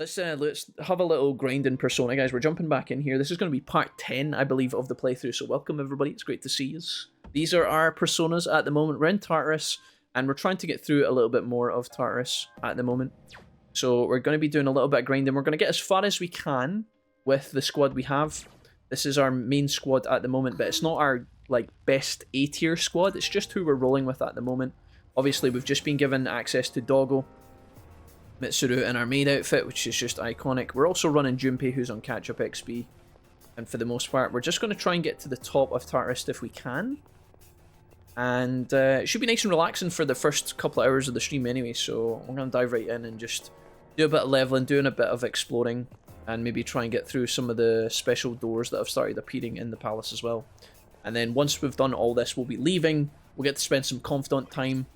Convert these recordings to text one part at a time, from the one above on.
Let's have a little grind in Persona, guys. We're jumping back in here. This is going to be part 10, I believe, of the playthrough. So welcome, everybody. It's great to see us. These are our Personas at the moment. We're in Tartarus, and we're trying to get through a little bit more of Tartarus at the moment. So we're going to be doing a little bit of grinding. We're going to get as far as we can with the squad we have. This is our main squad at the moment, but it's not our like best A-tier squad. It's just who we're rolling with at the moment. Obviously, we've just been given access to Doggo, Mitsuru in our maid outfit, which is just iconic. We're also running Junpei, who's on catch-up XP. And for the most part, we're just going to try and get to the top of Tartarus if we can. And it should be nice and relaxing for the first couple of hours of the stream anyway, so I'm going to dive right in and just do a bit of leveling, doing a bit of exploring, and maybe try and get through some of the special doors that have started appearing in the palace as well. And then once we've done all this, we'll be leaving. We'll get to spend some confidant time.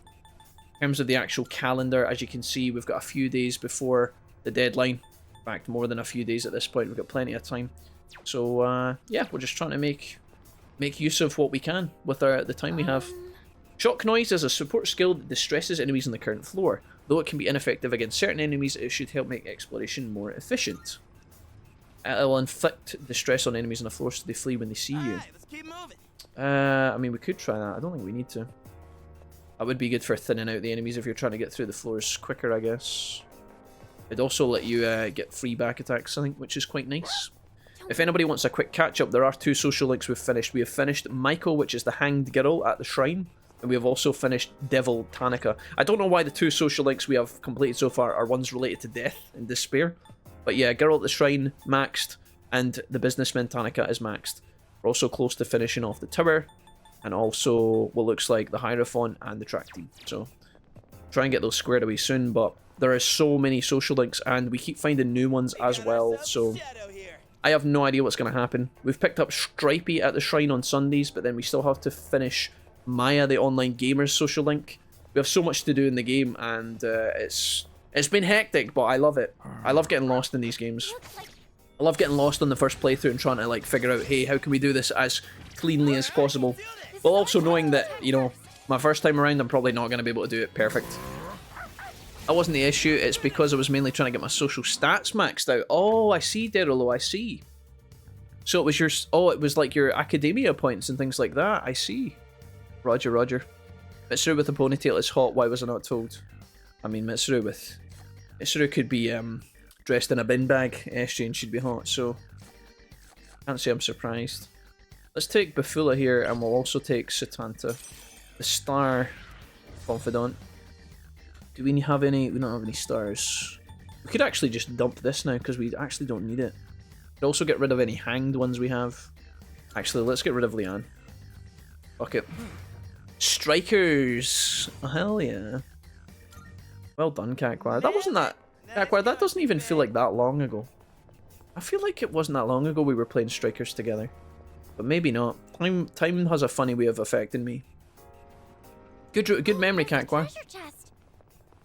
In terms of the actual calendar, as you can see, we've got a few days before the deadline. In fact, more than a few days at this point. We've got plenty of time. So, yeah, we're just trying to make use of what we can with the time we have. Shock noise is a support skill that distresses enemies on the current floor. Though it can be ineffective against certain enemies, it should help make exploration more efficient. It will inflict distress on enemies on the floor so they flee when they see you. Let's keep moving. I mean, we could try that. I don't think we need to. That would be good for thinning out the enemies if you're trying to get through the floors quicker, I guess. It'd also let you get free back attacks, I think, which is quite nice. If anybody wants a quick catch-up, there are 2 social links we've finished. We have finished Michael, which is the hanged girl at the shrine, and we have also finished Devil Tanaka. I don't know why the 2 social links we have completed so far are ones related to death and despair. But yeah, girl at the shrine, maxed, and the businessman Tanaka is maxed. We're also close to finishing off the tower, and also what looks like the Hierophant and the track team. So, try and get those squared away soon, but there are so many social links, and we keep finding new ones as well, so I have no idea what's going to happen. We've picked up Stripey at the shrine on Sundays, but then we still have to finish Maya, the online gamer's social link. We have so much to do in the game, and it's been hectic, but I love it. I love getting lost in these games. I love getting lost on the first playthrough and trying to like figure out, hey, how can we do this as cleanly as possible? While also knowing that, you know, my first time around, I'm probably not going to be able to do it perfect. That wasn't the issue. It's because I was mainly trying to get my social stats maxed out. Oh, I see, Derulo, I see. So it was your... Oh, it was like your academia points and things like that. I see. Roger, roger. Mitsuru with a ponytail is hot. Why was I not told? I mean, Mitsuru could be dressed in a bin bag. SJ should be hot, so... Can't say I'm surprised. Let's take Bafula here, and we'll also take Satanta. The star confidant. Do we have any? We don't have any stars. We could actually just dump this now, because we actually don't need it. Could also get rid of any hanged ones we have. Actually, let's get rid of Leanne. Fuck it. Strikers! Oh, hell yeah. Well done, Kakwar. That wasn't that... Kakwar, that doesn't even feel like that long ago. I feel like it wasn't that long ago we were playing Strikers together. But maybe not. Time has a funny way of affecting me. Good memory, Kakwar.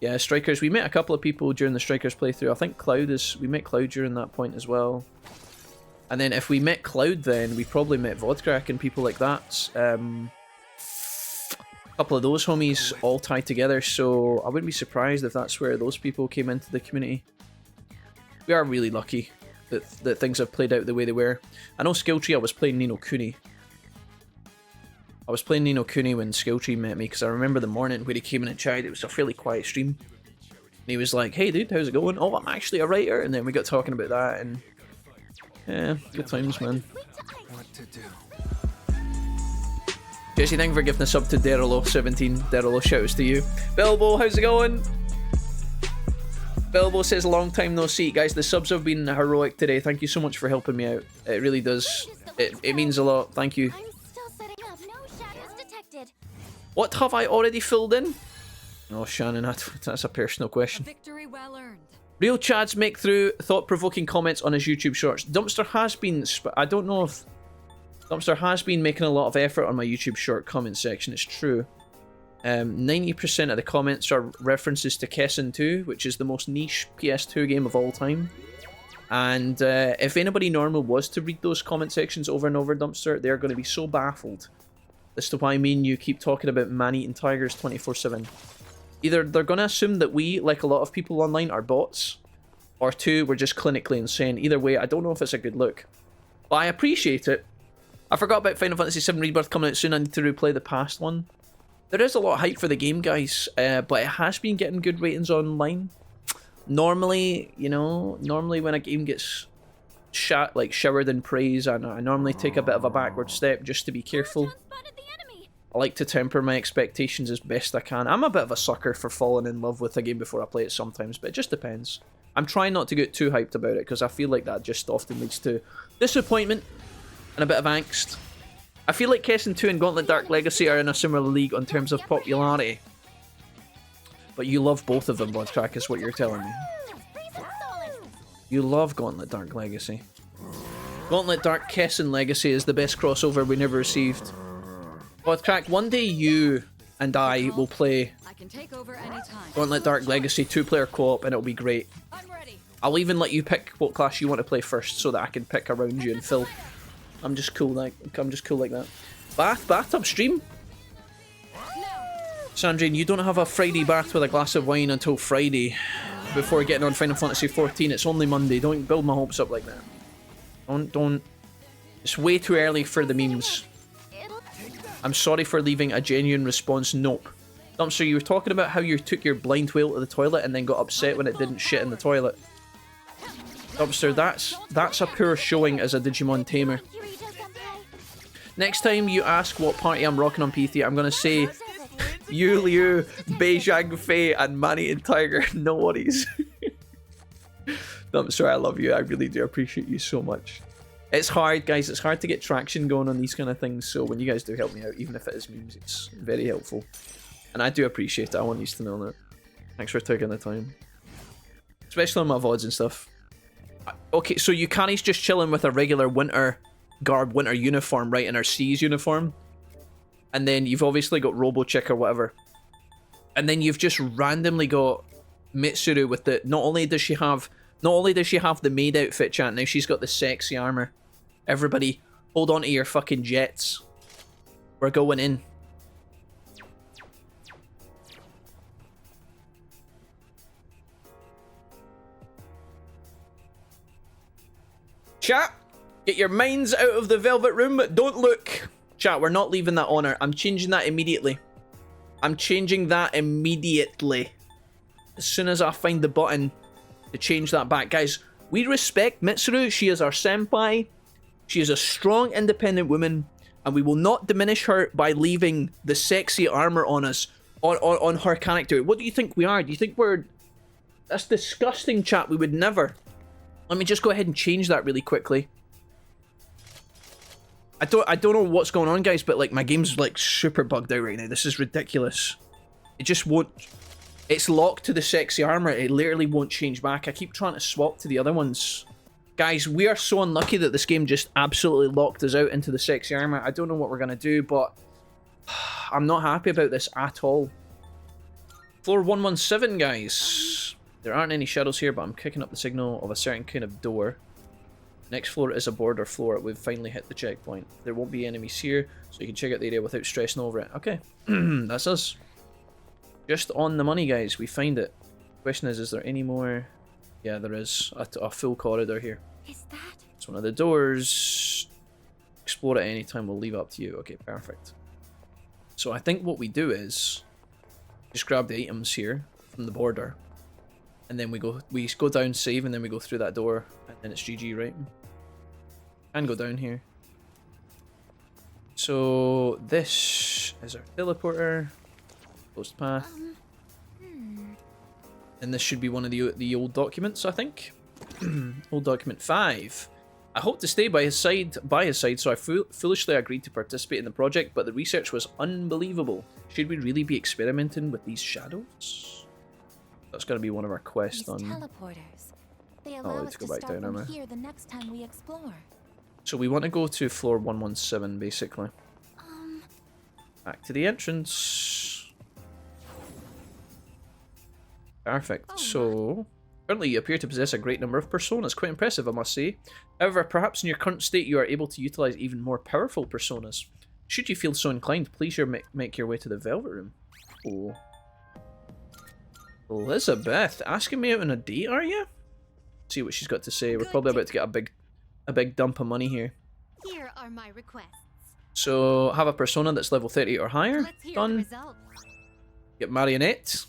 Yeah, Strikers. We met a couple of people during the Strikers playthrough. I think we met Cloud during that point as well. And then if we met Cloud, then we probably met Vodcrack and people like that. A couple of those homies all tied together, so I wouldn't be surprised if that's where those people came into the community. We are really lucky that things have played out the way they were. I know Skilltree, I was playing Ni no Kuni. I was playing Ni no Kuni when Skilltree met me, because I remember the morning when he came in and chatted. It was a fairly quiet stream. And he was like, hey dude, how's it going? Oh, I'm actually a writer. And then we got talking about that, and yeah, good times, man. Jesse, thank you for giving a sub to Derulo17. Derulo, shoutouts to you. Bilbo, how's it going? Bilbo says, long time no see. Guys, the subs have been heroic today. Thank you so much for helping me out. It really does. It means a lot. Thank you. What have I already filled in? Oh, Shannon, that's a personal question. Victory well earned. Real Chads make through thought-provoking comments on his YouTube shorts. Dumpster has been... I don't know if... Dumpster has been making a lot of effort on my YouTube short comment section, it's true. 90% of the comments are references to Kessen 2, which is the most niche PS2 game of all time. And if anybody normal was to read those comment sections over and over, Dumpster, they're going to be so baffled as to why me and you keep talking about man-eating tigers 24/7. Either they're going to assume that we, like a lot of people online, are bots, or 2, we're just clinically insane. Either way, I don't know if it's a good look. But I appreciate it. I forgot about Final Fantasy VII Rebirth coming out soon. I need to replay the past one. There is a lot of hype for the game, guys, but it has been getting good ratings online. Normally, you know, when a game gets showered in praise, I normally take a bit of a backward step just to be careful. I like to temper my expectations as best I can. I'm a bit of a sucker for falling in love with a game before I play it sometimes, but it just depends. I'm trying not to get too hyped about it, because I feel like that just often leads to disappointment and a bit of angst. I feel like Kessen 2 and Gauntlet Dark Legacy are in a similar league in terms of popularity. But you love both of them, Bloodcrack, is what you're telling me. You love Gauntlet Dark Legacy. Gauntlet Dark Kessen Legacy is the best crossover we never received. Bloodcrack, one day you and I will play Gauntlet Dark Legacy 2-player co-op, and it'll be great. I'll even let you pick what class you want to play first, so that I can pick around you and Phil. I'm just cool like that. Bathtub stream? Sandrine, you don't have a Friday bath with a glass of wine until Friday before getting on Final Fantasy XIV. It's only Monday. Don't build my hopes up like that. Don't. It's way too early for the memes. I'm sorry for leaving a genuine response. Nope. Dumpster, you were talking about how you took your blind whale to the toilet and then got upset when it didn't shit in the toilet. Dumpster, that's a poor showing as a Digimon tamer. Next time you ask what party I'm rocking on P3, I'm gonna say Yu Liu, Beijing Fei, and Manny and Tiger. No worries. Dumpster, I love you. I really do appreciate you so much. It's hard, guys. It's hard to get traction going on these kind of things. So when you guys do help me out, even if it is memes, it's very helpful. And I do appreciate it. I want you to know that. Thanks for taking the time. Especially on my VODs and stuff. Okay, so Yukari's just chilling with a regular winter uniform, right? In her C's uniform. And then you've obviously got Robo Chick or whatever. And then you've just randomly got Mitsuru with the... Not only does she have the maid outfit, chat, now she's got the sexy armor. Everybody, hold on to your fucking jets. We're going in. Chat, get your minds out of the Velvet Room, don't look. Chat, we're not leaving that on her. I'm changing that immediately. I'm changing that immediately. As soon as I find the button to change that back. Guys, we respect Mitsuru. She is our senpai. She is a strong, independent woman. And we will not diminish her by leaving the sexy armor on us. On her character. What do you think we are? Do you think we're... That's disgusting, chat. We would never... Let me just go ahead and change that really quickly. I don't know what's going on, guys, but like my game's like super bugged out right now. This is ridiculous. It just won't... It's locked to the sexy armor. It literally won't change back. I keep trying to swap to the other ones. Guys, we are so unlucky that this game just absolutely locked us out into the sexy armor. I don't know what we're going to do, but I'm not happy about this at all. Floor 117, guys. There aren't any shadows here, but I'm kicking up the signal of a certain kind of door. Next floor is a border floor. We've finally hit the checkpoint. There won't be enemies here, so you can check out the area without stressing over it. Okay, that's us. Just on the money, guys. We find it. Question is there any more? Yeah, there is a full corridor here. Is that? It's one of the doors. Explore at any time. We'll leave it up to you. Okay, perfect. So I think what we do is just grab the items here from the border. And then we go down, save, and then we go through that door, and then it's GG, right? And go down here. So this is our teleporter. Closed path. And this should be one of the old documents, I think. Old document 5. I hope to stay by his side, so I foolishly agreed to participate in the project, but the research was unbelievable. Should we really be experimenting with these shadows? That's going to be one of our quests on... teleporters. They allow us to start from here the next time we explore. So we want to go to floor 117, basically. Back to the entrance. Perfect. So, currently you appear to possess a great number of personas. Quite impressive, I must say. However, perhaps in your current state you are able to utilize even more powerful personas. Should you feel so inclined, please make your way to the Velvet Room. Oh. Elizabeth, asking me out on a date, are you? See what she's got to say. We're probably about to get a big dump of money here. Here are my requests. So have a persona that's level 30 or higher. Done. Get Marionette.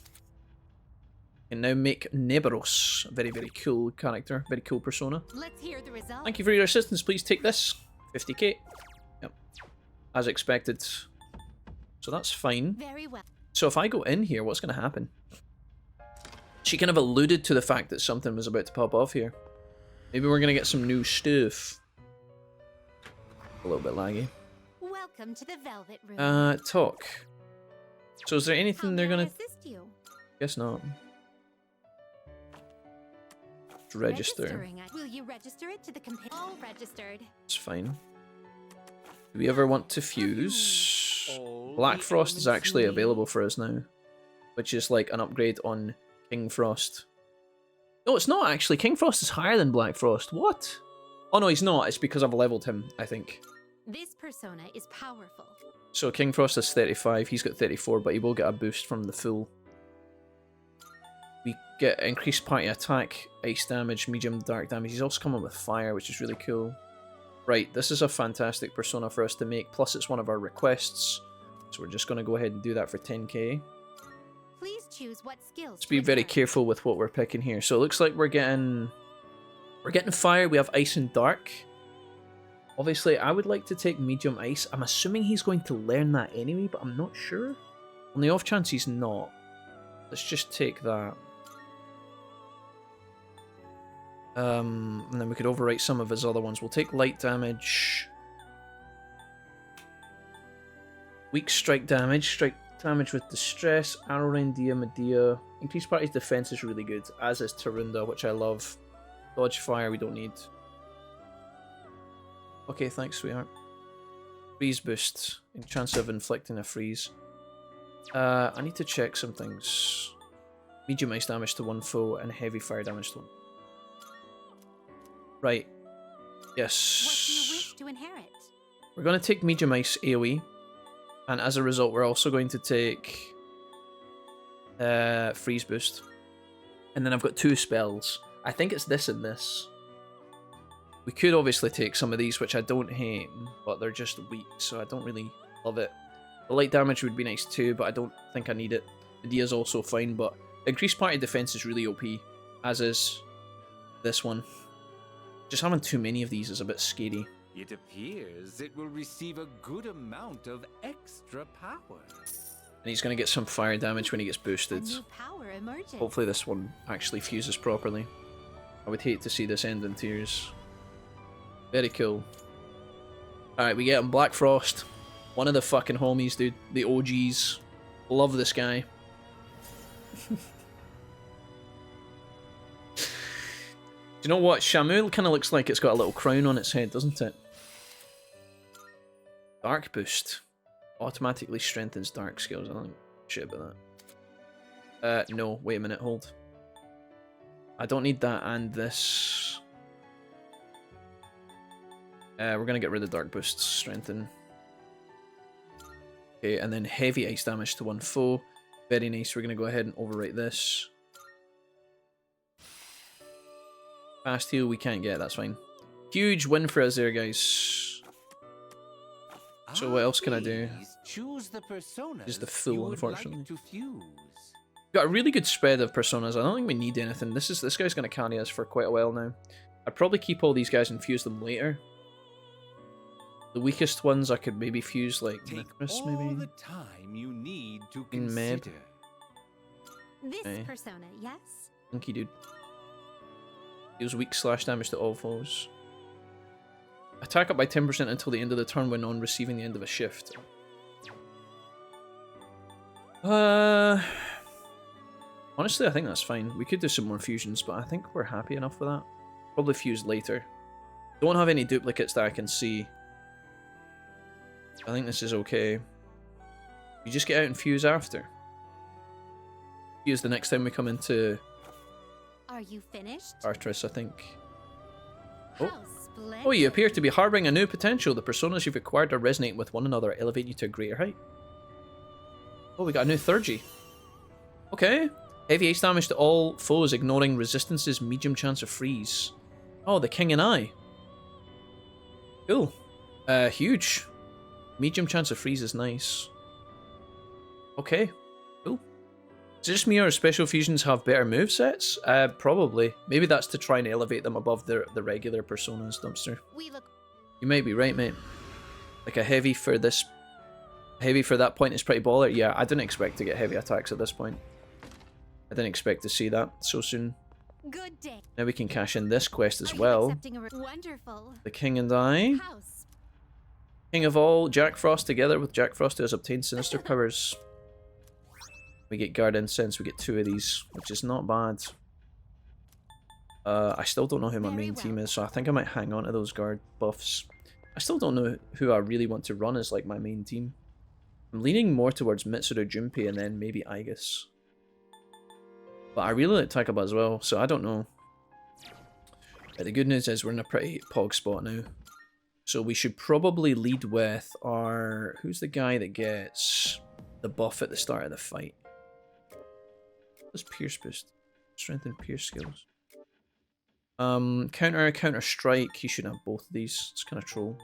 And now make Neberos. Very, very cool character. Very cool persona. Let's hear the result. Thank you for your assistance. Please take this. 50k. Yep. As expected. So that's fine. Very well. So if I go in here, what's going to happen? She kind of alluded to the fact that something was about to pop off here. Maybe we're going to get some new stuff. A little bit laggy. Welcome to the Velvet Room. Talk. So is there anything they're going to... assist you? Guess not. Register. Will you register it to the all registered? It's fine. Do we ever want to fuse? Black Frost is actually available for us now, which is like an upgrade on King Frost. No, it's not actually. King Frost is higher than Black Frost. What? Oh no, he's not. It's because I've leveled him, I think. This persona is powerful. So King Frost is 35. He's got 34, but he will get a boost from the full. We get increased party attack, ice damage, medium dark damage. He's also coming with fire, which is really cool. Right, this is a fantastic persona for us to make, plus it's one of our requests. So we're just going to go ahead and do that for 10k. Please choose what skills. Let's be very careful with what we're picking here. So it looks like we're getting fire, we have ice and dark. Obviously, I would like to take medium ice. I'm assuming he's going to learn that anyway, but I'm not sure. On the off chance he's not, let's just take that. And then we could overwrite some of his other ones. We'll take light damage. Weak strike damage with distress, arrow rain, Medea. Increased party's defense is really good, as is Tarunda, which I love. Dodge fire we don't need. Okay, thanks, sweetheart. Freeze boost. Chance of inflicting a freeze. I need to check some things. Medium ice damage to one foe and heavy fire damage to one. Right. Yes. What do you wish to inherit? We're going to take medium ice AoE. And as a result, we're also going to take freeze boost. And then I've got two spells. I think it's this and this. We could obviously take some of these, which I don't hate, but they're just weak, so I don't really love it. The light damage would be nice too, but I don't think I need it. Medea's also fine, but increased party defense is really OP, as is this one. Just having too many of these is a bit scary. It appears it will receive a good amount of extra power. And he's going to get some fire damage when he gets boosted. A new power emerges. Hopefully this one actually fuses properly. I would hate to see this end in tears. Very cool. Alright, we get him Black Frost. One of the fucking homies, dude. The OGs. Love this guy. Do you know what? Shamu kind of looks like it's got a little crown on its head, doesn't it? Dark boost. Automatically strengthens dark skills. I don't think shit about that. No, wait a minute, hold. I don't need that and this. We're gonna get rid of dark boosts, strengthen. Okay, and then heavy ice damage to one foe. Very nice. We're gonna go ahead and overwrite this. Fast heal we can't get, that's fine. Huge win for us there, guys. So what else can I do? Choose the personas Is the full, unfortunately. Like to fuse. Got a really good spread of personas. I don't think we need anything. This guy's gonna carry us for quite a while now. I'd probably keep all these guys and fuse them later. The weakest ones I could maybe fuse like Nicholas, maybe. All the time you need to In Meb. consider. This persona, yes? Funky dude. Deals weak slash damage to all foes. Attack up by 10% until the end of the turn when on receiving the end of a shift. Honestly, I think that's fine. We could do some more fusions, but I think we're happy enough with that. Probably fuse later. Don't have any duplicates that I can see. I think this is okay. You just get out and fuse after. Fuse the next time we come into Are you finished? Artris, I think. How Oh, you splendid. appear to be harboring a new potential. The personas you've acquired are resonating with one another, elevating you to a greater height. Oh, we got a new Thurgy. Okay. Heavy ace damage to all foes, ignoring resistances, medium chance of freeze. Oh, the king and I. Cool. Huge. Medium chance of freeze is nice. Okay, cool. Is it just me or special fusions have better movesets? Probably. Maybe that's to try and elevate them above the regular personas, Dumpster. You might be right, mate. Like a heavy for this... Heavy for that point is pretty baller. Yeah, I didn't expect to get heavy attacks at this point. I didn't expect to see that so soon. Good day. Now we can cash in this quest as well. Wonderful. The king and I. House. King of all, Jack Frost together with Jack Frost who has obtained sinister powers. We get guard incense, we get 2 of these, which is not bad. I still don't know who my main team is, so I think I might hang on to those guard buffs. I still don't know who I really want to run as like my main team. I'm leaning more towards Mitsuru Junpei and then maybe Aigis. But I really like Takaba as well, so I don't know. But the good news is we're in a pretty pog spot now. So we should probably lead with our... Who's the guy that gets the buff at the start of the fight? What's Pierce boost? Strengthen Pierce skills. Counter strike. He should have both of these. It's kind of troll.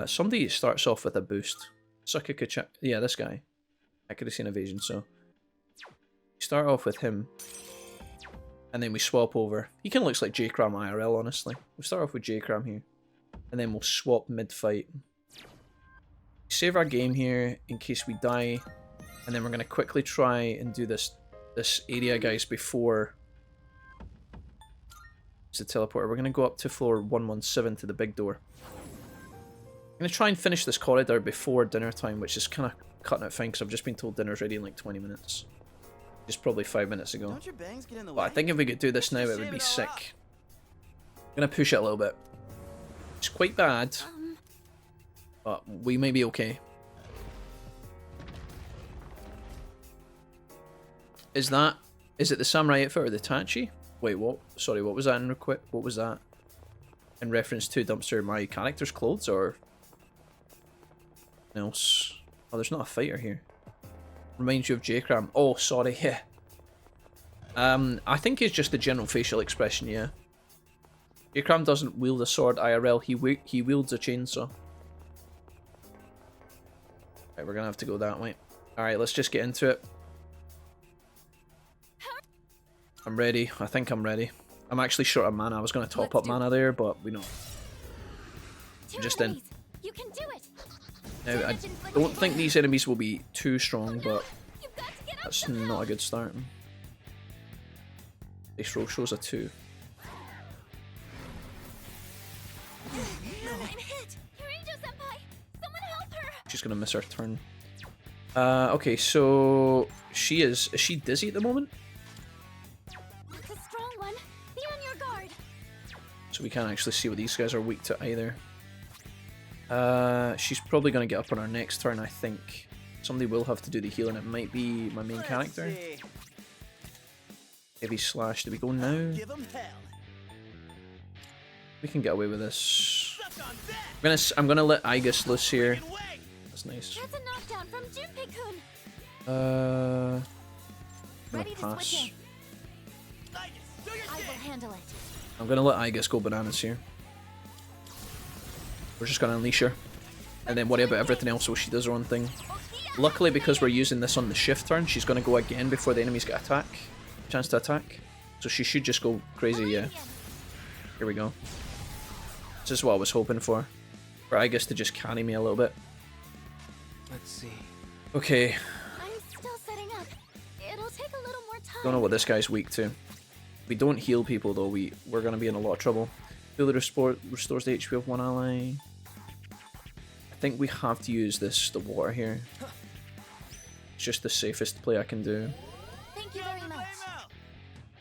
Somebody starts off with a boost. Sakakacha. Yeah, this guy. Accuracy and evasion, so... Start off with him. And then we swap over. He kind of looks like J-Cram IRL, honestly. We'll start off with J-Cram here. And then we'll swap mid-fight. Save our game here in case we die. And then we're going to quickly try and do this area, guys, before... It's a teleporter. We're going to go up to floor 117 to the big door. I'm going to try and finish this corridor before dinner time, which is kind of cutting it fine because I've just been told dinner's ready in like 20 minutes. Just probably 5 minutes ago. But I think if we could do this now, it would be sick. I'm going to push it a little bit. It's quite bad. But we may be okay. Is it the samurai outfit or the Tachi? Wait, what? Sorry, what was that in what was that? In reference to Dumpster, my character's clothes or else? Oh, there's not a fighter here. Reminds you of J-Cram. Oh, sorry, yeah. I think it's just the general facial expression, yeah. J-Cram doesn't wield a sword IRL, he wields a chainsaw. Right, we're gonna have to go that way. Alright, let's just get into it. I'm ready. I think I'm ready. I'm actually short of mana. I was gonna top up mana there, but we know. I'm just in. You can do it. Now, I don't think these enemies will be too strong, but that's not a good start. Base roll shows a 2. She's gonna miss her turn. Okay, so is she dizzy at the moment? That's a strong one. Be on your guard. So we can't actually see what these guys are weak to either. She's probably going to get up on our next turn, I think. Somebody will have to do the healing. It might be my main character. Heavy slash. Do we go now? We can get away with this. I'm gonna let Aigis loose here. That's nice. That's a knockdown from Junpei-kun. I'm gonna pass. I will handle it. I'm gonna let Aigis go bananas here. We're just gonna unleash her. And then worry about everything else so she does her own thing. Luckily, because we're using this on the shift turn, she's gonna go again before the enemies get chance to attack. So she should just go crazy, yeah. Here we go. This is what I was hoping for. For Aigis to just carry me a little bit. Let's see. Okay. I'm still setting up. It'll take a little more time. Don't know what this guy's weak to. If we don't heal people though, we're gonna be in a lot of trouble. Fully restores the HP of one ally. I think we have to use the water here. It's just the safest play I can do. Thank you very much.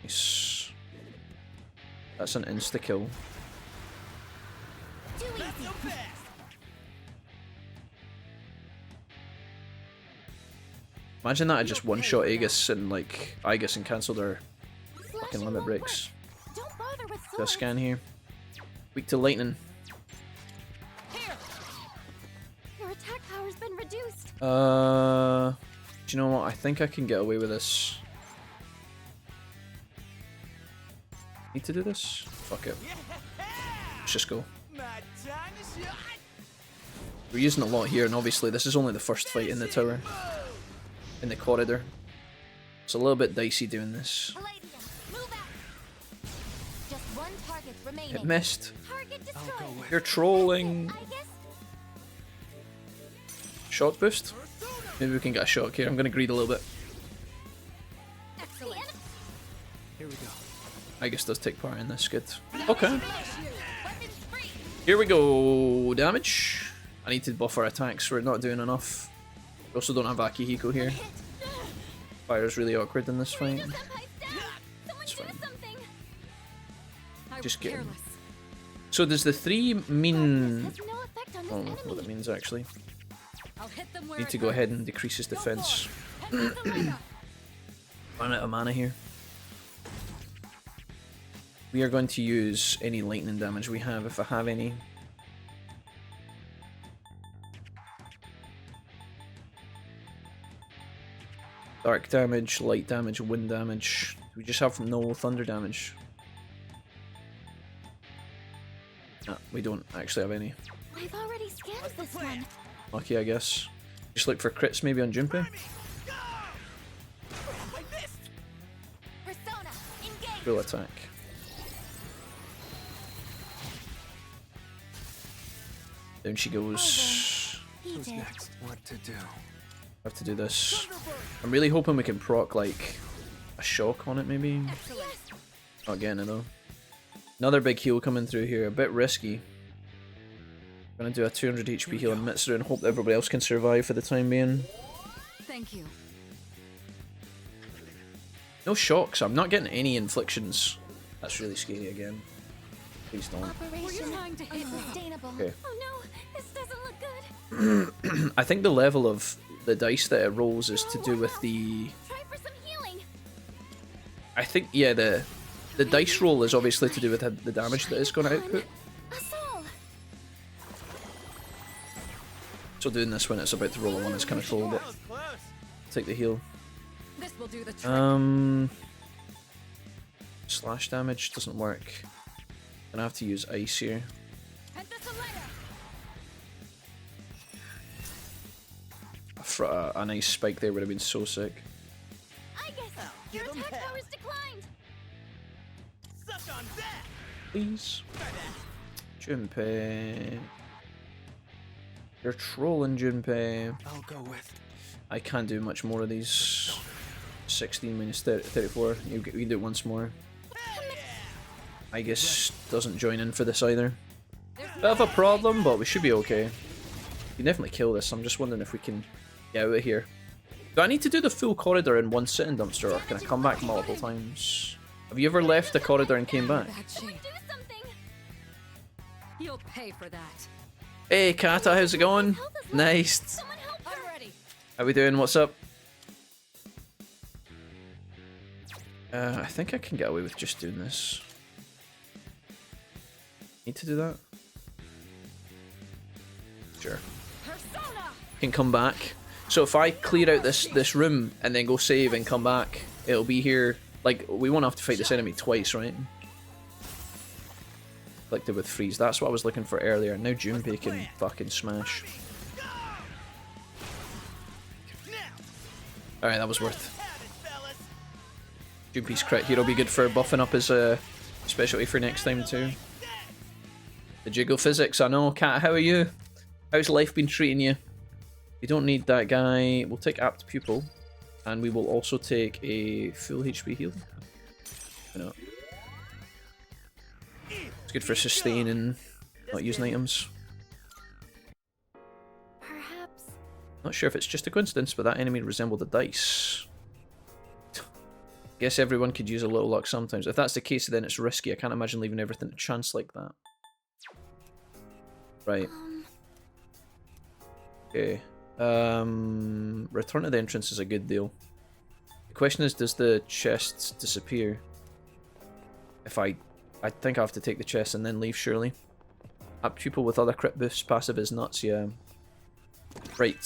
Nice. That's an insta kill. Too easy. Imagine that I just one-shot Aigis and cancelled her fucking limit breaks. Don't bother with Do a scan here. Weak to lightning. Your attack power's been reduced. Do you know what? I think I can get away with this. Need to do this? Fuck it. Let's just go. We're using a lot here, and obviously this is only the first fight in the tower. In the corridor. It's a little bit dicey doing this. It missed. You're trolling. Shock boost? Maybe we can get a shock here. I'm going to greed a little bit. Here we go. Aegis does take part in this. Good. Okay. Here we go. Damage. I need to buff our attacks. We're not doing enough. We also don't have Akihiko here. Fire is really awkward in this fight. It's fine. Just get. So does the 3 mean? I don't know what it means actually. Need to go ahead and decrease his defense. Run out of mana here. We are going to use any lightning damage we have, if I have any. Dark damage, light damage, wind damage. We just have no thunder damage. Ah, we don't actually have any. I've already scanned this one. Lucky, I guess. Just look for crits maybe on Junpei. Full attack. Down she goes. Who's next? What to do? Have to do this. I'm really hoping we can proc like a shock on it maybe. Not getting it though. Another big heal coming through here. A bit risky. Gonna do a 200 HP heal on Mitsuru and hope that everybody else can survive for the time being. Thank you. No shocks. I'm not getting any inflictions. That's really scary again. Please don't. Okay. Oh no, this doesn't look good. I think the level of the dice that it rolls is to do with the. Try for some healing. I think yeah, the dice roll is obviously to do with the damage that it's going to output. So doing this when it's about to roll a 1 is kind of troll, but take the heal. This will do the trick. Slash damage doesn't work. Gonna have to use ice here. A nice spike there would have been so sick. I guess your attack power's declined. Please. Junpei. You're trolling, Junpei. I'll go with. I can't do much more of these. 16 minus 34. You do it once more. I guess doesn't join in for this either. Bit of a problem, but we should be okay. We can definitely kill this. I'm just wondering if we can get out of here. Do I need to do the full corridor in one sitting, Dumpster, or can I come back multiple times? Have you ever left the corridor and came back? You'll pay for that. Hey Kata, how's it going? Nice. How we doing? What's up? I think I can get away with just doing this. Need to do that? Sure. Can come back. So if I clear out this room and then go save and come back, it'll be here. Like, we won't have to fight this enemy twice, right? Collected with freeze. That's what I was looking for earlier. Now Junpei can fucking smash. Alright, that was worth. Junpei's crit here will be good for buffing up his specialty for next time too. The jiggle physics, I know. Cat, how are you? How's life been treating you? We don't need that guy. We'll take apt pupil. And we will also take a full HP heal. You know. It's good for sustain and not using items. Perhaps. Not sure if it's just a coincidence, but that enemy resembled a dice. Guess everyone could use a little luck sometimes. If that's the case, then it's risky. I can't imagine leaving everything to chance like that. Right. Okay. Return to the entrance is a good deal. The question is, does the chest disappear? If I think I have to take the chest and then leave, surely. Apt pupil with other crit boosts passive is nuts, yeah. Right,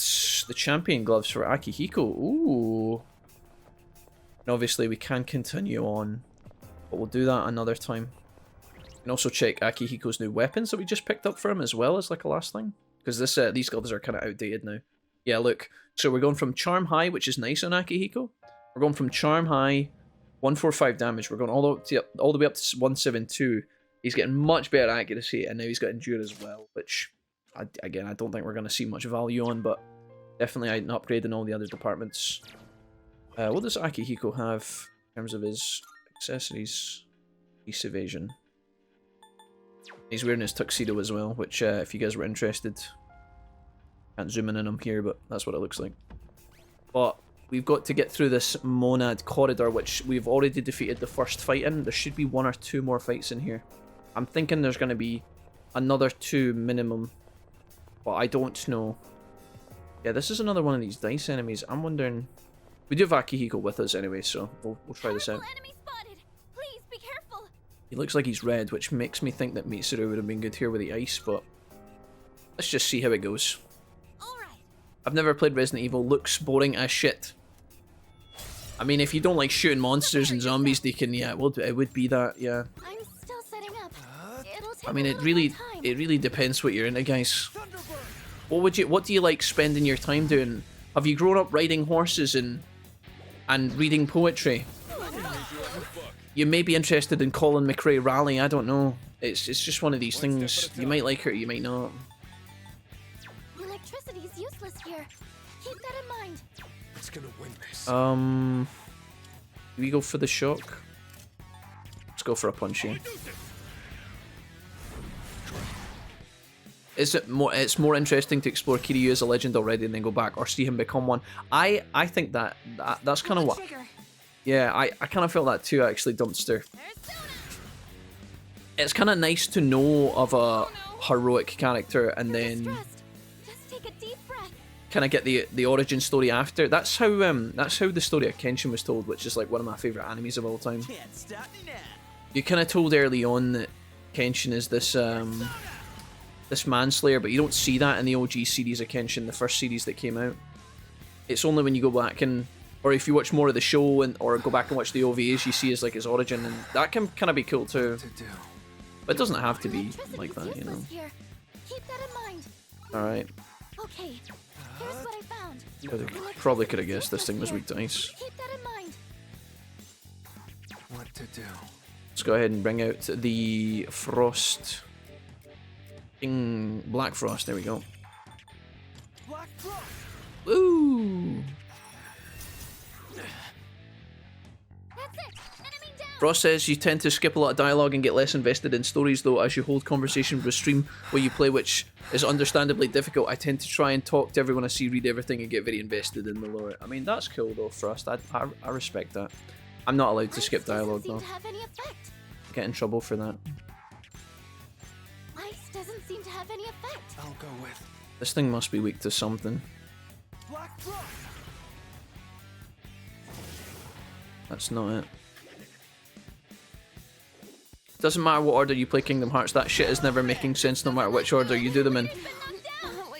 the champion gloves for Akihiko. Ooh. And obviously we can continue on, but we'll do that another time. You can also check Akihiko's new weapons that we just picked up for him as well as like a last thing. Because this these gloves are kind of outdated now. Yeah, look. So we're going from Charm High, which is nice on Akihiko. We're going from Charm High, 145 damage. We're going all the way up to 172. He's getting much better accuracy, and now he's got Endure as well, which, again, I don't think we're going to see much value on, but definitely an upgrade in all the other departments. What does Akihiko have in terms of his accessories? Peace Evasion. He's wearing his tuxedo as well, which, if you guys were interested, can't zoom in on him here, but that's what it looks like. But we've got to get through this Monad corridor, which we've already defeated the first fight in. There should be 1 or 2 more fights in here. I'm thinking there's going to be another 2 minimum, but I don't know. Yeah, this is another one of these dice enemies. I'm wondering... We do have Akihiko with us anyway, so we'll try this out. Enemy spotted. Please be careful. He looks like he's red, which makes me think that Mitsuru would have been good here with the ice, but let's just see how it goes. I've never played Resident Evil. Looks boring as shit. I mean, if you don't like shooting monsters and zombies, they can, yeah, it would be that, yeah. I'm still setting up. It'll take I mean, a it little really, more time. it really depends what you're into, guys. What do you like spending your time doing? Have you grown up riding horses and reading poetry? You may be interested in Colin McRae Rally. I don't know. It's just one of these things. You might like it, or you might not. Electricity's useless here. Keep that in mind. It's gonna win this. Do we go for the shock? Let's go for a punch here. Is it more? It's more interesting to explore Kiryu as a legend already and then go back, or see him become one. I think that's kind of what. Yeah, I kind of felt that too, actually, Dumpster. It's kind of nice to know of a heroic character and then Just take a deep breath. kind of get the origin story after. That's how the story of Kenshin was told, which is like one of my favorite animes of all time. You kind of told early on that Kenshin is this this manslayer, but you don't see that in the OG series of Kenshin, the first series that came out. It's only when you go back and, or if you watch more of the show or go back and watch the OVAs, you see his origin, and that can kind of be cool too. But it doesn't have to be like that, you know. Keep that in mind. All right. Okay. Here's what I found. Probably could have guessed this thing was weak to ice. Keep that in mind. What to do? Let's go ahead and bring out the Frost. Black Frost, there we go. Black Frost. Woo! That's it. Enemy down. Frost says you tend to skip a lot of dialogue and get less invested in stories, though, as you hold conversation with stream where you play, which is understandably difficult. I tend to try and talk to everyone I see, read everything, and get very invested in the lore. I mean, that's cool though, Frost. I respect that. I'm not allowed to skip dialogue though. Ice doesn't seem to have any effect. Get in trouble for that. Ice doesn't seem to have any effect. I'll go with This thing must be weak to something. Black Frost. That's not it. Doesn't matter what order you play Kingdom Hearts, that shit is never making sense no matter which order you do them in.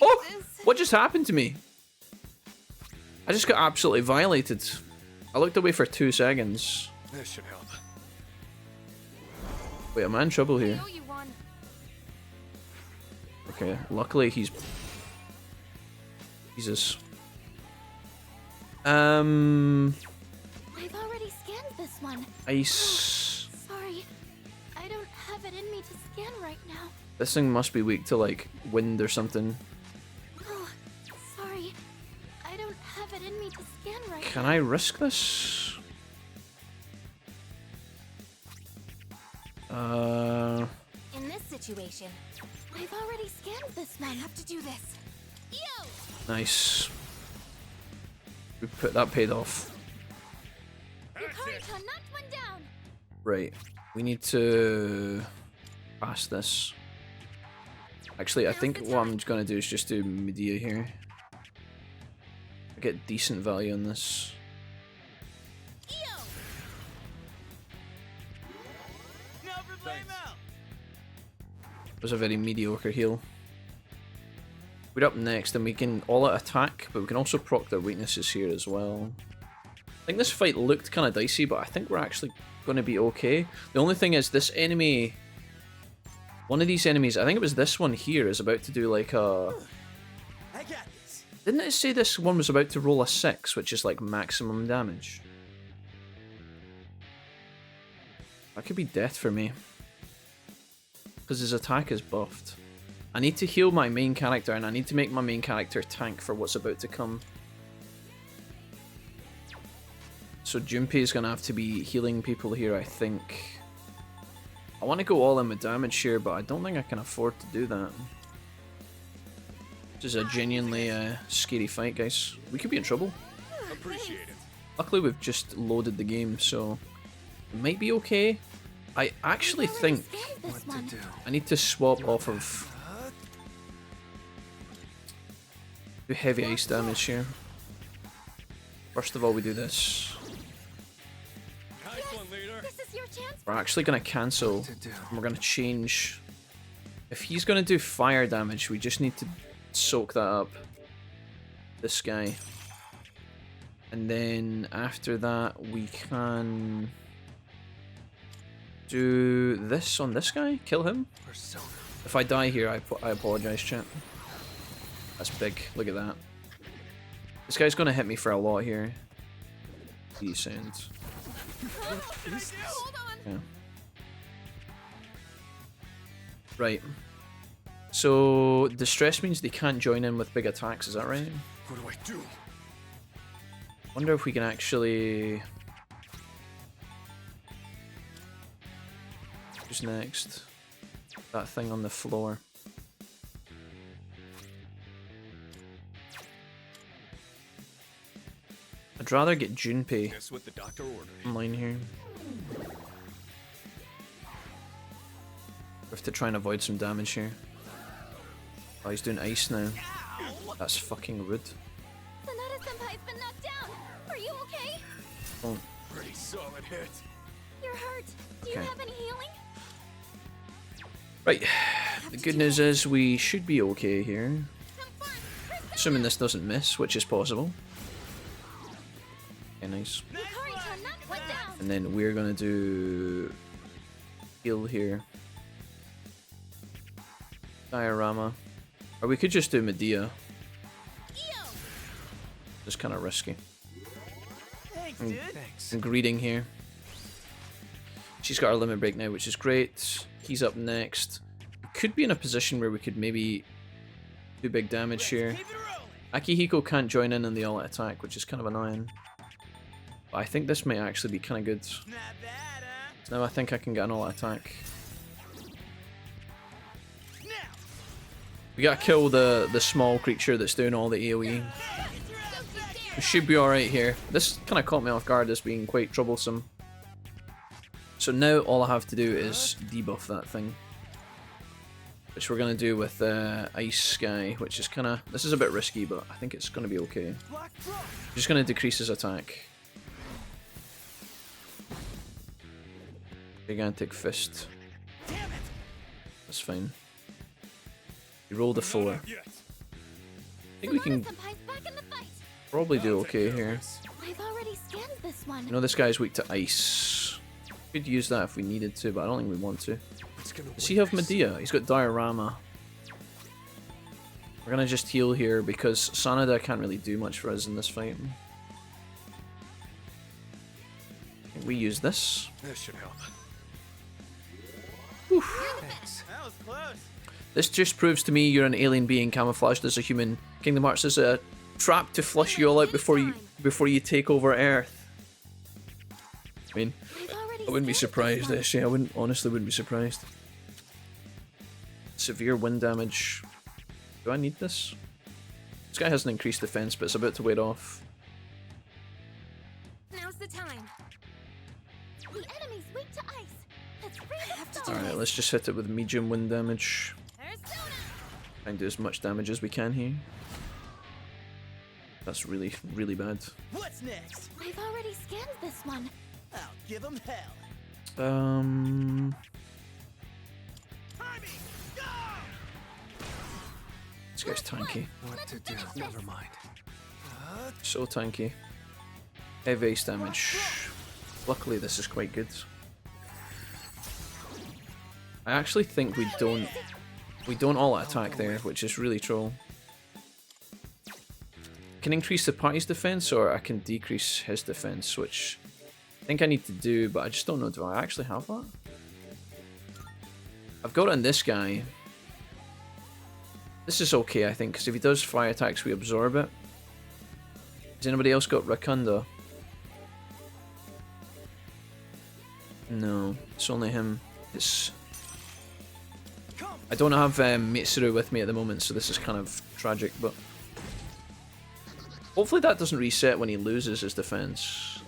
Oh! What just happened to me? I just got absolutely violated. I looked away for 2 seconds. This should help. Wait, am I in trouble I here? know you won. Okay, luckily he's... Jesus. I've already scanned this one. Ice... Sorry. I don't have it in me to scan right now. This thing must be weak to, like, wind or something. Oh, sorry. I don't have it in me to scan right Can I risk this? In this situation, I've already scanned this one. I have to do this. Yo! Nice. That paid off. Yukarika knocked one down. Right. We need to pass this. Actually, I think what I'm going to do is just do Medea here. I get decent value on this. It was a very mediocre heal. We're up next, and we can all-out attack, but we can also proc their weaknesses here as well. I think this fight looked kind of dicey, but I think we're actually going to be okay. The only thing is, this enemy... One of these enemies, I think it was this one here, is about to do like a... I got this. Didn't it say this one was about to roll a 6, which is like maximum damage? That could be death for me. Because his attack is buffed. I need to heal my main character, and I need to make my main character tank for what's about to come. So Junpei is going to have to be healing people here, I think. I want to go all in with damage here, but I don't think I can afford to do that. This is a genuinely scary fight, guys. We could be in trouble. Appreciate it. Luckily, we've just loaded the game, so it might be okay. I actually think What to do? I need to swap off of... do heavy ice damage here. First of all, we do this. Nice one, leader. This is your chance. We're actually going to cancel, and we're going to change. If he's going to do fire damage, we just need to soak that up. This guy. And then after that, we can do this on this guy. Kill him. Persona. If I die here, I apologize, chat. That's big. Look at that. This guy's going to hit me for a lot here. Decent. Hold on. Yeah. Right. So, distress means they can't join in with big attacks, is that right? What do I do? Wonder if we can actually... Who's next? That thing on the floor. I'd rather get Junpei Guess what the doctor ordered. online here. We have to try and avoid some damage here. Oh, he's doing ice now. That's fucking rude. Sonata-senpai's been knocked down. Are you okay? Oh, Pretty solid hit. You're hurt. Do you Okay. have any healing? right. The good news is we should be okay here. Come on. Assuming this doesn't miss, which is possible. Okay, nice. Hikari-chan knocked one down. And then we're gonna do heal here. Diorama. Or we could just do Medea. Eo. Just kind of risky. Thanks, dude. Thanks. And greeting here. She's got her limit break now, which is great. He's up next. We could be in a position where we could maybe do big damage here. Keep it rolling. Akihiko can't join in on the all-out attack, which is kind of annoying. But I think this might actually be kind of good. Not bad, huh? So now I think I can get an all-out attack. Now. We gotta kill the small creature that's doing all the AoE. We should be alright here. This kind of caught me off guard as being quite troublesome. So now all I have to do is debuff that thing. Which we're gonna do with Ice Guy, which is kind of... This is a bit risky, but I think it's gonna be okay. Black Rock. Just gonna decrease his attack. Gigantic Fist. Damn it. That's fine. He rolled a 4. Not yet. I think we can Sonata-senpai's back in the fight. probably do I'll take okay care of here. this. I've already scanned this one. You know this guy's weak to ice. Could use that if we needed to, but I don't think we want to. It's gonna Does win he have this. Medea? He's got Diorama. We're gonna just heal here because Sanada can't really do much for us in this fight. I think we use this. This should help. Thanks. That was close. This just proves to me you're an alien being camouflaged as a human. Kingdom Hearts is a trap to flush you all out before you take over Earth. I mean, I've already I wouldn't be scanned surprised, this one. actually. I wouldn't, honestly wouldn't be surprised. Severe wind damage. Do I need this? This guy has an increased defense, but it's about to wear off. Now's the time. The enemy's weak to ice. Let's free the storm. Alright, let's just hit it with medium wind damage. Persona. Try and do as much damage as we can here. That's really, really bad. What's next? I've already scanned this one. I'll give him hell. Um, Timing. Go! This guy's tanky. What to do? Never mind. So tanky. Heavy ace damage. Luckily this is quite good. I actually think we don't all attack there, which is really troll. I can increase the party's defense or I can decrease his defense, which I think I need to do, but I just don't know, do I actually have that? I've got it on this guy. This is okay, I think, because if he does fire attacks, we absorb it. Has anybody else got Rakunda? No, it's only him. I don't have Mitsuru with me at the moment, so this is kind of tragic, but hopefully that doesn't reset when he loses his defense.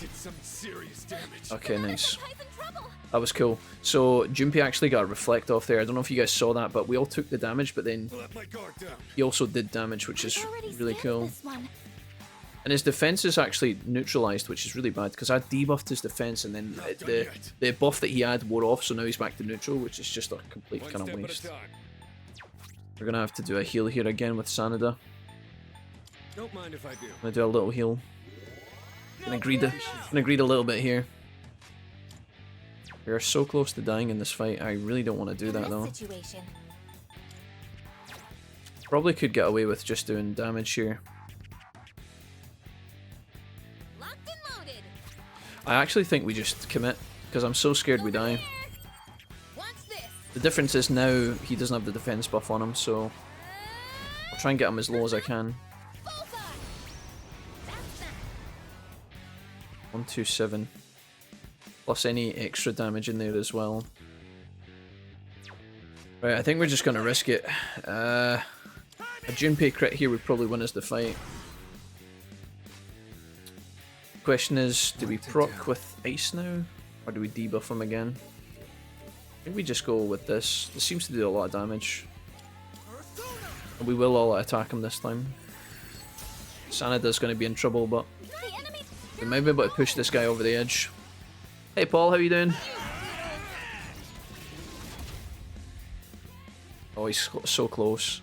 Did some serious damage. Okay, nice. Kai's in trouble. That was cool. So Junpei actually got a reflect off there. I don't know if you guys saw that, but we all took the damage, but then Let my guard down. he also did damage, which is I've already really scanned cool. this one. And his defense is actually neutralized, which is really bad because I debuffed his defense and then the buff that he had wore off, so now he's back to neutral, which is just a complete One kind of step at a waste. time. We're gonna have to do a heal here again with Sanada. Don't mind if I do. I'm gonna do a little heal. Gonna greed a little bit here. We are so close to dying in this fight. I really don't want to do In that this though. situation, Probably could get away with just doing damage here. locked and loaded. I actually think we just commit because I'm so scared we die. Watch this. The difference is now he doesn't have the defense buff on him, so I'll try and get him as low as I can. Bullseye. That's that. 127. Plus any extra damage in there as well. Right, I think we're just gonna risk it. A Junpei crit here would probably win us the fight. Question is, do we proc with ice now? Or do we debuff him again? I think we just go with this. This seems to do a lot of damage. And we will all attack him this time. Sanada's gonna be in trouble, but The enemy's we might be able to push this guy over the edge. Hey Paul, how you doing? Oh, he's so close.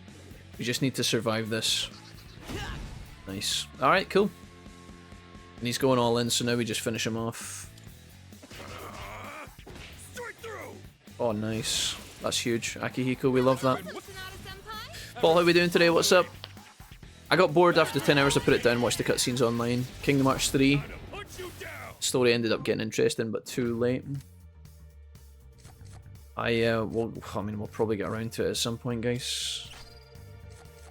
We just need to survive this. Nice. Alright, cool. And he's going all in, so now we just finish him off. Oh, nice. That's huge. Akihiko, we love that. Paul, how we doing today? What's up? I got bored after 10 hours. I put it down, watched the cutscenes online. Kingdom Hearts 3. Story ended up getting interesting, but too late. We'll probably get around to it at some point, guys.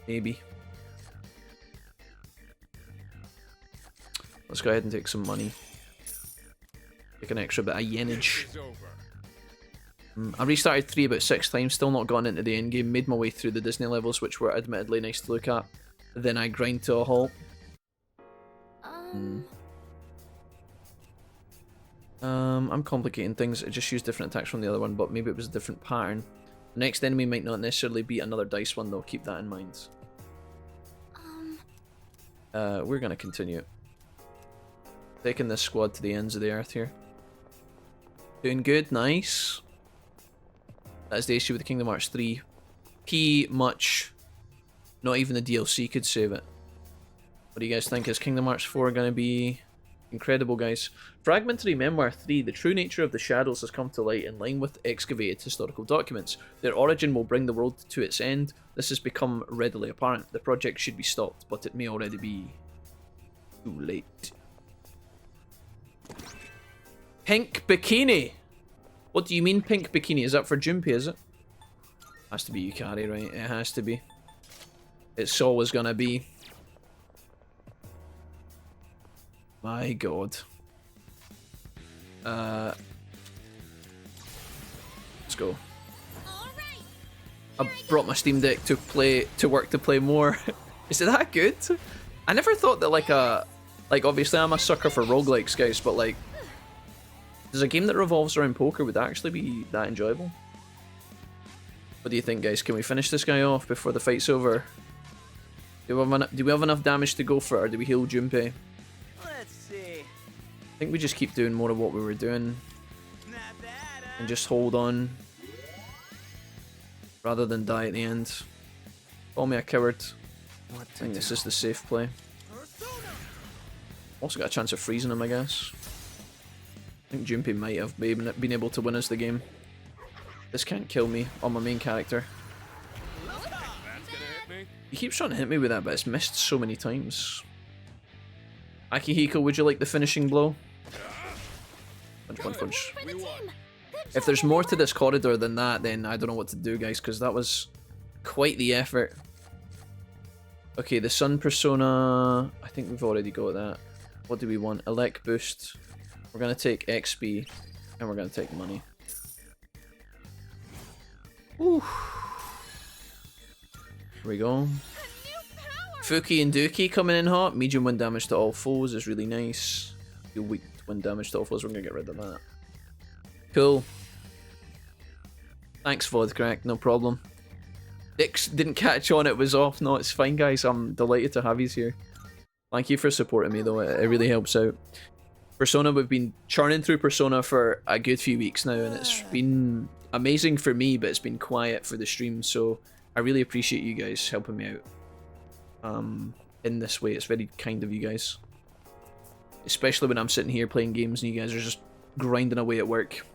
Maybe. Let's go ahead and take some money. Take an extra bit of yenage. I restarted 3 about 6 times, still not gotten into the end game. Made my way through the Disney levels, which were admittedly nice to look at. Then I grind to a halt. I'm complicating things. I just used different attacks from the other one, but maybe it was a different pattern. The next enemy might not necessarily be another dice one though, keep that in mind. We're gonna continue. Taking this squad to the ends of the earth here. Doing good, nice. That's the issue with Kingdom Hearts 3. Much. Not even the DLC could save it. What do you guys think? Is Kingdom Hearts 4 gonna be incredible, guys? Fragmentary Memoir 3. The true nature of the shadows has come to light in line with excavated historical documents. Their origin will bring the world to its end. This has become readily apparent. The project should be stopped, but it may already be too late. Pink bikini! What do you mean pink bikini? Is that for Junpei, is it? Has to be Yukari, right? It has to be. It's always gonna be. My god. Let's go. I brought my Steam Deck to work to play more. Is it that good? I never thought that like obviously I'm a sucker for roguelikes, guys, but like does a game that revolves around poker would actually be that enjoyable? What do you think, guys? Can we finish this guy off before the fight's over? Do we have enough damage to go for it, or do we heal Junpei? Let's see. I think we just keep doing more of what we were doing Not bad, and just hold on rather than die at the end. Call me a coward. What I think this is the safe play. Also got a chance of freezing him, I guess. I think Junpei might have been able to win us the game. This can't kill me on my main character. That's gonna hit me. He keeps trying to hit me with that, but it's missed so many times. Akihiko, would you like the finishing blow? Punch, punch, punch. For the team. Good If job, there's more to everyone. this corridor than that, then I don't know what to do, guys, because that was quite the effort. Okay, the Sun Persona, I think we've already got that. What do we want? Elect Boost. We're going to take XP, and we're going to take money. Whew. Here we go. Fuki and Dookie coming in hot. Medium wind damage to all foes is really nice. Feel weak wind damage to all foes, we're going to get rid of that. Cool. Thanks, Vodcrack, no problem. Dix didn't catch on, it was off. No, it's fine, guys. I'm delighted to have you here. Thank you for supporting me, though. It really helps out. Persona, we've been churning through Persona for a good few weeks now, and it's been amazing for me, but it's been quiet for the stream, so I really appreciate you guys helping me out in this way. It's very kind of you guys. Especially when I'm sitting here playing games and you guys are just grinding away at work.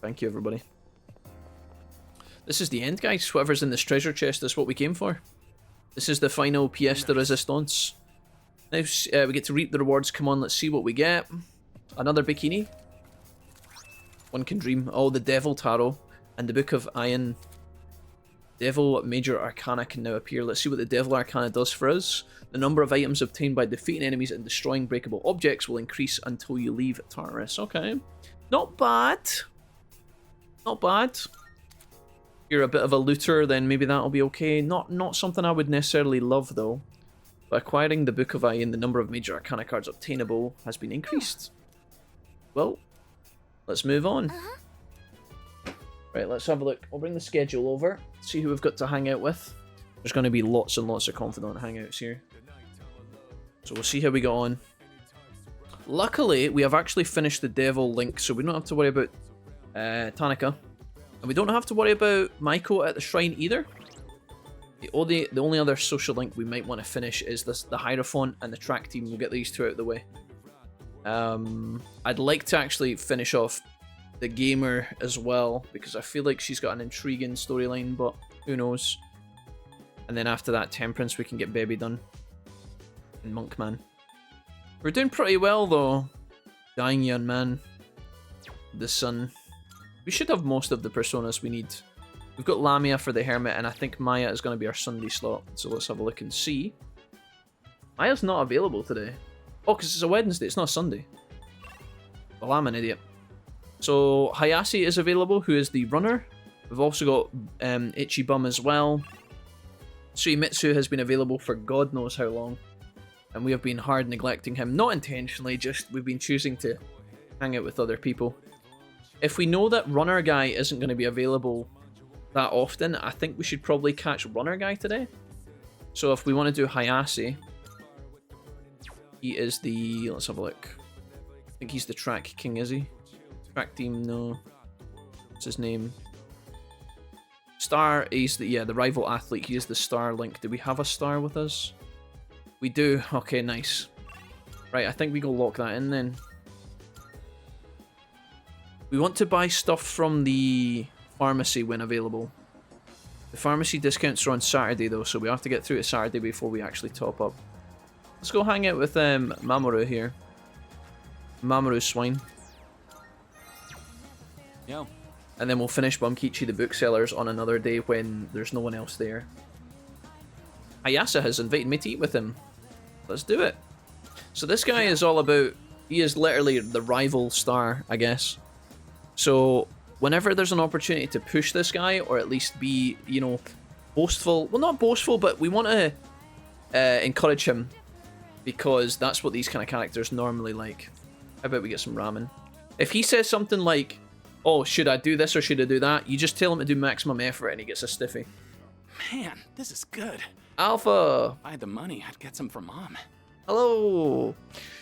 Thank you, everybody. This is the end, guys. Whatever's in this treasure chest is what we came for. This is the final pièce de résistance. Now we get to reap the rewards. Come on, let's see what we get. Another bikini. One can dream. Oh, the Devil Tarot and the Book of Iron. Devil Major Arcana can now appear. Let's see what the Devil Arcana does for us. The number of items obtained by defeating enemies and destroying breakable objects will increase until you leave Tartarus. Okay. Not bad. Not bad. If you're a bit of a looter, then maybe that'll be okay. Not something I would necessarily love, though. By acquiring the Book of Iron, the number of Major Arcana cards obtainable has been increased. Well, let's move on. Right, let's have a look. I'll bring the schedule over, see who we've got to hang out with. There's going to be lots and lots of confidant hangouts here. So we'll see how we go on. Luckily, we have actually finished the Devil Link, so we don't have to worry about Tanaka. And we don't have to worry about Maiko at the shrine either. The only other social link we might want to finish is the Hierophant and the track team. We'll get these two out of the way. I'd like to actually finish off the Gamer as well, because I feel like she's got an intriguing storyline, but who knows. And then after that, Temperance, we can get Baby done. And Monkman. We're doing pretty well, though. Dying Young Man. The Sun. We should have most of the personas we need. We've got Lamia for the Hermit, and I think Maya is going to be our Sunday slot. So let's have a look and see. Maya's not available today. Oh, because it's a Wednesday, it's not Sunday. Well, I'm an idiot. So Hayase is available, who is the runner. We've also got Ichibum as well. Suimitsu has been available for God knows how long. And we have been hard neglecting him. Not intentionally, just we've been choosing to hang out with other people. If we know that Runner Guy isn't going to be available that often, I think we should probably catch Runner Guy today. So if we want to do Hayase, he is the... let's have a look. I think he's the track king, is he? Track team, no. What's his name? Star, he's the rival athlete. He is the Star Link. Do we have a Star with us? We do. Okay, nice. Right, I think we go lock that in then. We want to buy stuff from the pharmacy when available. The pharmacy discounts are on Saturday though, so we have to get through to Saturday before we actually top up. Let's go hang out with Mamoru here. Mamoru Swine. Yeah. And then we'll finish Bumkichi the Booksellers on another day when there's no one else there. Ayasa has invited me to eat with him. Let's do it. So this guy is all about... he is literally the rival Star, I guess. So whenever there's an opportunity to push this guy, or at least be, you know, boastful... well, not boastful, but we want to encourage him. Because that's what these kind of characters normally like. How about we get some ramen? If he says something like, oh, should I do this or should I do that? You just tell him to do maximum effort and he gets a stiffy. Man, this is good. Alpha! If I had the money, I'd get some for Mom. Hello!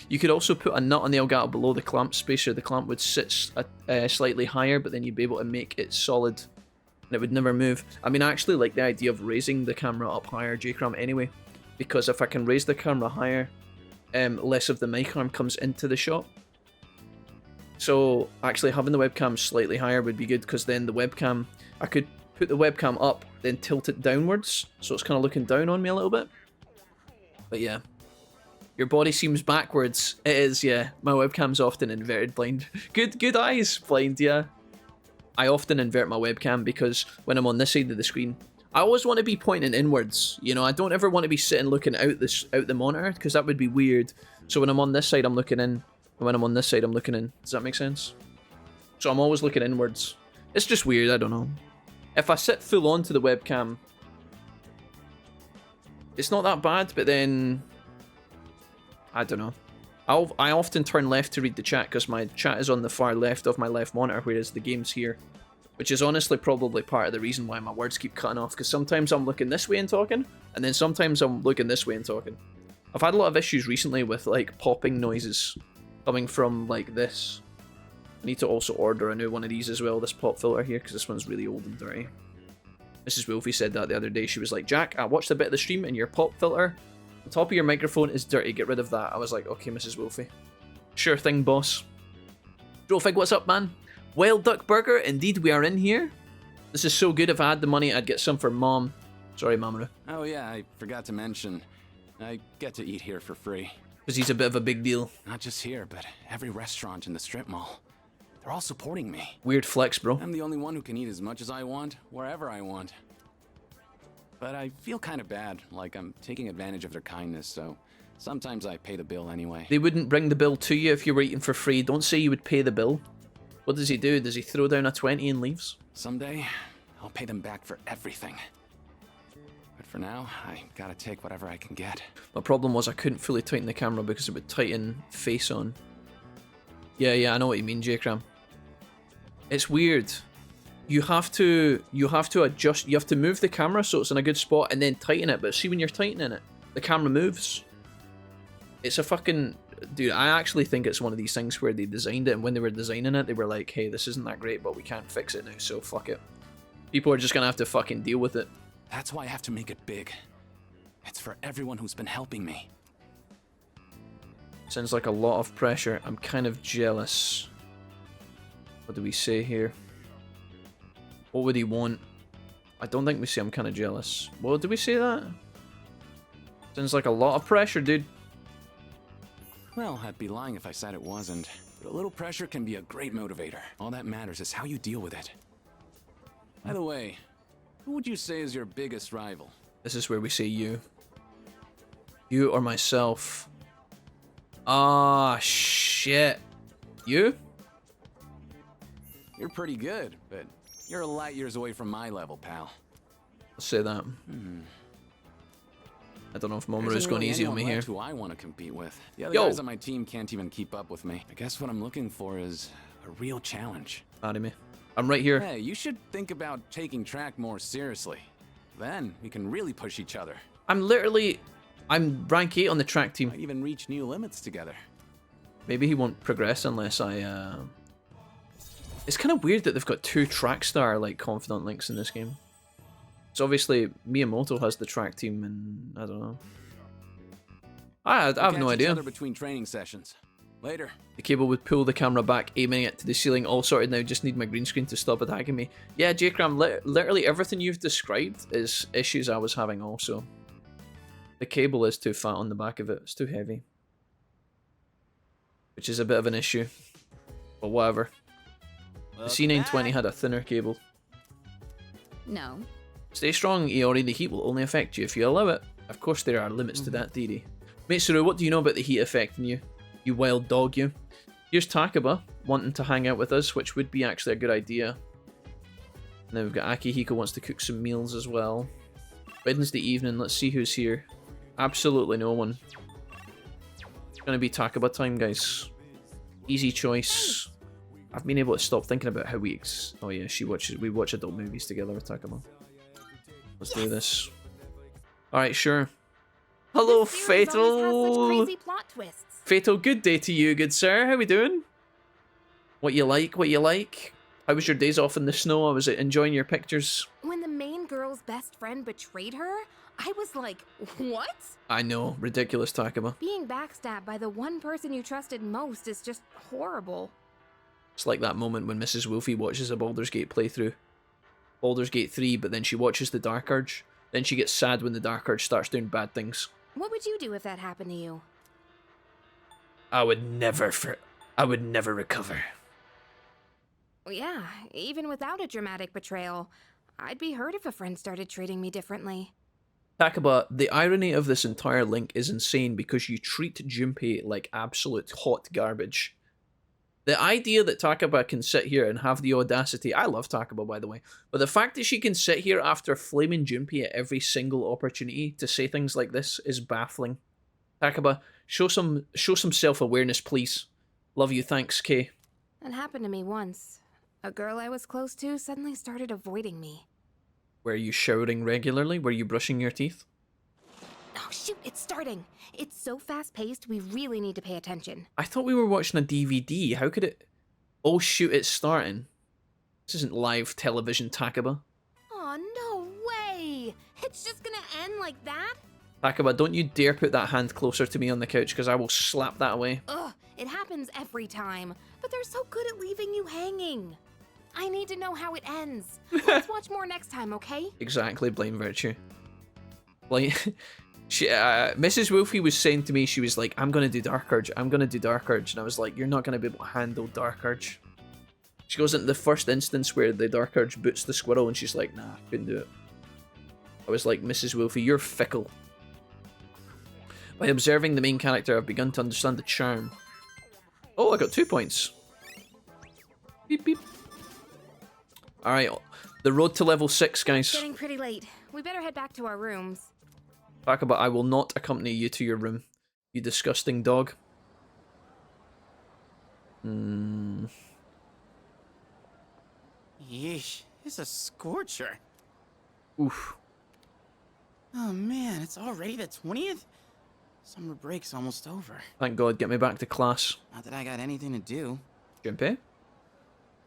You could also put a nut on the Elgato below the clamp spacer. The clamp would sit slightly higher, but then you'd be able to make it solid and it would never move. I mean, I actually like the idea of raising the camera up higher, J-Cram, anyway, because if I can raise the camera higher, less of the mic arm comes into the shot. So actually having the webcam slightly higher would be good, because then the webcam, I could put the webcam up, then tilt it downwards, so it's kind of looking down on me a little bit. But yeah. Your body seems backwards. It is, yeah. My webcam's often inverted, Blind. Good eyes, Blind, yeah. I often invert my webcam because when I'm on this side of the screen, I always want to be pointing inwards. You know, I don't ever want to be sitting looking out the monitor, because that would be weird. So when I'm on this side, I'm looking in. And when I'm on this side, I'm looking in. Does that make sense? So I'm always looking inwards. It's just weird, I don't know. If I sit full on to the webcam, it's not that bad, but then I don't know. I often turn left to read the chat because my chat is on the far left of my left monitor, whereas the game's here. Which is honestly probably part of the reason why my words keep cutting off, because sometimes I'm looking this way and talking, and then sometimes I'm looking this way and talking. I've had a lot of issues recently with like popping noises coming from like this. I need to also order a new one of these as well, this pop filter here, because this one's really old and dirty. Mrs. Wolfie said that the other day. She was like, Jack, I watched a bit of the stream and your pop filter, the top of your microphone is dirty, get rid of that. I was like, okay, Mrs. Wolfie. Sure thing, boss. Drofig, what's up, man? Wild Duck Burger, indeed we are in here. This is so good, if I had the money, I'd get some for Mom. Sorry, Mamoru. Oh yeah, I forgot to mention. I get to eat here for free. Because he's a bit of a big deal. Not just here, but every restaurant in the strip mall. They're all supporting me. Weird flex, bro. I'm the only one who can eat as much as I want, wherever I want. But I feel kind of bad, like I'm taking advantage of their kindness, so sometimes I pay the bill anyway. They wouldn't bring the bill to you if you were eating for free. Don't say you would pay the bill. What does he do? Does he throw down a 20 and leaves? Someday, I'll pay them back for everything. But for now, I gotta take whatever I can get. My problem was I couldn't fully tighten the camera because it would tighten face on. Yeah, I know what you mean, J-Cram. It's weird. You have to adjust, you have to move the camera so it's in a good spot and then tighten it, but see when you're tightening it, the camera moves. It's a fucking... Dude, I actually think it's one of these things where they designed it, and when they were designing it, they were like, hey, this isn't that great, but we can't fix it now, so fuck it. People are just gonna have to fucking deal with it. That's why I have to make it big. It's for everyone who's been helping me. Sounds like a lot of pressure. I'm kind of jealous. What do we say here? What would he want? I don't think we say I'm kind of jealous. Well, did we say that? Sounds like a lot of pressure, dude. Well, I'd be lying if I said it wasn't. But a little pressure can be a great motivator. All that matters is how you deal with it. By the way, who would you say is your biggest rival? This is where we say you. You or myself. Ah, shit. You? You're pretty good, but you're light years away from my level, pal. Let's say that. I don't know if Momoru's going easy on me here. Who I want to compete with. The other Yo. guys on my team can't even keep up with me. I guess what I'm looking for is a real challenge. Anime. I'm right here. Hey, you should think about taking track more seriously. Then we can really push each other. I'm rank 8 on the track team. Might even reach new limits together. Maybe he won't progress unless I, It's kind of weird that they've got 2 track star, like, confidant links in this game. So obviously, Miyamoto has the track team, and I don't know. I have no Catch each idea. other between training sessions. Later. The cable would pull the camera back, aiming it to the ceiling. All sorted now, just need my green screen to stop attacking me. Yeah, J-Cram, literally everything you've described is issues I was having also. The cable is too fat on the back of it. It's too heavy. Which is a bit of an issue. But whatever. The C920 had a thinner cable. No. Stay strong, Iori. The heat will only affect you if you allow it. Of course there are limits to that theory. Mitsuru, what do you know about the heat affecting you? You wild dog, you. Here's Takaba, wanting to hang out with us, which would be actually a good idea. And then we've got Akihiko wants to cook some meals as well. Wednesday evening, let's see who's here. Absolutely no one. It's gonna be Takaba time, guys. Easy choice. I've been able to stop thinking about how we oh yeah, we watch adult movies together with Takaba. Let's do this. Alright, sure. Hello, This series always has such Fatal! crazy plot twists. Fatal, good day to you, good sir. How we doing? What you like, what you like? How was your days off in the snow? I was enjoying your pictures. When the main girl's best friend betrayed her, I was like, what? I know, ridiculous, Takaba. Being backstabbed by the one person you trusted most is just horrible. It's like that moment when Mrs. Wolfie watches a Baldur's Gate playthrough. Baldur's Gate 3, but then she watches the Dark Urge. Then she gets sad when the Dark Urge starts doing bad things. What would you do if that happened to you? I would never recover. Well, yeah, even without a dramatic betrayal, I'd be hurt if a friend started treating me differently. Takaba, the irony of this entire link is insane because you treat Junpei like absolute hot garbage. The idea that Takaba can sit here and have the audacity, I love Takaba by the way, but the fact that she can sit here after flaming Junpei at every single opportunity to say things like this is baffling. Takaba, show some self-awareness please. Love you, thanks, Kay. That happened to me once. A girl I was close to suddenly started avoiding me. Were you showering regularly? Were you brushing your teeth? Oh shoot, it's starting. It's so fast-paced, we really need to pay attention. I thought we were watching a DVD. How could it... Oh shoot, it's starting. This isn't live television, Takaba. Aw, no way! It's just gonna end like that? Takaba, don't you dare put that hand closer to me on the couch because I will slap that away. Ugh, it happens every time. But they're so good at leaving you hanging. I need to know how it ends. Let's watch more next time, okay? Exactly, Blind Virtue. Like, Mrs. Wolfie was saying to me, she was like, I'm gonna do Dark Urge, I'm gonna do Dark Urge. And I was like, you're not gonna be able to handle Dark Urge. She goes into the first instance where the Dark Urge boots the squirrel and she's like, nah, couldn't do it. I was like, Mrs. Wolfie, you're fickle. By observing the main character, I've begun to understand the charm. Oh, I got 2 points. Beep, beep. Alright, the road to level 6, guys. It's getting pretty late. We better head back to our rooms. Takaba, I will not accompany you to your room, you disgusting dog. Yeesh, it's a scorcher. Oof. Oh man, it's already the 20th? Summer break's almost over. Thank God, get me back to class. Not that I got anything to do. Junpei?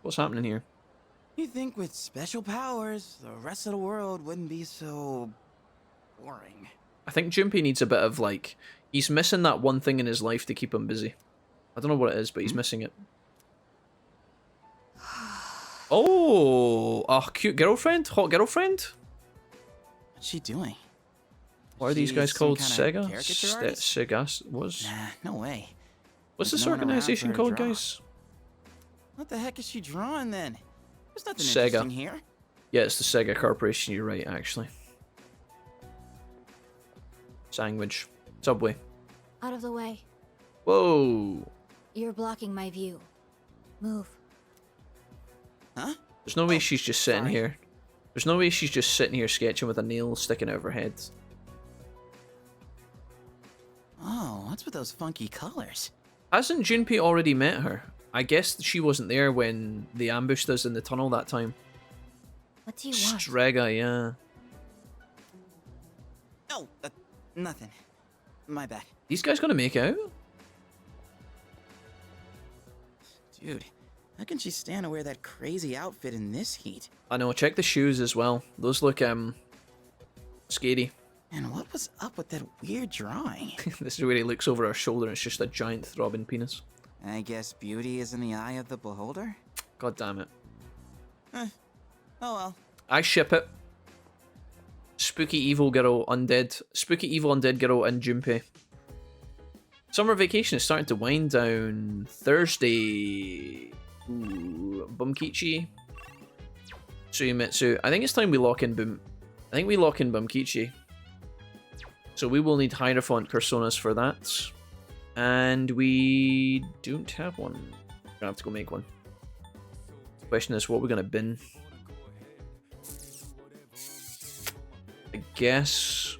What's happening here? You'd think with special powers, the rest of the world wouldn't be so... boring. I think Junpei needs a bit of, like... He's missing that one thing in his life to keep him busy. I don't know what it is, but he's missing it. Oh! A cute girlfriend? Hot girlfriend? What's she doing? What are these guys Some called? kinda Sega? caricature artist? Sega? What's Nah, no way. this There's no one around organization for her to called, draw. guys? What the heck is she drawing then? There's nothing Sega. interesting here. Yeah, it's the Sega Corporation, you're right, actually. Sandwich. Subway. Out of the way. Whoa! You're blocking my view. Move. Huh? There's no way she's just sitting sorry. here. There's no way she's just sitting here sketching with a nail sticking out of her head. Oh, what's with those funky colors? Hasn't Junpei already met her? I guess she wasn't there when they ambushed us in the tunnel that time. What do you want? Strega, yeah. Oh, nothing. My bad. These guys gonna make out? Dude, how can she stand to wear that crazy outfit in this heat? I know, check the shoes as well. Those look, scary. And what was up with that weird drawing? This is where he looks over her shoulder and it's just a giant throbbing penis. I guess beauty is in the eye of the beholder? God damn it. Oh well. I ship it. Spooky evil girl undead. Spooky evil undead girl and Junpei. Summer vacation is starting to wind down. Thursday. Ooh, Bumkichi. Tsuyomitsu. I think it's time we lock in Bumkichi. So we will need Hierophant personas for that. And we don't have one. We're gonna have to go make one. Question is what we're gonna bin. I guess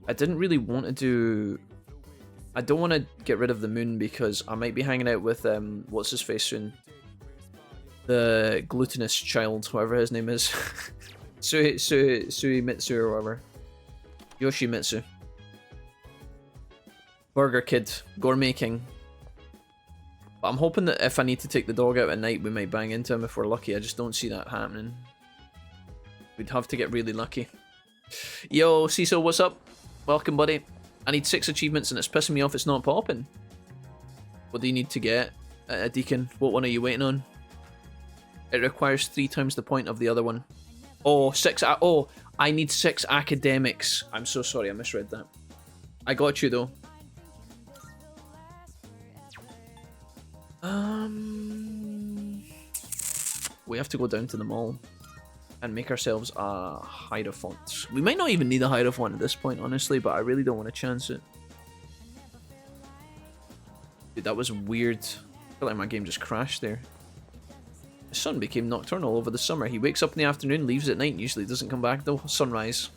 I didn't really want to do. I don't want to get rid of the moon because I might be hanging out with what's his face soon. The glutinous child, whatever his name is. Suimitsu or whatever. Yoshimitsu. Burger Kid. Gourmet King. But But I'm hoping that if I need to take the dog out at night, we might bang into him if we're lucky. I just don't see that happening. We'd have to get really lucky. Yo, Cecil, what's up? Welcome, buddy. I need 6 achievements and it's pissing me off it's not popping. What do you need to get, Deacon? What one are you waiting on? It requires 3 times the point of the other one. Oh, 6. Oh, I need 6 academics. I'm so sorry, I misread that. I got you though. We have to go down to the mall and make ourselves a Hierophant. We might not even need a Hierophant at this point, honestly, but I really don't want to chance it. Dude, that was weird. I feel like my game just crashed there. The sun became nocturnal over the summer. He wakes up in the afternoon, leaves at night, and usually doesn't come back till sunrise.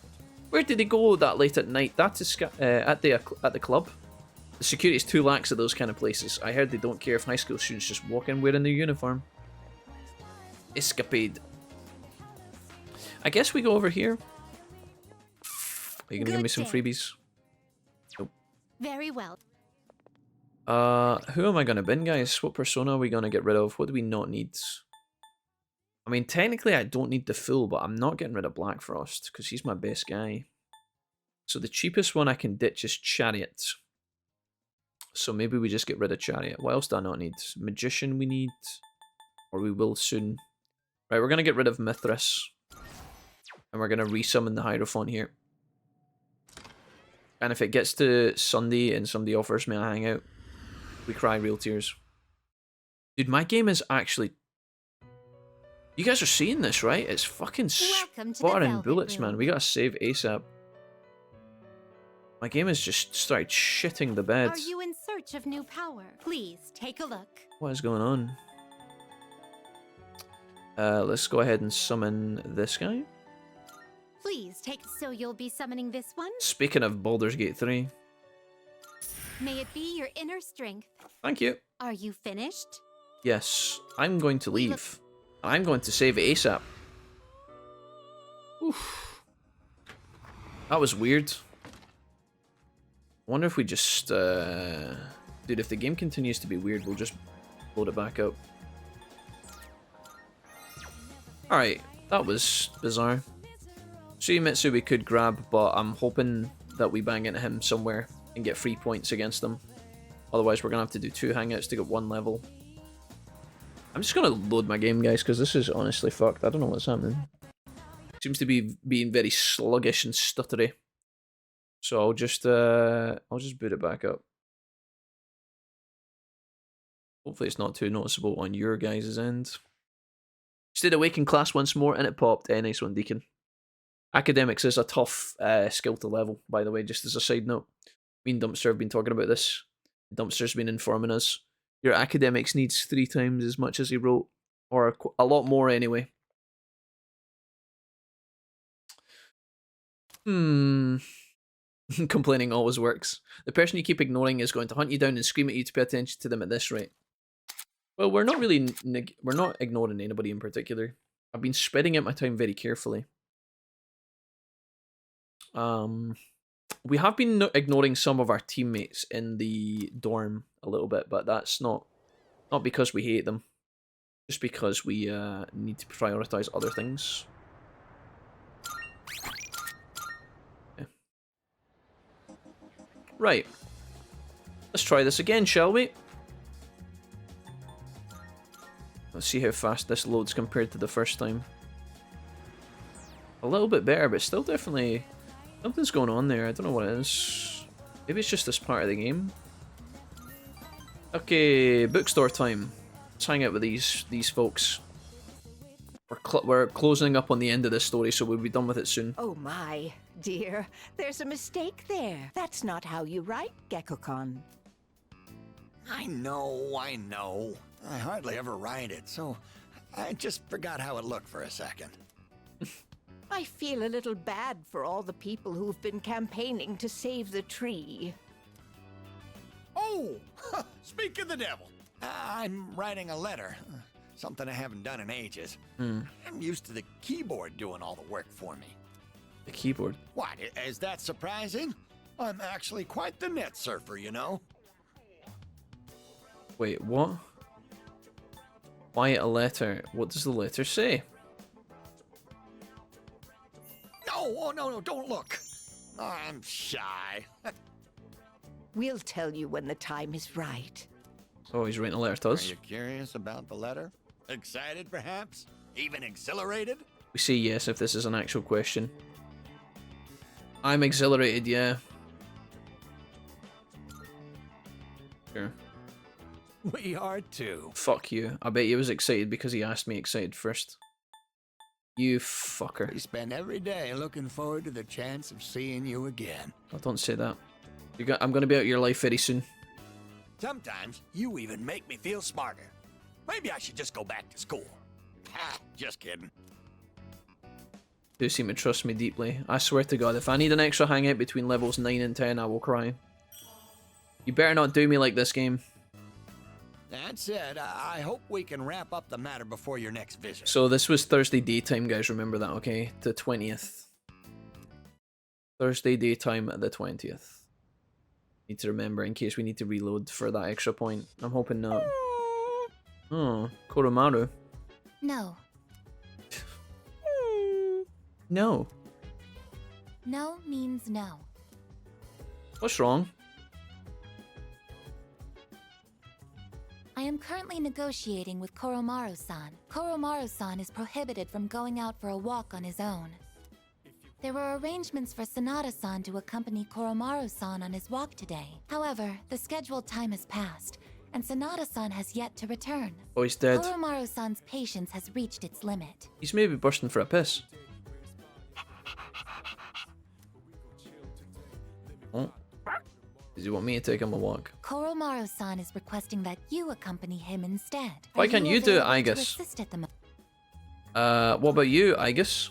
Where did he go that late at night? That is at the club. The security is too lax at those kind of places. I heard they don't care if high school students just walk in wearing their uniform. Escapade. I guess we go over here. Are you gonna give me some freebies? Nope. Very well. Who am I gonna bin, guys? What persona are we gonna get rid of? What do we not need? I mean, technically I don't need the Fool, but I'm not getting rid of Black Frost because he's my best guy. So the cheapest one I can ditch is Chariot. So maybe we just get rid of Chariot. What else do I not need? Magician we need. Or we will soon. Right, we're gonna get rid of Mithras. And we're gonna resummon the Hierophant here. And if it gets to Sunday and somebody offers me a hangout, we cry real tears. Dude, my game is actually... You guys are seeing this, right? It's fucking spotting bullets, man. We gotta save ASAP. My game has just started shitting the bed. Are you in search of new power? Please take a look. What is going on? Let's go ahead and summon this guy. Please take. So you'll be summoning this one? Speaking of Baldur's Gate 3. May it be your inner strength. Thank you. Are you finished? Yes, I'm going to leave. I'm going to save ASAP. Oof. That was weird. I wonder if we just... Dude, if the game continues to be weird, we'll just load it back up. Alright, that was bizarre. Suimitsu we could grab, but I'm hoping that we bang into him somewhere and get 3 points against him. Otherwise, we're going to have to do 2 hangouts to get 1 level. I'm just going to load my game, guys, because this is honestly fucked. I don't know what's happening. Seems to be being very sluggish and stuttery. So I'll just boot it back up. Hopefully it's not too noticeable on your guys' end. Stayed awake in class once more and it popped. Nice one, Deacon. Academics is a tough skill to level, by the way, just as a side note. Me and Dumpster have been talking about this. Dumpster's been informing us. Your academics needs 3 times as much as he wrote. Or a lot more anyway. Complaining always works. The person you keep ignoring is going to hunt you down and scream at you to pay attention to them at this rate. Well, we're not really... we're not ignoring anybody in particular. I've been spreading out my time very carefully. We have been ignoring some of our teammates in the dorm a little bit, but that's not because we hate them. Just because we need to prioritize other things. Okay. Right. Let's try this again, shall we? Let's see how fast this loads compared to the first time. A little bit better, but still definitely... Something's going on there. I don't know what it is. Maybe it's just this part of the game. Okay, bookstore time. Let's hang out with these folks. We're closing up on the end of this story, so we'll be done with it soon. Oh my, dear. There's a mistake there. That's not how you write, Gekko-kun. I know. I hardly ever write it, so I just forgot how it looked for a second. I feel a little bad for all the people who've been campaigning to save the tree. Oh! Speak of the devil! I'm writing a letter. Something I haven't done in ages. I'm used to the keyboard doing all the work for me. The keyboard? What, is that surprising? I'm actually quite the net surfer, you know? Wait, what? Why a letter? What does the letter say? No, oh no, don't look. Oh, I'm shy. We'll tell you when the time is right. Oh, he's writing a letter to Are us. you curious about the letter? Excited, perhaps? Even exhilarated? We say yes if this is an actual question. I'm exhilarated, yeah. Sure. We are too. Fuck you. I bet he was excited because he asked me excited first. You fucker. We spend every day looking forward to the chance of seeing you again. Oh, don't say that. I'm gonna be out of your life very soon. Sometimes you even make me feel smarter. Maybe I should just go back to school. Ha, just kidding. You seem to trust me deeply. I swear to God, if I need an extra hangout between levels 9 and 10, I will cry. You better not do me like this game. That said, I hope we can wrap up the matter before your next visit. So this was Thursday daytime, guys. Remember that, okay? The 20th. Thursday daytime at the 20th. Need to remember in case we need to reload for that extra point. I'm hoping not. Oh, Koromaru. No. No. No means no. What's wrong? I am currently negotiating with Koromaru-san. Koromaru-san is prohibited from going out for a walk on his own. There were arrangements for Sanada-san to accompany Koromaru-san on his walk today. However, the scheduled time has passed, and Sanada-san has yet to return. Oh, he's dead. Koromaru-san's patience has reached its limit. He's maybe bursting for a piss. Oh. Does he want me to take him a walk? Koromaru-san is requesting that you accompany him instead. Why Are can't you do it, available to Aigis? assist at the What about you, Aigis?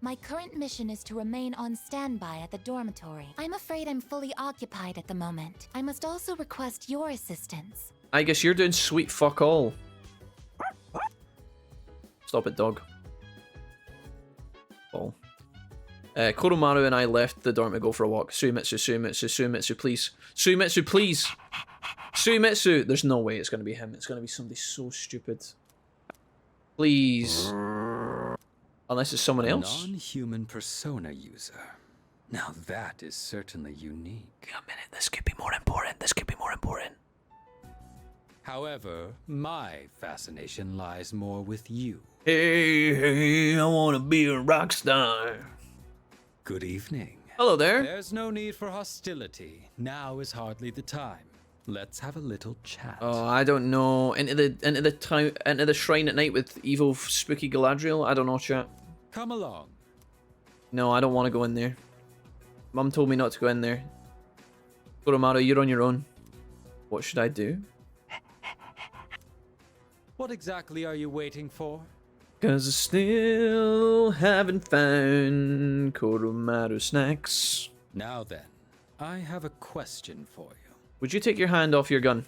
My current mission is to remain on standby at the dormitory. I'm afraid I'm fully occupied at the moment. I must also request your assistance. Aigis, you're doing sweet fuck all. Stop it, dog. Ball. Koromaru and I left the dorm to go for a walk. Suimitsu, please. Suimitsu, please! Suimitsu! There's no way it's gonna be him. It's gonna be somebody so stupid. Please. Unless it's someone else. Non-human persona user. Now that is certainly unique. A minute, this could be more important. This could be more important. However, my fascination lies more with you. Hey, I wanna be a rock star. Good evening. Hello there. There's no need for hostility. Now is hardly the time. Let's have a little chat. Oh, I don't know. Into the shrine at night with evil spooky Galadriel? I don't know, chat. Come along. No, I don't want to go in there. Mum told me not to go in there. Koromaru, you're on your own. What should I do? What exactly are you waiting for? 'Cause I still haven't found Koromaru snacks. Now then, I have a question for you. Would you take your hand off your gun?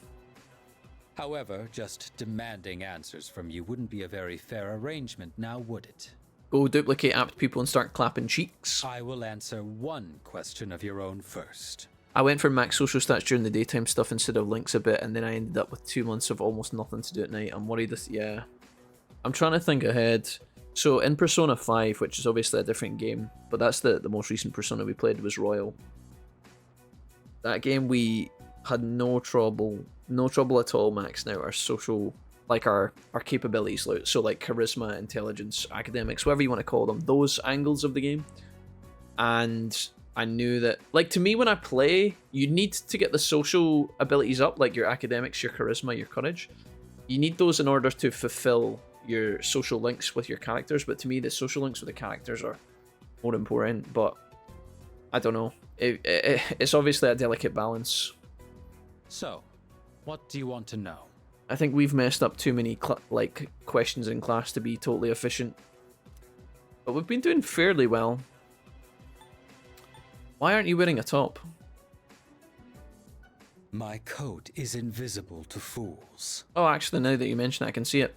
However, just demanding answers from you wouldn't be a very fair arrangement, now would it? Go duplicate apt people and start clapping cheeks. I will answer one question of your own first. I went for max social stats during the daytime stuff instead of links a bit, and then I ended up with 2 months of almost nothing to do at night. I'm worried this, yeah. I'm trying to think ahead. So in Persona 5, which is obviously a different game, but that's the most recent Persona we played was Royal. That game we had no trouble at all maxing out our social, like our capabilities, so like charisma, intelligence, academics, whatever you want to call them, those angles of the game. And I knew that, like, to me when I play, you need to get the social abilities up, like your academics, your charisma, your courage. You need those in order to fulfill your social links with your characters, but to me the social links with the characters are more important, but I don't know. It's obviously a delicate balance. So, what do you want to know? I think we've messed up too many questions in class to be totally efficient, but we've been doing fairly well. Why aren't you wearing a top? My coat is invisible to fools. Oh, actually, now that you mention it, I can see it.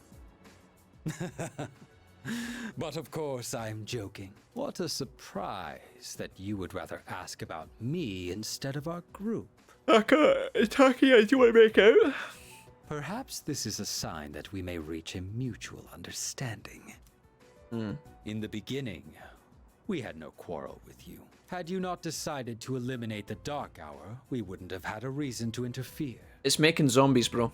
But of course, I'm joking. What a surprise that you would rather ask about me instead of our group. Taki, do you want to make out? Perhaps this is a sign that we may reach a mutual understanding. In the beginning, we had no quarrel with you. Had you not decided to eliminate the Dark Hour, we wouldn't have had a reason to interfere. It's making zombies, bro.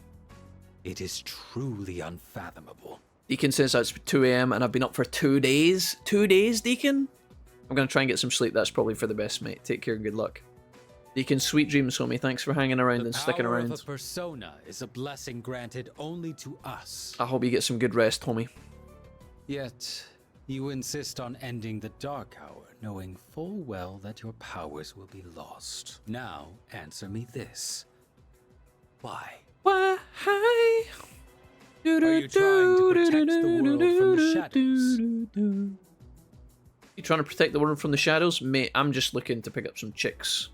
It is truly unfathomable. Deacon says it's 2 AM and I've been up for 2 days. 2 days, Deacon? I'm gonna try and get some sleep. That's probably for the best, mate. Take care and good luck. Deacon, sweet dreams, homie. Thanks for hanging around and sticking The power around. of a persona is a blessing granted only to us. I hope you get some good rest, homie. Yet, you insist on ending the Dark Hour, knowing full well that your powers will be lost. Now, answer me this. Why? Why? Are you trying to protect the world from the shadows? You trying to protect the world from the shadows? Mate, I'm just looking to pick up some chicks.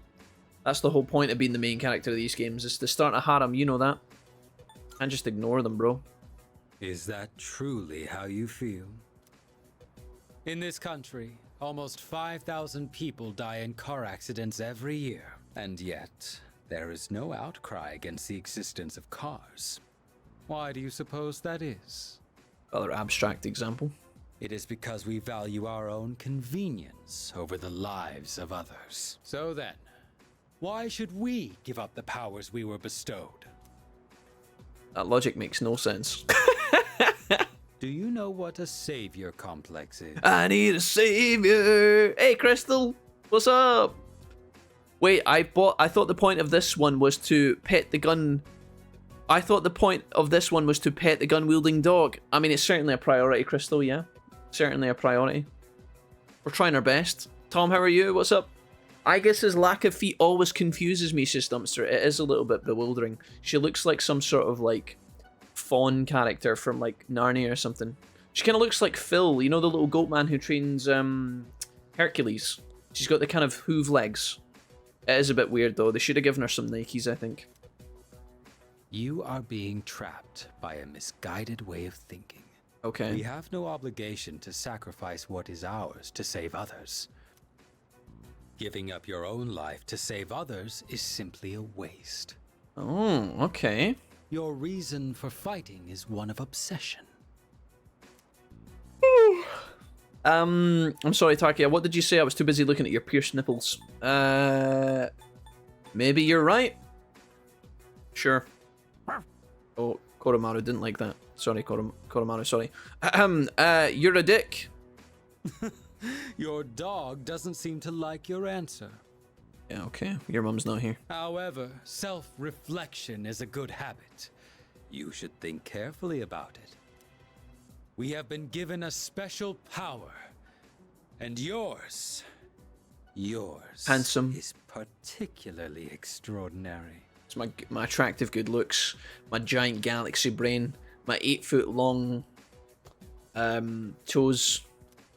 That's the whole point of being the main character of these games, is to start a harem, you know that. And just ignore them, bro. Is that truly how you feel? In this country, almost 5,000 people die in car accidents every year. And yet, there is no outcry against the existence of cars. Why do you suppose that is? Rather abstract example. It is because we value our own convenience over the lives of others. So then, why should we give up the powers we were bestowed? That logic makes no sense. Do you know what a savior complex is? I need a savior. Hey, Crystal, what's up? Wait, I thought the point of this one was to pet the gun. I thought the point of this one was to pet the gun-wielding dog. I mean, it's certainly a priority, Crystal, yeah. Certainly a priority. We're trying our best. Tom, how are you? What's up? I guess his lack of feet always confuses me, says Dumpster. It is a little bit bewildering. She looks like some sort of, like, fawn character from, like, Narnia or something. She kind of looks like Phil, you know, the little goat man who trains, Hercules. She's got the kind of hoof legs. It is a bit weird, though. They should have given her some Nikes, I think. You are being trapped by a misguided way of thinking. Okay. We have no obligation to sacrifice what is ours to save others. Giving up your own life to save others is simply a waste. Oh, okay. Your reason for fighting is one of obsession. I'm sorry, Takia. What did you say? I was too busy looking at your pierced nipples. Maybe you're right. Sure. Oh, Koromaru didn't like that. Sorry, Koromaru, sorry. You're a dick. Your dog doesn't seem to like your answer. Yeah, okay. Your mum's not here. However, self-reflection is a good habit. You should think carefully about it. We have been given a special power. And yours handsome, is particularly extraordinary. It's my attractive good looks, my giant galaxy brain, my 8-foot long toes.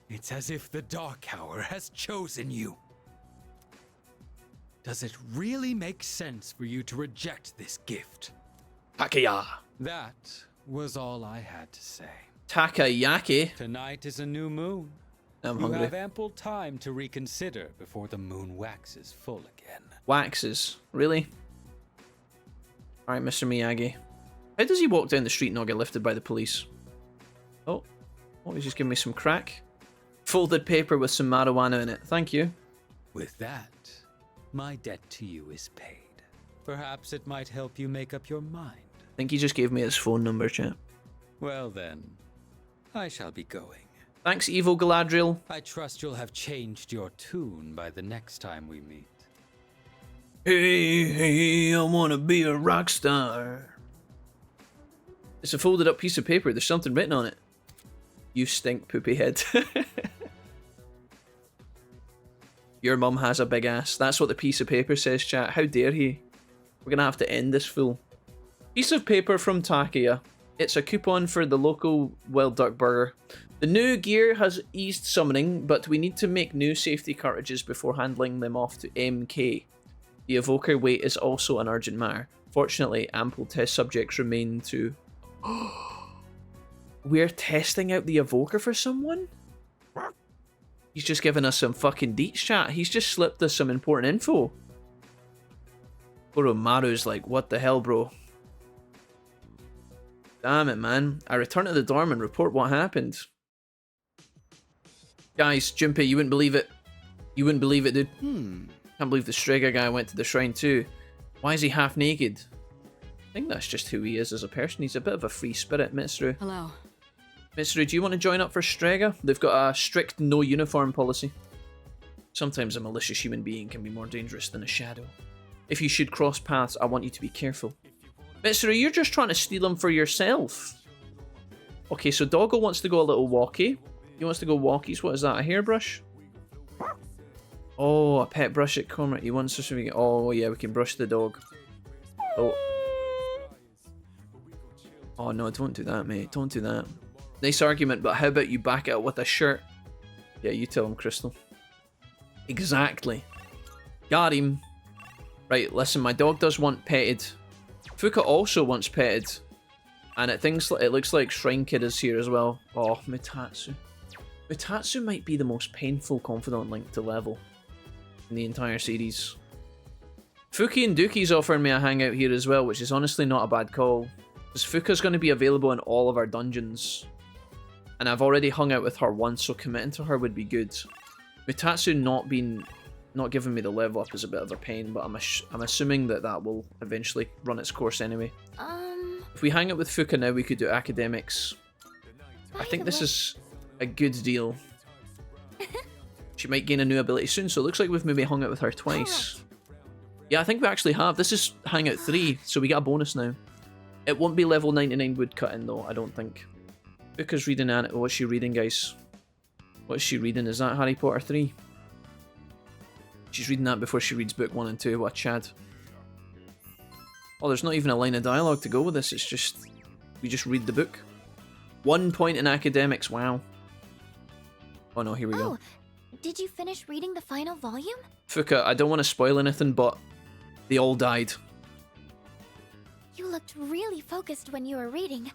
It's as if the Dark Hour has chosen you. Does it really make sense for you to reject this gift? Takaya. That was all I had to say. Takayaki. Tonight is a new moon. I'm you hungry. have ample time to reconsider before the moon waxes full again. Waxes? Really? Alright, Mr. Miyagi. How does he walk down the street and not get lifted by the police? Oh, he's just giving me some crack. Folded paper with some marijuana in it. Thank you. With that, my debt to you is paid. Perhaps it might help you make up your mind. I think he just gave me his phone number, chat. Well then, I shall be going. Thanks, Evil Galadriel. I trust you'll have changed your tune by the next time we meet. Hey, I wanna be a rock star. It's a folded up piece of paper. There's something written on it. You stink, poopy head. Your mum has a big ass. That's what the piece of paper says, chat. How dare he? We're gonna have to end this fool. Piece of paper from Takia. It's a coupon for the local Wild Duck Burger. The new gear has eased summoning, but we need to make new safety cartridges before handling them off to MK. The evoker wait is also an urgent matter. Fortunately, ample test subjects remain to... We're testing out the evoker for someone? He's just given us some fucking deets, chat. He's just slipped us some important info. Oromaru's like, what the hell, bro? Damn it, man. I return to the dorm and report what happened. Guys, Junpei, you wouldn't believe it. You wouldn't believe it, dude. Can't believe the Strega guy went to the shrine too. Why is he half naked? I think that's just who he is as a person. He's a bit of a free spirit, Mitsuru. Hello. Mitsuru, do you want to join up for Strega? They've got a strict no uniform policy. Sometimes a malicious human being can be more dangerous than a shadow. If you should cross paths, I want you to be careful. Mitsuru, you're just trying to steal them for yourself. Okay, so Doggo wants to go a little walkie. He wants to go walkies. What is that, a hairbrush? Oh, a pet brush at Cormac. He wants us to be... Oh, yeah, we can brush the dog. Oh. Oh, no, don't do that, mate. Don't do that. Nice argument, but how about you back it up with a shirt? Yeah, you tell him, Crystal. Exactly. Got him. Right, listen, my dog does want petted. Fuka also wants petted. And it looks like Shrine Kid is here as well. Oh, Mutatsu. Mutatsu might be the most painful confidant link to level in the entire series. Fuki and Dookie's offering me a hangout here as well, which is honestly not a bad call. Because Fuka's going to be available in all of our dungeons. And I've already hung out with her once, so committing to her would be good. Mutatsu not giving me the level up is a bit of a pain, but I'm assuming that will eventually run its course anyway. If we hang out with Fuka now, we could do academics. I think this is a good deal. She might gain a new ability soon, so it looks like we've maybe hung out with her twice. Yeah, I think we actually have. This is Hangout 3, so we get a bonus now. It won't be level 99 woodcutting though, I don't think. Fuka's reading what's she reading, guys? What's she reading? Is that Harry Potter 3? She's reading that before she reads book 1 and 2. What a chad. Oh, there's not even a line of dialogue to go with this. It's just... we just read the book. 1 point in academics. Wow. Oh no, here we go. Did you finish reading the final volume? Fuka, I don't want to spoil anything, but they all died. You looked really focused when you were reading.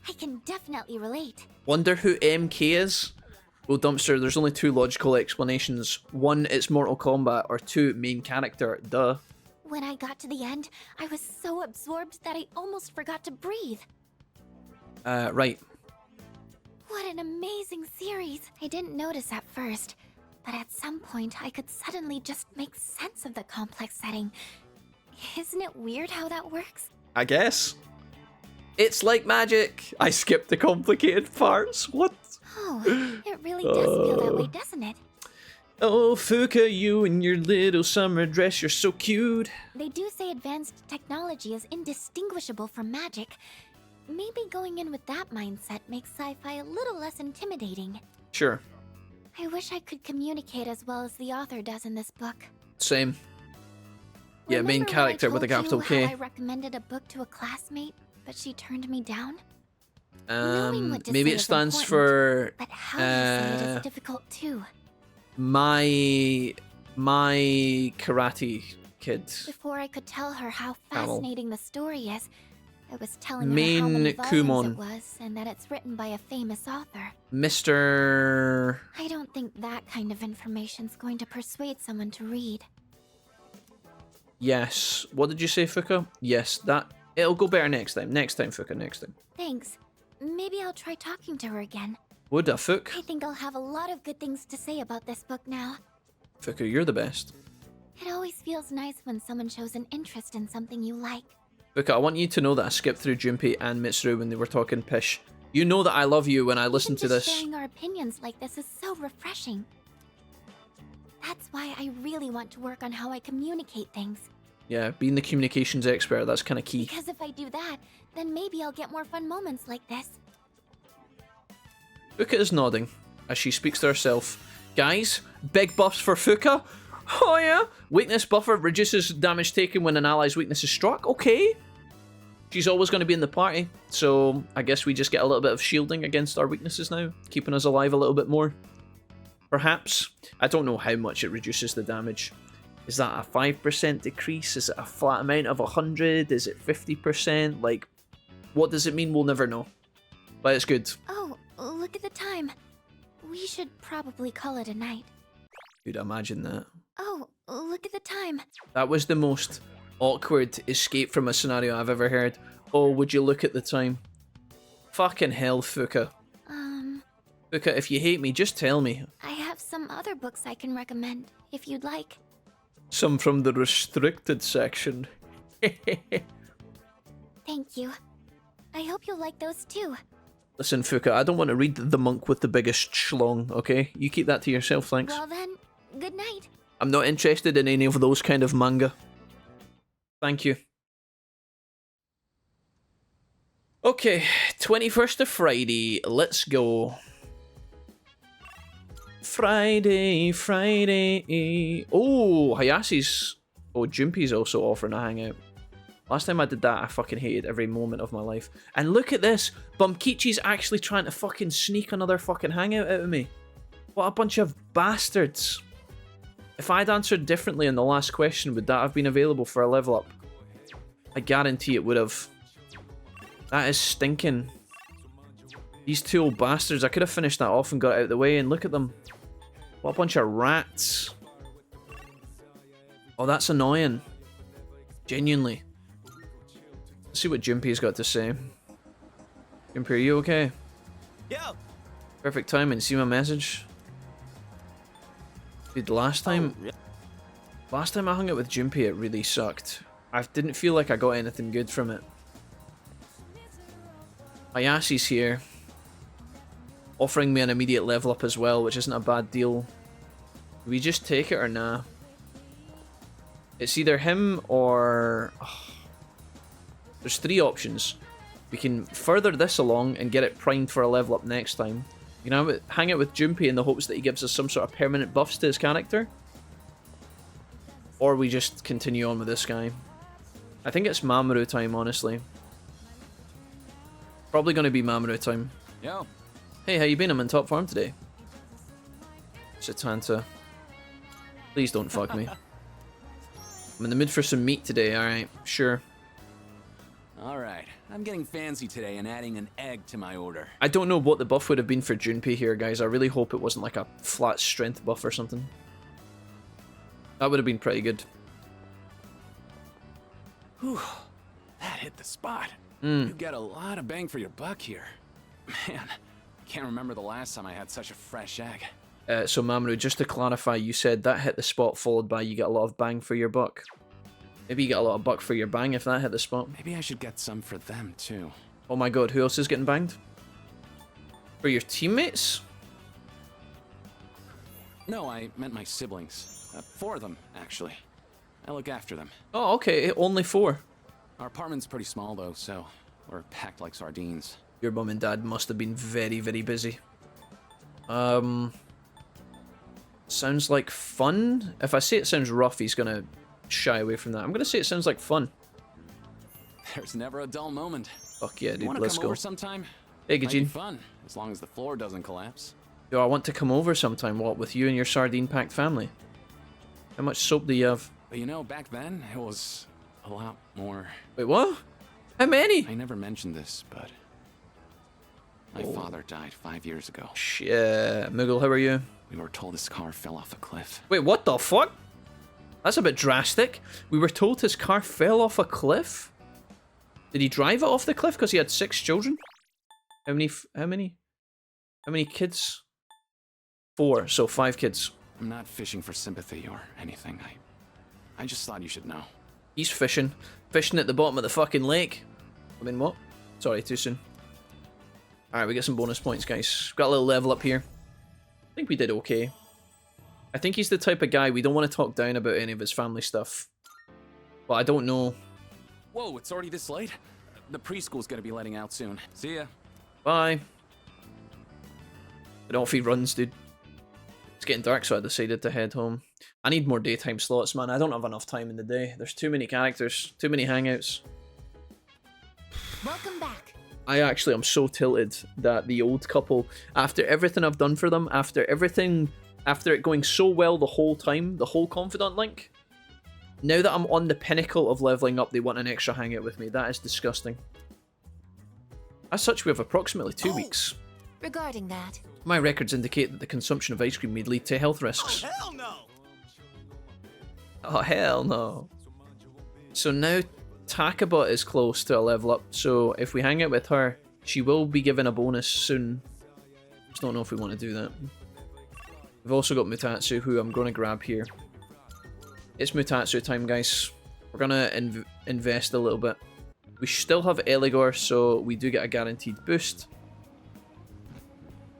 I can definitely relate. Wonder who MK is? Well, Dumpster, there's only 2 logical explanations. 1, it's Mortal Kombat, or 2, main character. Duh. When I got to the end, I was so absorbed that I almost forgot to breathe. Right. What an amazing series. I didn't notice at first, but at some point I could suddenly just make sense of the complex setting. Isn't it weird how that works? I guess. It's like magic. I skipped the complicated parts. What? Oh, it really does feel that way, doesn't it? Oh, Fuka, you and your little summer dress, you're so cute. They do say advanced technology is indistinguishable from magic. Maybe going in with that mindset makes sci-fi a little less intimidating. Sure. I wish I could communicate as well as the author does in this book. Same. Yeah, main character with a capital K. I recommended a book to a classmate, but she turned me down? Maybe it stands for... But how you say it is difficult too. My karate kid. Before I could tell her how fascinating the story is, I was telling Main her how many volumes Kumon. it was and that it's written by a famous author. Mr... I don't think that kind of information's going to persuade someone to read. Yes. What did you say, Fuka? Yes, that... It'll go better next time. Next time, Fuka, next time. Thanks. Maybe I'll try talking to her again. Would a Fuk? I think I'll have a lot of good things to say about this book now. Fuka, you're the best. It always feels nice when someone shows an interest in something you like. Fuka, I want you to know that I skipped through Junpei and Mitsuru when they were talking pish. You know that I love you when I listen to this. Sharing our opinions like this is so refreshing. That's why I really want to work on how I communicate things. Yeah, being the communications expert, that's kind of key. Because if I do that, then maybe I'll get more fun moments like this. Fuka is nodding as she speaks to herself. Guys, big buffs for Fuka. Oh yeah. Weakness buffer reduces damage taken when an ally's weakness is struck. Okay. She's always going to be in the party, so I guess we just get a little bit of shielding against our weaknesses now, keeping us alive a little bit more. Perhaps. I don't know how much it reduces the damage. Is that a 5% decrease? Is it a flat amount of 100? Is it 50%? Like, what does it mean? We'll never know. But it's good. Oh, look at the time. We should probably call it a night. Dude, imagine that. Oh, look at the time. That was the most awkward escape from a scenario I've ever heard. Oh, would you look at the time? Fucking hell, Fuka. Fuka, if you hate me, just tell me. I have some other books I can recommend, if you'd like. Some from the restricted section. Thank you. I hope you'll like those too. Listen, Fuka, I don't want to read The Monk with the Biggest Schlong, okay? You keep that to yourself, thanks. Well then, good night. I'm not interested in any of those kind of manga. Thank you. Okay, 21st of Friday, let's go. Friday. Oh, Hayasi's... Oh, Junpei's also offering a hangout. Last time I did that, I fucking hated every moment of my life. And look at this! Bumkichi's actually trying to fucking sneak another fucking hangout out of me. What a bunch of bastards. If I'd answered differently in the last question, would that have been available for a level up? I guarantee it would have. That is stinking. These two old bastards, I could have finished that off and got it out of the way, and look at them. What a bunch of rats. Oh, that's annoying. Genuinely. Let's see what Junpei's got to say. Junpei, are you okay? Yeah. Perfect timing. See my message? Dude, last time I hung out with Junpei, it really sucked. I didn't feel like I got anything good from it. Hayasi's here. Offering me an immediate level up as well, which isn't a bad deal. Do we just take it or nah? It's either him or... Oh. There's three options. We can further this along and get it primed for a level up next time. You know, hang out with Junpei in the hopes that he gives us some sort of permanent buffs to his character. Or we just continue on with this guy. I think it's Mamoru time, honestly. Probably going to be Mamoru time. Yo. Hey, how you been? I'm in top form today. Satanta. Please don't fuck me. I'm in the mood for some meat today, alright, sure. Alright, I'm getting fancy today and adding an egg to my order. I don't know what the buff would have been for Junpei here, guys. I really hope it wasn't like a flat strength buff or something. That would have been pretty good. Whew, that hit the spot. You get a lot of bang for your buck here. Man, I can't remember the last time I had such a fresh egg. So Mamoru, just to clarify, you said that hit the spot followed by you get a lot of bang for your buck. Maybe you get a lot of buck for your bang if that hit the spot. Maybe I should get some for them too. Oh my god, who else is getting banged? For your teammates? No, I meant my siblings. 4 of them, actually. I look after them. Oh, okay, only 4. Our apartment's pretty small though, so we're packed like sardines. Your mum and dad must have been very, very busy. Sounds like fun? If I say it sounds rough, he's gonna shy away from that. I'm gonna say it sounds like fun. There's never a dull moment. Fuck yeah, dude, You wanna let's come go. over sometime? Hey, Might be Gajin. fun, as long as the floor doesn't collapse. Yo, I want to come over sometime, what, with you and your sardine-packed family? How much soap do you have? But you know, back then, it was a lot more... Wait, what? How many? I never mentioned this, but... My father died 5 years ago. Shit. Moogle, how are you? We were told his car fell off a cliff. Wait, what the fuck? That's a bit drastic. We were told his car fell off a cliff? Did he drive it off the cliff because he had 6 children? How many kids? 4, so 5 kids. I'm not fishing for sympathy or anything. I just thought you should know. He's fishing. Fishing at the bottom of the fucking lake. I mean, what? Sorry, too soon. Alright, we get some bonus points, guys. Got a little level up here. I think we did okay. I think he's the type of guy we don't want to talk down about any of his family stuff. But I don't know. Whoa, it's already this late? The preschool's gonna be letting out soon. See ya. Bye. I don't know if he runs, dude. It's getting dark, so I decided to head home. I need more daytime slots, man. I don't have enough time in the day. There's too many characters, too many hangouts. Welcome back. I actually am so tilted that the old couple, after everything I've done for them, after it going so well the whole time, the whole Confidant link, now that I'm on the pinnacle of leveling up, they want an extra hangout with me. That is disgusting. As such, we have approximately 2 weeks. Regarding that, My records indicate that the consumption of ice cream may lead to health risks. Oh, hell no! Oh, hell no. So now Takabot is close to a level up, so if we hang out with her, She will be given a bonus soon. Just don't know if we want to do that. We've also got Mutatsu, who I'm going to grab here. It's Mutatsu time, guys. We're going to invest a little bit. We still have Eligor, so we do get a guaranteed boost.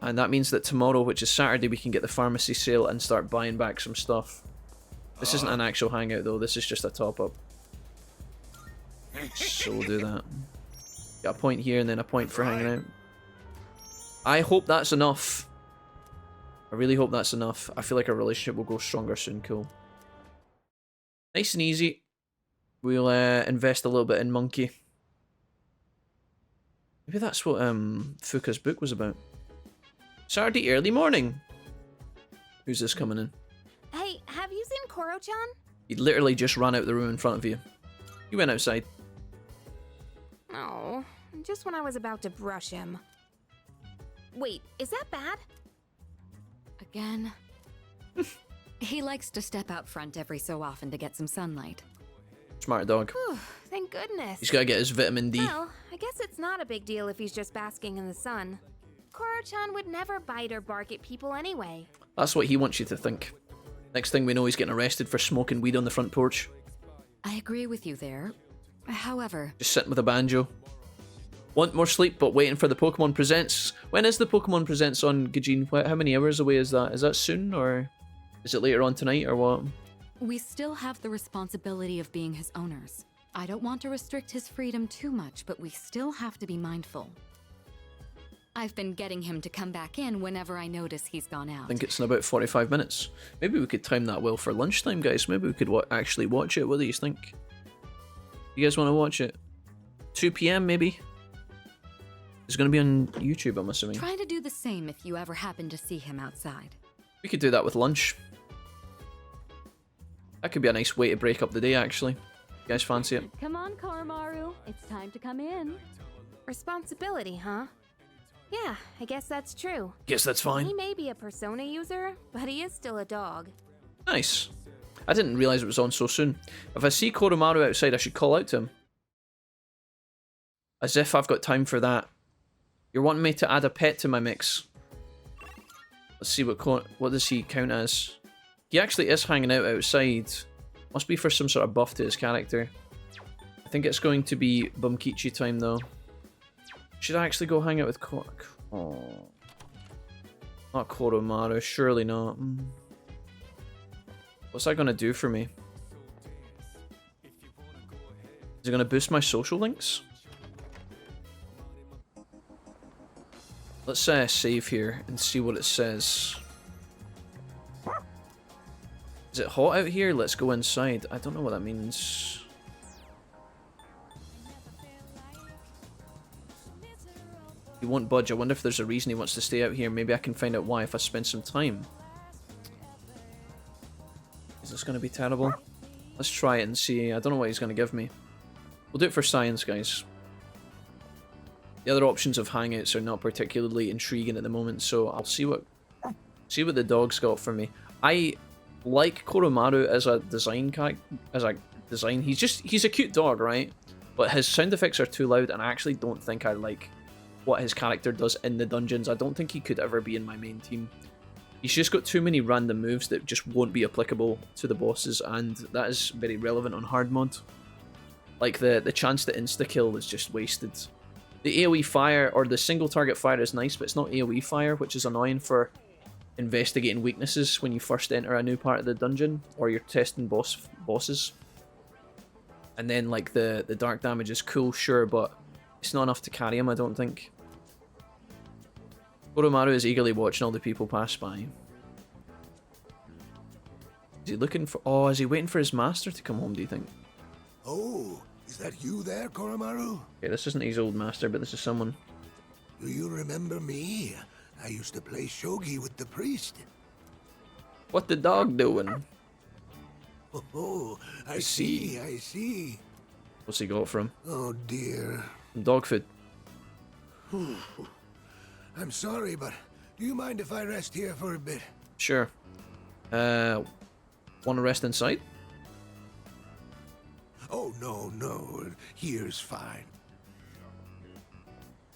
And that means that tomorrow, which is Saturday, we can get the pharmacy sale and start buying back some stuff. This isn't an actual hangout, though. This is just a top-up. So we'll do that. Got a point here and then a point for hanging out. I hope that's enough. I really hope that's enough. I feel like our relationship will go stronger soon. Cool. Nice and easy. We'll invest a little bit in Monkey. Maybe that's what Fuka's book was about. Saturday early morning. Who's this coming in? Hey, have you seen Koro-chan? He literally just ran out the room in front of you. He went outside. Oh, just when I was about to brush him. Wait, is that bad? Again? He likes to step out front every so often to get some sunlight. Smart dog. Whew, thank goodness. He's got to get his vitamin D. Well, I guess it's not a big deal if he's just basking in the sun. Koro-chan would never bite or bark at people anyway. That's what he wants you to think. Next thing we know, he's getting arrested for smoking weed on the front porch. I agree with you there. However... Just sitting with a banjo. Want more sleep, but waiting for the Pokemon Presents. When is the Pokemon Presents on, Gajin? How many hours away is that? Is that soon, or is it later on tonight, or what? We still have the responsibility of being his owners. I don't want to restrict his freedom too much, but we still have to be mindful. I've been getting him to come back in whenever I notice he's gone out. I think it's in about 45 minutes. Maybe we could time that well for lunchtime, guys. Maybe we could actually watch it. What do you think? You guys want to watch it? 2 PM, maybe? It's going to be on YouTube, I'm assuming. Try to do the same if you ever happen to see him outside. We could do that with lunch. That could be a nice way to break up the day, actually. You guys fancy it? Come on, Koromaru. It's time to come in. Responsibility, huh? Yeah, I guess that's true. Guess that's fine. He may be a Persona user, but he is still a dog. Nice. I didn't realize it was on so soon. If I see Koromaru outside, I should call out to him. As if I've got time for that. You're wanting me to add a pet to my mix. Let's see what does he count as. He actually is hanging out outside. Must be for some sort of buff to his character. I think it's going to be Bumkichi time though. Should I actually go hang out with Oh. Not Koromaru, surely not. What's that going to do for me? Is it going to boost my social links? Let's save here and see what it says. Is it hot out here? Let's go inside. I don't know what that means. He won't budge. I wonder if there's a reason he wants to stay out here. Maybe I can find out why if I spend some time. Is this going to be terrible? Let's try it and see. I don't know what he's going to give me. We'll do it for science, guys. The other options of hangouts are not particularly intriguing at the moment, so I'll see what the dog's got for me. I like Koromaru as a design character. He's a cute dog, right? But his sound effects are too loud, and I actually don't think I like what his character does in the dungeons. I don't think he could ever be in my main team. He's just got too many random moves that just won't be applicable to the bosses, and that is very relevant on hard mode. Like the chance to insta-kill is just wasted. The AoE fire, or the single target fire is nice, but it's not AoE fire, which is annoying for investigating weaknesses when you first enter a new part of the dungeon, or you're testing bosses. And then like the dark damage is cool, sure, but it's not enough to carry him, I don't think. Koromaru is eagerly watching all the people pass by. Is he looking for... Oh, is he waiting for his master to come home, do you think? Oh, is that you there, Koromaru? Okay, this isn't his old master, but this is someone. Do you remember me? I used to play shogi with the priest. What the dog doing? Oh, I see. What's he got for him? Oh, dear. Some dog food. I'm sorry, but do you mind if I rest here for a bit? Sure. Want to rest inside? Oh, no. Here's fine.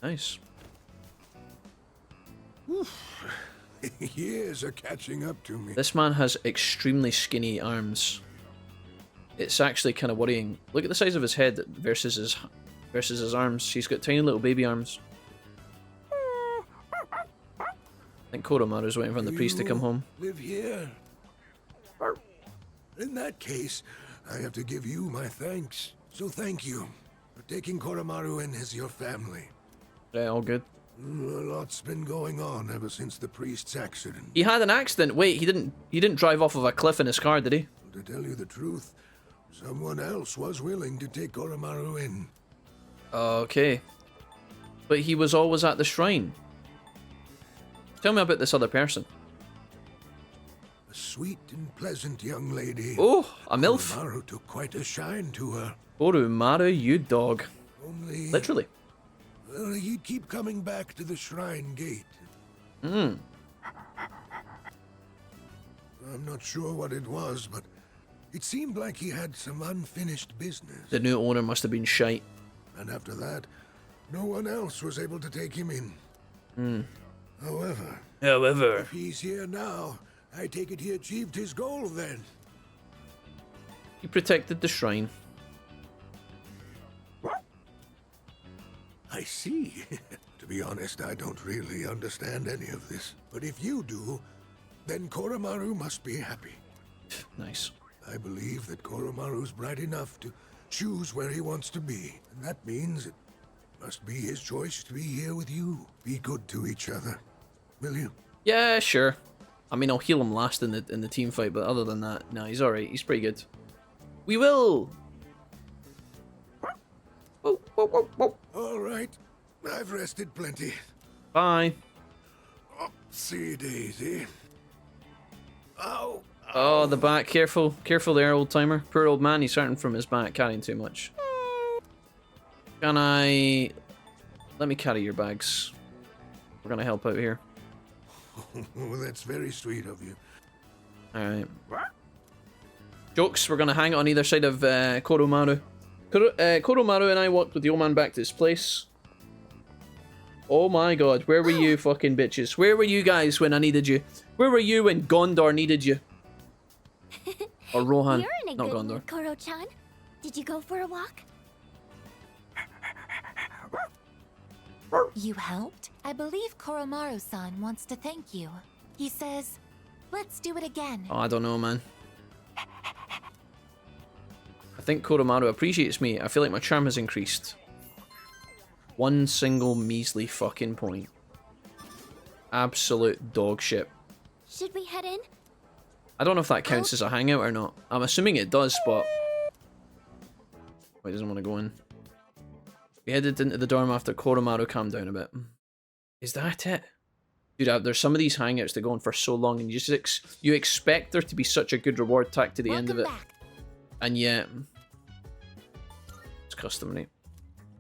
Nice. Years are catching up to me. This man has extremely skinny arms. It's actually kind of worrying. Look at the size of his head versus his arms. He's got tiny little baby arms. I think Koromaru's waiting for the priest to come home. Live here. In that case, I have to give you my thanks. So thank you for taking Koromaru in as your family. Yeah, all good. A lot's been going on ever since the priest's accident. He had an accident. Wait, he didn't drive off of a cliff in his car, did he? To tell you the truth, someone else was willing to take Koromaru in. Okay. But he was always at the shrine. Tell me about this other person. A sweet and pleasant young lady. Oh, a MILF. Koromaru took quite a shine to her. Koromaru, you dog. Only... Literally. Well, he'd keep coming back to the shrine gate. Hmm. I'm not sure what it was, but it seemed like he had some unfinished business. The new owner must have been shite. And after that, no one else was able to take him in. Hmm. However, if he's here now, I take it he achieved his goal then. He protected the shrine. I see. To be honest, I don't really understand any of this. But if you do, then Koromaru must be happy. Nice. I believe that Koromaru's bright enough to choose where he wants to be. And that means it must be his choice to be here with you. Be good to each other. Will you? Yeah, sure. I mean, I'll heal him last in the team fight, but other than that, no, he's alright. He's pretty good. We will! Whoa, whoa, whoa, whoa. All right. I've rested plenty. Bye. See, Daisy. Ow. Oh, the back. Careful. Careful there, old timer. Poor old man, he's hurting from his back, carrying too much. Can I... Let me carry your bags. We're gonna help out here. Oh, that's very sweet of you. Alright. Jokes, we're gonna hang it on either side of Koromaru. Koromaru and I walked with the old man back to his place. Oh my god, where were you fucking bitches? Where were you guys when I needed you? Where were you when Gondor needed you? Or Rohan, You're in a not good Gondor. mood, Koro-chan. Did you go for a walk? You helped? I believe Koromaru-san wants to thank you. He says, let's do it again. Oh, I don't know, man. I think Koromaru appreciates me. I feel like my charm has increased. One single measly fucking point. Absolute dog shit. Should we head in? I don't know if that counts as a hangout or not. I'm assuming it does, but... Oh, he doesn't want to go in. We headed into the dorm after Koromaru calmed down a bit. Is that it? Dude, there's some of these hangouts that go on for so long, and you expect there to be such a good reward tacked to the end of it. And yet... It's customary.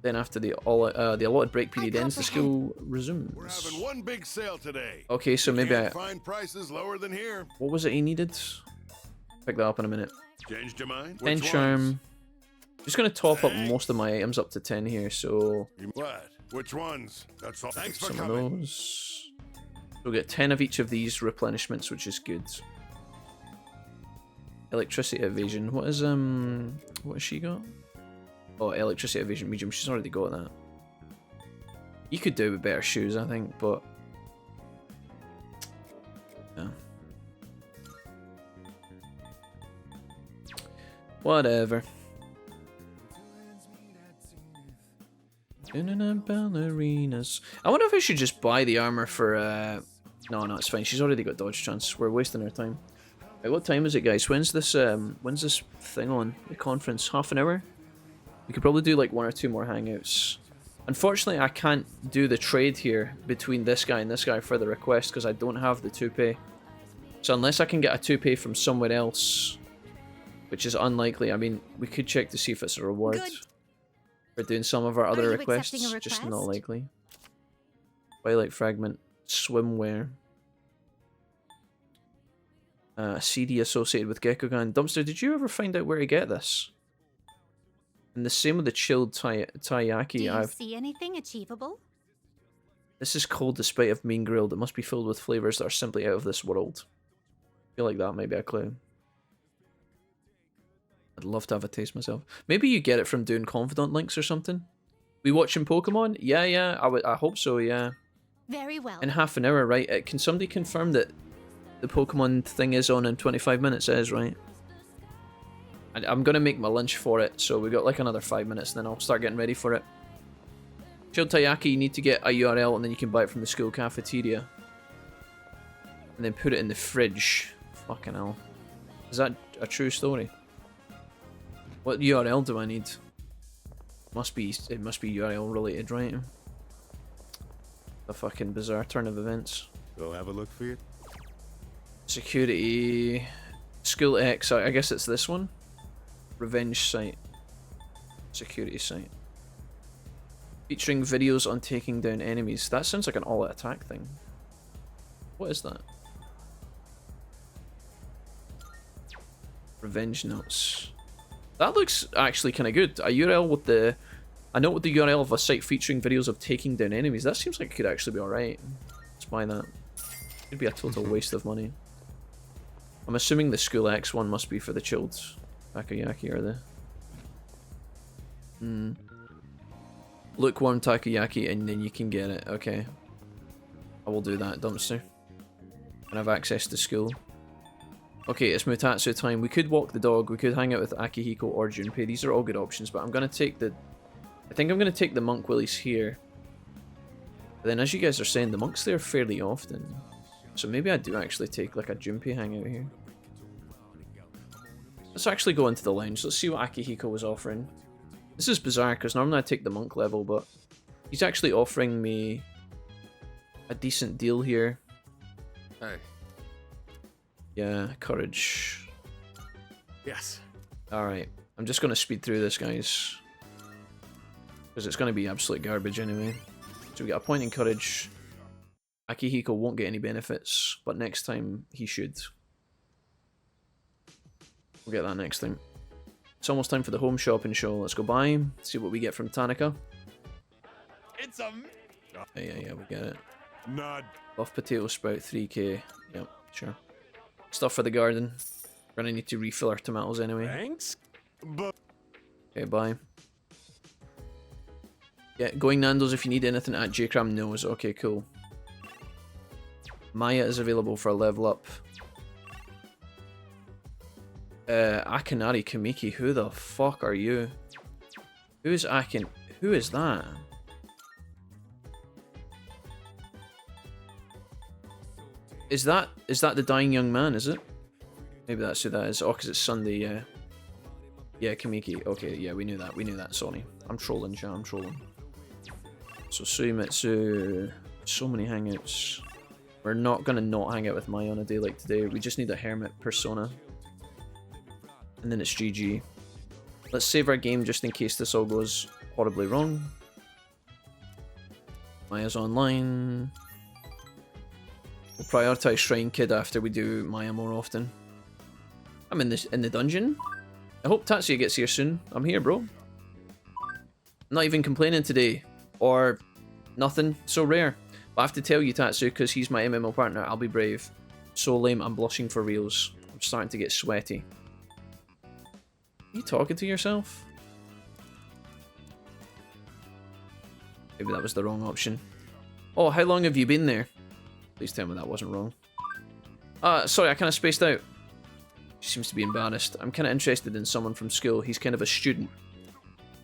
Then after the allotted break period ends, the school resumes. We're having one big sale today. Okay, so maybe Can't find prices lower than here. What was it he needed? Pick that up in a minute. Changed your mind? 10 Which charm. ones? Just gonna top up most of my items up to 10 here, so... What? Which ones? That's all. Thanks for some coming. of those. We'll get 10 of each of these replenishments, which is good. Electricity evasion. What has she got? Oh, electricity evasion medium. She's already got that. You could do with better shoes, I think, but... Yeah. Whatever. Ballerinas. I wonder if I should just buy the armor for no, it's fine. She's already got dodge chance. We're wasting our time. Right, what time is it, guys? When's this thing on? The conference? Half an hour? We could probably do like 1 or 2 more hangouts. Unfortunately, I can't do the trade here between this guy and this guy for the request because I don't have the toupee. So unless I can get a toupee from somewhere else, which is unlikely, I mean, we could check to see if it's a reward. Good. For doing some of our other you requests, accepting a just request? not likely. Twilight Fragment, swimwear. CD associated with Gekkogan. Dumpster, did you ever find out where to get this? And the same with the chilled taiyaki. Do you see anything achievable? This is cold despite of being grilled. It must be filled with flavors that are simply out of this world. I feel like that might be a clue. I'd love to have a taste myself. Maybe you get it from doing confidant links or something. We watching Pokemon? Yeah. I hope so, yeah. Very well. In half an hour, right? Can somebody confirm that the Pokemon thing is on in 25 minutes? It is, right? I'm going to make my lunch for it, so we got like another 5 minutes, and then I'll start getting ready for it. Chilled Taiyaki, you need to get a URL, and then you can buy it from the school cafeteria. And then put it in the fridge. Fucking hell. Is that a true story? What URL do I need? It must be URL related, right? A fucking bizarre turn of events. Go have a look for you. Security. School X, I guess it's this one. Revenge site. Security site. Featuring videos on taking down enemies. That sounds like an all-out attack thing. What is that? Revenge notes. That looks actually kind of good. A URL with the... A note with the URL of a site featuring videos of taking down enemies. That seems like it could actually be alright. Let's buy that. Could be a total waste of money. I'm assuming the School X one must be for the chilled takoyaki, or the... Lukewarm takoyaki, and then you can get it. Okay. I will do that, dumpster. And have access to school. Okay, it's Mutatsu time. We could walk the dog, we could hang out with Akihiko or Junpei. These are all good options, but I'm going to take the... I think I'm going to take the Monk Willies here. But then, as you guys are saying, the Monk's there fairly often. So maybe I do actually take like a Junpei hangout here. Let's actually go into the lounge. Let's see what Akihiko was offering. This is bizarre, because normally I take the Monk level, but he's actually offering me a decent deal here. Hey. Yeah, courage. Yes. Alright, I'm just going to speed through this, guys. Because it's going to be absolute garbage anyway. So we get a point in courage. Akihiko won't get any benefits, but next time he should. We'll get that next time. It's almost time for the home shopping show. Let's go buy, see what we get from Tanaka. It's a... Yeah, we get it. Nod. Buff potato sprout, 3k. Yep, sure. Stuff for the garden. We're gonna need to refill our tomatoes anyway. Thanks. Okay, bye. Yeah, going Nando's if you need anything at J-Cram knows. Okay, cool. Maya is available for a level up. Akinari Kamiki, who the fuck are you? Who is Akin? Who is that? Is that the dying young man, is it? Maybe that's who that is. Oh, because it's Sunday, yeah. Yeah, Kamiki. Okay, yeah, we knew that, sorry. I'm trolling, chat, I'm trolling. So, Suimitsu... So many hangouts. We're not gonna not hang out with Maya on a day like today. We just need a hermit persona. And then it's GG. Let's save our game just in case this all goes horribly wrong. Maya's online. We'll prioritize Shrine Kid after we do Maya more often. I'm in the dungeon. I hope Tatsuya gets here soon. I'm here, bro. I'm not even complaining today. Or nothing. So rare. But I have to tell you, Tatsu, because he's my MMO partner, I'll be brave. So lame, I'm blushing for reals. I'm starting to get sweaty. Are you talking to yourself? Maybe that was the wrong option. Oh, how long have you been there? Please tell me that wasn't wrong. Sorry, I kind of spaced out. She seems to be embarrassed. I'm kind of interested in someone from school. He's kind of a student.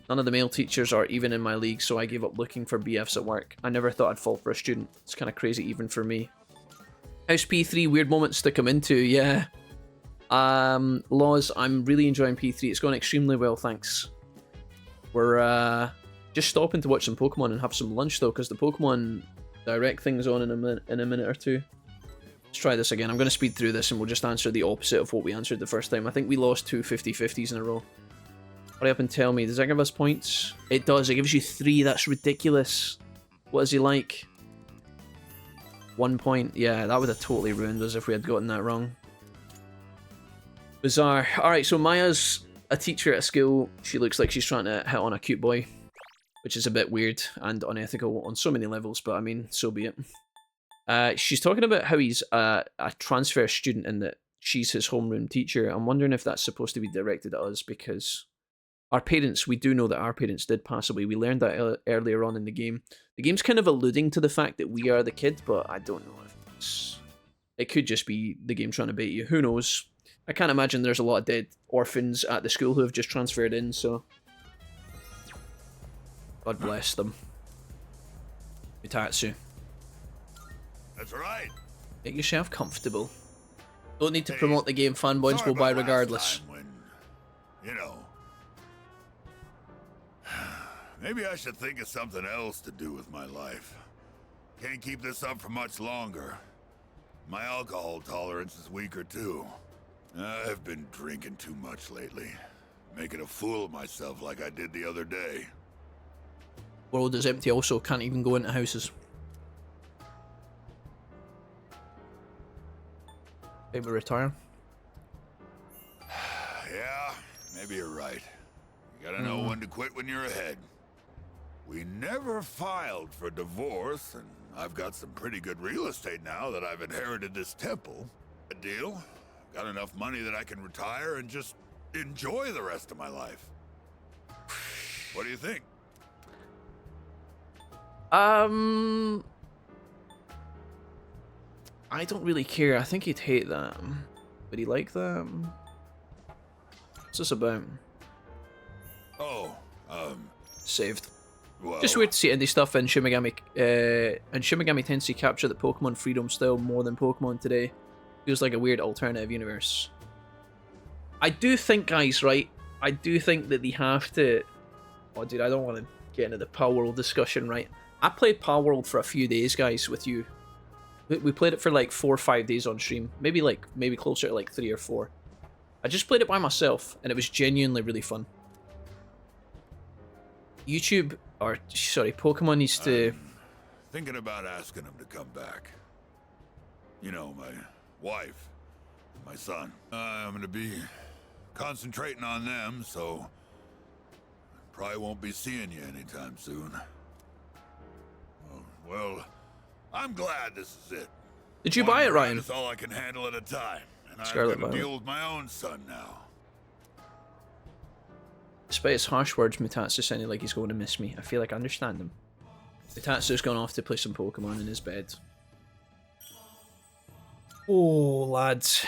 None of the male teachers are even in my league, so I gave up looking for BFs at work. I never thought I'd fall for a student. It's kind of crazy even for me. House P3, weird moments to come into, yeah. Laws, I'm really enjoying P3. It's going extremely well, thanks. We're just stopping to watch some Pokemon and have some lunch though, because the Pokemon Direct thing's on in a minute or two. Let's try this again. I'm going to speed through this and we'll just answer the opposite of what we answered the first time. I think we lost two 50-50s in a row. Hurry up and tell me, does that give us points? It does, it gives you 3, that's ridiculous. What is he like? 1 point, yeah, that would have totally ruined us if we had gotten that wrong. Bizarre. Alright, so Maya's a teacher at school. She looks like she's trying to hit on a cute boy. which is a bit weird and unethical on so many levels, but I mean, so be it. She's talking about how he's a transfer student and that she's his homeroom teacher. I'm wondering if that's supposed to be directed at us, because our parents, we do know that our parents did pass away. We learned that earlier on in the game. The game's kind of alluding to the fact that we are the kid, but I don't know if it's... It could just be the game trying to bait you. Who knows? I can't imagine there's a lot of dead orphans at the school who have just transferred in, so... God bless them. Utatsu. That's right. Get yourself comfortable. Don't need to promote the game, fanboys will buy regardless. You know. Maybe I should think of something else to do with my life. Can't keep this up for much longer. My alcohol tolerance is weaker too. I've been drinking too much lately. Making a fool of myself like I did the other day. World is empty also, can't even go into houses. Maybe retire. Yeah, maybe you're right. You gotta know when to quit when you're ahead. We never filed for divorce, and I've got some pretty good real estate now that I've inherited this temple. A deal? Got enough money that I can retire and just enjoy the rest of my life. What do you think? I don't really care. I think he'd hate that. Would he like that? What's this about? Oh, saved. Well, Just weird to see indie stuff in Shin Megami Tensei capture the Pokemon freedom style more than Pokemon today. Feels like a weird alternative universe. I do think, guys, right? I do think that they have to... Oh, dude, I don't want to get into the Power World discussion, right? I played Power World for a few days, guys, with you. We played it for like 4 or 5 days on stream. Maybe closer to like 3 or 4. I just played it by myself, and it was genuinely really fun. Pokemon needs to... thinking about asking him to come back. You know, my wife, my son. I'm gonna be concentrating on them, so probably won't be seeing you anytime soon. Oh, well, I'm glad this is it. Did you buy it, Ryan? It's all I can handle at a time, and Scarlet I've got to Violet. deal with my own son now. Despite his harsh words, Mutatsu sounded like he's going to miss me. I feel like I understand him. Mutatsu's gone off to play some Pokemon in his bed. Oh, lads.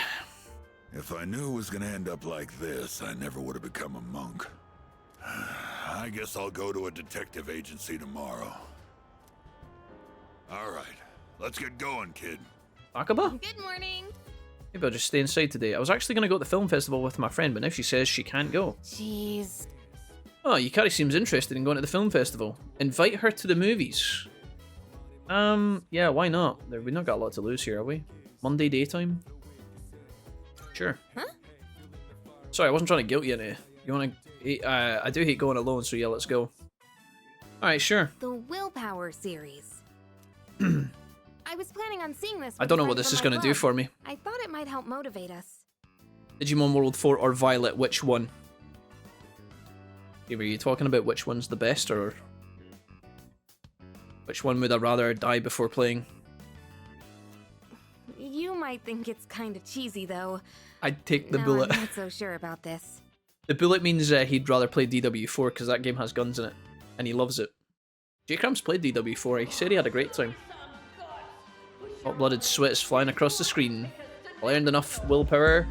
If I knew it was gonna end up like this, I never would have become a monk. I guess I'll go to a detective agency tomorrow. Alright, let's get going, kid. Akaba? Good morning. Maybe I'll just stay inside today. I was actually going to go to the film festival with my friend, but now she says she can't go. Jeez. Oh, Yukari seems interested in going to the film festival. Invite her to the movies. Yeah, why not? We've not got a lot to lose here, have we? Monday daytime? Sure. Huh? Sorry, I wasn't trying to guilt you into it. You want to... I do hate going alone, so yeah, let's go. Alright, sure. The Willpower series. I was planning on seeing this. I don't know what this is going to do for me. I thought it might help motivate us. Digimon World 4 or Violet, which one? Were you talking about which one's the best, or which one would I rather die before playing? You might think it's kind of cheesy, though. I'd take the No, bullet. I'm not so sure about this. The bullet means he'd rather play DW4 because that game has guns in it, and he loves it. J-Cramps played DW4, he said he had a great time. Hot-blooded sweats flying across the screen. I earned enough willpower.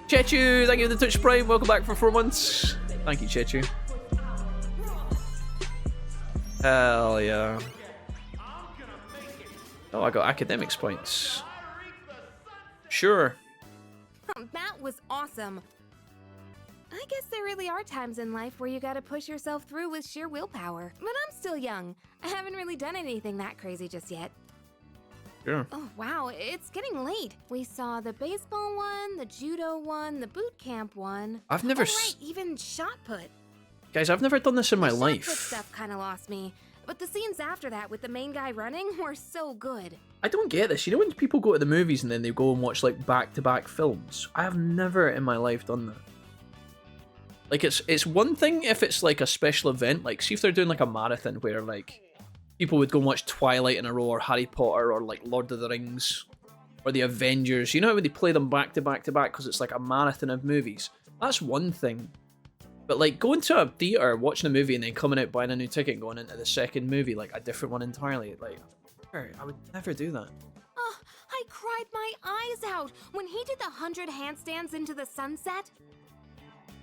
Chechu, thank you for the Twitch Prime, welcome back for 4 months. Thank you, Chechu. Hell yeah. Oh, I got academics points. Sure. That was awesome. I guess there really are times in life where you gotta push yourself through with sheer willpower. But I'm still young. I haven't really done anything that crazy just yet. Sure. Oh, wow, it's getting late. We saw the baseball one, the judo one, the boot camp one. I've never right, even shot put. Guys, I've never done this in my The shot life. put stuff kind of lost me. But the scenes after that with the main guy running were so good. I don't get this. You know when people go to the movies and then they go and watch like back-to-back films? I have never in my life done that. Like, it's one thing if it's like a special event, like, see if they're doing like a marathon where like people would go and watch Twilight in a row, or Harry Potter, or like Lord of the Rings, or the Avengers. You know how they play them back to back to back because it's like a marathon of movies? That's one thing. But like going to a theater, watching a movie, and then coming out buying a new ticket and going into the second movie, like a different one entirely, like, I would never do that. Oh, I cried my eyes out when he did the 100 handstands into the sunset.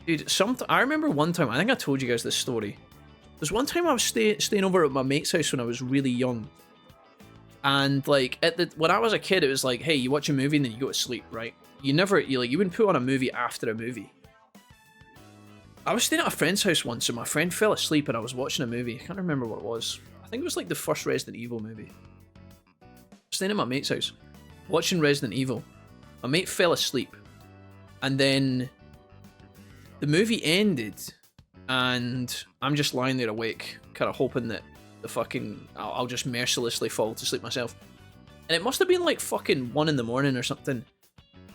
Dude, I remember one time, I think I told you guys this story. There's one time I was staying over at my mate's house when I was really young. And like, when I was a kid, it was like, hey, you watch a movie and then you go to sleep, right? You wouldn't put on a movie after a movie. I was staying at a friend's house once and my friend fell asleep and I was watching a movie. I can't remember what it was. I think it was like the first Resident Evil movie. Staying at my mate's house, watching Resident Evil. My mate fell asleep. And then the movie ended, and I'm just lying there awake, kind of hoping that I'll just mercilessly fall to sleep myself. And it must have been like fucking 1 in the morning or something.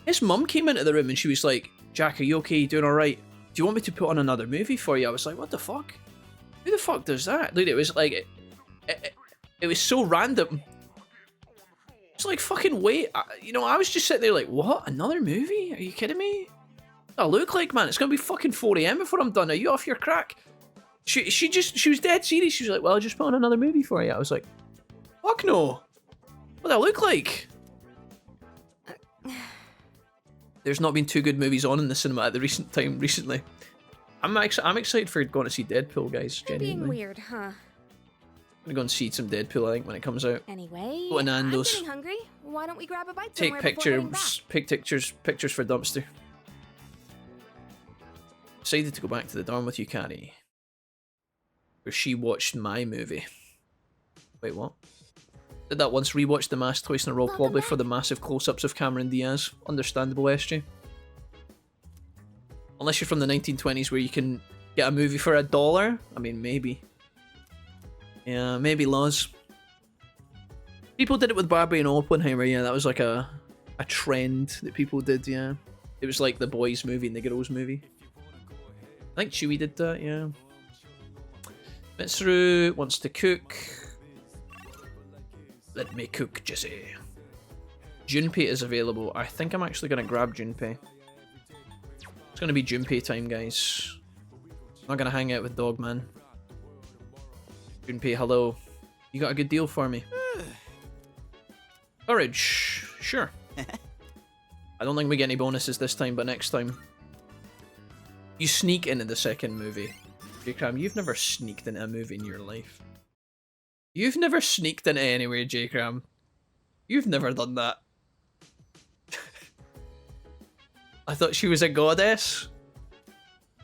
His mum came into the room and she was like, Jack, are you okay? You doing alright? Do you want me to put on another movie for you? I was like, what the fuck? Who the fuck does that? Dude, it was like, it was so random. It's like, fucking wait. I was just sitting there like, what? Another movie? Are you kidding me? I look like, man, it's gonna be fucking 4 AM before I'm done. Are you off your crack? She was dead serious. She was like, well, I'll just put on another movie for you. I was like, fuck no. What do I look like? There's not been 2 good movies on in the cinema at the recently. I'm excited for going to see Deadpool, guys. Genuinely. Being weird, huh? I'm gonna go and see some Deadpool, I think, when it comes out. Anyway, Go to I'm Nando's. getting hungry. Why don't we grab a bite Take somewhere before heading pictures for Dumpster. Decided to go back to the dorm with Yukari, where she watched my movie. Wait, what? Did that once, rewatched The Mask twice in a row, probably for the massive close-ups of Cameron Diaz. Understandable, SJ. Unless you're from the 1920s where you can get a movie for $1. I mean, maybe. Yeah, maybe laws. People did it with Barbie and Oppenheimer, yeah, that was like a trend that people did, yeah. It was like the boys' movie and the girls' movie. I think Chewie did that, yeah. Mitsuru wants to cook. Let me cook, Jesse. Junpei is available. I think I'm actually going to grab Junpei. It's going to be Junpei time, guys. I'm not going to hang out with Dogman. Junpei, hello. You got a good deal for me? Courage. Sure. I don't think we get any bonuses this time, but next time. You sneak into the second movie. J-Cram, you've never sneaked into a movie in your life. You've never sneaked into anywhere, J-Cram. You've never done that. I thought she was a goddess.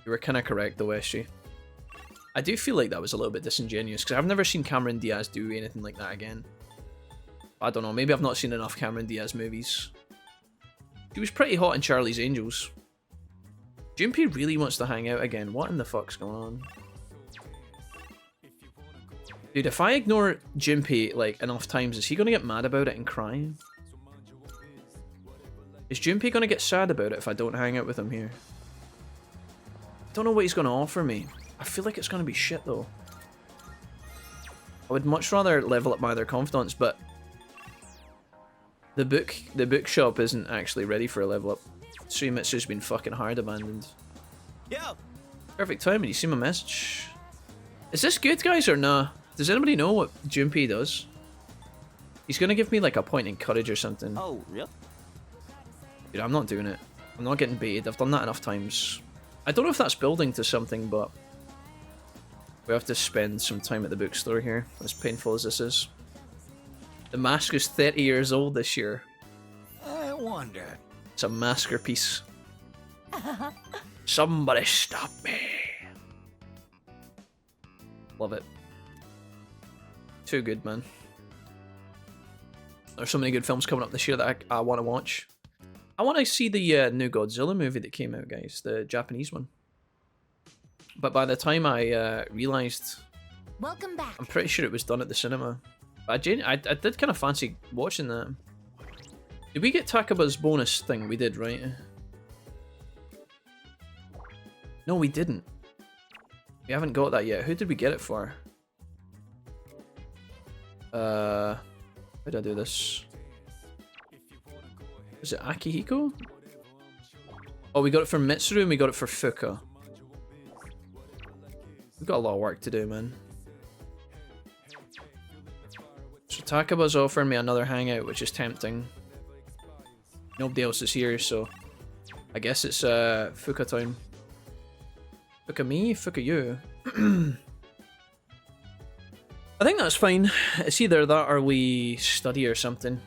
You were kind of correct though, SG. I do feel like that was a little bit disingenuous, because I've never seen Cameron Diaz do anything like that again. I don't know, maybe I've not seen enough Cameron Diaz movies. She was pretty hot in Charlie's Angels. Junpei really wants to hang out again. What in the fuck's going on? Dude, if I ignore Junpei like enough times, is he gonna get mad about it and cry? Is Junpei gonna get sad about it if I don't hang out with him here? I don't know what he's gonna offer me. I feel like it's gonna be shit though. I would much rather level up my other confidants, but the bookshop isn't actually ready for a level up. Suimitsu's been fucking hard abandoned. Yeah. Perfect timing. You see my message? Is this good, guys, or nah? Does anybody know what Junpei does? He's gonna give me like a point in courage or something. Oh, really? Dude, I'm not doing it. I'm not getting baited. I've done that enough times. I don't know if that's building to something, but we have to spend some time at the bookstore here, as painful as this is. The mask is 30 years old this year. I wonder. It's a masterpiece. Somebody stop me. Love it. Too good, man. There's so many good films coming up this year that I want to watch. I want to see the new Godzilla movie that came out, guys. The Japanese one. But by the time I realised... Welcome back. I'm pretty sure it was done at the cinema. But I did kind of fancy watching that. Did we get Takaba's bonus thing? We did, right? No, we didn't. We haven't got that yet. Who did we get it for? How did I do this? Is it Akihiko? Oh, we got it for Mitsuru and we got it for Fuka. We've got a lot of work to do, man. So Takaba's offering me another hangout, which is tempting. Nobody else is here, so I guess it's Fuka time. Fuka me? Fuka you? I think that's fine. It's either that or we study or something.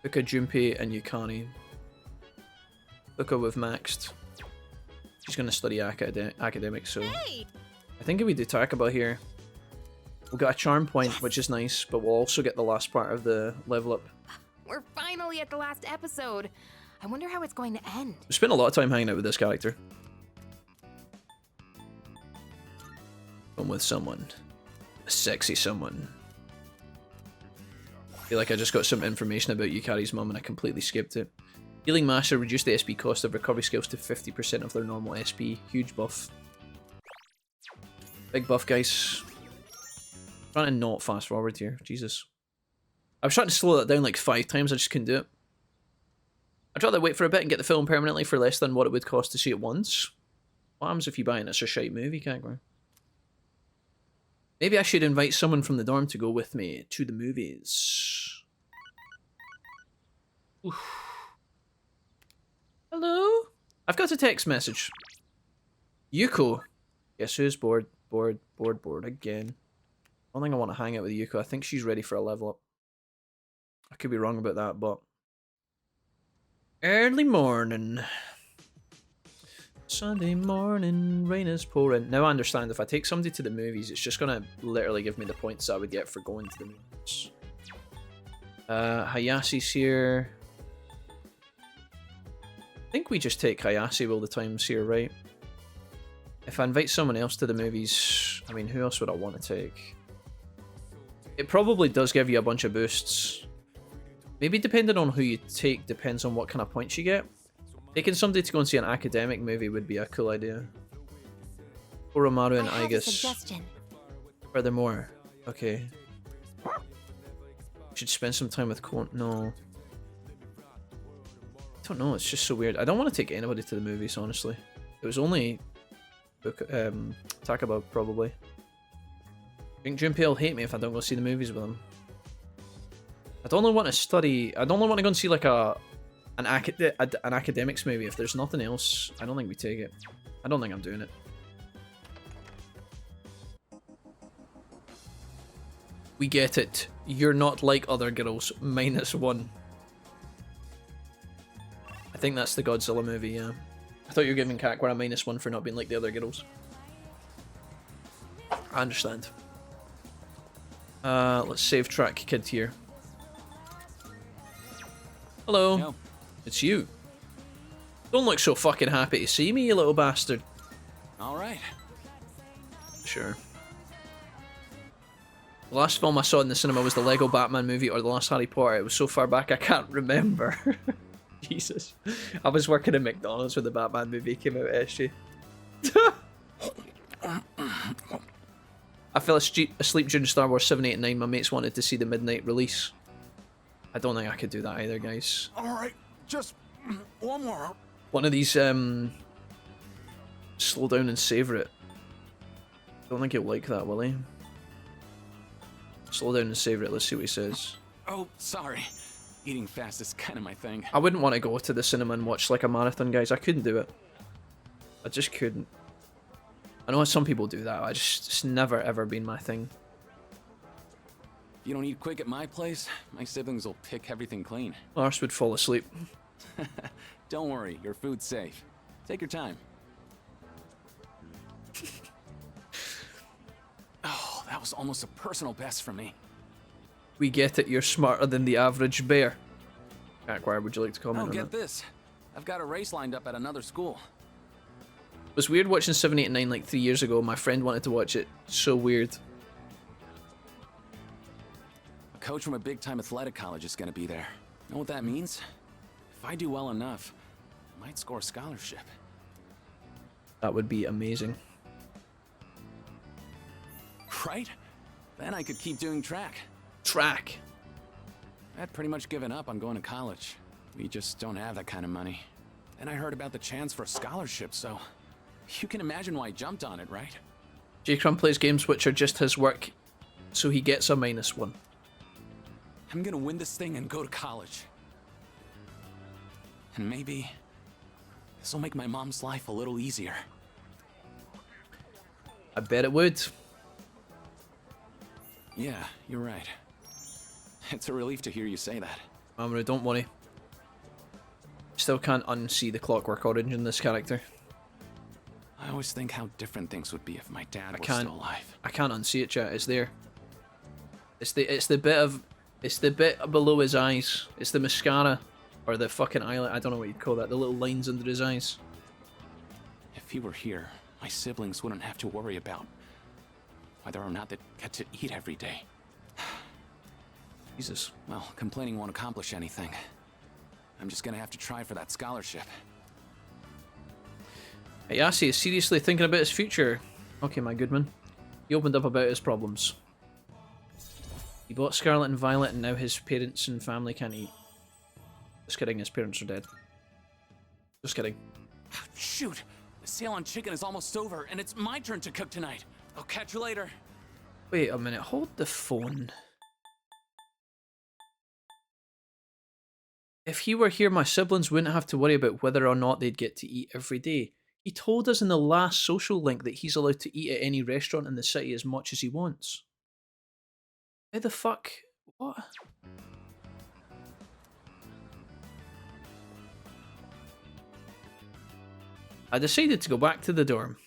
Fuka, Junpei, and Yukani. Fuka we've maxed. She's gonna study academics, so I think if we do Takaba here, we'll get a charm point, which is nice, but we'll also get the last part of the level up. We're finally at the last episode. I wonder how it's going to end. We spent a lot of time hanging out with this character. I'm with someone. A sexy someone. I feel like I just got some information about Yukari's mum and I completely skipped it. Healing Master reduced the SP cost of recovery skills to 50% of their normal SP. Huge buff. Big buff, guys. I'm trying to not fast forward here. Jesus. I was trying to slow that down like 5 times, I just couldn't do it. I'd rather wait for a bit and get the film permanently for less than what it would cost to see it once. What happens if you buy it and it's a shite movie, Kagura? Maybe I should invite someone from the dorm to go with me to the movies. Oof. Hello? I've got a text message. Yuko. Guess who's bored again. I don't think I want to hang out with Yuko. I think she's ready for a level up. I could be wrong about that, but... Early morning. Sunday morning, rain is pouring. Now I understand if I take somebody to the movies, it's just gonna literally give me the points I would get for going to the movies. Hayasi's here. I think we just take Hayase all the times here, right? If I invite someone else to the movies, I mean, who else would I want to take? It probably does give you a bunch of boosts. Maybe depending on who you take depends on what kind of points you get. Taking somebody to go and see an academic movie would be a cool idea. Oromaru and Aigus. Furthermore, okay. Should spend some time with Kon. No. I don't know, it's just so weird. I don't want to take anybody to the movies, honestly. It was only Takaba, probably. I think Junpei will hate me if I don't go see the movies with him. I'd only want to study. I'd only want to go and see like an academics movie. If there's nothing else, I don't think we take it. I don't think I'm doing it. We get it. You're not like other girls. -1. I think that's the Godzilla movie, yeah. I thought you were giving Kakura a -1 for not being like the other girls. I understand. Let's save track kid here. Hello. Yo. It's you. Don't look so fucking happy to see me, you little bastard. Alright. Sure. The last film I saw in the cinema was the Lego Batman movie or the last Harry Potter. It was so far back I can't remember. Jesus. I was working at McDonald's when the Batman movie came out, SG. I fell asleep during Star Wars 7, 8, and 9. My mates wanted to see the midnight release. I don't think I could do that either, guys. Alright, just one more. One of these, slow down and savor it. Don't think he'll like that, will he? Slow down and savor it, let's see what he says. Oh, sorry. Eating fast is kind of my thing. I wouldn't want to go to the cinema and watch like a marathon, guys. I couldn't do it. I just couldn't. I know some people do that. It's never ever been my thing. If you don't eat quick at my place, my siblings will pick everything clean. Lars would fall asleep. Don't worry, your food's safe. Take your time. Oh, that was almost a personal best for me. We get it, you're smarter than the average bear. Akbar, would you like to comment on get that? this. I've got a race lined up at another school. It was weird watching 7, 8, and 9 like 3 years ago. My friend wanted to watch it. So weird. A coach from a big-time athletic college is going to be there. Know what that means? If I do well enough, might score a scholarship. That would be amazing. Right? Then I could keep doing track. Track? I'd pretty much given up on going to college. We just don't have that kind of money. And I heard about the chance for a scholarship, so you can imagine why I jumped on it, right? J. Crumb plays games which are just his work, so he gets a -1. I'm gonna win this thing and go to college. And maybe this'll make my mom's life a little easier. I bet it would. Yeah, you're right. It's a relief to hear you say that. Mamoru, don't worry. Still can't unsee the Clockwork Orange in this character. I always think how different things would be if my dad was still alive. I can't unsee it, chat. It's there. It's the bit below his eyes. It's the mascara or the fucking eyelid. I don't know what you'd call that. The little lines under his eyes. If he were here, my siblings wouldn't have to worry about whether or not they get to eat every day. Jesus. Well, complaining won't accomplish anything. I'm just gonna have to try for that scholarship. Hey, Yassi is seriously thinking about his future. Okay, my good man. He opened up about his problems. He bought Scarlet and Violet, and now his parents and family can't eat. Just kidding, his parents are dead. Just kidding. Shoot! The sale on chicken is almost over, and it's my turn to cook tonight. I'll catch you later. Wait a minute, hold the phone. If he were here, my siblings wouldn't have to worry about whether or not they'd get to eat every day. He told us in the last social link that he's allowed to eat at any restaurant in the city as much as he wants. How the fuck? What? I decided to go back to the dorm.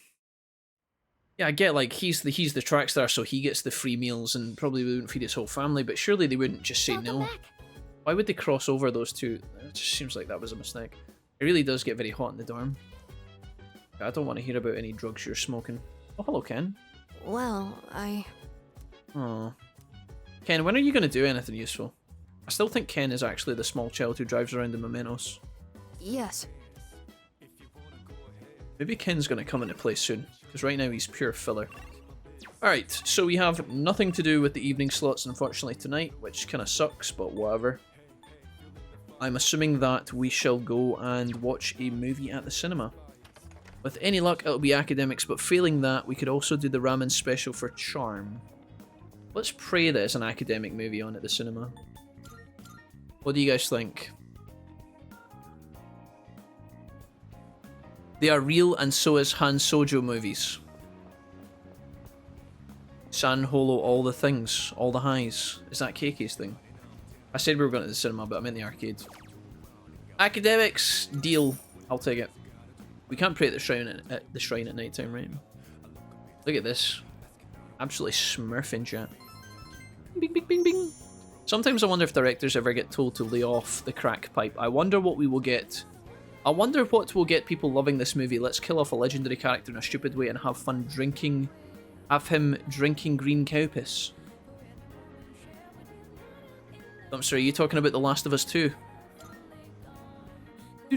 Yeah, I get like he's the track star, so he gets the free meals and probably wouldn't feed his whole family, but surely they wouldn't just say no. Why would they cross over those two? It just seems like that was a mistake. It really does get very hot in the dorm. I don't want to hear about any drugs you're smoking. Oh, hello, Ken. Well, Oh. Ken, when are you going to do anything useful? I still think Ken is actually the small child who drives around in Mementos. Yes. Maybe Ken's going to come into play soon, because right now he's pure filler. Alright, so we have nothing to do with the evening slots, unfortunately, tonight, which kind of sucks, but whatever. I'm assuming that we shall go and watch a movie at the cinema. With any luck, it'll be academics, but failing that, we could also do the ramen special for Charm. Let's pray that it's an academic movie on at the cinema. What do you guys think? They are real, and so is Han Sojo movies. San Holo, all the things, all the highs. Is that KK's thing? I said we were going to the cinema, but I meant the arcade. Academics, deal. I'll take it. We can't pray at the shrine at night time, right? Look at this. Absolutely smurfing, chat. Bing, bing, bing, bing. Sometimes I wonder if directors ever get told to lay off the crack pipe. I wonder what we will get. I wonder what will get people loving this movie. Let's kill off a legendary character in a stupid way and have fun drinking. Have him drinking green cow piss. I'm sorry, are you talking about The Last of Us 2? Do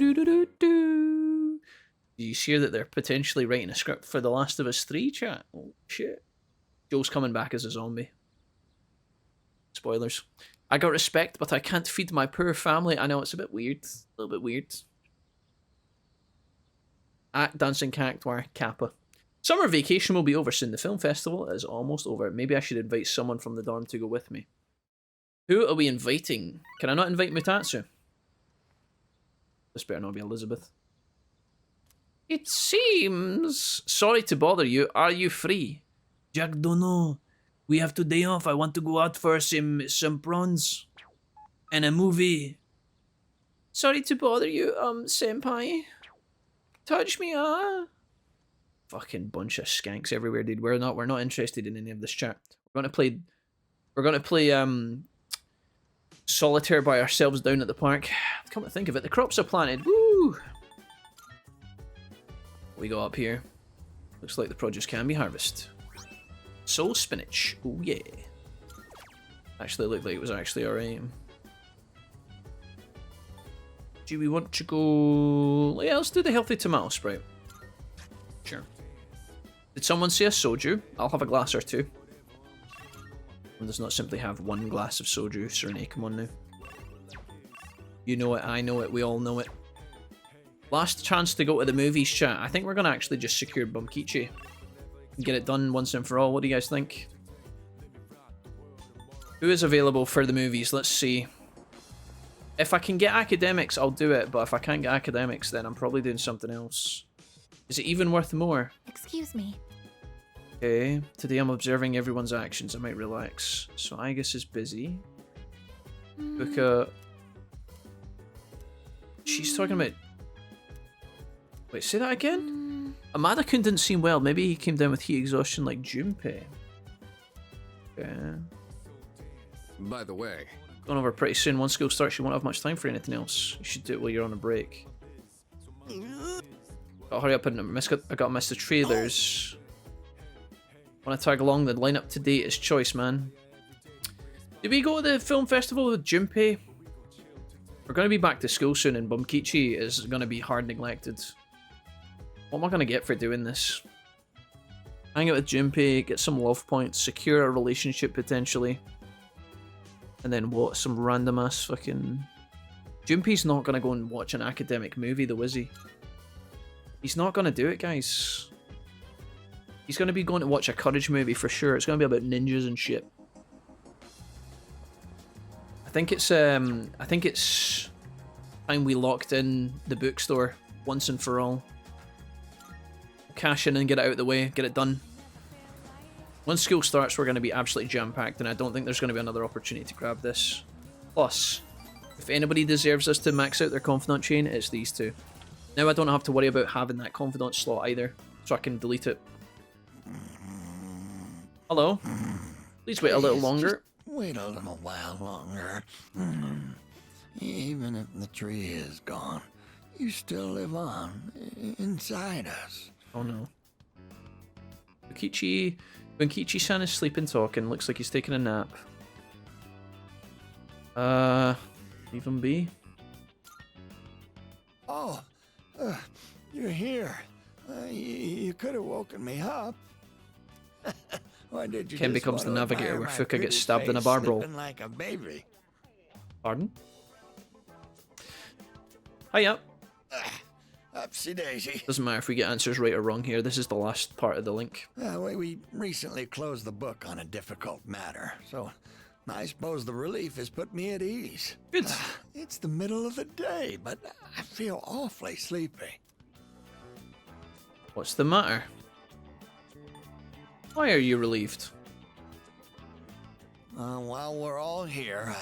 you hear that they're potentially writing a script for The Last of Us 3, chat? Oh, shit. Joel's coming back as a zombie. Spoilers. I got respect, but I can't feed my poor family. I know, it's a bit weird. A little bit weird. At Dancing Cactuar, Kappa. Summer vacation will be over soon. The film festival is almost over. Maybe I should invite someone from the dorm to go with me. Who are we inviting? Can I not invite Mutatsu? This better not be Elizabeth. It seems... Sorry to bother you. Are you free? Jack, don't know. We have today off. I want to go out for some prawns. And a movie. Sorry to bother you, senpai. Touch me, Fucking bunch of skanks everywhere, dude. We're not interested in any of this chat. We're gonna play solitaire by ourselves down at the park. Come to think of it, the crops are planted. Woo! We go up here. Looks like the produce can be harvested. Soul spinach. Oh yeah. Actually looked like it was actually alright. Do we want to go... Yeah, let's do the healthy tomato sprite. Sure. Did someone say a soju? I'll have a glass or two. One does not simply have one glass of soju. Serene, come on now. You know it, I know it, we all know it. Last chance to go to the movies, chat. I think we're going to actually just secure Bumkichi. And get it done once and for all. What do you guys think? Who is available for the movies? Let's see. If I can get academics, I'll do it. But if I can't get academics, then I'm probably doing something else. Is it even worth more? Excuse me. Okay. Today I'm observing everyone's actions. I might relax. So Igus is busy. Buka... She's talking about... Wait, say that again? Amada-kun didn't seem well. Maybe he came down with heat exhaustion like Junpei. Okay. By the way... Going over pretty soon. Once school starts, you won't have much time for anything else. You should do it while you're on a break. Gotta hurry up and I got missed the trailers. Want to tag along? The lineup to date is choice, man. Did we go to the film festival with Junpei? We're going to be back to school soon, and Bumkichi is going to be hard neglected. What am I going to get for doing this? Hang out with Junpei, get some love points, secure a relationship potentially. And then what? Some random ass fucking... Junpei's not going to go and watch an academic movie though, is he? He's not going to do it, guys. He's going to be going to watch a courage movie for sure. It's going to be about ninjas and shit. I think it's time we locked in the bookstore once and for all. Cash in and get it out of the way, get it done. Once school starts, we're going to be absolutely jam-packed, and I don't think there's going to be another opportunity to grab this. Plus, if anybody deserves us to max out their confidant chain, it's these two. Now I don't have to worry about having that confidant slot either, so I can delete it. Hello? Please wait a little longer. Wait a little while longer. Even if the tree is gone, you still live on inside us. Oh no. Bunkichi-san is sleeping talking. Looks like he's taking a nap. Leave him be. Oh, you're here. You could have woken me up. Why did you Ken just becomes the want to navigator admire where my Fuka pretty gets stabbed in a face bar brawl. sleeping like a baby? Pardon? Hiya. Upsy daisy. Doesn't matter if we get answers right or wrong here. This is the last part of the link. We recently closed the book on a difficult matter, so I suppose the relief has put me at ease. Good. It's the middle of the day, but I feel awfully sleepy. What's the matter? Why are you relieved? While we're all here,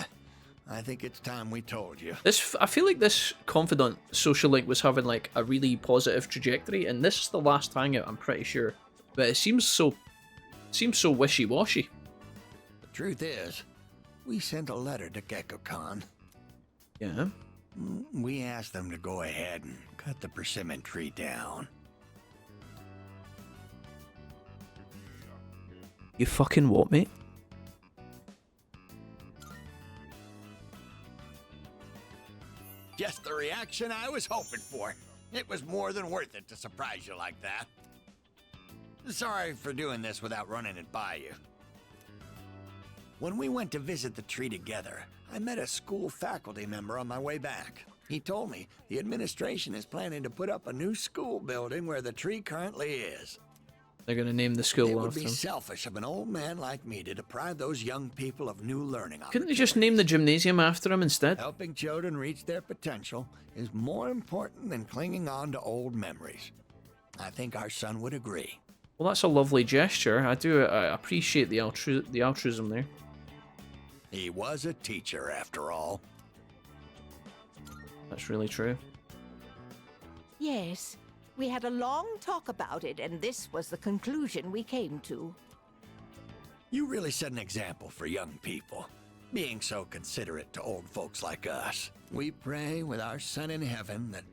I think it's time we told you. I feel like this confidant social link was having like a really positive trajectory, and this is the last hangout, I'm pretty sure. But it seems so wishy-washy. The truth is, we sent a letter to Gekko-kan. Yeah. We asked them to go ahead and cut the persimmon tree down. You fucking what, mate? Just the reaction I was hoping for. It was more than worth it to surprise you like that. Sorry for doing this without running it by you. When we went to visit the tree together, I met a school faculty member on my way back. He told me the administration is planning to put up a new school building where the tree currently is. They're gonna name the school It would after be him. selfish of an old man like me to deprive those young people of new learning opportunities. Couldn't they just name the gymnasium after him instead? Helping children reach their potential is more important than clinging on to old memories. I think our son would agree. Well, that's a lovely gesture. I appreciate the altruism there. He was a teacher, after all. That's really true. Yes, we had a long talk about it, and this was the conclusion we came to. You really set an example for young people, being so considerate to old folks like us. We pray with our son in heaven that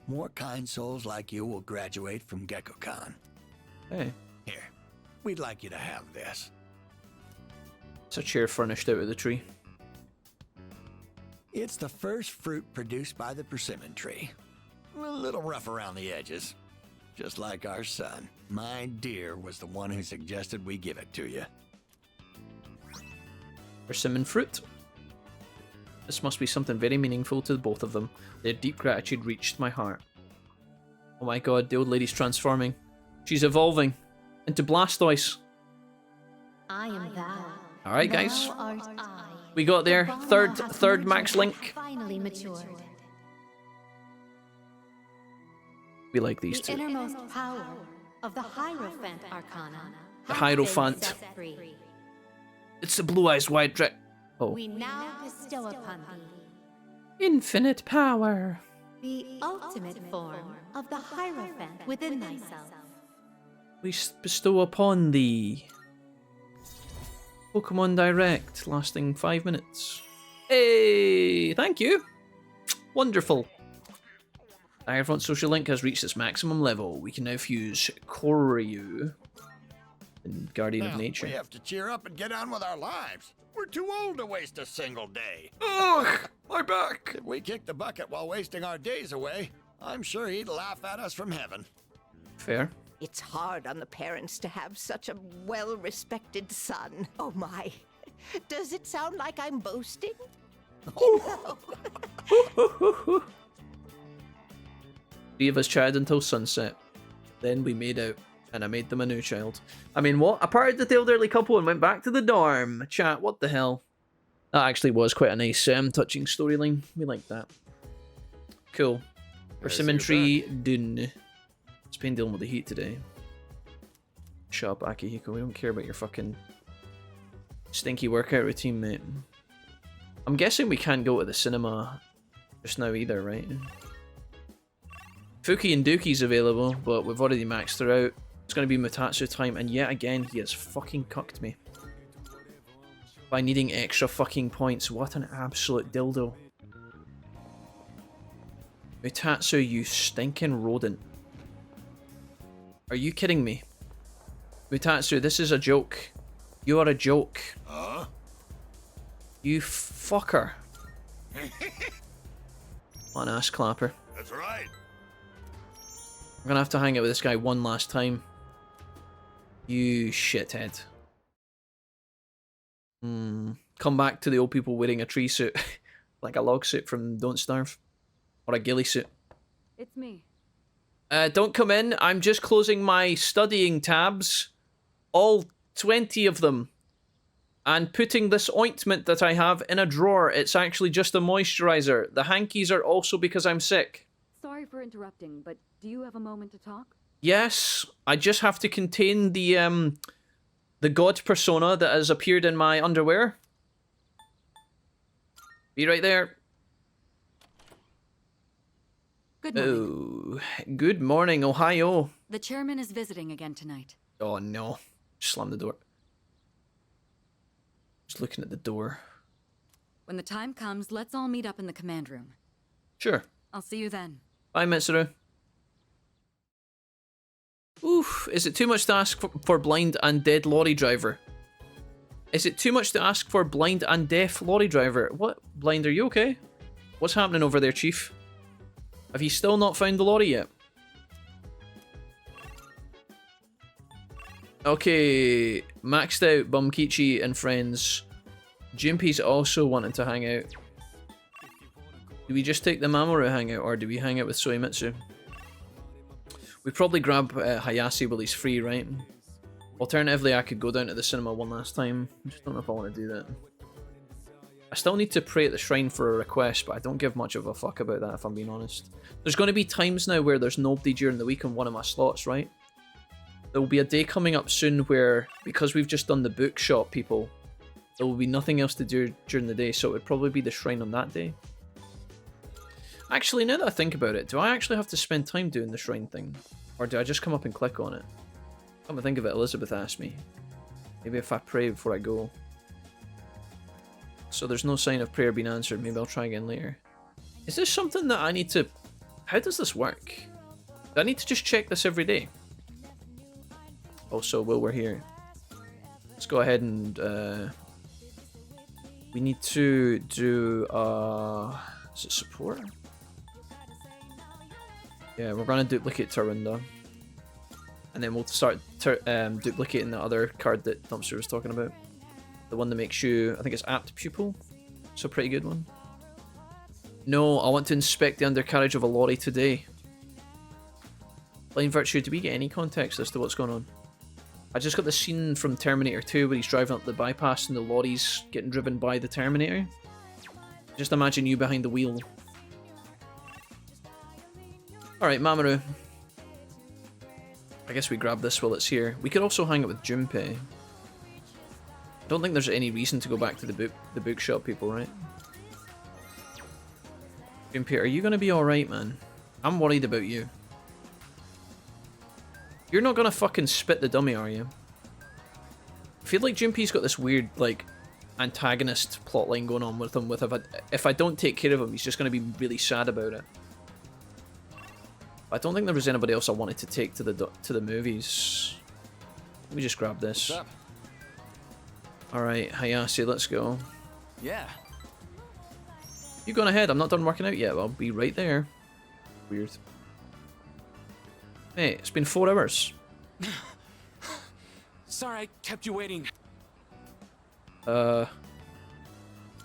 more kind souls like you will graduate from Gekko-kan. Hey. Here, we'd like you to have this. It's a chair furnished out of the tree. It's the first fruit produced by the persimmon tree. A little rough around the edges. Just like our son. My dear was the one who suggested we give it to you. Persimmon fruit. This must be something very meaningful to both of them. Their deep gratitude reached my heart. Oh my god, the old lady's transforming. She's evolving into Blastoise. I am thou. Alright, guys. Thou art I. We got there. Third max link. Finally matured. We like these The two. innermost power of the Hierophant Arcana. The Hierophant. has been set free. It's the blue-eyes white dress. Oh. We now bestow upon thee Infinite power. the ultimate form of the Hierophant within thyself. We bestow upon thee Pokemon Direct, lasting 5 minutes. Hey, thank you. Wonderful. Hierophant Social Link has reached its maximum level. We can now fuse Koryu and Guardian of Nature. We have to cheer up and get on with our lives. We're too old to waste a single day. Ugh, my back. If we kick the bucket while wasting our days away, I'm sure he'd laugh at us from heaven. Fair. It's hard on the parents to have such a well-respected son. Oh my. Does it sound like I'm boasting? Three of us chatted until sunset. Then we made out, and I made them a new child. I mean, what? I parted the elderly couple and went back to the dorm. Chat, what the hell? That actually was quite a nice, touching storyline. We liked that. Cool. Persimmon tree done. It's been dealing with the heat today. Shut up, Akihiko. We don't care about your fucking stinky workout routine, mate. I'm guessing we can't go to the cinema just now either, right? Fuki and Dookie's available, but we've already maxed her out. It's going to be Mutatsu time, and yet again, he has fucking cucked me. By needing extra fucking points. What an absolute dildo. Mutatsu, you stinking rodent. Are you kidding me? Mutatsu, this is a joke. You are a joke. Huh? You fucker. What an ass clapper. That's right. I'm gonna have to hang out with this guy one last time. You shithead. Come back to the old people wearing a tree suit. Like a log suit from Don't Starve. Or a ghillie suit. It's me. Don't come in. I'm just closing my studying tabs. All 20 of them. And putting this ointment that I have in a drawer. It's actually just a moisturizer. The hankies are also because I'm sick. Sorry for interrupting, but do you have a moment to talk? Yes, I just have to contain the god persona that has appeared in my underwear. Be right there. Good morning. Oh, good morning, Ohio. The chairman is visiting again tonight. Oh no. Slam the door. Just looking at the door. When the time comes, let's all meet up in the command room. Sure. I'll see you then. Bye, Mitsuru. Oof, is it too much to ask for blind and dead lorry driver? Is it too much to ask for blind and deaf lorry driver? What? Blind, are you okay? What's happening over there, Chief? Have you still not found the lorry yet? Okay, maxed out Bumkichi and friends. Jimpy's also wanting to hang out. Do we just take the Mamoru hangout, or do we hang out with Soimitsu? We probably grab Hayase while he's free, right? Alternatively, I could go down to the cinema one last time. I just don't know if I want to do that. I still need to pray at the shrine for a request, but I don't give much of a fuck about that, if I'm being honest. There's going to be times now where there's nobody during the week on one of my slots, right? There will be a day coming up soon where, because we've just done the bookshop, people, there will be nothing else to do during the day, so it would probably be the shrine on that day. Actually, now that I think about it, do I actually have to spend time doing the shrine thing? Or do I just come up and click on it? Come to think of it, Elizabeth asked me. Maybe if I pray before I go. So there's no sign of prayer being answered. Maybe I'll try again later. Is this something that I need to... How does this work? Do I need to just check this every day? Also, while we're here, let's go ahead and We need to do, is it support? Yeah, we're gonna duplicate Tarinda. And then we'll start duplicating the other card that Dumpster was talking about. The one that makes you, I think it's Apt Pupil. It's a pretty good one. No, I want to inspect the undercarriage of a lorry today. Blind Virtue, do we get any context as to what's going on? I just got the scene from Terminator 2 where he's driving up the bypass and the lorry's getting driven by the Terminator. Just imagine you behind the wheel. Alright, Mamoru. I guess we grab this while it's here. We could also hang it with Junpei. I don't think there's any reason to go back to the bookshop people, right? Junpei, are you gonna be alright, man? I'm worried about you. You're not gonna fucking spit the dummy, are you? I feel like Junpei's got this weird, like, antagonist plotline going on with him. If I don't take care of him, he's just gonna be really sad about it. I don't think there was anybody else I wanted to take to the movies. Let me just grab this. What's up? Alright, Hayase, let's go. Yeah. You going ahead, I'm not done working out yet, I'll be right there. Weird. Hey, it's been 4 hours. Sorry, I kept you waiting. Are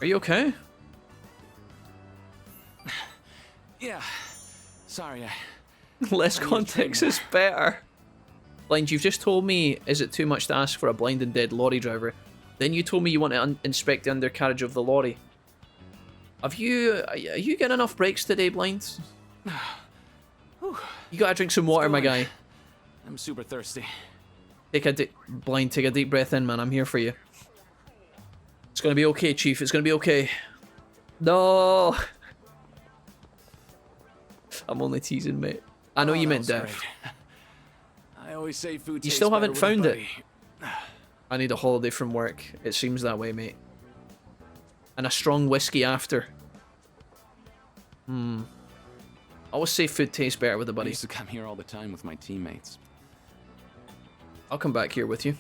you okay? Yeah. Sorry, Less context is better. Blind, you've just told me, is it too much to ask for a blind and dead lorry driver? Then you told me you want to inspect the undercarriage of the lorry. Are you getting enough breaks today, Blind? You gotta drink some water, my guy. I'm super thirsty. Blind, take a deep breath in, man. I'm here for you. It's gonna be okay, Chief. It's gonna be okay. No! I'm only teasing, mate. I know you meant death. I always say food. You still haven't found it. I need a holiday from work. It seems that way, mate. And a strong whiskey after. I always say food tastes better with a buddy. I used to come here all the time with my teammates. I'll come back here with you.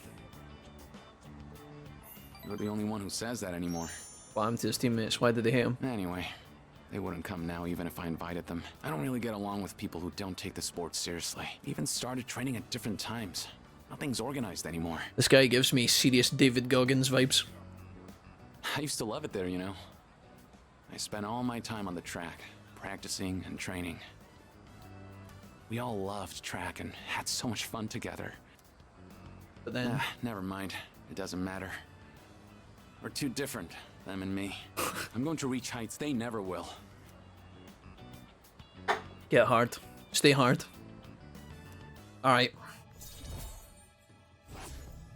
You're the only one who says that anymore. What happened to his teammates? Why did they hate him? Anyway, they wouldn't come now even if I invited them. I don't really get along with people who don't take the sport seriously. Even started training at different times. Nothing's organized anymore. This guy gives me serious David Goggins vibes. I used to love it there, you know. I spent all my time on the track, practicing and training. We all loved track and had so much fun together. But then... never mind. It doesn't matter. We're too different, them and me. I'm going to reach heights they never will. Get hard. Stay hard. Alright.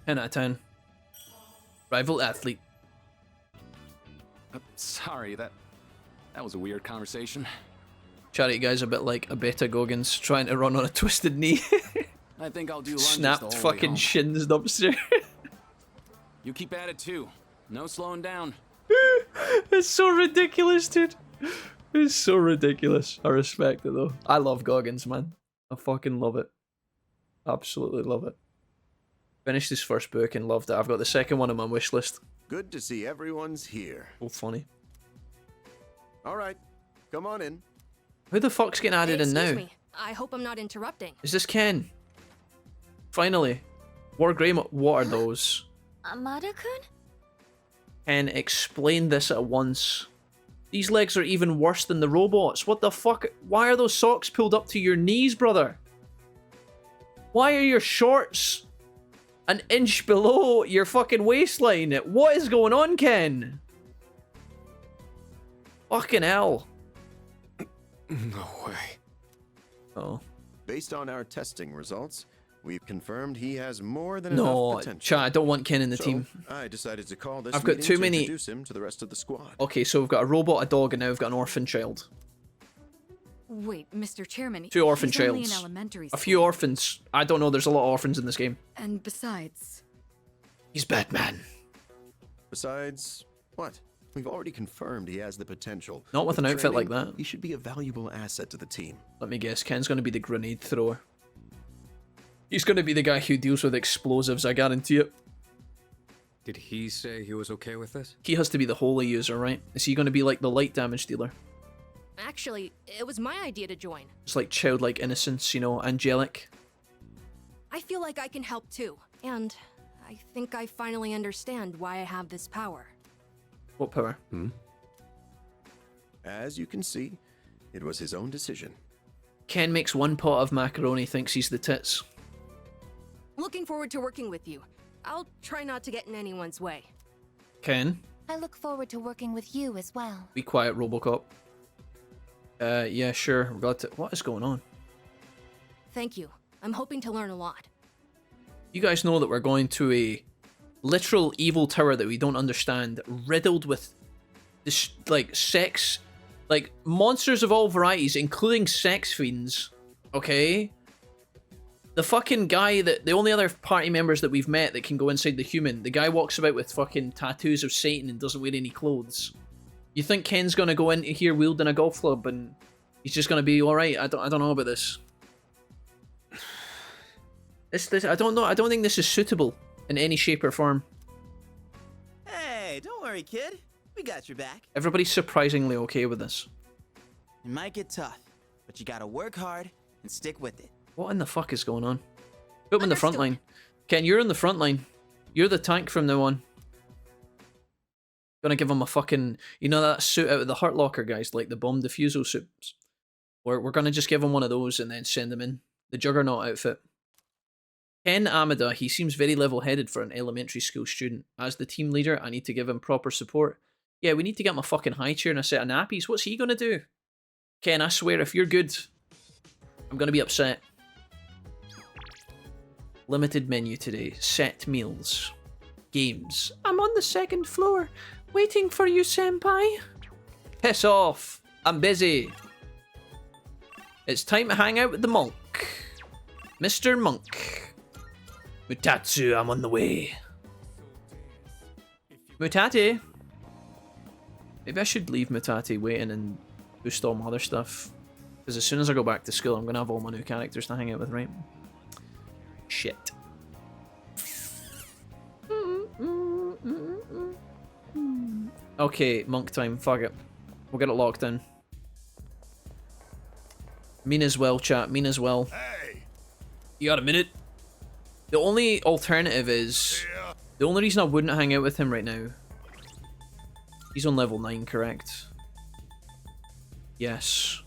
10 out of 10. Rival athlete. Sorry, that was a weird conversation. Charity guy's a bit like a beta Goggins trying to run on a twisted knee. I think I'll do lunges Snapped the whole way fucking home. shins Dumpster. You keep at it too. No slowing down. It's so ridiculous, dude. It's so ridiculous. I respect it though. I love Goggins, man. I fucking love it. Absolutely love it. Finished his first book and loved it. I've got the second one on my wish list. Good to see everyone's here. Oh, funny. All right, come on in. Who the fuck's getting added in now? Excuse me. I hope I'm not interrupting. Is this Ken? Finally. War Grey, what are those? Amada-kun? Ken, explain this at once. These legs are even worse than the robots. What the fuck? Why are those socks pulled up to your knees, brother? Why are your shorts an inch below your fucking waistline? What is going on, Ken? Fucking hell. No way. Oh. Based on our testing results, we've confirmed he has more than No, enough potential. chat, I don't want Ken in the So, team. I decided to call this I've got meeting too to many- introduce him to the rest of the squad. Okay, so we've got a robot, a dog, and now we've got an orphan child. Wait, Mr. Chairman. 2 orphan he's only in childs. elementary A few orphans. I don't know, there's a lot of orphans in this game. And besides... He's Batman. Besides, what? We've already confirmed he has the potential. Not with an outfit like training, that. He should be a valuable asset to the team. Let me guess, Ken's going to be the grenade thrower. He's going to be the guy who deals with explosives, I guarantee it. Did he say he was okay with this? He has to be the holy user, right? Is he going to be like the light damage dealer? Actually, it was my idea to join. It's like childlike innocence, you know, angelic. I feel like I can help too. And I think I finally understand why I have this power. What power? As you can see, it was his own decision. Ken makes one pot of macaroni, thinks he's the tits. Looking forward to working with you. I'll try not to get in anyone's way. Ken? I look forward to working with you as well. Be quiet, Robocop. Yeah, sure. We're glad to... What is going on? Thank you. I'm hoping to learn a lot. You guys know that we're going to a literal evil tower that we don't understand, riddled with this, like, sex... Like, monsters of all varieties, including sex fiends. Okay? The fucking guy that... The only other party members that we've met that can go inside the human, the guy walks about with fucking tattoos of Satan and doesn't wear any clothes. You think Ken's gonna go into here wielding a golf club and he's just gonna be alright? I don't know about this. I don't know. I don't think this is suitable in any shape or form. Hey, don't worry, kid. We got your back. Everybody's surprisingly okay with this. It might get tough, but you gotta work hard and stick with it. What in the fuck is going on? Put him in the front line. Ken, you're in the front line. You're the tank from now on. Gonna give him a fucking... You know that suit out of the Hurt Locker, guys? Like the bomb defusal suits. We're gonna just give him one of those and then send him in. The Juggernaut outfit. Ken Amida, he seems very level-headed for an elementary school student. As the team leader, I need to give him proper support. Yeah, we need to get him a fucking high chair and a set of nappies. What's he gonna do? Ken, I swear, if you're good, I'm gonna be upset. Limited menu today. Set meals. Games. I'm on the second floor, waiting for you, senpai. Piss off. I'm busy. It's time to hang out with the monk. Mr. Monk. Mutatsu, I'm on the way. Mutate. Maybe I should leave Mutate waiting and boost all my other stuff. Because as soon as I go back to school, I'm going to have all my new characters to hang out with, right? Shit. Okay, monk time. Fuck it. We'll get it locked in. Mean as well, chat. Mean as well. Hey. You got a minute? The only alternative is... The only reason I wouldn't hang out with him right now... He's on level 9, correct? Yes.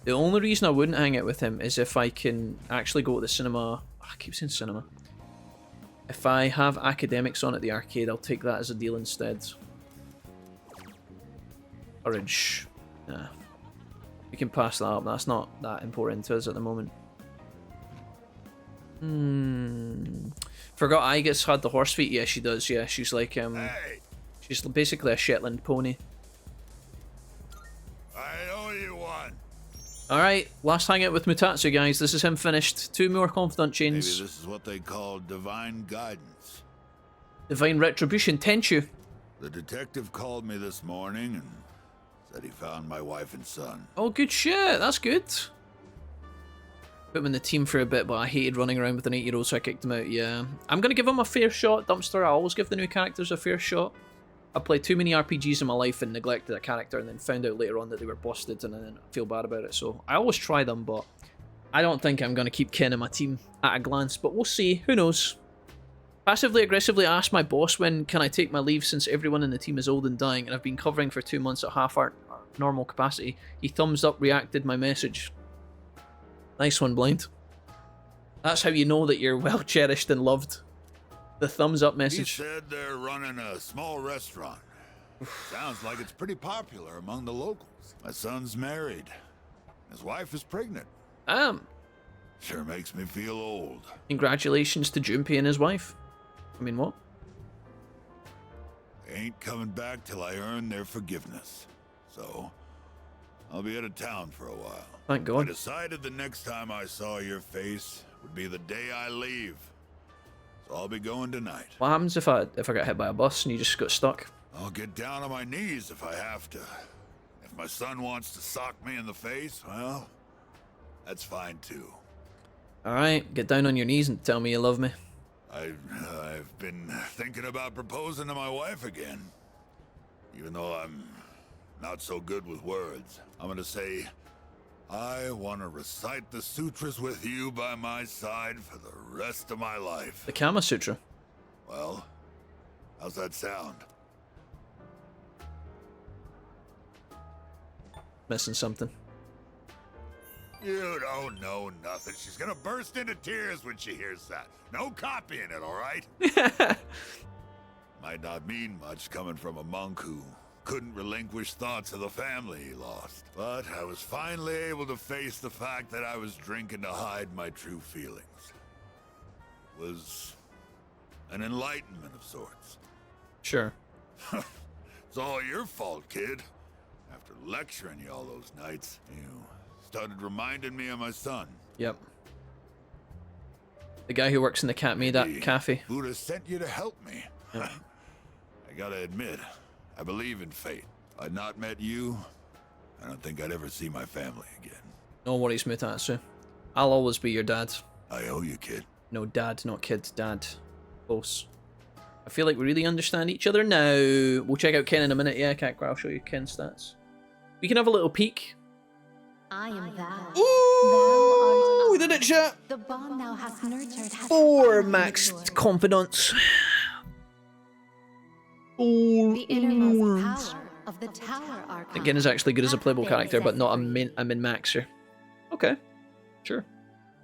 The only reason I wouldn't hang out with him is if I can actually go to the cinema... I keep saying cinema. If I have academics on at the arcade, I'll take that as a deal instead. Courage. Nah. We can pass that up. That's not that important to us at the moment. Forgot Igus had the horse feet. Yeah, she does. Yeah, she's like she's basically a Shetland pony. I owe you one. All right, last hangout with Mutatsu, guys. This is him finished. 2 more confidant chains. Maybe this is what they call divine guidance. Divine retribution. Tenchu. The detective called me this morning and said he found my wife and son. Oh, good shit. That's good. Put him in the team for a bit, but I hated running around with an 8-year-old, so I kicked him out. Yeah, I'm gonna give him a fair shot. Dumpster. I always give the new characters a fair shot. I played too many RPGs in my life and neglected a character and then found out later on that they were busted and then I feel bad about it. So I always try them, but I don't think I'm going to keep Ken in my team at a glance, but we'll see. Who knows? Passively aggressively asked my boss when can I take my leave since everyone in the team is old and dying and I've been covering for 2 months at half our normal capacity. He thumbs up reacted my message. Nice one, Blind. That's how you know that you're well cherished and loved. The thumbs up message. He said they're running a small restaurant. Sounds like it's pretty popular among the locals. My son's married. His wife is pregnant. Sure makes me feel old. Congratulations to Junpei and his wife. I mean, what? They ain't coming back till I earn their forgiveness. So, I'll be out of town for a while. Thank God. I decided the next time I saw your face would be the day I leave. So I'll be going tonight. What happens if I got hit by a bus and you just got stuck? I'll get down on my knees if I have to. If my son wants to sock me in the face, well, that's fine too. Alright, get down on your knees and tell me you love me. I've been thinking about proposing to my wife again. Even though I'm not so good with words. I'm gonna say, I want to recite the sutras with you by my side for the rest of my life. The Kama Sutra. Well, how's that sound? Missing something. You don't know nothing. She's gonna burst into tears when she hears that. No copying it, all right? Might not mean much coming from a monk who couldn't relinquish thoughts of the family he lost. But I was finally able to face the fact that I was drinking to hide my true feelings. It was an enlightenment of sorts. Sure. It's all your fault, kid. After lecturing you all those nights, you started reminding me of my son. Yep. The guy who works in the Cat Made cafe. Buddha sent you to help me. Yep. I gotta admit, I believe in fate. If I'd not met you, I don't think I'd ever see my family again. No worries, Mutatsu. I'll always be your dad. I owe you, kid. No, dad, not kid. Dad. Close. I feel like we really understand each other now. We'll check out Ken in a minute. Yeah, Kakra, I'll show you Ken's stats. We can have a little peek. I am thou. Ooh, we did it, chat. The bond thou hast nurtured has 4 maxed confidence. 4 the innermost power of the tower archive. Again, is actually good as a playable character, but not a min maxer. Okay, sure.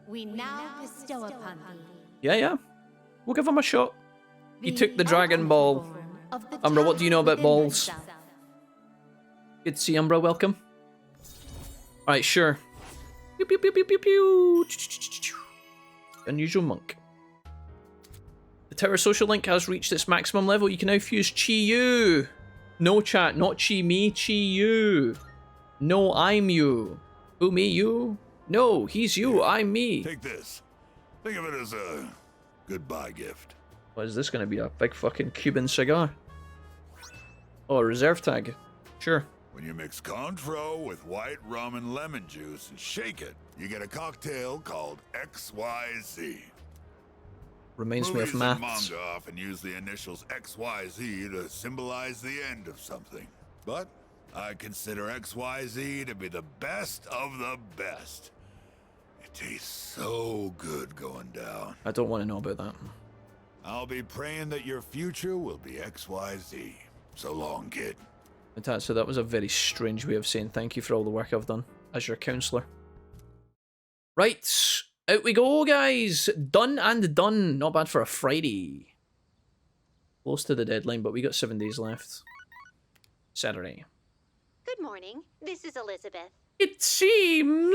We now bestow upon thee. Yeah. We'll give him a shot. He took the Dragon Ball. Umbra, what do you know about balls? Good to see Umbra, welcome. Alright, sure. Pew, pew, pew, pew, pew, pew. Unusual monk. The Tower Social Link has reached its maximum level. You can now fuse Chi You. No chat, not Chi me, Chi You. No, I'm you. Who, me, you? No, he's you, I'm me. Take this. Think of it as a goodbye gift. What is this going to be? A big fucking Cuban cigar? Oh, a reserve tag. Sure. When you mix Cointreau with white rum and lemon juice and shake it, you get a cocktail called XYZ. Reminds me of Movies and maths. manga often use the initials XYZ to symbolize the end of something. But I consider XYZ to be the best of the best. It tastes so good going down. I don't want to know about that. I'll be praying that your future will be XYZ. So long, kid. So that was a very strange way of saying thank you for all the work I've done as your counselor. Right, out we go, guys. Done and done. Not bad for a Friday. Close to the deadline, but we got 7 days left. Saturday. Good morning. This is Elizabeth. It seems.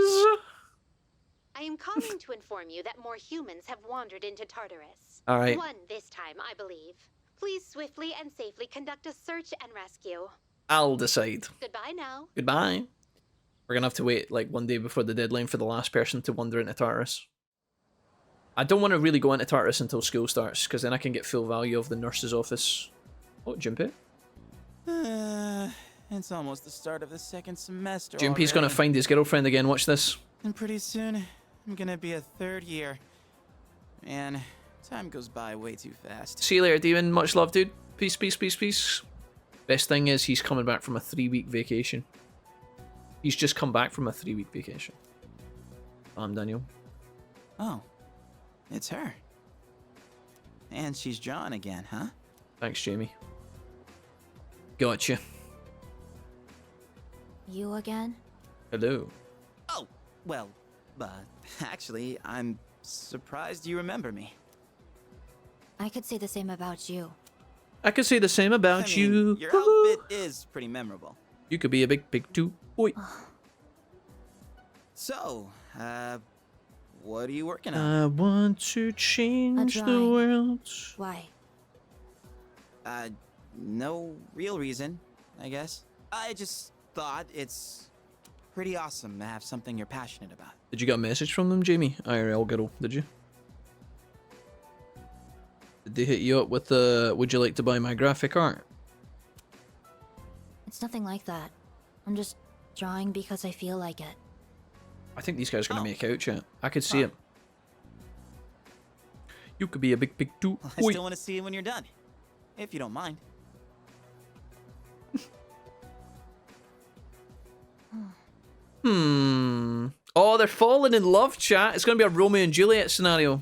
I am calling to inform you that more humans have wandered into Tartarus. All right. 1 this time, I believe. Please swiftly and safely conduct a search and rescue. I'll decide. Goodbye now. Goodbye. We're gonna have to wait like 1 day before the deadline for the last person to wander into Tartarus. I don't want to really go into Tartarus until school starts, because then I can get full value of the nurse's office. Oh, Junpei. It's almost the start of the second semester. Junpei's gonna find his girlfriend again. Watch this. And pretty soon, I'm gonna be a 3rd year. Man, time goes by way too fast. See you later, Demon. Much love, dude. Peace, peace, peace, peace. Best thing is he's coming back from a 3-week vacation. He's just come back from a 3-week vacation. I'm Daniel. Oh, it's her. And she's drawn again, huh? Thanks, Jamie. Gotcha. You again? Hello. Oh, well, actually, I'm surprised you remember me. I could say the same about you. I could say the same about you. Your outfit is pretty memorable. You could be a big too. Boy. So, what are you working on? I want to change the drawing. world. Why? No real reason, I guess. I just thought it's pretty awesome to have something you're passionate about. Did you get a message from them, Jamie? IRL girl, did you? Did they hit you up with the, would you like to buy my graphic art? It's nothing like that. I'm just drawing because I feel like it. I think these guys are going to make out, chat. I could see it. You could be a big pig too. I still want to see you when you're done, if you don't mind. Oh, they're falling in love, chat. It's going to be a Romeo and Juliet scenario.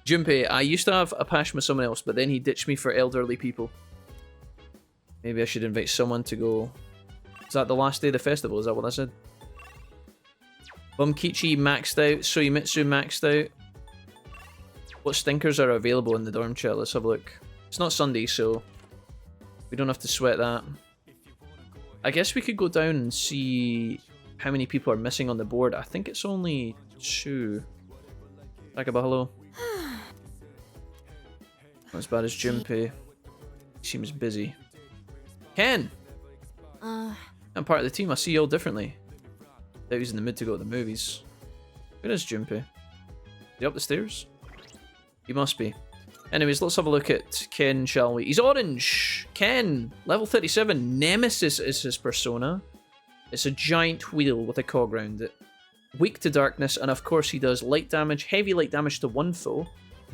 Junpei, I used to have a passion with someone else, but then he ditched me for elderly people. Maybe I should invite someone to go. Is that the last day of the festival? Is that what I said? Bumkichi maxed out. Soimitsu maxed out. What stinkers are available in the dorm chat? Let's have a look. It's not Sunday, so we don't have to sweat that. I guess we could go down and see how many people are missing on the board. I think it's only 2. Akaba, hello. Not as bad as Junpei. He seems busy. Ken! I'm part of the team. I see you all differently. Thought he was in the mood to go to the movies. Where is Junpei? Is he up the stairs? He must be. Anyways, let's have a look at Ken, shall we? He's orange! Ken! Level 37. Nemesis is his persona. It's a giant wheel with a cog round it. Weak to darkness, and of course he does light damage, heavy light damage to one foe.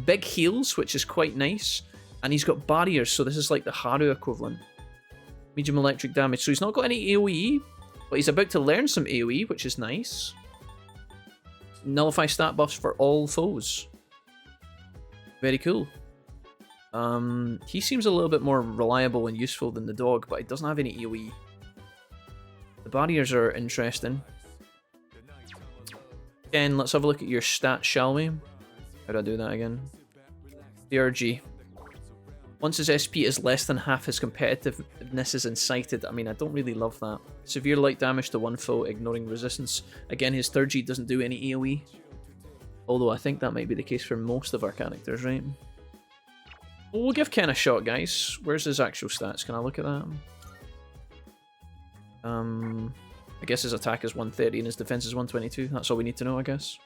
Big heals, which is quite nice. And he's got barriers, so this is like the Haru equivalent. Medium electric damage. So he's not got any AoE, but he's about to learn some AoE, which is nice. Nullify stat buffs for all foes. Very cool. He seems a little bit more reliable and useful than the dog, but he doesn't have any AoE. The barriers are interesting. Again, let's have a look at your stats, shall we? How do I do that again? DRG. Once his SP is less than half, his competitiveness is incited. I mean, I don't really love that. Severe light damage to one foe, ignoring resistance. Again, his 3rd G doesn't do any AoE. Although I think that might be the case for most of our characters, right? Well, we'll give Ken a shot, guys. Where's his actual stats? Can I look at that? I guess his attack is 130 and his defense is 122. That's all we need to know, I guess.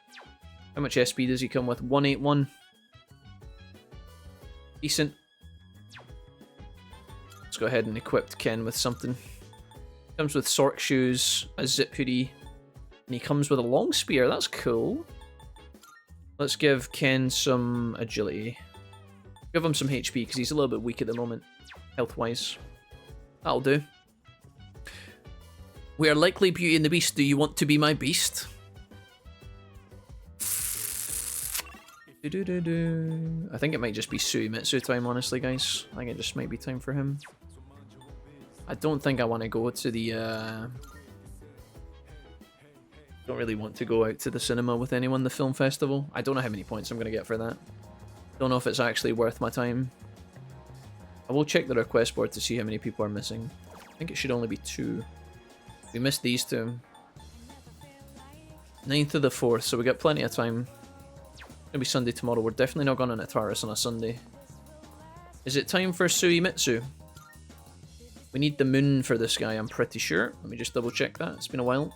How much SP does he come with? 181. Decent. Let's go ahead and equip Ken with something. Comes with Sork shoes, a zip hoodie, and he comes with a long spear. That's cool. Let's give Ken some agility. Give him some HP because he's a little bit weak at the moment, health-wise. That'll do. We are likely Beauty and the Beast. Do you want to be my beast? I think it might just be Suimitsu time, honestly, guys. I think it just might be time for him. I don't think I want to go to the... Don't really want to go out to the cinema with anyone, the film festival. I don't know how many points I'm going to get for that. Don't know if it's actually worth my time. I will check the request board to see how many people are missing. I think it should only be 2. We missed these 2. 9th of the 4th, so we got plenty of time. It's gonna be Sunday tomorrow. We're definitely not going on Ataris on a Sunday. Is it time for Suimitsu? We need the moon for this guy, I'm pretty sure. Let me just double check that. It's been a while.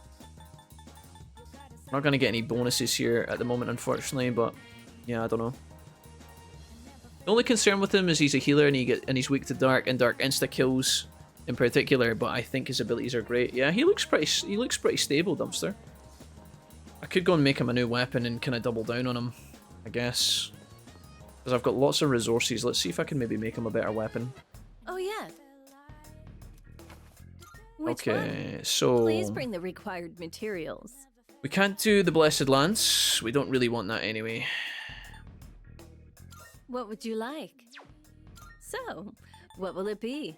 We're not going to get any bonuses here at the moment, unfortunately, but yeah, I don't know. The only concern with him is he's a healer and he's weak to dark and dark insta kills in particular, but I think his abilities are great. Yeah, he looks pretty stable, Dumpster. I could go and make him a new weapon and kind of double down on him, I guess. Because I've got lots of resources. Let's see if I can maybe make him a better weapon. Oh yeah. Which okay, one? so... Please bring the required materials. We can't do the Blessed Lance. We don't really want that anyway. What would you like? So, what will it be?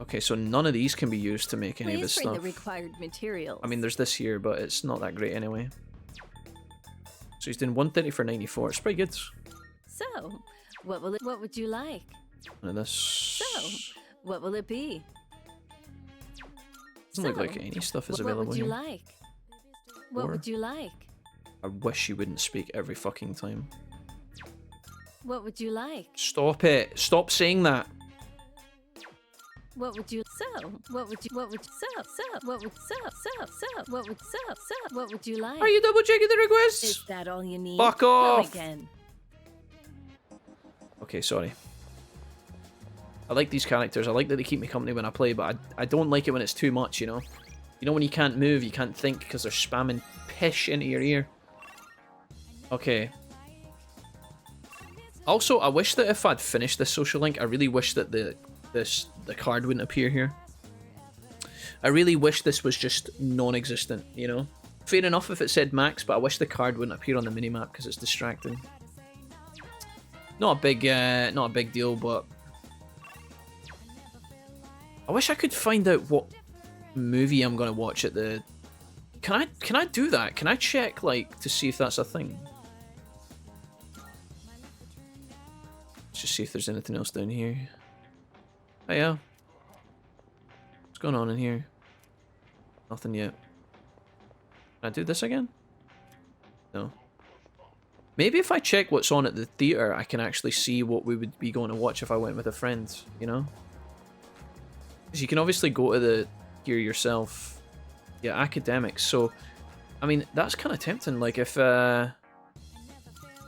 Okay, so none of these can be used to make any of this Please bring stuff. the required materials. I mean, there's this here, but it's not that great anyway. So he's doing 130 for 94. It's pretty good. So, what would you like? None of this. So, what will it be? Doesn't look like any stuff is available What would you here. like? What would you like? I wish you wouldn't speak every fucking time. What would you like? Stop it. Stop saying that. What would you what would you like? Are you double checking the requests? Is that all you need? Fuck Go off. again. Okay, sorry. I like these characters. I like that they keep me company when I play, but I don't like it when it's too much, you know? You know when you can't move, you can't think because they're spamming pish into your ear. Okay. Also, I wish that if I'd finished this social link, I really wish that the card wouldn't appear here. I really wish this was just non-existent, you know? Fair enough if it said max, but I wish the card wouldn't appear on the minimap because it's distracting. Not a big deal, but I wish I could find out what movie I'm gonna watch at the. Can I do that? Can I check like to see if that's a thing? Let's just see if there's anything else down here. Oh yeah. What's going on in here? Nothing yet. Can I do this again? No. Maybe if I check what's on at the theater, I can actually see what we would be going to watch if I went with a friend, you know? Because you can obviously go to the here yourself. Yeah, academics. So, I mean, that's kind of tempting. Like, if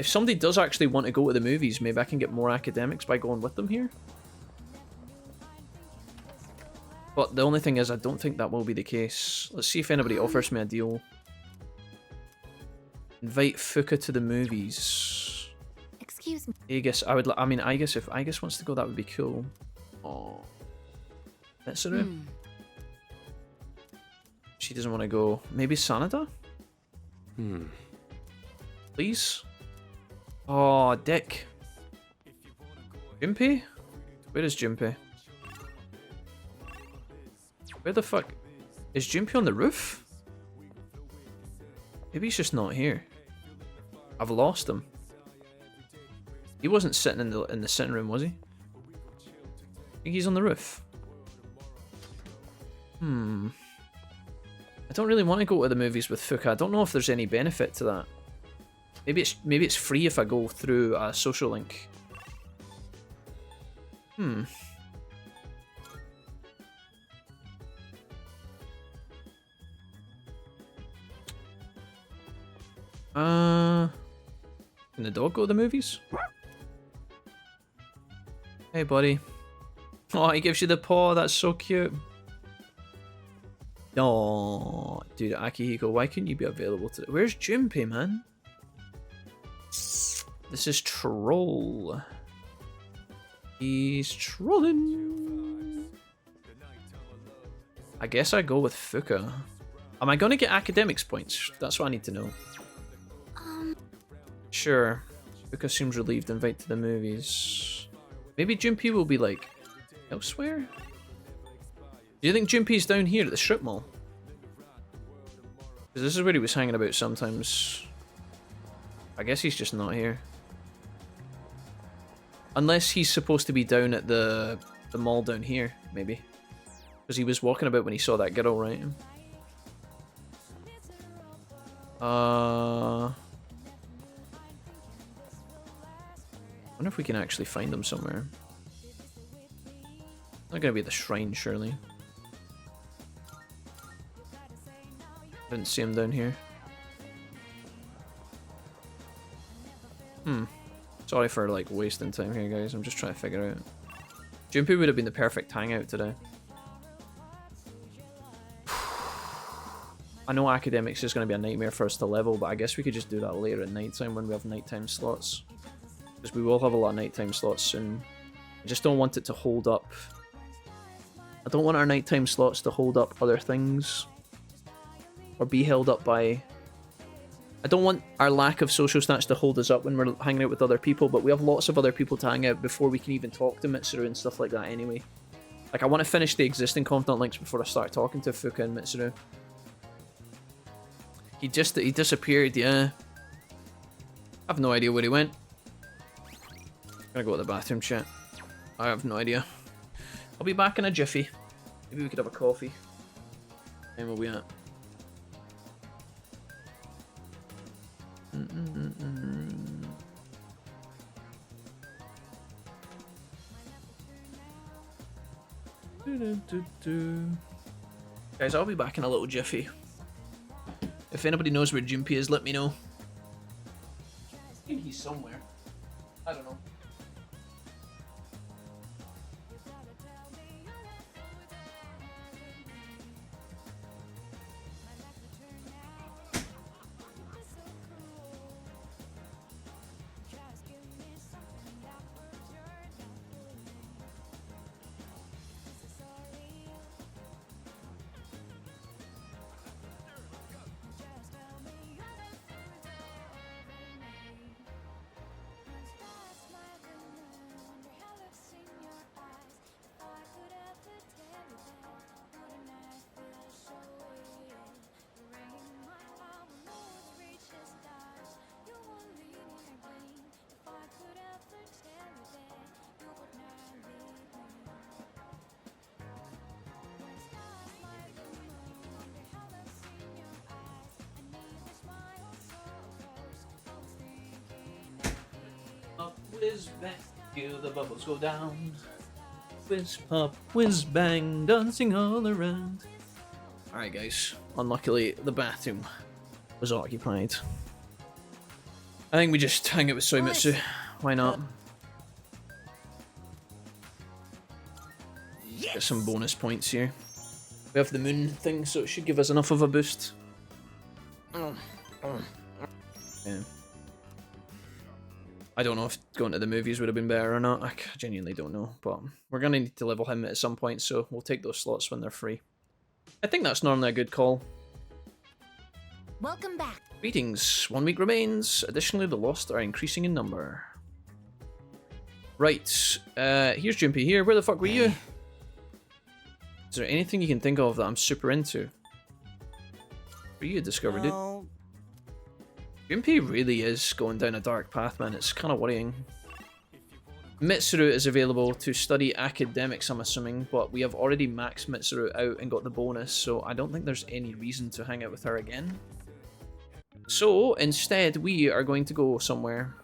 somebody does actually want to go to the movies, maybe I can get more academics by going with them here. But the only thing is, I don't think that will be the case. Let's see if anybody offers me a deal. Invite Fuka to the movies. Excuse me. Aegis, I mean, Aegis, if Aegis wants to go, that would be cool. Oh. Mitsuru? She doesn't want to go. Maybe Sanada? Please? Oh, Dick. Junpei? Where is Junpei? Where the fuck? Is Junpei on the roof? Maybe he's just not here. I've lost him. He wasn't sitting in the sitting room, was he? I think he's on the roof. I don't really want to go to the movies with Fuka. I don't know if there's any benefit to that. Maybe it's free if I go through a social link. Can the dog go to the movies? Hey, buddy. Oh, he gives you the paw. That's so cute. Oh, dude, Akihiko, why couldn't you be available today? Where's Junpei, man? This is troll. He's trolling. I guess I go with Fuka. Am I gonna get academics points? That's what I need to know. Sure. Fuka seems relieved. Invite to the movies. Maybe Junpei will be like elsewhere? Do you think Junpei's down here at the strip mall? Because this is where he was hanging about sometimes. I guess he's just not here. Unless he's supposed to be down at the mall down here, maybe. Because he was walking about when he saw that girl, right? I wonder if we can actually find him somewhere. Not gonna be at the shrine, surely. Didn't see him down here. Sorry for like wasting time here, guys. I'm just trying to figure out. Junpei would have been the perfect hangout today. I know academics is going to be a nightmare for us to level, but I guess we could just do that later at nighttime when we have nighttime slots. Because we will have a lot of nighttime slots soon. I just don't want it to hold up. I don't want our nighttime slots to hold up other things. Or be held up by... I don't want our lack of social stats to hold us up when we're hanging out with other people, but we have lots of other people to hang out before we can even talk to Mitsuru and stuff like that anyway. Like, I want to finish the existing confidant links before I start talking to Fuka and Mitsuru. He disappeared, yeah. I have no idea where he went. I'm gonna go to the bathroom, chat. I have no idea. I'll be back in a jiffy. Maybe we could have a coffee. And where we at? Guys, I'll be back in a little jiffy. If anybody knows where Junpei is, let me know. I think he's somewhere. I don't know. Whiz bang, feel the bubbles go down. Whiz pop, whiz bang, dancing all around. Alright guys, unluckily the bathroom was occupied. I think we just hang it with Soimitsu. Why not? Get some bonus points here. We have the moon thing, so it should give us enough of a boost. Yeah. I don't know if going to the movies would have been better or not. I genuinely don't know, but we're going to need to level him at some point, so we'll take those slots when they're free. I think that's normally a good call. Welcome back. Greetings. 1 week remains. Additionally, the lost are increasing in number. Right. Here's Junpei here. Where the fuck were you? Is there anything you can think of that I'm super into? Were you discovered it? Junpei really is going down a dark path, man. It's kind of worrying. Mitsuru is available to study academics, I'm assuming, but we have already maxed Mitsuru out and got the bonus, so I don't think there's any reason to hang out with her again. So, instead, we are going to go somewhere.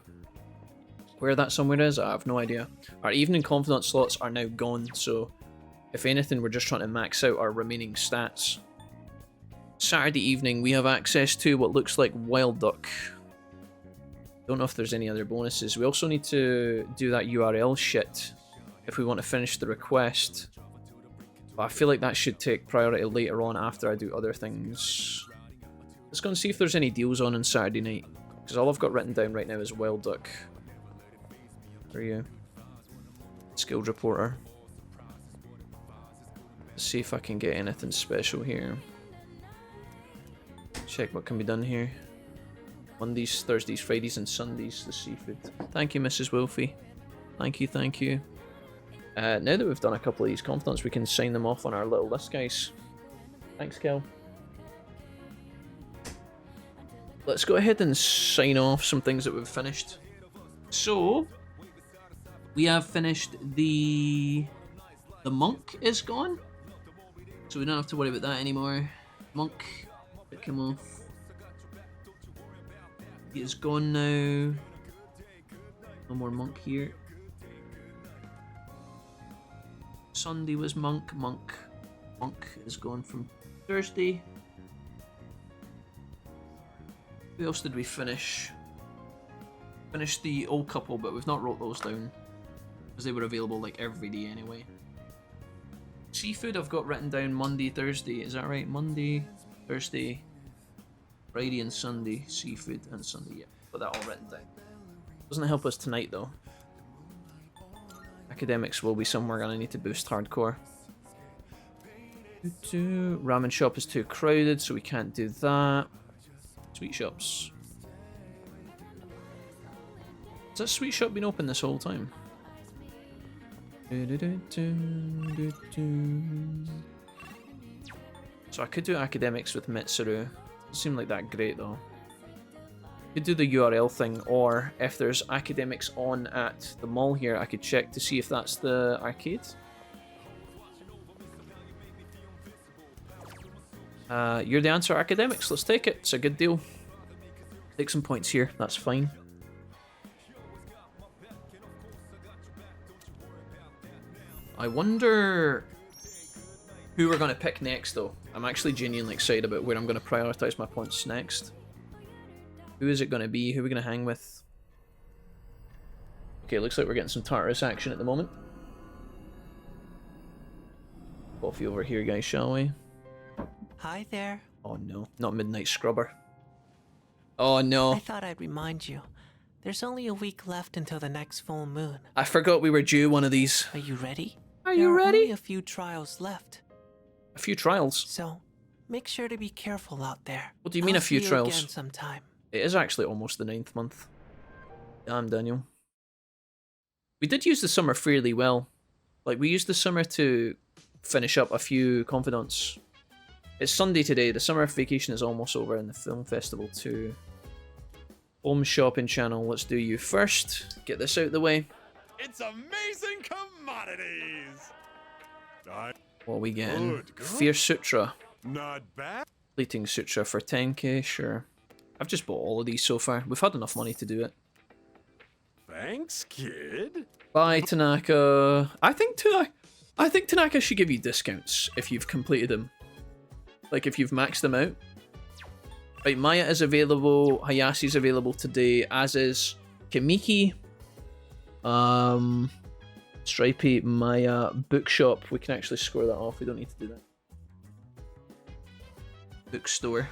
Where that somewhere is, I have no idea. Our evening confidence slots are now gone, so if anything, we're just trying to max out our remaining stats. Saturday evening, we have access to what looks like Wild Duck. Don't know if there's any other bonuses. We also need to do that URL shit if we want to finish the request. But I feel like that should take priority later on after I do other things. Let's go and see if there's any deals on Saturday night. Because all I've got written down right now is Wild Duck. Where are you? Skilled reporter. Let's see if I can get anything special here. Check what can be done here. Mondays, Thursdays, Fridays, and Sundays, the seafood. Thank you, Mrs. Wolfie. Thank you, thank you. Now that we've done a couple of these confidants, we can sign them off on our little list, guys. Thanks, Kel. Let's go ahead and sign off some things that we've finished. So, we have finished the monk is gone. So we don't have to worry about that anymore. Monk, pick him off. He is gone now. No more monk here. Sunday was monk. Monk is gone from Thursday. Who else did we finish? Finished the old couple, but we've not wrote those down because they were available like every day anyway. Seafood I've got written down Monday, Thursday. Is that right? Monday, Thursday, Friday and Sunday. Seafood and Sunday, yeah. Got that all written down. Doesn't help us tonight though. Academics will be somewhere gonna need to boost hardcore. Ramen shop is too crowded, so we can't do that. Sweet shops. Has that sweet shop been open this whole time? So I could do academics with Mitsuru. Doesn't seem like that great though. Could do the URL thing, or if there's academics on at the mall here, I could check to see if that's the arcade. You're the answer, academics. Let's take it. It's a good deal. Take some points here. That's fine. I wonder who we're going to pick next, though. I'm actually genuinely excited about where I'm going to prioritize my points next. Who is it going to be? Who are we going to hang with? Okay, looks like we're getting some Tartarus action at the moment. Coffee over here, guys, shall we? Hi there. Oh no, not Midnight Scrubber. Oh no. I thought I'd remind you. There's only a week left until the next full moon. I forgot we were due one of these. Are you ready? Are you ready? There are only a few trials left. A few trials? So, make sure to be careful out there. What do you mean a few see you trials? Again sometime. It is actually almost the 9th month. Damn, Daniel. We did use the summer fairly well. Like, we used the summer to finish up a few confidants. It's Sunday today. The summer vacation is almost over, and the film festival too. Home shopping channel. Let's do you first. Get this out of the way. It's amazing commodities. What are we getting? Fierce Sutra. Not bad. Fleeting Sutra for 10k, sure. I've just bought all of these so far. We've had enough money to do it. Thanks, kid. Bye, Tanaka. I think Tanaka should give you discounts if you've completed them. Like if you've maxed them out. Right, Maya is available. Hayasi's available today, as is Kimiki. Stripey, Maya, Bookshop. We can actually score that off. We don't need to do that. Bookstore.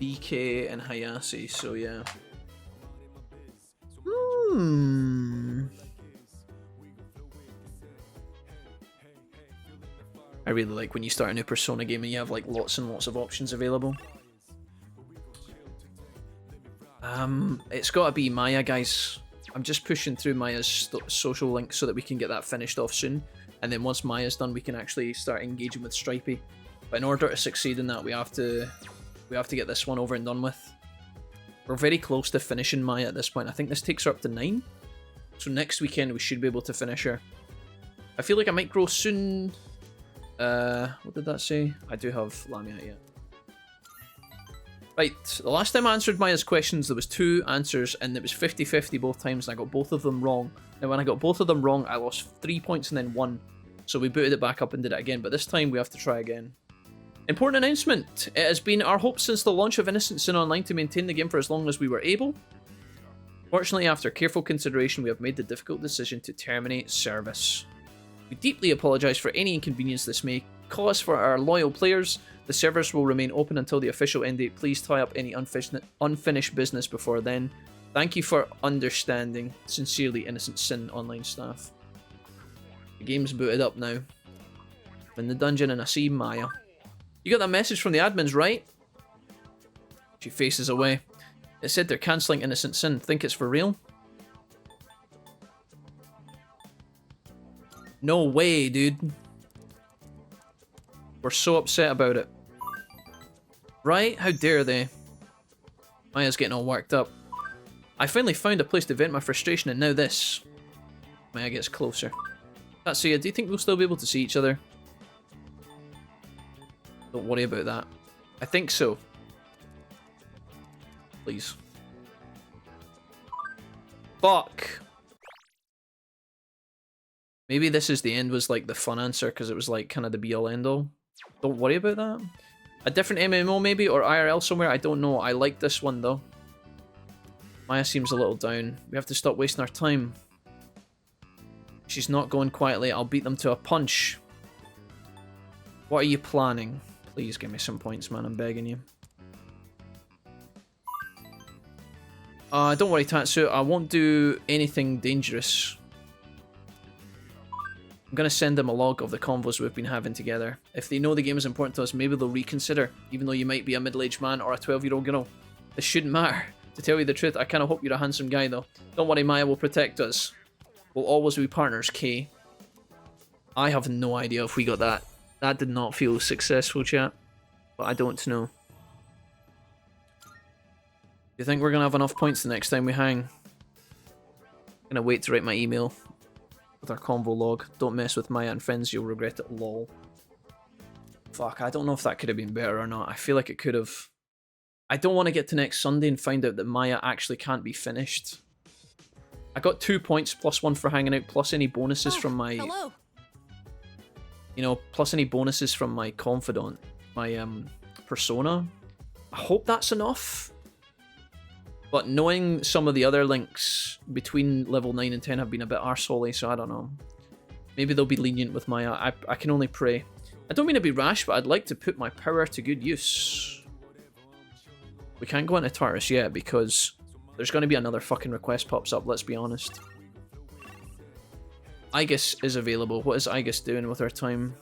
BK and Hayasi, so yeah. I really like when you start a new Persona game and you have like lots and lots of options available. It's gotta be Maya, guys. I'm just pushing through Maya's social link so that we can get that finished off soon. And then once Maya's done, we can actually start engaging with Stripey. But in order to succeed in that, we have to get this one over and done with. We're very close to finishing Maya at this point. I think this takes her up to 9. So next weekend we should be able to finish her. I feel like I might grow soon. What did that say? I do have Lamia yet. Right, the last time I answered Maya's questions, there was 2 answers, and it was 50-50 both times, and I got both of them wrong. Now, when I got both of them wrong, I lost 3 points and then 1. So we booted it back up and did it again, but this time we have to try again. Important announcement. It has been our hope since the launch of Innocent Sin Online to maintain the game for as long as we were able. Fortunately, after careful consideration, we have made the difficult decision to terminate service. We deeply apologise for any inconvenience this may cause for our loyal players. The servers will remain open until the official end date. Please tie up any unfinished business before then. Thank you for understanding. Sincerely, Innocent Sin Online staff. The game's booted up now. I'm in the dungeon and I see Maya. You got that message from the admins, right? She faces away. It said they're cancelling Innocent Sin. Think it's for real? No way, dude. We're so upset about it. Right? How dare they? Maya's getting all worked up. I finally found a place to vent my frustration, and now this. Maya gets closer. Tatsuya, do you think we'll still be able to see each other? Don't worry about that. I think so. Please. Fuck. Maybe this is the end was like the fun answer because it was like kind of the be all end all. Don't worry about that. A different MMO maybe or IRL somewhere. I don't know. I like this one though. Maya seems a little down. We have to stop wasting our time. She's not going quietly. I'll beat them to a punch. What are you planning? Please give me some points, man. I'm begging you. Don't worry, Tatsu. I won't do anything dangerous. I'm going to send them a log of the convos we've been having together. If they know the game is important to us, maybe they'll reconsider, even though you might be a middle-aged man or a 12-year-old girl. This shouldn't matter. To tell you the truth, I kind of hope you're a handsome guy, though. Don't worry, Maya will protect us. We'll always be partners, Kay. I have no idea if we got that. That did not feel successful, chat. But I don't know. Do you think we're going to have enough points the next time we hang? I'm going to wait to write my email with our convo log. Don't mess with Maya and friends, you'll regret it, lol. Fuck, I don't know if that could have been better or not. I feel like it could have. I don't want to get to next Sunday and find out that Maya actually can't be finished. I got 2 points plus 1 for hanging out, plus any bonuses from my... Hello. You know, plus any bonuses from my confidant, my persona. I hope that's enough. But knowing some of the other links between level 9 and 10 have been a bit arseholey, so I don't know. Maybe they'll be lenient with Maya. I can only pray. I don't mean to be rash, but I'd like to put my power to good use. We can't go into Tartarus yet because there's going to be another fucking request pops up, let's be honest. Igus is available. What is Igus doing with her time?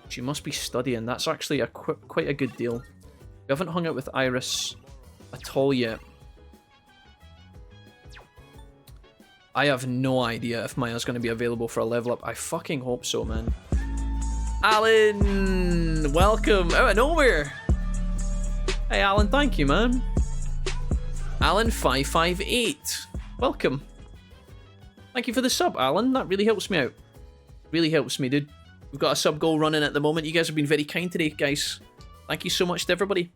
She must be studying. That's actually quite a good deal. We haven't hung out with Iris at all yet. I have no idea if Maya's going to be available for a level up. I fucking hope so, man. Alan! Welcome out of nowhere! Hey, Alan, thank you, man. Alan558. Welcome. Thank you for the sub, Alan. That really helps me out. Really helps me, dude. We've got a sub goal running at the moment. You guys have been very kind today, guys. Thank you so much to everybody.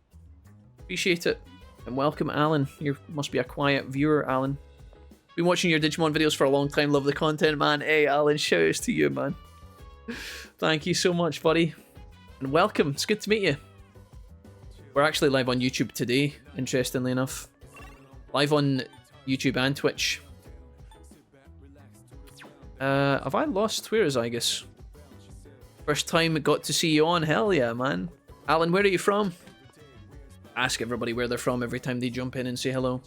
Appreciate it. And welcome, Alan. You must be a quiet viewer, Alan. Been watching your Digimon videos for a long time. Love the content, man. Hey, Alan, shoutouts to you, man. Thank you so much, buddy. And welcome. It's good to meet you. We're actually live on YouTube today, interestingly enough. Live on YouTube and Twitch. Have I lost? Where is Igus? First time I got to see you on. Hell yeah, man. Alan, where are you from? Ask everybody where they're from every time they jump in and say hello.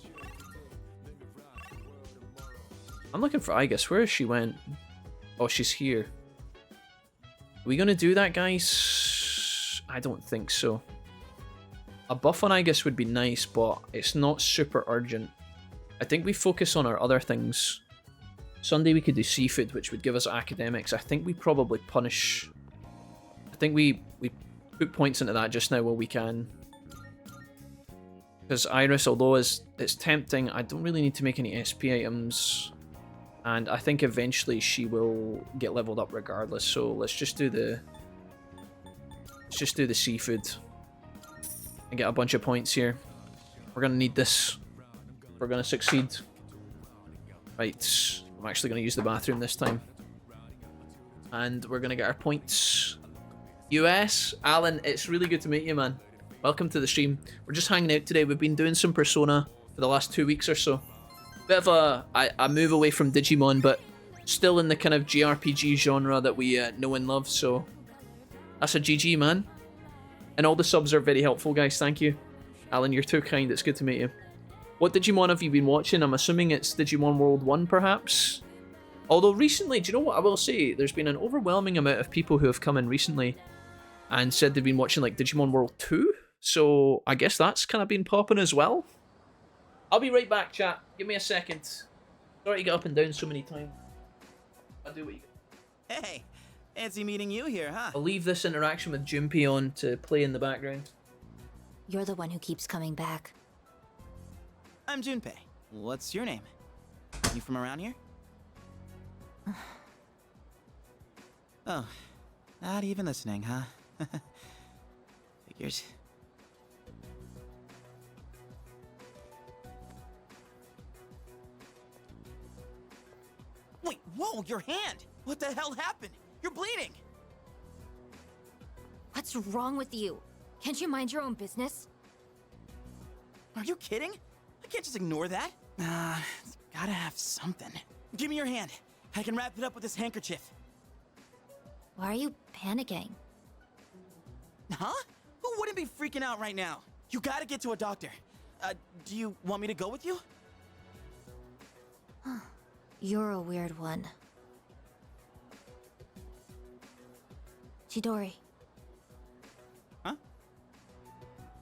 I'm looking for Igus. Where is she went? Oh, she's here. Are we gonna do that, guys? I don't think so. A buff on Igus would be nice, but it's not super urgent. I think we focus on our other things. Sunday we could do seafood, which would give us academics. I think we probably punish... I think we put points into that just now while we can. Because Iris, although it's tempting, I don't really need to make any SP items. And I think eventually she will get leveled up regardless. So let's just do the... Let's just do the seafood. And get a bunch of points here. We're going to need this. We're going to succeed. Right. I'm actually going to use the bathroom this time. And we're going to get our points. US, Alan, it's really good to meet you, man. Welcome to the stream. We're just hanging out today. We've been doing some Persona for the last 2 weeks or so. Bit of a move away from Digimon, but still in the kind of JRPG genre that we know and love, so that's a GG, man. And all the subs are very helpful, guys. Thank you. Alan, you're too kind. It's good to meet you. What Digimon have you been watching? I'm assuming it's Digimon World 1, perhaps? Although recently, do you know what I will say? There's been an overwhelming amount of people who have come in recently and said they've been watching like Digimon World 2. So I guess that's kind of been popping as well. I'll be right back, chat. Give me a second. Sorry to get up and down so many times. I'll do what you... Hey, fancy meeting you here, huh? I'll leave this interaction with Junpei on to play in the background. You're the one who keeps coming back. I'm Junpei. What's your name? You from around here? Oh, not even listening, huh? Figures. Wait, whoa, your hand! What the hell happened? You're bleeding! What's wrong with you? Can't you mind your own business? Are you kidding? I can't just ignore that. It's gotta have something. Give me your hand. I can wrap it up with this handkerchief. Why are you panicking? Huh? Who wouldn't be freaking out right now? You gotta get to a doctor. Do you want me to go with you? You're a weird one. Chidori. Huh?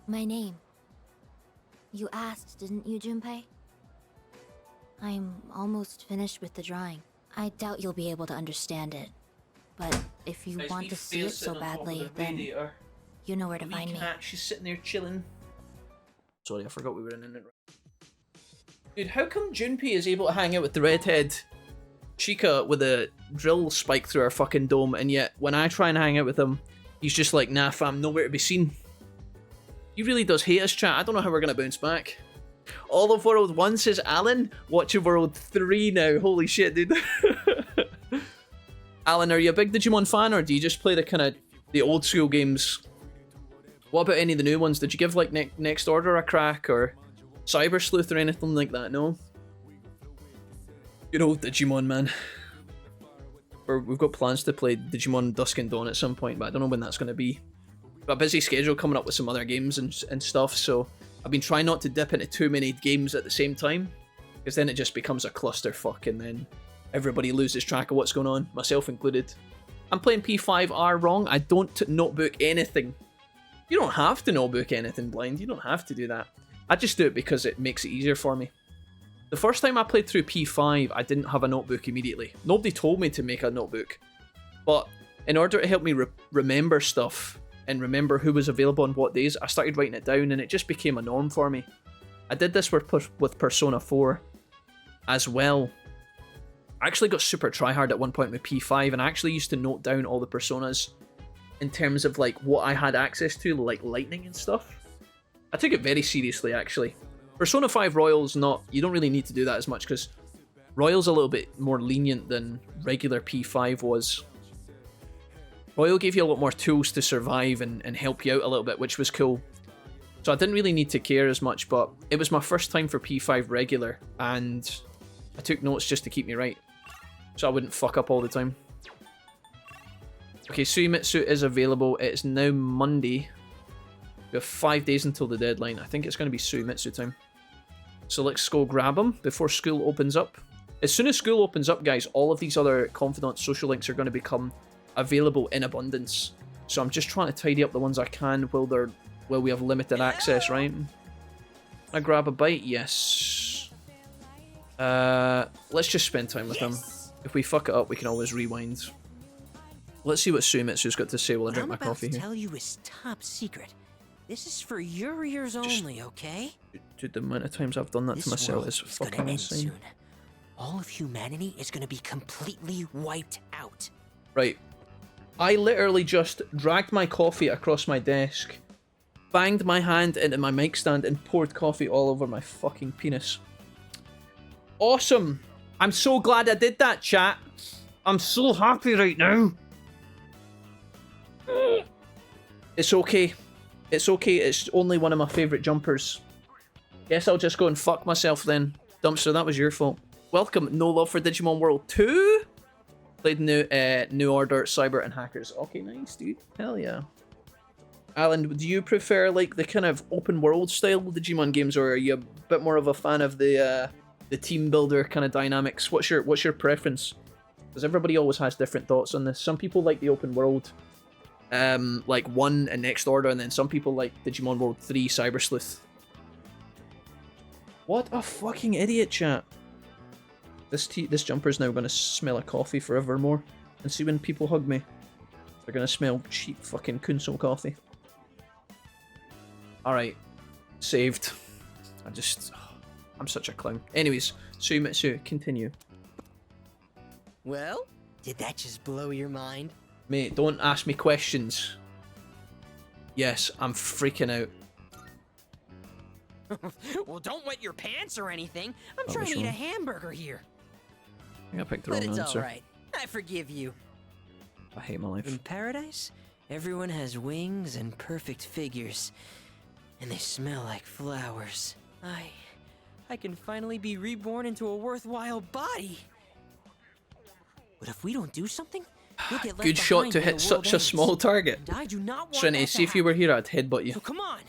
My name. You asked, didn't you, Junpei? I'm almost finished with the drawing. I doubt you'll be able to understand it. But if you want to see it so badly, then you know where to find me. She's sitting there chilling. Sorry, I forgot we were in it. Dude, how come Junpei is able to hang out with the redhead Chica with a drill spike through her fucking dome, and yet when I try and hang out with him, he's just like, nah fam, nowhere to be seen. He really does hate us, chat. I don't know how we're gonna bounce back. All of World 1 says Alan. Watch World 3 now. Holy shit, dude. Alan, are you a big Digimon fan, or do you just play the kind of the old school games? What about any of the new ones? Did you give like Next Order a crack, or Cyber Sleuth or anything like that? No? Good old Digimon, man. We've got plans to play Digimon Dusk and Dawn at some point, but I don't know when that's going to be. Got a busy schedule coming up with some other games and stuff, so I've been trying not to dip into too many games at the same time, because then it just becomes a clusterfuck and then everybody loses track of what's going on, myself included. I'm playing P5R wrong. I don't notebook anything. You don't have to notebook anything, Blind. You don't have to do that. I just do it because it makes it easier for me. The first time I played through P5, I didn't have a notebook immediately. Nobody told me to make a notebook. But in order to help me remember stuff and remember who was available on what days, I started writing it down and it just became a norm for me. I did this with Persona 4 as well. I actually got super tryhard at one point with P5 and I actually used to note down all the Personas in terms of like what I had access to, like lightning and stuff. I took it very seriously actually. Persona 5 Royal's not... You don't really need to do that as much, because Royal's a little bit more lenient than regular P5 was. Royal gave you a lot more tools to survive and help you out a little bit, which was cool. So I didn't really need to care as much, but it was my first time for P5 regular, and I took notes just to keep me right, so I wouldn't fuck up all the time. Okay, Suimitsu is available. It's now Monday. We have 5 days until the deadline. I think it's going to be Suimitsu time. So let's go grab them before school opens up. As soon as school opens up, guys, all of these other confidant social links are going to become available in abundance. So I'm just trying to tidy up the ones I can while we have limited access, right? I grab a bite? Yes. Let's just spend time with them. If we fuck it up, we can always rewind. Let's see what Suimitsu's got to say while I drink my coffee here. What I'm about to tell you is top secret. This is for your ears only, okay? Dude, the amount of times I've done that to myself is fucking insane. Soon. All of humanity is gonna be completely wiped out. Right. I literally just dragged my coffee across my desk, banged my hand into my mic stand, and poured coffee all over my fucking penis. Awesome! I'm so glad I did that, chat. I'm so happy right now. It's okay. It's okay. It's only one of my favourite jumpers. Guess I'll just go and fuck myself then. Dumpster, that was your fault. Welcome. No love for Digimon World 2? Played New Order, Cyber, and Hackers. Okay, nice, dude. Hell yeah. Alan, do you prefer like the kind of open world style Digimon games, or are you a bit more of a fan of the team builder kind of dynamics? What's your preference? Because everybody always has different thoughts on this. Some people like the open world, like 1 and Next Order, and then some people like Digimon World 3, Cyber Sleuth. What a fucking idiot, chat. This jumper's now going to smell of coffee forevermore. And see, when people hug me, they're going to smell cheap fucking Kunso coffee. Alright. Saved. I'm such a clown. Anyways, Suimitsu, continue. Well, did that just blow your mind? Mate, don't ask me questions. Yes, I'm freaking out. Well, don't wet your pants or anything. I'm trying to eat a hamburger here. I think I picked the wrong answer. But it's alright. I forgive you. I hate my life. In paradise, everyone has wings and perfect figures. And they smell like flowers. I can finally be reborn into a worthwhile body. But if we don't do something, you'll get left Good shot to hit such a small target. I do not want Trinity, see if you were here, I'd headbutt you. So come on,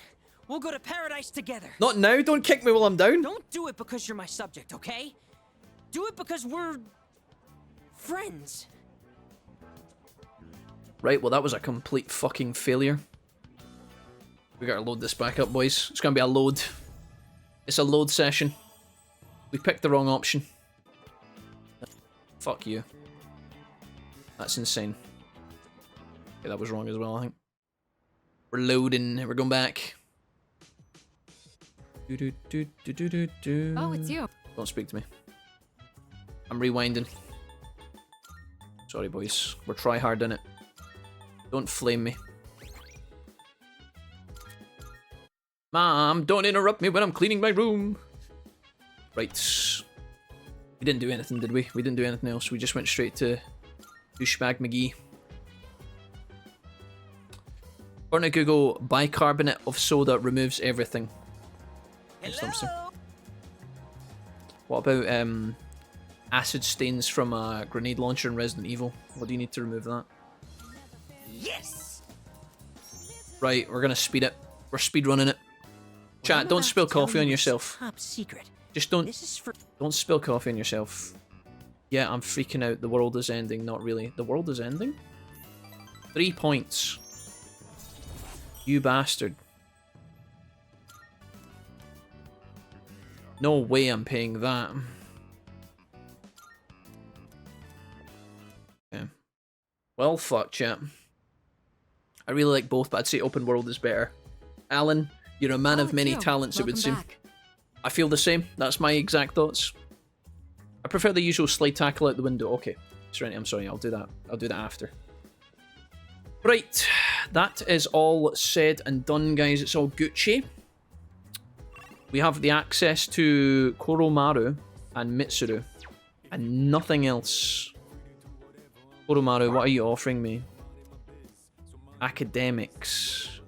we'll go to paradise together. Not now, don't kick me while I'm down. Don't do it because you're my subject, okay? Do it because we're friends. Right, well that was a complete fucking failure. We gotta load this back up, boys. It's gonna be a load. It's a load session. We picked the wrong option. Fuck you. That's insane. Okay, that was wrong as well, I think. We're loading. We're going back. Oh, it's you. Don't speak to me. I'm rewinding. Sorry, boys. We're try-harding it. Don't flame me. Mom, don't interrupt me when I'm cleaning my room. Right. We didn't do anything, did we? We didn't do anything else. We just went straight to Douchebag McGee. According to Google, bicarbonate of soda removes everything. Hello? What about acid stains from a grenade launcher in Resident Evil? What do you need to remove that? Yes! Right, we're gonna speed it. We're speed running it. Chat, don't spill coffee on yourself. Top secret. Just don't spill coffee on yourself. Yeah, I'm freaking out. The world is ending. Not really. The world is ending? 3 points. You bastard. No way I'm paying that. Okay. Well, fuck, chat. I really like both, but I'd say open world is better. Alan, you're a man of many talents, it would seem. I feel the same. That's my exact thoughts. I prefer the usual slide tackle out the window. Okay. Serenity, I'm sorry. I'll do that. I'll do that after. Right. That is all said and done, guys. It's all Gucci. We have the access to Koromaru and Mitsuru, and nothing else. Koromaru, what are you offering me? Academics.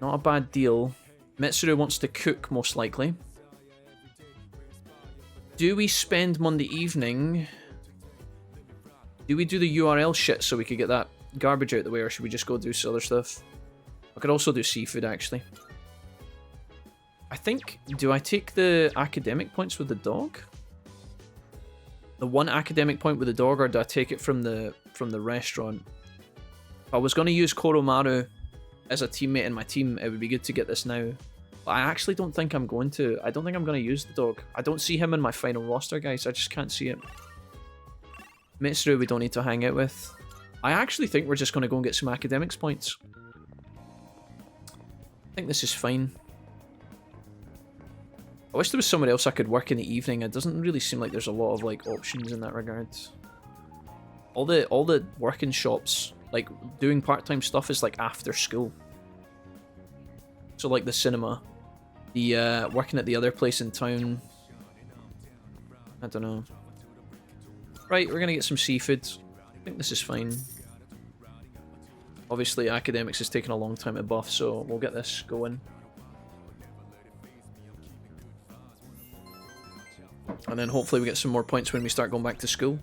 Not a bad deal. Mitsuru wants to cook, most likely. Do we spend Monday evening? Do we do the URL shit so we could get that garbage out the way, or should we just go do some other stuff? I could also do seafood, actually. I think... Do I take the academic points with the dog? The one academic point with the dog, or do I take it from the restaurant? If I was going to use Koromaru as a teammate in my team, it would be good to get this now. But I actually don't think I'm going to. I don't think I'm going to use the dog. I don't see him in my final roster, guys. I just can't see it. Mitsuru we don't need to hang out with. I actually think we're just going to go and get some academics points. I think this is fine. I wish there was somewhere else I could work in the evening. It doesn't really seem like there's a lot of like options in that regard. All the working shops, like doing part-time stuff, is like after school. So like the cinema, the working at the other place in town. I don't know. Right, we're gonna get some seafood. I think this is fine. Obviously, academics is taking a long time to buff, so we'll get this going. And then hopefully we get some more points when we start going back to school.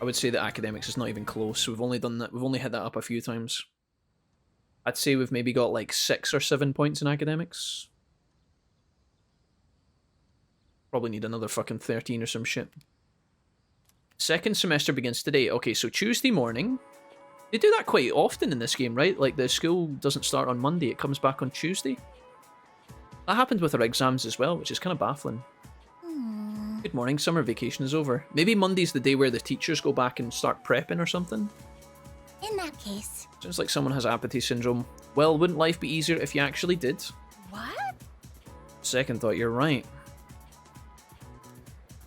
I would say that academics is not even close. We've only done that. We've only hit that up a few times. I'd say we've maybe got like 6 or 7 points in academics. Probably need another fucking 13 or some shit. Second semester begins today. Okay, so Tuesday morning. They do that quite often in this game, right? Like the school doesn't start on Monday. It comes back on Tuesday. That happened with our exams as well, which is kind of baffling. Good morning, summer vacation is over. Maybe Monday's the day where the teachers go back and start prepping or something. In that case... Sounds like someone has apathy syndrome. Well, wouldn't life be easier if you actually did? What? Second thought, you're right.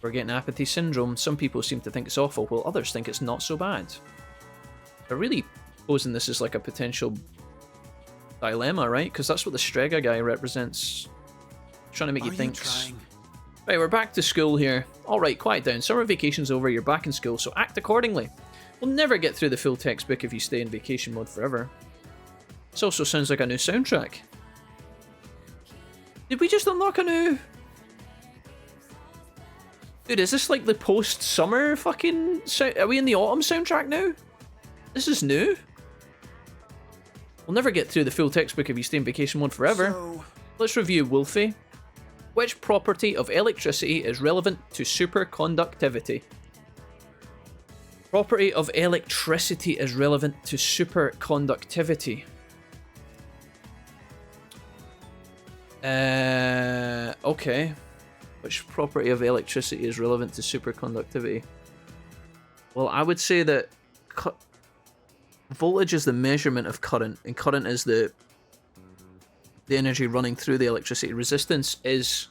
We're getting apathy syndrome. Some people seem to think it's awful, while others think it's not so bad. They're really posing this as like a potential dilemma, right? Because that's what the Strega guy represents. Trying to make you think. Right, we're back to school here. Alright, quiet down. Summer vacation's over, you're back in school, so act accordingly. We'll never get through the full textbook if you stay in vacation mode forever. This also sounds like a new soundtrack. Did we just unlock a new... Dude, is this like the post-summer fucking... Are we in the autumn soundtrack now? This is new. We'll never get through the full textbook if you stay in vacation mode forever. Let's review Wolfie. Which property of electricity is relevant to superconductivity? Property of electricity is relevant to superconductivity. Okay. Which property of electricity is relevant to superconductivity? Well, I would say that voltage is the measurement of current, and current is the energy running through the electricity. Resistance is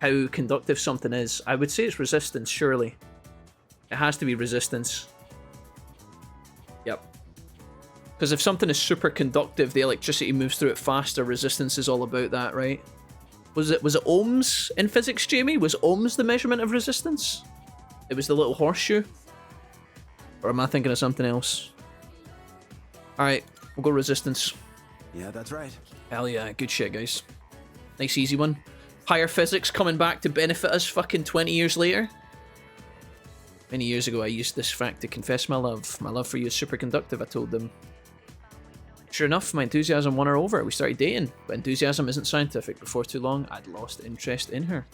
how conductive something is. I would say it's resistance, surely. It has to be resistance. Yep. Because if something is superconductive, the electricity moves through it faster. Resistance is all about that, right? Was it ohms in physics, Jamie? Was ohms the measurement of resistance? It was the little horseshoe? Or am I thinking of something else? Alright, we'll go resistance. Yeah, that's right. Hell yeah, good shit, guys. Nice easy one. Higher physics coming back to benefit us fucking 20 years later. Many years ago I used this fact to confess my love. My love for you is superconductive, I told them. Sure enough, my enthusiasm won her over. We started dating, but enthusiasm isn't scientific. Before too long, I'd lost interest in her.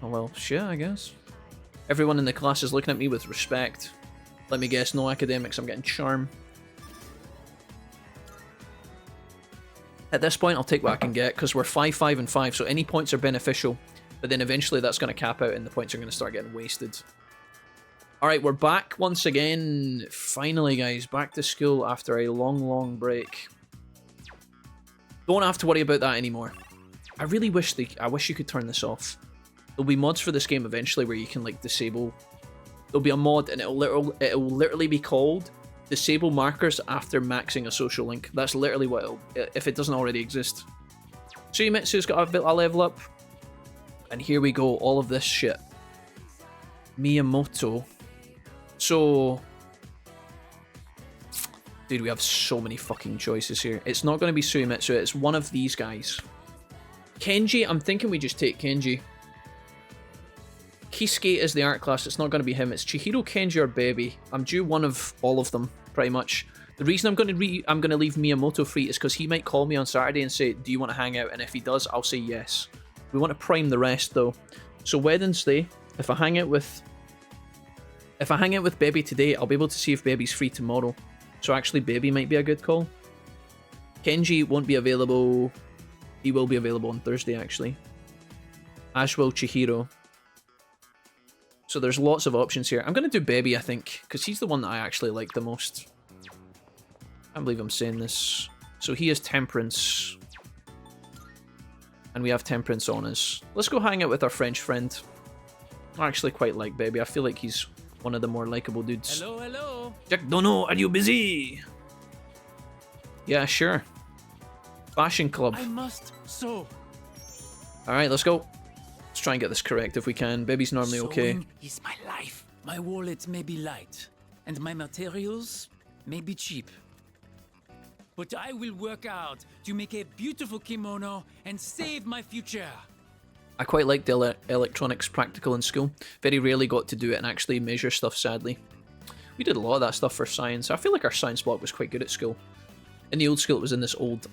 Oh well, shit, I guess. Everyone in the class is looking at me with respect. Let me guess, no academics, I'm getting charm. At this point, I'll take what I can get, because we're 5, 5, and 5, so any points are beneficial. But then eventually that's going to cap out and the points are going to start getting wasted. Alright, we're back once again. Finally, guys, back to school after a long, long break. Don't have to worry about that anymore. I really wish I wish you could turn this off. There'll be mods for this game eventually where you can, like, disable... There'll be a mod and it'll literally be called disable markers after maxing a social link. That's literally what it'll, if it doesn't already exist. Suimitsu's got a level up. And here we go, all of this shit. Miyamoto. So... Dude, we have so many fucking choices here. It's not going to be Suimitsu, it's one of these guys. Kenji, I'm thinking we just take Kenji. Kisuke is the art class, it's not going to be him. It's Chihiro, Kenji, or Baby. I'm due one of all of them, pretty much. The reason I'm going to leave Miyamoto free is because he might call me on Saturday and say, do you want to hang out? And if he does, I'll say yes. We want to prime the rest, though. So Wednesday, if I hang out with Baby today, I'll be able to see if Baby's free tomorrow. So actually, Baby might be a good call. Kenji won't be available. He will be available on Thursday, actually. As will Chihiro. So there's lots of options here. I'm going to do Baby, I think, because he's the one that I actually like the most. I can't believe I'm saying this. So he has Temperance. And we have Temperance on us. Let's go hang out with our French friend. I actually quite like Baby. I feel like he's one of the more likable dudes. Hello, hello. Jack Dono, are you busy? Yeah, sure. Fashion Club. I must sew. Alright, let's go. Let's try and get this correct if we can. Baby's normally okay. Sewing is my life. My wallet may be light, and my materials may be cheap. But I will work out to make a beautiful kimono and save my future. I quite liked the electronics practical in school. Very rarely got to do it and actually measure stuff, sadly. We did a lot of that stuff for science. I feel like our science block was quite good at school. In the old school, it was in this old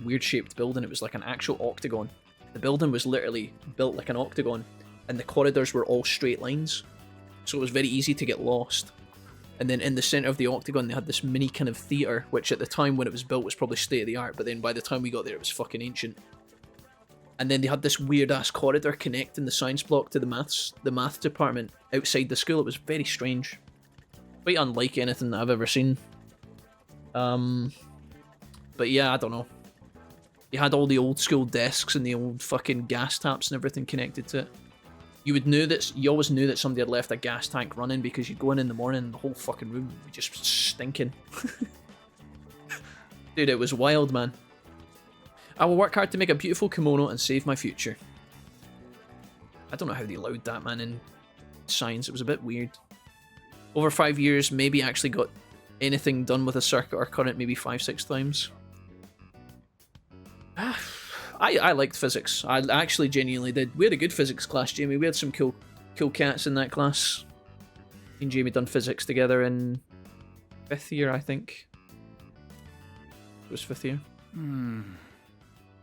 weird-shaped building. It was like an actual octagon. The building was literally built like an octagon, and the corridors were all straight lines. So it was very easy to get lost. And then in the centre of the octagon, they had this mini kind of theatre, which at the time when it was built was probably state-of-the-art, but then by the time we got there, it was fucking ancient. And then they had this weird-ass corridor connecting the science block to the math department outside the school. It was very strange. Quite unlike anything that I've ever seen. But yeah, I don't know. You had all the old school desks and the old fucking gas taps and everything connected to it. You always knew that somebody had left a gas tank running because you'd go in the morning and the whole fucking room would be just stinking. Dude, it was wild, man. I will work hard to make a beautiful kimono and save my future. I don't know how they allowed that, man, in science. It was a bit weird. Over 5 years, maybe actually got anything done with a circuit or current maybe 5-6 times. I liked physics. I actually genuinely did. We had a good physics class, Jamie. We had some cool cats in that class. Me and Jamie done physics together in 5th year, I think. It was 5th year.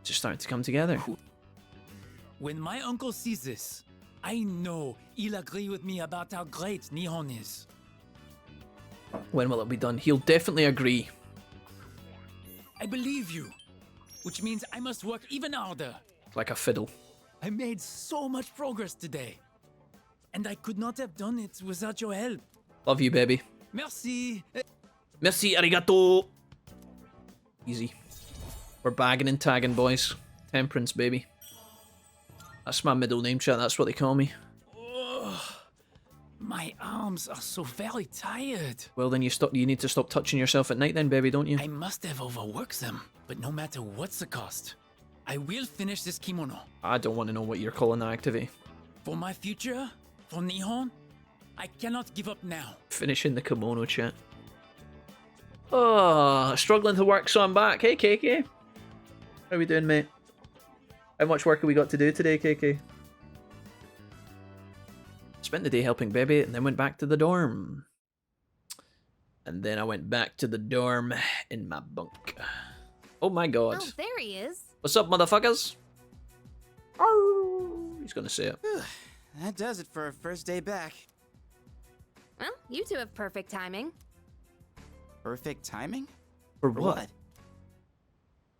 Just starting to come together. When my uncle sees this, I know he'll agree with me about how great Nihon is. When will it be done? He'll definitely agree. I believe you, which means I must work even harder. Like a fiddle. I made so much progress today, and I could not have done it without your help. Love you, baby. Merci. Merci, arigato. Easy. We're bagging and tagging, boys. Temperance, baby. That's my middle name, chat. That's what they call me. My arms are so very tired. Well, then you need to stop touching yourself at night then, baby, don't you? I must have overworked them, but no matter what's the cost, I will finish this kimono. I don't want to know what you're calling that activity. For my future, for Nihon, I cannot give up now. Finishing the kimono, chat. Oh, struggling to work, so I'm back. Hey, KK. How we doing, mate? How much work have we got to do today, KK? Spent the day helping baby and then went back to the dorm. And then I went back to the dorm in my bunk. Oh my god. Oh, there he is. What's up, motherfuckers? Oh, he's gonna say it. That does it for our first day back. Well, you two have perfect timing. Perfect timing? For what?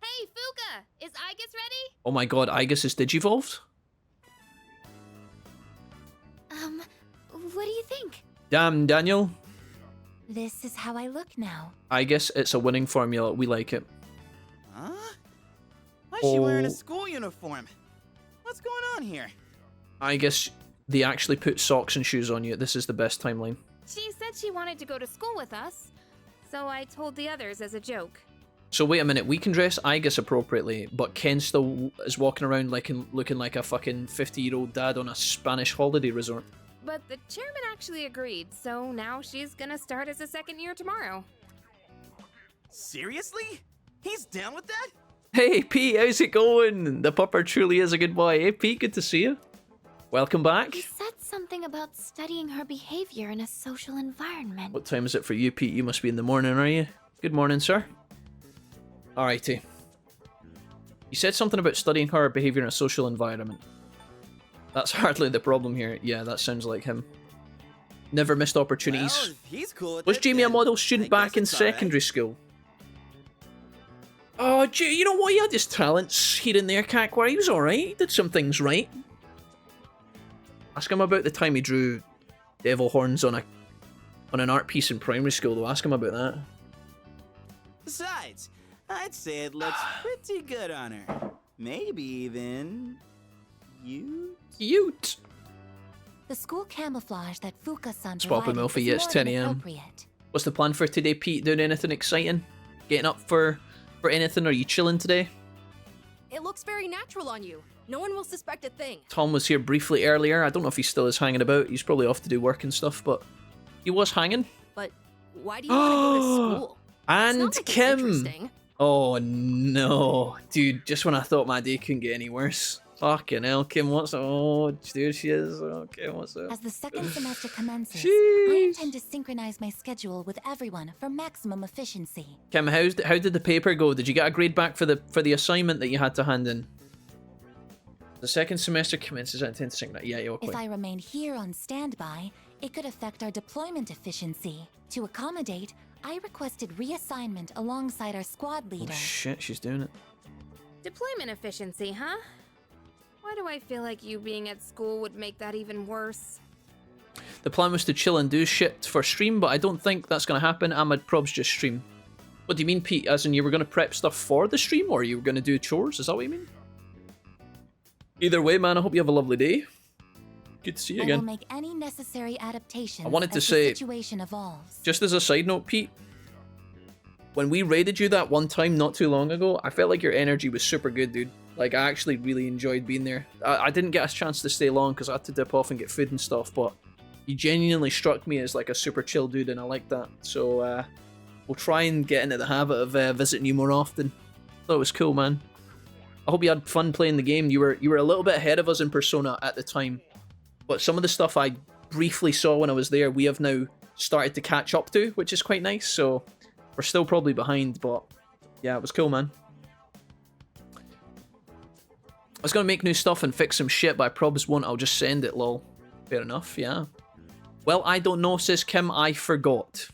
Hey, Fuka! Is Igus ready? Oh my god, Igus is digivolved? What do you think? Damn, Daniel. This is how I look now. Igus, it's a winning formula. We like it. Huh? Why is she wearing a school uniform? What's going on here? Igus, they actually put socks and shoes on you. This is the best timeline. She said she wanted to go to school with us. so I told the others as a joke. So wait a minute, we can dress Igus appropriately, but Ken still is walking around like looking like a fucking 50-year-old dad on a Spanish holiday resort. But the chairman actually agreed, so now she's gonna start as a second year tomorrow. Seriously? He's down with that? Hey Pete, how's it going? The pupper truly is a good boy. Hey Pete, good to see you. Welcome back. He said something about studying her behavior in a social environment. What time is it for you, Pete? You must be in the morning, are you? Good morning, sir. Alrighty. You said something about studying her behavior in a social environment. That's hardly the problem here. Yeah, that sounds like him. Never missed opportunities. Well, if he's cool with Was it, Jamie a then model student I guess back in it's all right. secondary school? Oh, you know what? He had his talents here and there, Kakwar. He was alright. He did some things right. Ask him about the time he drew devil horns on an art piece in primary school, though. Ask him about that. Besides, I'd say it looks pretty good on her. Maybe even... Cute. The school camouflage that Fuka-san Spot provided Milfy, is yes, more 10 than AM. appropriate. What's the plan for today, Pete? Doing anything exciting? Getting up for anything? Are you chilling today? It looks very natural on you. No one will suspect a thing. Tom was here briefly earlier. I don't know if he still is hanging about. He's probably off to do work and stuff, but he was hanging. But why do you want to go to school? And like it's Kim. interesting. Oh no, dude! Just when I thought my day couldn't get any worse. Fucking hell, Kim, what's up? Oh, there she is. Oh, Kim, what's up? As the second semester commences, Jeez. I intend to synchronize my schedule with everyone for maximum efficiency. Kim, how did the paper go? Did you get a grade back for the assignment that you had to hand in? The second semester commences. I intend to synchronize. Yeah, okay. If I remain here on standby, it could affect our deployment efficiency. To accommodate, I requested reassignment alongside our squad leader. Oh shit, she's doing it. Deployment efficiency, huh? Why do I feel like you being at school would make that even worse? The plan was to chill and do shit for stream, but I don't think that's going to happen. Ahmad probs just stream. What do you mean, Pete? As in you were going to prep stuff for the stream, or you were going to do chores? Is that what you mean? Either way, man, I hope you have a lovely day. Good to see you I again. will make any necessary adaptations I wanted to as say, the situation evolves. just as a side note, Pete, when we raided you that one time not too long ago, I felt like your energy was super good, dude. Like, I actually really enjoyed being there. I didn't get a chance to stay long because I had to dip off and get food and stuff, but you genuinely struck me as like a super chill dude, and I like that. So, we'll try and get into the habit of visiting you more often. Thought it was cool, man. I hope you had fun playing the game. You were a little bit ahead of us in Persona at the time, but some of the stuff I briefly saw when I was there, we have now started to catch up to, which is quite nice. So we're still probably behind, but yeah, it was cool, man. I was gonna make new stuff and fix some shit, but I probs won't. I'll just send it, lol. Fair enough, yeah. Well, I don't know, says Kim. I forgot.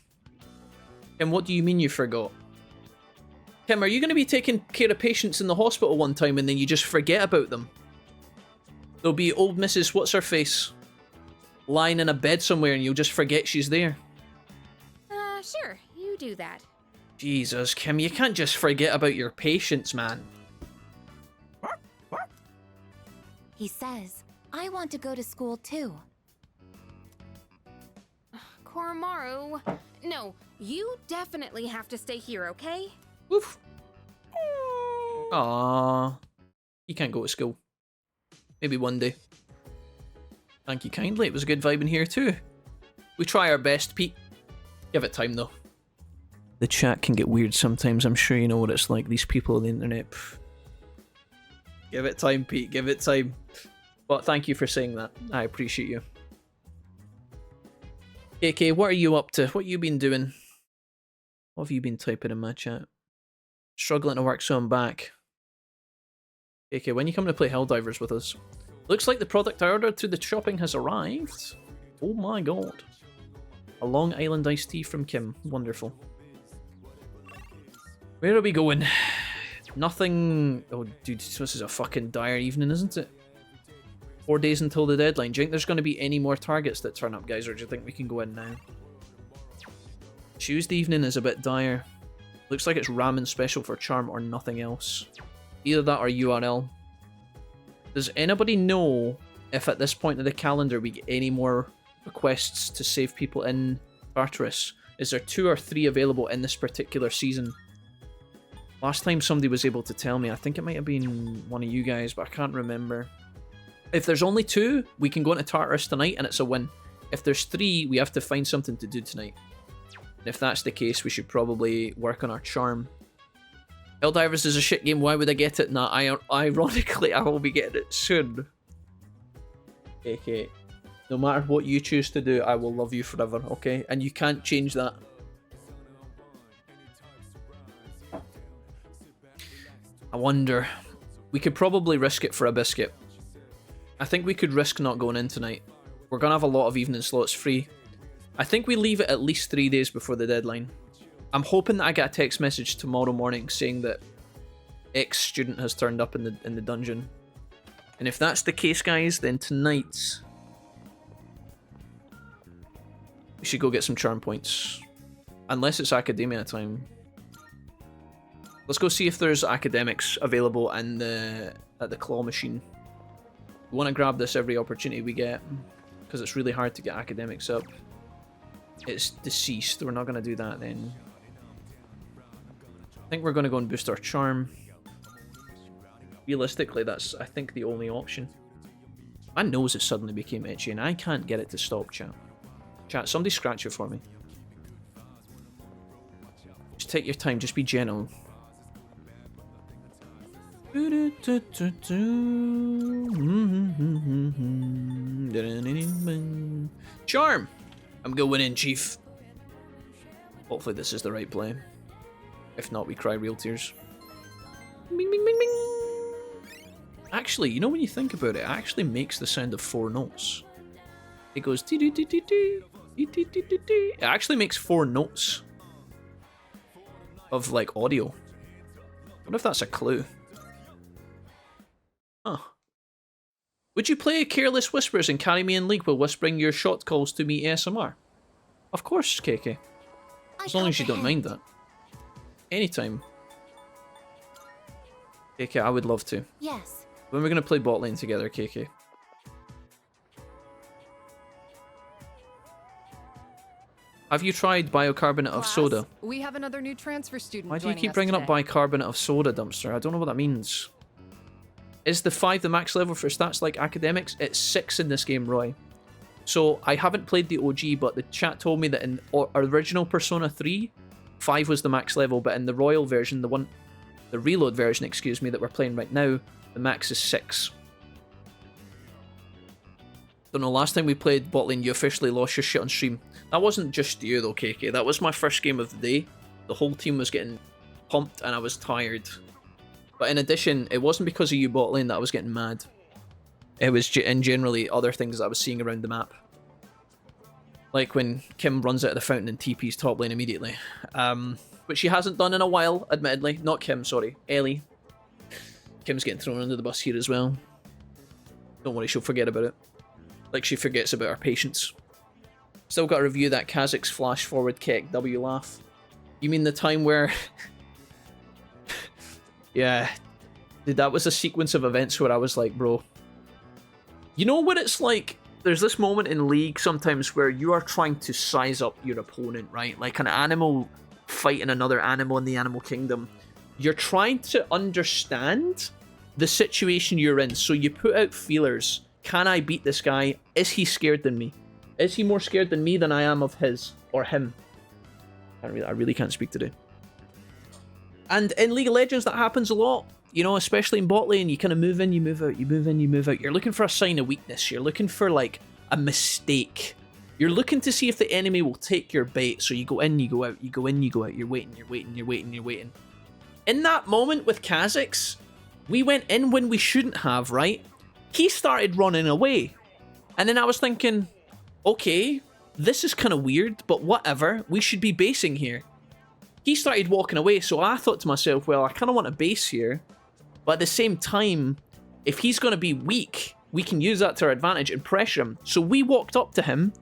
Kim, what do you mean you forgot? Kim, are you going to be taking care of patients in the hospital one time and then you just forget about them? There'll be old Mrs. What's-Her-Face lying in a bed somewhere and you'll just forget she's there. Sure, you do that. Jesus, Kim, you can't just forget about your patients, man. He says, I want to go to school too. Koromaru, no, you definitely have to stay here, okay? Oof. Aww. You can't go to school. Maybe one day. Thank you kindly. It was a good vibe in here too. We try our best, Pete. Give it time though. The chat can get weird sometimes. I'm sure you know what it's like. These people on the internet. Pff. Give it time, Pete. Give it time. But thank you for saying that. I appreciate you. AK, what are you up to? What have you been doing? What have you been typing in my chat? Struggling to work, so I'm back. AK, when you come to play Helldivers with us? Looks like the product I ordered through the shopping has arrived. Oh my god. A Long Island iced tea from Kim. Wonderful. Where are we going? Nothing... Oh, dude, this is a fucking dire evening, isn't it? 4 days until the deadline. Do you think there's going to be any more targets that turn up, guys, or do you think we can go in now? Tuesday evening is a bit dire. Looks like it's ramen special for Charm or nothing else. Either that or URL. Does anybody know if at this point of the calendar we get any more requests to save people in Tartarus? Is there 2 or 3 available in this particular season? Last time somebody was able to tell me, I think it might have been one of you guys, but I can't remember. If there's only 2, we can go into Tartarus tonight and it's a win. If there's 3, we have to find something to do tonight. And if that's the case, we should probably work on our charm. Helldivers is a shit game, why would I get it? Nah, ironically, I will be getting it soon. Okay. No matter what you choose to do, I will love you forever, okay? And you can't change that. I wonder. We could probably risk it for a biscuit. I think we could risk not going in tonight. We're gonna have a lot of evening slots free. I think we leave it at least 3 days before the deadline. I'm hoping that I get a text message tomorrow morning saying that X student has turned up in the dungeon. And if that's the case, guys, then tonight we should go get some charm points. Unless it's academia time. Let's go see if there's academics available at the claw machine. We want to grab this every opportunity we get, because it's really hard to get academics up. It's deceased. We're not going to do that then. I think we're going to go and boost our charm. Realistically, that's, I think, the only option. My nose has suddenly became itchy and I can't get it to stop, chat. Chat, somebody scratch it for me. Just take your time, just be gentle. Charm! I'm going in, Chief. Hopefully this is the right play. If not, we cry real tears. Bing, bing, bing, bing. Actually, you know, when you think about it, it actually makes the sound of 4 notes. It goes... It actually makes 4 notes of, like, audio. I wonder if that's a clue. Huh. Would you play Careless Whispers and carry me in League while whispering your shot calls to me ASMR? Of course, KK. As long as you don't mind that. Anytime. KK, I would love to. Yes. When we're going to play bot lane together, KK. Have you tried bicarbonate of soda? We have another new transfer student. Why do you keep bringing up bicarbonate of soda, Dumpster? I don't know what that means. Is the 5 the max level for stats like academics? It's 6 in this game, Roy. So I haven't played the OG, but the chat told me that in original Persona 3, 5 was the max level, but in the Royal version, the reload version, excuse me, that we're playing right now, the max is 6. Don't know, last time we played bot lane, you officially lost your shit on stream. That wasn't just you though, KK. That was my first game of the day. The whole team was getting pumped and I was tired. But in addition, it wasn't because of you bot lane that I was getting mad. It was in generally other things that I was seeing around the map. Like when Kim runs out of the fountain and TP's top lane immediately. Which she hasn't done in a while, admittedly. Not Kim, sorry. Ellie. Kim's getting thrown under the bus here as well. Don't worry, she'll forget about it. Like she forgets about our patience. Still got to review that Kha'Zix flash forward kick. W laugh. You mean the time where... Yeah. Dude, that was a sequence of events where I was like, bro. You know what it's like? There's this moment in League sometimes where you are trying to size up your opponent, right? Like an animal fighting another animal in the animal kingdom. You're trying to understand the situation you're in. So you put out feelers. Can I beat this guy? Is he scared than me? Is he more scared than me than I am of his or him? I really can't speak today. And in League of Legends, that happens a lot. You know, especially in bot lane, you kind of move in, you move out, you move in, you move out. You're looking for a sign of weakness. You're looking for, like, a mistake. You're looking to see if the enemy will take your bait. So you go in, you go out, you go in, you go out. You're waiting, you're waiting, you're waiting, you're waiting. In that moment with Kha'Zix, we went in when we shouldn't have, right? He started running away. And then I was thinking, okay, this is kind of weird, but whatever. We should be basing here. He started walking away, so I thought to myself, well, I kind of want to base here. But at the same time, if he's going to be weak, we can use that to our advantage and pressure him. So we walked up to him.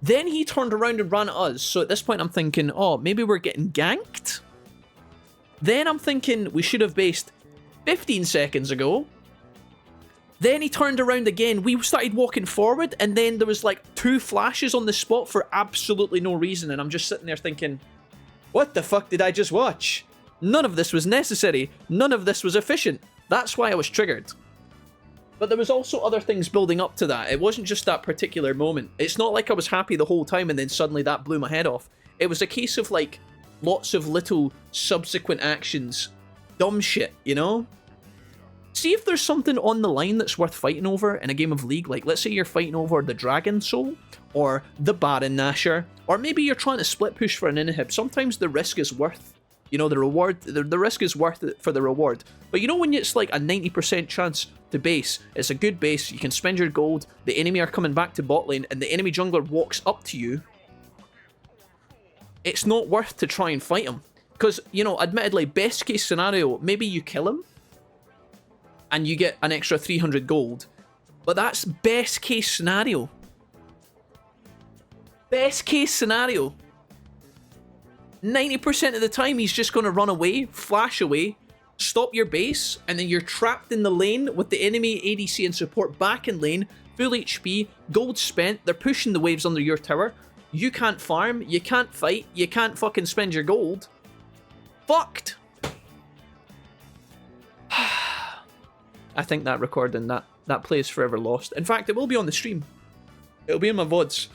Then he turned around and ran at us. So at this point, I'm thinking, oh, maybe we're getting ganked? Then I'm thinking we should have based 15 seconds ago. Then he turned around again. We started walking forward, and then there was like 2 flashes on the spot for absolutely no reason. And I'm just sitting there thinking, what the fuck did I just watch? None of this was necessary. None of this was efficient. That's why I was triggered. But there was also other things building up to that. It wasn't just that particular moment. It's not like I was happy the whole time and then suddenly that blew my head off. It was a case of like lots of little subsequent actions. Dumb shit, you know? See if there's something on the line that's worth fighting over in a game of League. Like, let's say you're fighting over the Dragon Soul, or the Baron Nashor, or maybe you're trying to split push for an inhib. Sometimes the risk is worth, you know, the reward. The risk is worth it for the reward. But you know when it's like a 90% chance to base, it's a good base, you can spend your gold, the enemy are coming back to bot lane, and the enemy jungler walks up to you, it's not worth to try and fight him. Because, you know, admittedly, best case scenario, maybe you kill him, and you get an extra 300 gold. But that's best case scenario. Best case scenario. 90% of the time, he's just going to run away, flash away, stop your base, and then you're trapped in the lane with the enemy ADC and support back in lane, full HP, gold spent, they're pushing the waves under your tower. You can't farm, you can't fight, you can't fucking spend your gold. Fucked! I think that recording, that play is forever lost. In fact, it will be on the stream. It'll be in my VODs.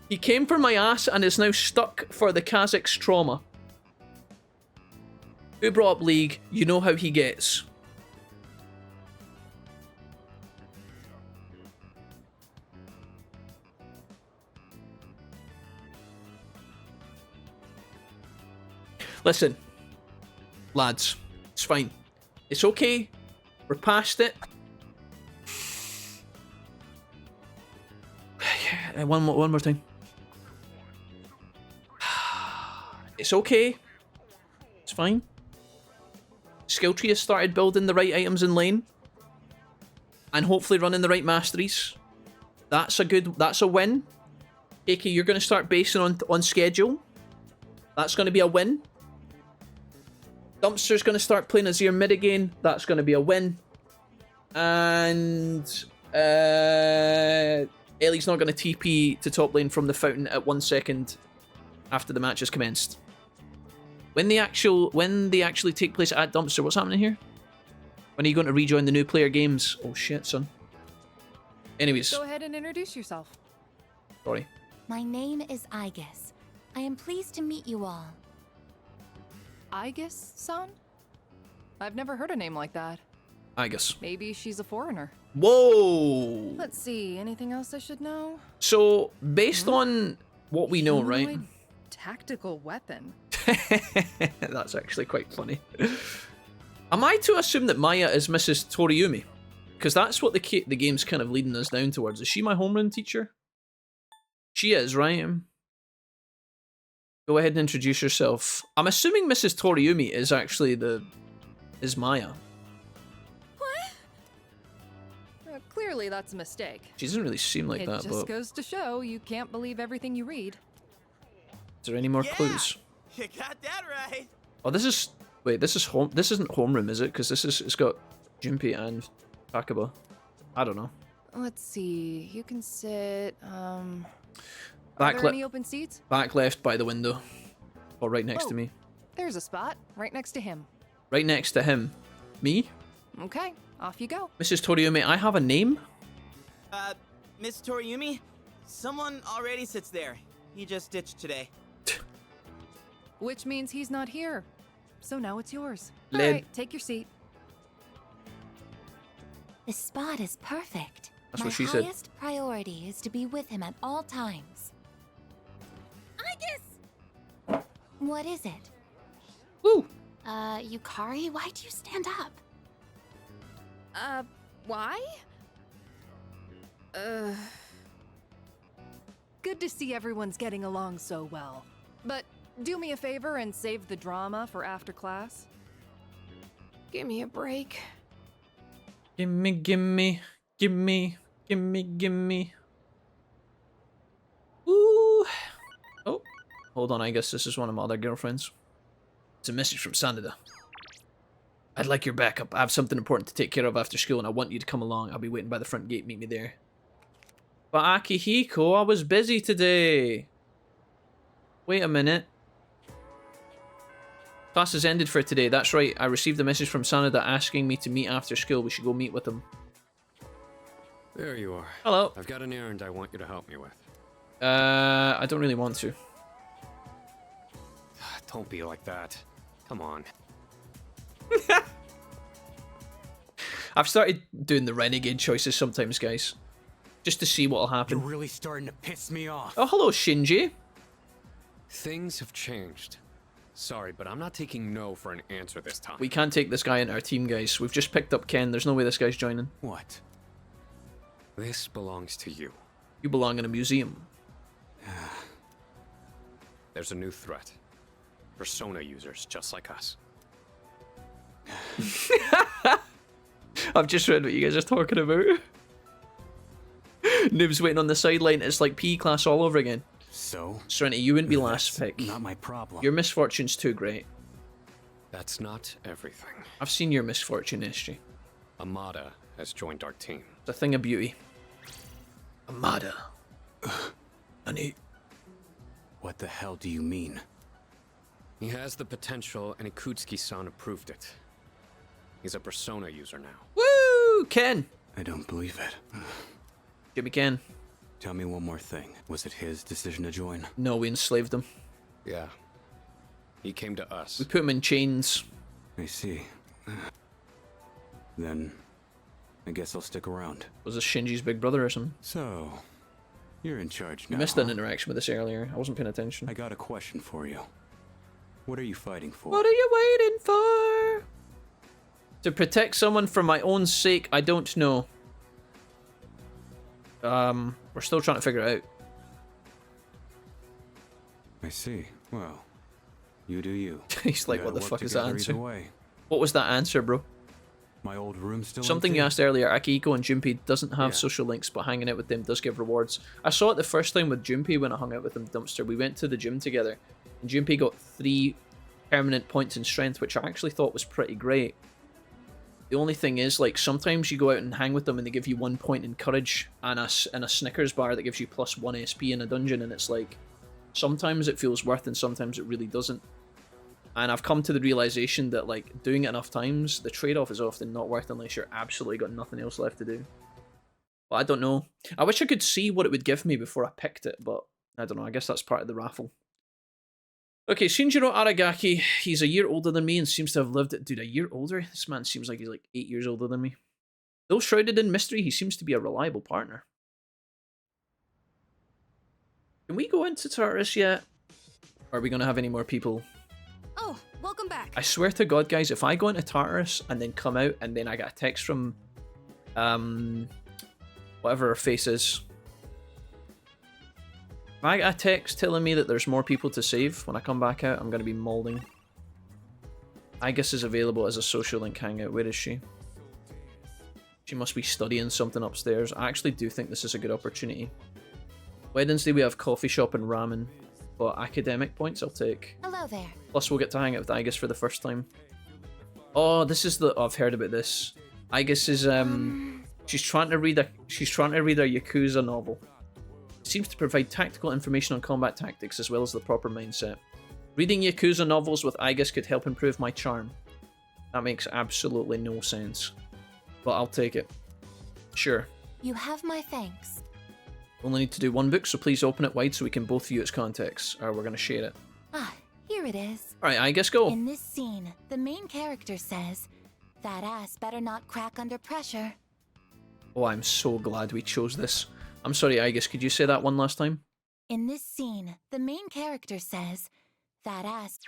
He came for my ass and is now stuck for the Kazakh's trauma. Who brought up League? You know how he gets. Listen, lads, it's fine. It's okay. We're past it. One more thing. It's okay. It's fine. Skill tree has started building the right items in lane. And hopefully running the right masteries. That's a win. AK, you're going to start basing on schedule. That's going to be a win. Dumpster's going to start playing Azir mid again. That's going to be a win. And Ellie's not going to TP to top lane from the fountain at 1 second after the match has commenced. When they actually take place at Dumpster, what's happening here? When are you going to rejoin the new player games? Oh shit, son. Anyways. Go ahead and introduce yourself. Sorry. My name is Aegis. I am pleased to meet you all. Aegis-san? I've never heard a name like that. Aegis. Maybe she's a foreigner. Whoa! Let's see, anything else I should know? So, based on what we know, right? Humanoid tactical weapon. That's actually quite funny. Am I to assume that Maya is Mrs. Toriumi? Because that's what the game's kind of leading us down towards. Is she my homeroom teacher? She is, right? Go ahead and introduce yourself. I'm assuming Mrs. Toriumi is actually is Maya. What? Clearly that's a mistake. She doesn't really seem like that, It just goes to show you can't believe everything you read. Is there any more clues? You got that right. Oh, this is... Wait, this isn't homeroom, is it? Because it's got Junpei and Takaba. I don't know. Let's see, you can sit, are Back there any open seats? Back left by the window. Or right next to me. There's a spot, right next to him. Right next to him. Me? Okay, off you go. Mrs. Toriumi, I have a name? Miss Toriumi? Someone already sits there. He just ditched today. Which means he's not here. So now it's yours. Lid. All right, take your seat. The spot is perfect. That's My what she said. highest priority is to be with him at all times. Aegis! What is it? Woo! Yukari, why do you stand up? Why? Good to see everyone's getting along so well. But do me a favor and save the drama for after class. Give me a break. Gimme, gimme, gimme, gimme, gimme. Ooh. Oh, hold on. I guess this is one of my other girlfriends. It's a message from Sanada. I'd like your backup. I have something important to take care of after school, and I want you to come along. I'll be waiting by the front gate. Meet me there. But Akihiko, I was busy today. Wait a minute. Class has ended for today. That's right. I received a message from Sanada asking me to meet after school. We should go meet with him. There you are. Hello. I've got an errand I want you to help me with. I don't really want to. Don't be like that. Come on. I've started doing the renegade choices sometimes, guys. Just to see what'll happen. You're really starting to piss me off. Oh, hello, Shinji. Things have changed. Sorry, but I'm not taking no for an answer this time. We can't take this guy into our team, guys. We've just picked up Ken. There's no way this guy's joining. What? This belongs to you. You belong in a museum. There's a new threat. Persona users just like us. I've just read what you guys are talking about. Noob's waiting on the sideline. It's like PE class all over again. So? Serenity, you wouldn't be last pick. Not my problem. Your misfortune's too great. That's not everything. I've seen your misfortune, SG. Amada has joined our team. It's a thing of beauty. Amada. Honey. What the hell do you mean? He has the potential, and Ikutsuki-san approved it. He's a Persona user now. Woo! Ken! I don't believe it. Give me Ken. Tell me one more thing. Was it his decision to join? No, we enslaved him. Yeah. He came to us. We put him in chains. I see. Then, I guess I'll stick around. Was this Shinji's big brother or something? So, you're in charge now. You missed an interaction with this earlier. I wasn't paying attention. I got a question for you. What are you fighting for? What are you waiting for? To protect someone for my own sake, I don't know. We're still trying to figure it out. I see. Well, you do you. He's like, You what the gotta fuck work is that together answer? either way. What was that answer, bro? My old room still Something empty? you asked earlier. Akihiko and Junpei doesn't have Yeah. social links, but hanging out with them does give rewards. I saw it the first time with Junpei when I hung out with him, Dumpster. We went to the gym together, and Junpei got 3 permanent points in strength, which I actually thought was pretty great. The only thing is, like, sometimes you go out and hang with them and they give you 1 point in courage and a Snickers bar that gives you +1 SP in a dungeon, and it's like, sometimes it feels worth and sometimes it really doesn't. And I've come to the realization that, like, doing it enough times, the trade-off is often not worth unless you're absolutely got nothing else left to do. But I don't know. I wish I could see what it would give me before I picked it, but I don't know. I guess that's part of the raffle. Okay, Shinjiro Aragaki. He's a year older than me and seems to have lived it. Dude, a year older? This man seems like he's like 8 years older than me. Though shrouded in mystery, he seems to be a reliable partner. Can we go into Tartarus yet? Or are we going to have any more people? Oh, welcome back. I swear to God, guys, if I go into Tartarus and then come out and then I get a text from, whatever her face is. If I get a text telling me that there's more people to save when I come back out, I'm going to be molding. I guess is available as a social link hangout. Where is she? She must be studying something upstairs. I actually do think this is a good opportunity. Wednesday we have coffee shop and ramen. But academic points I'll take. Hello there. Plus we'll get to hang out with Aigis for the first time. Oh, this is the... Oh, I've heard about this. Aigis is, she's trying to read a Yakuza novel. It seems to provide tactical information on combat tactics as well as the proper mindset. Reading Yakuza novels with Aigis could help improve my charm. That makes absolutely no sense. But I'll take it. Sure. You have my thanks. Only need to do 1 book, so please open it wide so we can both view its context. Or we're going to share it. Ah, here it is. Alright, Aigis, go. In this scene, the main character says, "That ass better not crack under pressure." Oh, I'm so glad we chose this. I'm sorry, Aigis, could you say that one last time? In this scene, the main character says, "That ass..."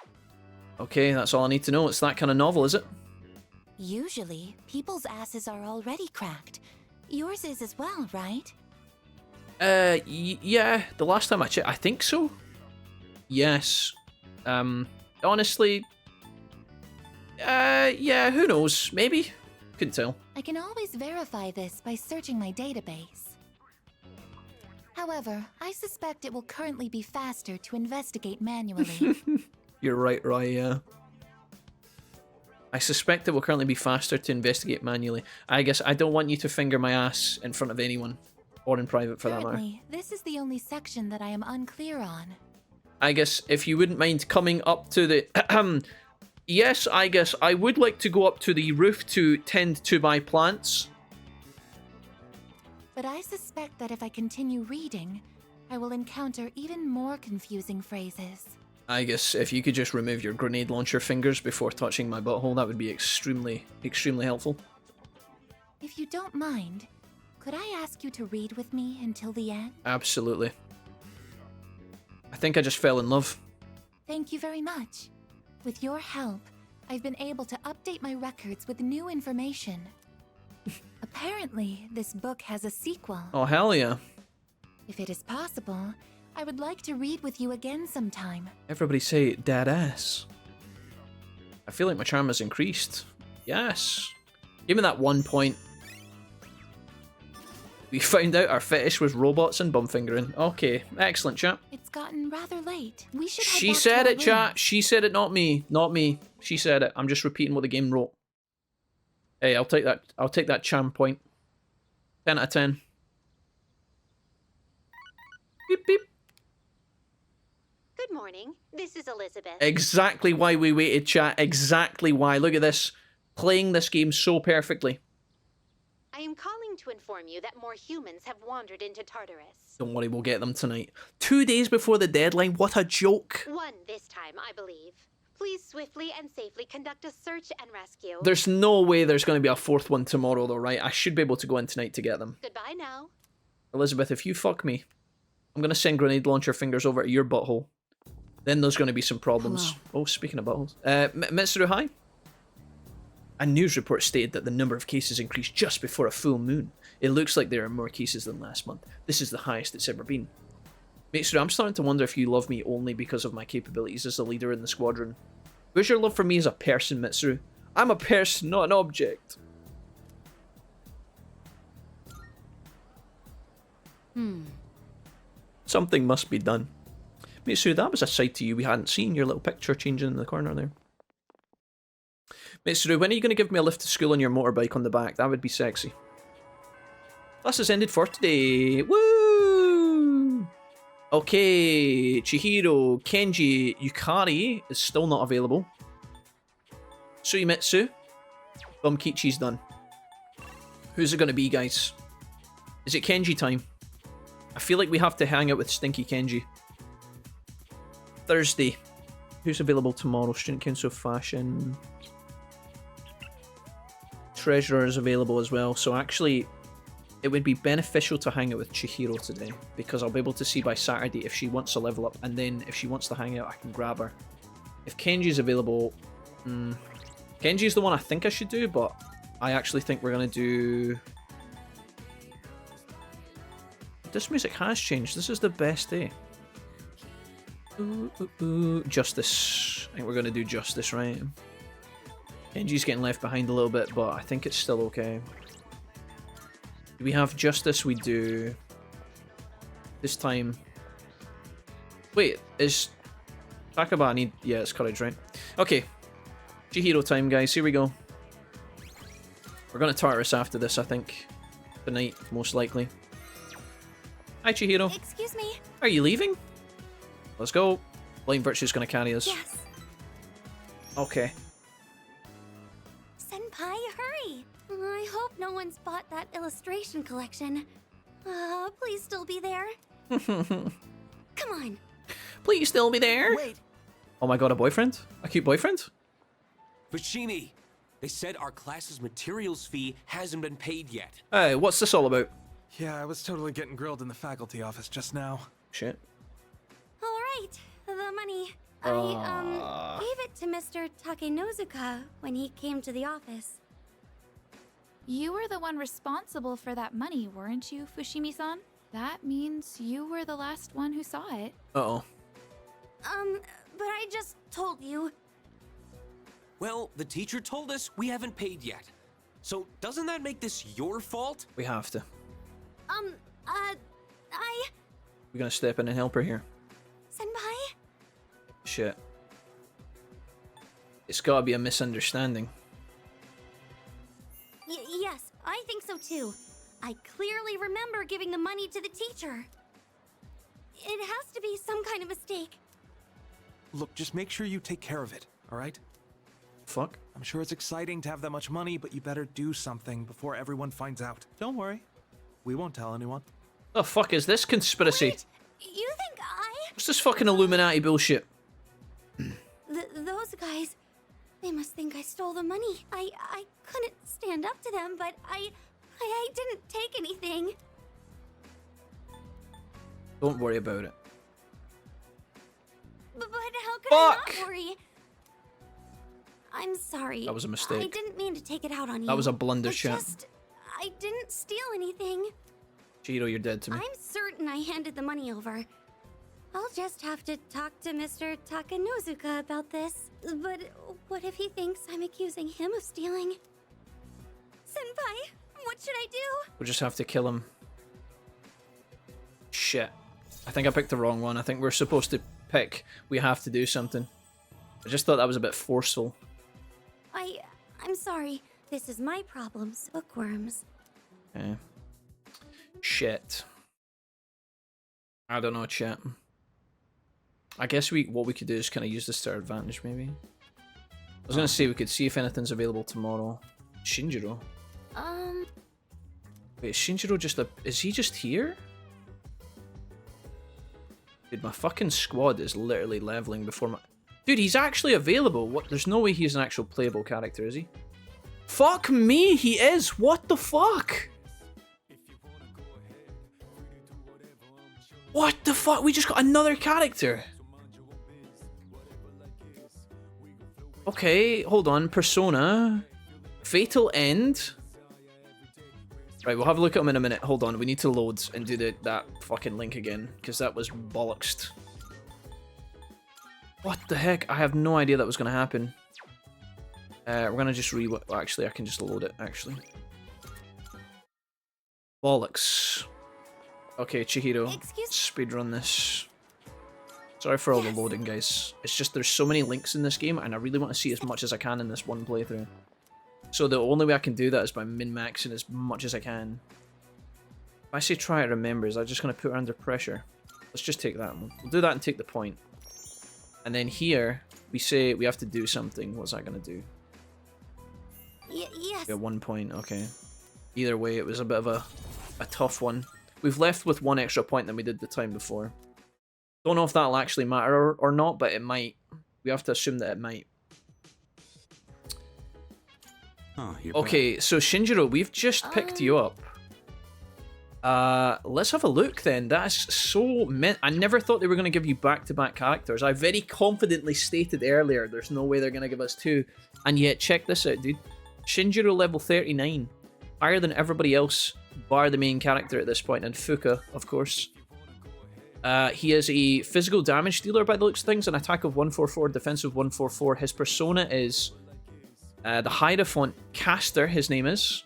Okay, that's all I need to know. It's that kind of novel, is it? Usually, people's asses are already cracked. Yours is as well, right? Yeah, the last time I checked, I think so. Yes. Honestly, yeah, who knows? Maybe. Couldn't tell. I can always verify this by searching my database. However, I suspect it will currently be faster to investigate manually. You're right, Roy, yeah. I suspect it will currently be faster to investigate manually. I guess I don't want you to finger my ass in front of anyone, or in private for that matter. Currently, this is the only section that I am unclear on. I guess if you wouldn't mind coming up to the... Yes, I guess I would like to go up to the roof to tend to my plants. But I suspect that if I continue reading, I will encounter even more confusing phrases. I guess if you could just remove your grenade launcher fingers before touching my butthole, that would be extremely, extremely helpful. If you don't mind, could I ask you to read with me until the end? Absolutely. I think I just fell in love. Thank you very much. With your help, I've been able to update my records with new information. Apparently, this book has a sequel. Oh, hell yeah. If it is possible, I would like to read with you again sometime. Everybody say dad ass. I feel like my charm has increased. Yes. Give me that 1 point. We found out our fetish was robots and bumfingering. Okay, excellent, chat. It's gotten rather late. We should head She back to said our it, chat. rooms. She said it, not me. Not me. She said it. I'm just repeating what the game wrote. Hey, I'll take that. I'll take that charm point. 10 out of 10. Beep beep. Good morning. This is Elizabeth. Exactly why we waited, chat. Exactly why. Look at this. Playing this game so perfectly. I am calling to inform you that more humans have wandered into Tartarus. Don't worry, we'll get them tonight. 2 days before the deadline. What a joke. One this time, I believe. Please swiftly and safely conduct a search and rescue. There's no way there's going to be a fourth one tomorrow, though, right? I should be able to go in tonight to get them. Goodbye now. Elizabeth, if you fuck me, I'm going to send grenade launcher fingers over to your butthole. Then there's going to be some problems. Hello. Oh, speaking of buttholes. Mitsuru, hi. A news report stated that the number of cases increased just before a full moon. It looks like there are more cases than last month. This is the highest it's ever been. Mitsuru, I'm starting to wonder if you love me only because of my capabilities as a leader in the squadron. Where's your love for me as a person, Mitsuru? I'm a person, not an object. Something must be done. Mitsuru, that was a side to you we hadn't seen. Your little picture changing in the corner there. Mitsuru, when are you going to give me a lift to school on your motorbike on the back? That would be sexy. Class has ended for today. Woo! Okay, Chihiro, Kenji, Yukari is still not available. Suimitsu. Bumkichi's done. Who's it going to be, guys? Is it Kenji time? I feel like we have to hang out with Stinky Kenji. Thursday. Who's available tomorrow? Student Council Fashion. Treasurer is available as well. So actually, it would be beneficial to hang out with Chihiro today, because I'll be able to see by Saturday if she wants to level up, and then if she wants to hang out, I can grab her. If Kenji's available... Kenji's the one I think I should do, but I actually think we're going to do... This music has changed. This is the best day. Justice. I think we're going to do Justice, right? Kenji's getting left behind a little bit, but I think it's still okay. Do we have Justice? We do. This time... Wait, is... Takaba need... Yeah, it's Courage, right? Okay. Chihiro time, guys. Here we go. We're going to Tartarus after this, I think. Tonight, most likely. Hi, Chihiro. Excuse me. Are you leaving? Let's go. Blind Virtue's going to carry us. Yes. Okay. Senpai, hurry! I hope no one's bought that illustration collection. Please still be there. Come on. Please still be there. Wait. Oh my god, a boyfriend? A cute boyfriend? Fushimi, they said our class's materials fee hasn't been paid yet. Hey, what's this all about? Yeah, I was totally getting grilled in the faculty office just now. Shit. All right, the money. I gave it to Mr. Takenozuka when he came to the office. You were the one responsible for that money, weren't you, Fushimi-san? That means you were the last one who saw it. Uh-oh. But I just told you. Well, the teacher told us we haven't paid yet. So doesn't that make this your fault? We have to. I... We're gonna step in and help her here. Senpai? Shit. It's gotta be a misunderstanding. to. I clearly remember giving the money to the teacher. It has to be some kind of mistake. Look, just make sure you take care of it, alright? Fuck. I'm sure it's exciting to have that much money, but you better do something before everyone finds out. Don't worry. We won't tell anyone. The fuck is this conspiracy? Wait, you think What's this fucking Illuminati bullshit? those guys, they must think I stole the money. I couldn't stand up to them, but I didn't take anything. Don't worry about it. But how could Fuck! I not worry? I'm sorry. That was a mistake. I didn't mean to take it out on you. That was a blunder, chat. I didn't steal anything. Chihiro, you're dead to me. I'm certain I handed the money over. I'll just have to talk to Mr. Takanozuka about this. But what if he thinks I'm accusing him of stealing? Senpai, what should I do? We'll just have to kill him. Shit. I think I picked the wrong one. I think we're supposed to pick we have to do something. I just thought that was a bit forceful. I'm sorry. This is my problems, bookworms. Okay. Shit. I don't know, chat. I guess what we could do is kind of use this to our advantage, maybe. I was gonna say we could see if anything's available tomorrow. Shinjiro. Wait, is Shinjiro just is he just here? Dude, my fucking squad is literally leveling before my... Dude, he's actually available. What? There's no way he's an actual playable character, is he? Fuck me, he is! What the fuck? What the fuck? We just got another character. Okay, hold on. Persona. Fatal End. Right, we'll have a look at him in a minute. Hold on, we need to load and do that fucking link again, because that was bollocksed. What the heck? I have no idea that was going to happen. We're going to just well, actually, I can just load it, actually. Bollocks. Okay, Chihiro. Speedrun this. Sorry for all the loading, guys. It's just there's so many links in this game, and I really want to see as much as I can in this one playthrough. So the only way I can do that is by min-maxing as much as I can. If I say try to remember, is I'm just going to put her under pressure. Let's just take that one. We'll do that and take the point. And then here, we say we have to do something. What's that going to do? Yes. Yeah, 1 point, okay. Either way, it was a bit of a tough one. We've left with 1 extra point than we did the time before. Don't know if that'll actually matter or not, but it might. We have to assume that it might. Oh, okay, so Shinjiro, we've just picked you up. Let's have a look then. That's so I never thought they were going to give you back-to-back characters. I very confidently stated earlier there's no way they're going to give us 2. And yet, check this out, dude. Shinjiro level 39. Higher than everybody else, bar the main character at this point, and Fuka, of course. He is a physical damage dealer by the looks of things, an attack of 144, defensive 144. His persona is the Hierophant Caster, his name is.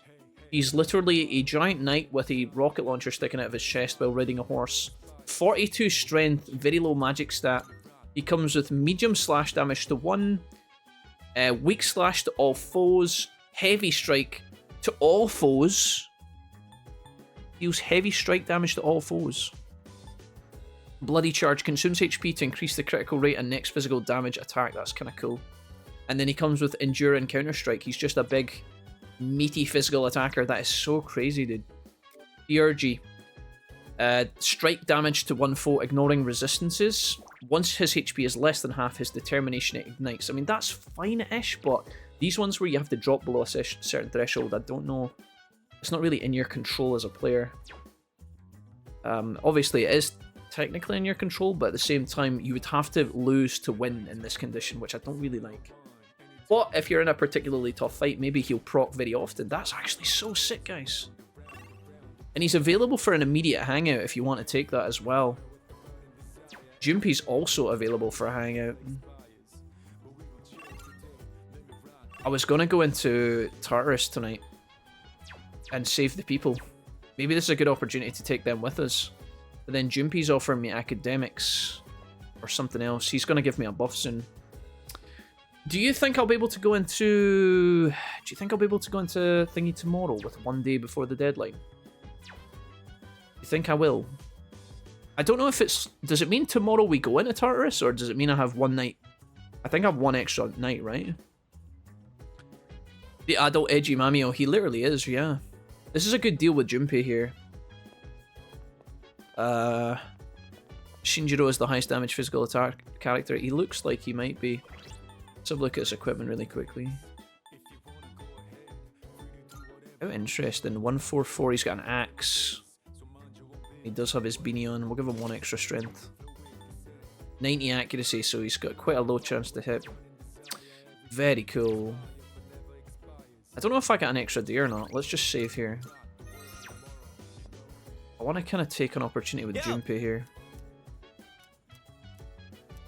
He's literally a giant knight with a rocket launcher sticking out of his chest while riding a horse. 42 strength, very low magic stat. He comes with medium slash damage to 1, weak slash to all foes, heavy strike to all foes. Deals heavy strike damage to all foes. Bloody Charge consumes HP to increase the critical rate and next physical damage attack. That's kind of cool. And then he comes with Endure and Counter Strike. He's just a big, meaty physical attacker. That is so crazy, dude. Theurgy. Strike damage to 1 foe, ignoring resistances. Once his HP is less than half, his determination ignites. I mean, that's fine-ish, but these ones where you have to drop below a certain threshold, I don't know. It's not really in your control as a player. Obviously, it is technically in your control, but at the same time, you would have to lose to win in this condition, which I don't really like. But if you're in a particularly tough fight, maybe he'll proc very often. That's actually so sick, guys. And he's available for an immediate hangout if you want to take that as well. Junpei's also available for a hangout. I was going to go into Tartarus tonight and save the people. Maybe this is a good opportunity to take them with us. But then Junpei's offering me academics or something else. He's going to give me a buff soon. Do you think I'll be able to go into... Do you think I'll be able to go into thingy tomorrow with one day before the deadline? You think I will? I don't know if it's... Does it mean tomorrow we go into Tartarus, or does it mean I have one night? I think I have one extra night, right? The adult edgy Mamio, he literally is, yeah. This is a good deal with Junpei here. Shinjiro is the highest damage physical attack character. He looks like he might be. Let's have a look at his equipment really quickly. Oh, interesting. 144, he's got an axe. He does have his beanie on. We'll give him 1 extra strength. 90 accuracy, so he's got quite a low chance to hit. Very cool. I don't know if I got an extra D or not. Let's just save here. I want to kind of take an opportunity with Junpei here.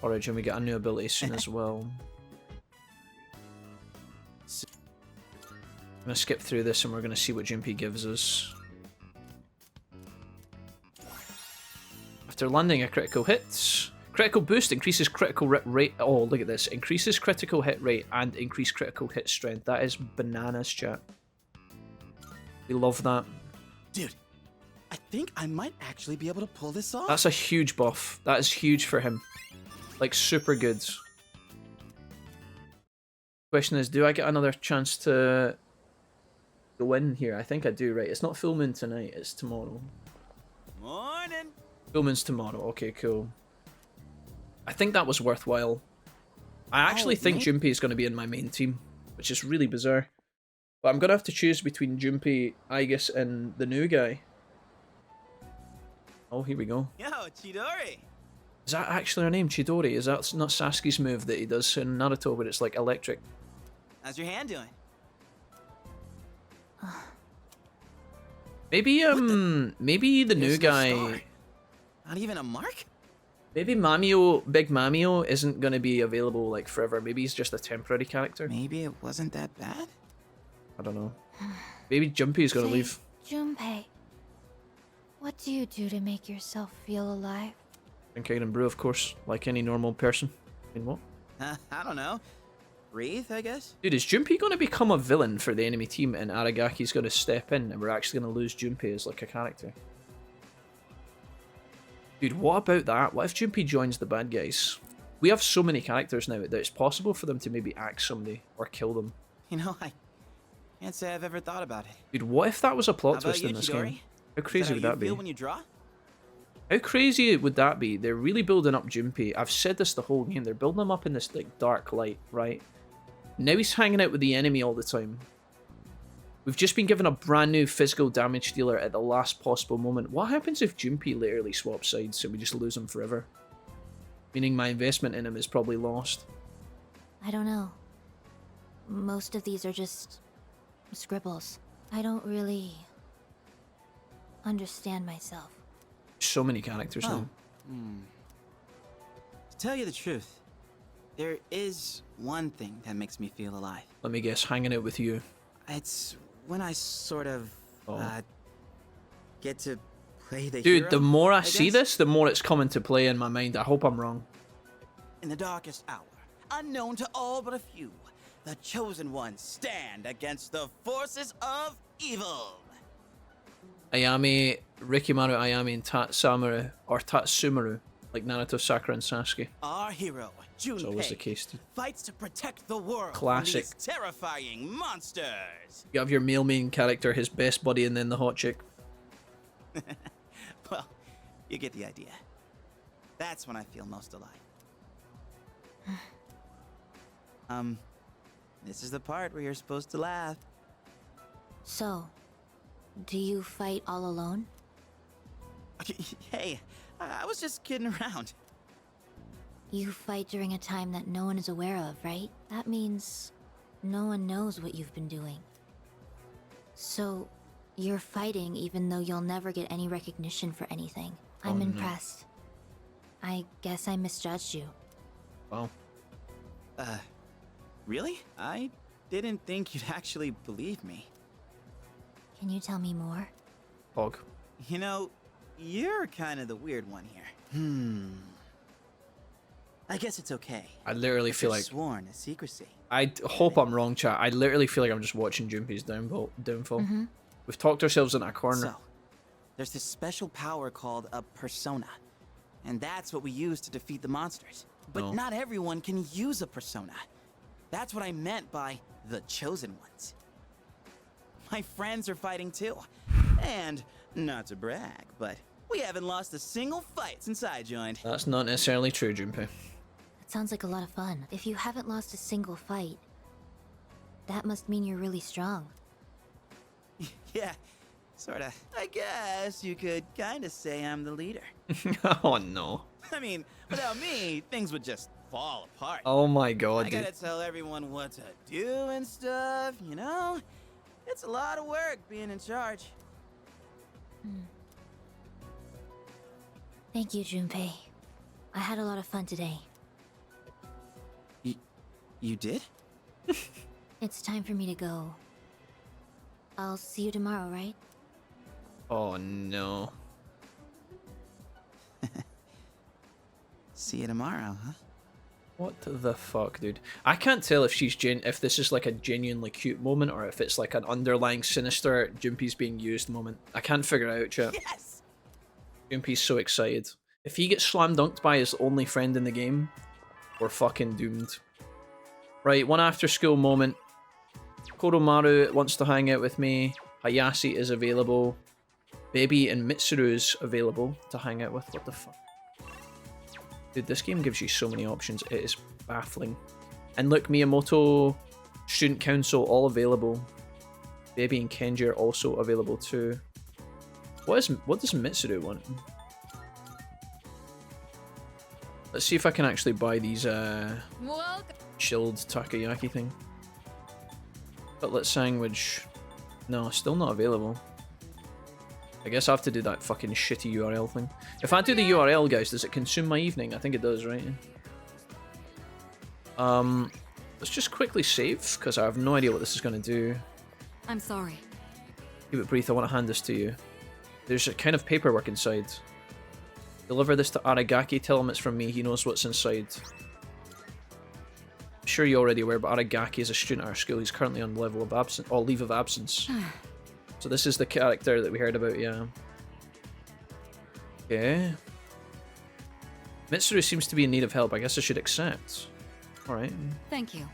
Alright, Jim, we get a new ability soon as well. I'm going to skip through this and we're going to see what Junpei gives us. After landing a critical hit, critical boost increases critical rate. Oh, look at this. Increases critical hit rate and increase critical hit strength. That is bananas, chat. We love that. Dude, I think I might actually be able to pull this off. That's a huge buff. That is huge for him. Like, super good. Question is, do I get another chance to go in here? I think I do, right? It's not full moon tonight, it's tomorrow. Morning. Full moon's tomorrow. Okay, cool. I think that was worthwhile. I actually think Junpei is going to be in my main team, which is really bizarre. But I'm going to have to choose between Junpei, Aigis, and the new guy. Oh, here we go. Yo, Chidori. Is that actually her name, Chidori? Is that not Sasuke's move that he does in Naruto where it's like electric? How's your hand doing? Maybe, maybe the new guy... Not even a mark? Maybe Mamio, Big Mamio isn't going to be available like forever. Maybe he's just a temporary character. Maybe it wasn't that bad? I don't know. Maybe Junpei's going to leave. Junpei, what do you do to make yourself feel alive? Drink egg and brew, of course, like any normal person. I mean, what? I don't know. Breathe, I guess? Dude, is Junpei going to become a villain for the enemy team and Aragaki's going to step in and we're actually going to lose Junpei as like a character? Dude, what about that? What if Junpei joins the bad guys? We have so many characters now that it's possible for them to maybe axe somebody or kill them. You know, I can't say I've ever thought about it. Dude, what if that was a plot How twist about in you, this Chidori? game? How crazy would that be? Feel when you draw? How crazy would that be? They're really building up Junpei. I've said this the whole game. They're building him up in this like dark light, right? Now he's hanging out with the enemy all the time. We've just been given a brand new physical damage dealer at the last possible moment. What happens if Junpei literally swaps sides and we just lose him forever? Meaning my investment in him is probably lost. I don't know. Most of these are just scribbles. I don't really understand myself. So many characters now. To tell you the truth, there is one thing that makes me feel alive. Let me guess, hanging out with you. It's when I sort of get to play the Dude, hero, the more I see guess. this, the more it's coming to play in my mind. I hope I'm wrong. In the darkest hour, unknown to all but a few, the chosen ones stand against the forces of evil. Ayame, Rikimaru, Ayame, and Tatsamaru, or Tatsumaru, like Naruto, Sakura, and Sasuke. Our hero, Junpei, It's always the case, dude. fights to protect the world Classic. from these terrifying monsters. You have your male main character, his best buddy, and then the hot chick. Well, you get the idea. That's when I feel most alive. This is the part where you're supposed to laugh. So, do you fight all alone? Hey, I was just kidding around. You fight during a time that no one is aware of, right? That means no one knows what you've been doing. So, you're fighting even though you'll never get any recognition for anything. I'm impressed. I guess I misjudged you. Wow. Really? I didn't think you'd actually believe me. Can you tell me more? Hog. You know, you're kind of the weird one here. I guess it's okay. I literally feel like sworn to secrecy. I hope I'm wrong, chat. I literally feel like I'm just watching Junpei's downfall. We've talked ourselves into a corner. So, there's this special power called a persona. And that's what we use to defeat the monsters. But not everyone can use a persona. That's what I meant by the chosen ones. My friends are fighting too. And, not to brag, but we haven't lost a single fight since I joined. That's not necessarily true, Junpei. That sounds like a lot of fun. If you haven't lost a single fight, that must mean you're really strong. Yeah, sorta. I guess you could kinda say I'm the leader. Oh no. I mean, without me, things would just fall apart. Oh my god, I dude. gotta tell everyone what to do and stuff, you know? It's a lot of work being in charge. Thank you, Junpei. I had a lot of fun today. You did? It's time for me to go. I'll see you tomorrow, right? Oh no. See you tomorrow, huh? What the fuck, dude? I can't tell if if this is like a genuinely cute moment or if it's like an underlying sinister Junpei's being used moment. I can't figure it out, chat. Yes! Junpei's so excited. If he gets slam dunked by his only friend in the game, we're fucking doomed. Right, one after school moment. Koromaru wants to hang out with me. Hayashi is available. Baby and Mitsuru's available to hang out with. What the fuck? Dude, this game gives you so many options. It is baffling. And look, Miyamoto, Student Council, all available. Baby and Kenji are also available too. What does Mitsuru want? Let's see if I can actually buy these chilled takoyaki thing. Cutlet sandwich. No, still not available. I guess I have to do that fucking shitty URL thing. If I do the URL, guys, does it consume my evening? I think it does, right? Let's just quickly save, because I have no idea what this is going to do. I'm sorry. Keep it brief, I want to hand this to you. There's a kind of paperwork inside. Deliver this to Aragaki, tell him it's from me, he knows what's inside. I'm sure you're already aware, but Aragaki is a student at our school. He's currently on level of absence, or leave of absence. So this is the character that we heard about, yeah. Okay. Mitsuru seems to be in need of help. I guess I should accept. Alright. Thank you.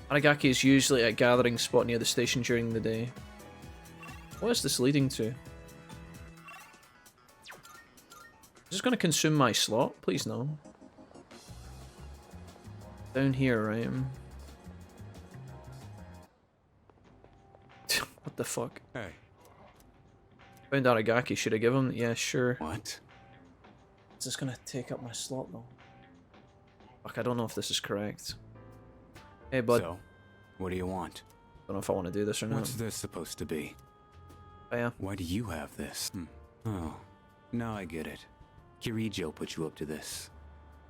Aragaki is usually at a gathering spot near the station during the day. What is this leading to? Is this going to consume my slot? Please no. Down here, right? What the fuck? Hey. Found Aragaki. Should I give him? Yeah, sure. What? Is this going to take up my slot though? Fuck, I don't know if this is correct. Hey, bud. So, what do you want? Don't know if I want to do this or not. What's this supposed to be? Oh, yeah. Why do you have this? Oh, now I get it. Kirijo put you up to this.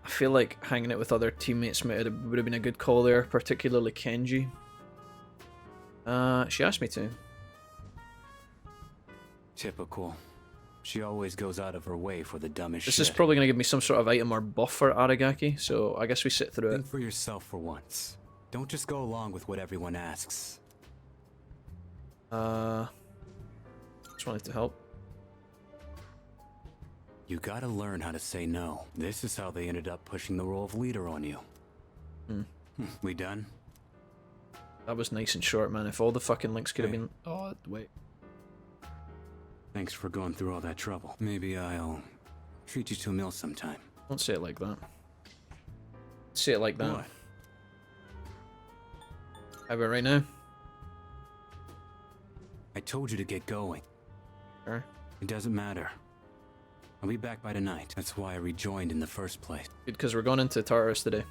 I feel like hanging out with other teammates would have been a good call there, particularly Kenji. She asked me to. Typical. She always goes out of her way for the dumbest shit. This is probably going to give me some sort of item or buff for Aragaki, so I guess we sit through it. Think for yourself for once. Don't just go along with what everyone asks. Just wanted to help. You gotta learn how to say no. This is how they ended up pushing the role of leader on you. We done? That was nice and short, man. If all the fucking links could have been... Oh, wait. Thanks for going through all that trouble. Maybe I'll treat you to a meal sometime. Don't say it like that. Say it like that. What? How about right now? I told you to get going. Sure. It doesn't matter. I'll be back by tonight. That's why I rejoined in the first place. Good, because we're going into Tartarus today.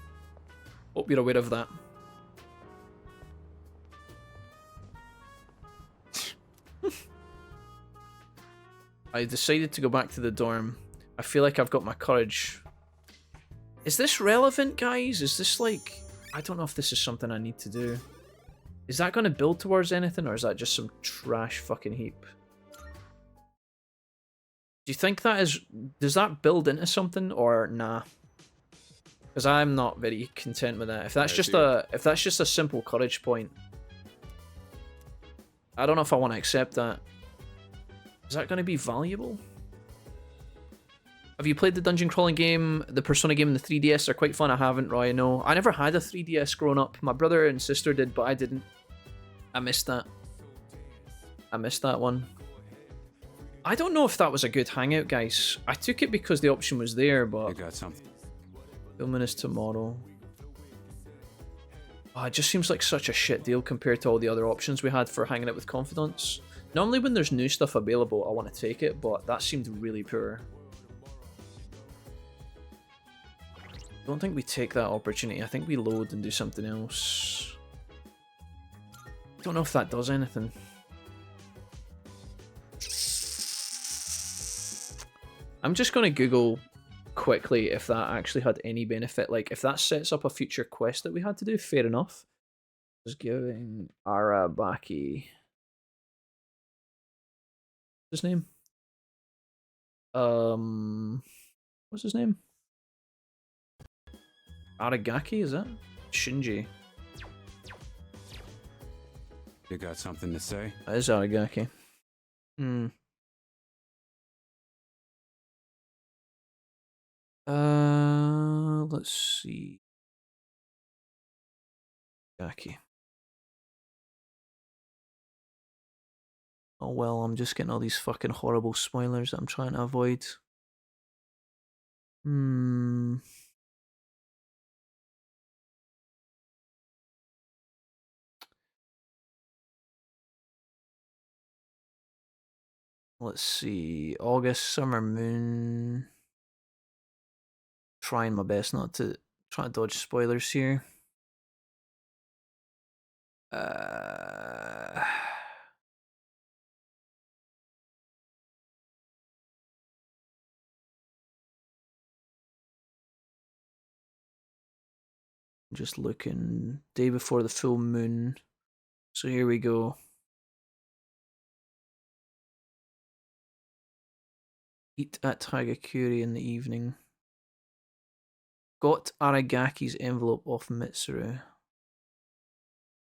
Hope you're aware of that. I decided to go back to the dorm. I feel like I've got my courage. Is this relevant, guys? Is this like... I don't know if this is something I need to do. Is that going to build towards anything, or is that just some trash fucking heap? Do you think that is... Does that build into something or nah? Because I'm not very content with that. If that's just a simple courage point, I don't know if I want to accept that. Is that going to be valuable? Have you played the dungeon crawling game, the Persona game, and the 3DS? They're quite fun. I haven't, Roy. No, I never had a 3DS growing up. My brother and sister did, but I didn't. I missed that. I missed that one. I don't know if that was a good hangout, guys. I took it because the option was there, but... You got something. Filming is tomorrow. Oh, it just seems like such a shit deal compared to all the other options we had for hanging out with confidants. Normally when there's new stuff available, I want to take it, but that seemed really poor. I don't think we take that opportunity. I think we load and do something else. I don't know if that does anything. I'm just going to Google quickly if that actually had any benefit. Like, if that sets up a future quest that we had to do, fair enough. Just giving Arabaki... What's his name? What's his name? Aragaki, is that? Shinji. You got something to say? That is Aragaki. Let's see. Aragaki. Oh well, I'm just getting all these fucking horrible spoilers that I'm trying to avoid. Let's see. August, Summer Moon. Trying my best not to try to dodge spoilers here. Just looking. Day before the full moon. So here we go. Eat at Hagakure in the evening. Got Aragaki's envelope off Mitsuru.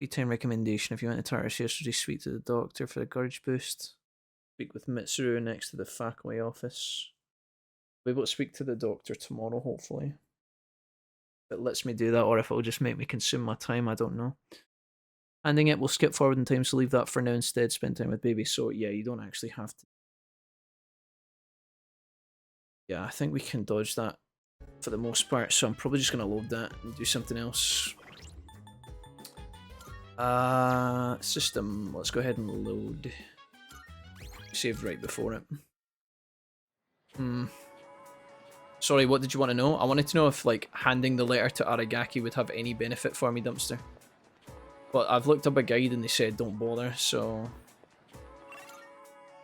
P10 recommendation. If you went to Tartarus yesterday, speak to the doctor for a courage boost. Speak with Mitsuru next to the faculty office. I'll be able to speak to the doctor tomorrow, hopefully. If it lets me do that, or if it'll just make me consume my time, I don't know. Handing it, we'll skip forward in time, so leave that for now instead. Spend time with baby. So yeah, you don't actually have to. Yeah, I think we can dodge that for the most part, so I'm probably just going to load that and do something else. System, let's go ahead and load. Saved right before it. Sorry, what did you want to know? I wanted to know if, like, handing the letter to Aragaki would have any benefit for me, Dumpster. But I've looked up a guide and they said don't bother, so...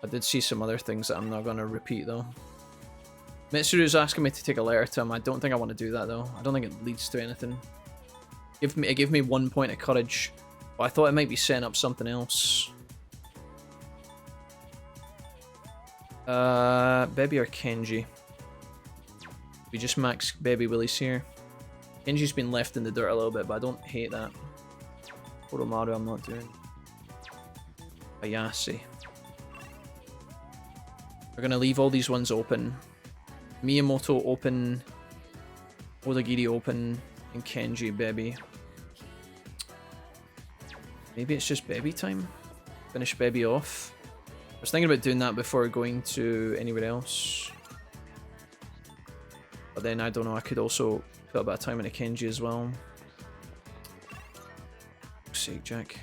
I did see some other things that I'm not going to repeat, though. Mitsuru's asking me to take a letter to him. I don't think I want to do that, though. I don't think it leads to anything. It gave me 1 point of courage, but I thought it might be setting up something else. Baby or Kenji? We just max Baby Willies here. Kenji's been left in the dirt a little bit, but I don't hate that. Oromaru I'm not doing. Ayase. We're gonna leave all these ones open. Miyamoto open, Odagiri open, and Kenji Baby. Maybe it's just Baby time? Finish Baby off. I was thinking about doing that before going to anywhere else. But then I don't know, I could also put a bit of time into Kenji as well. For fuck's sake, Jack.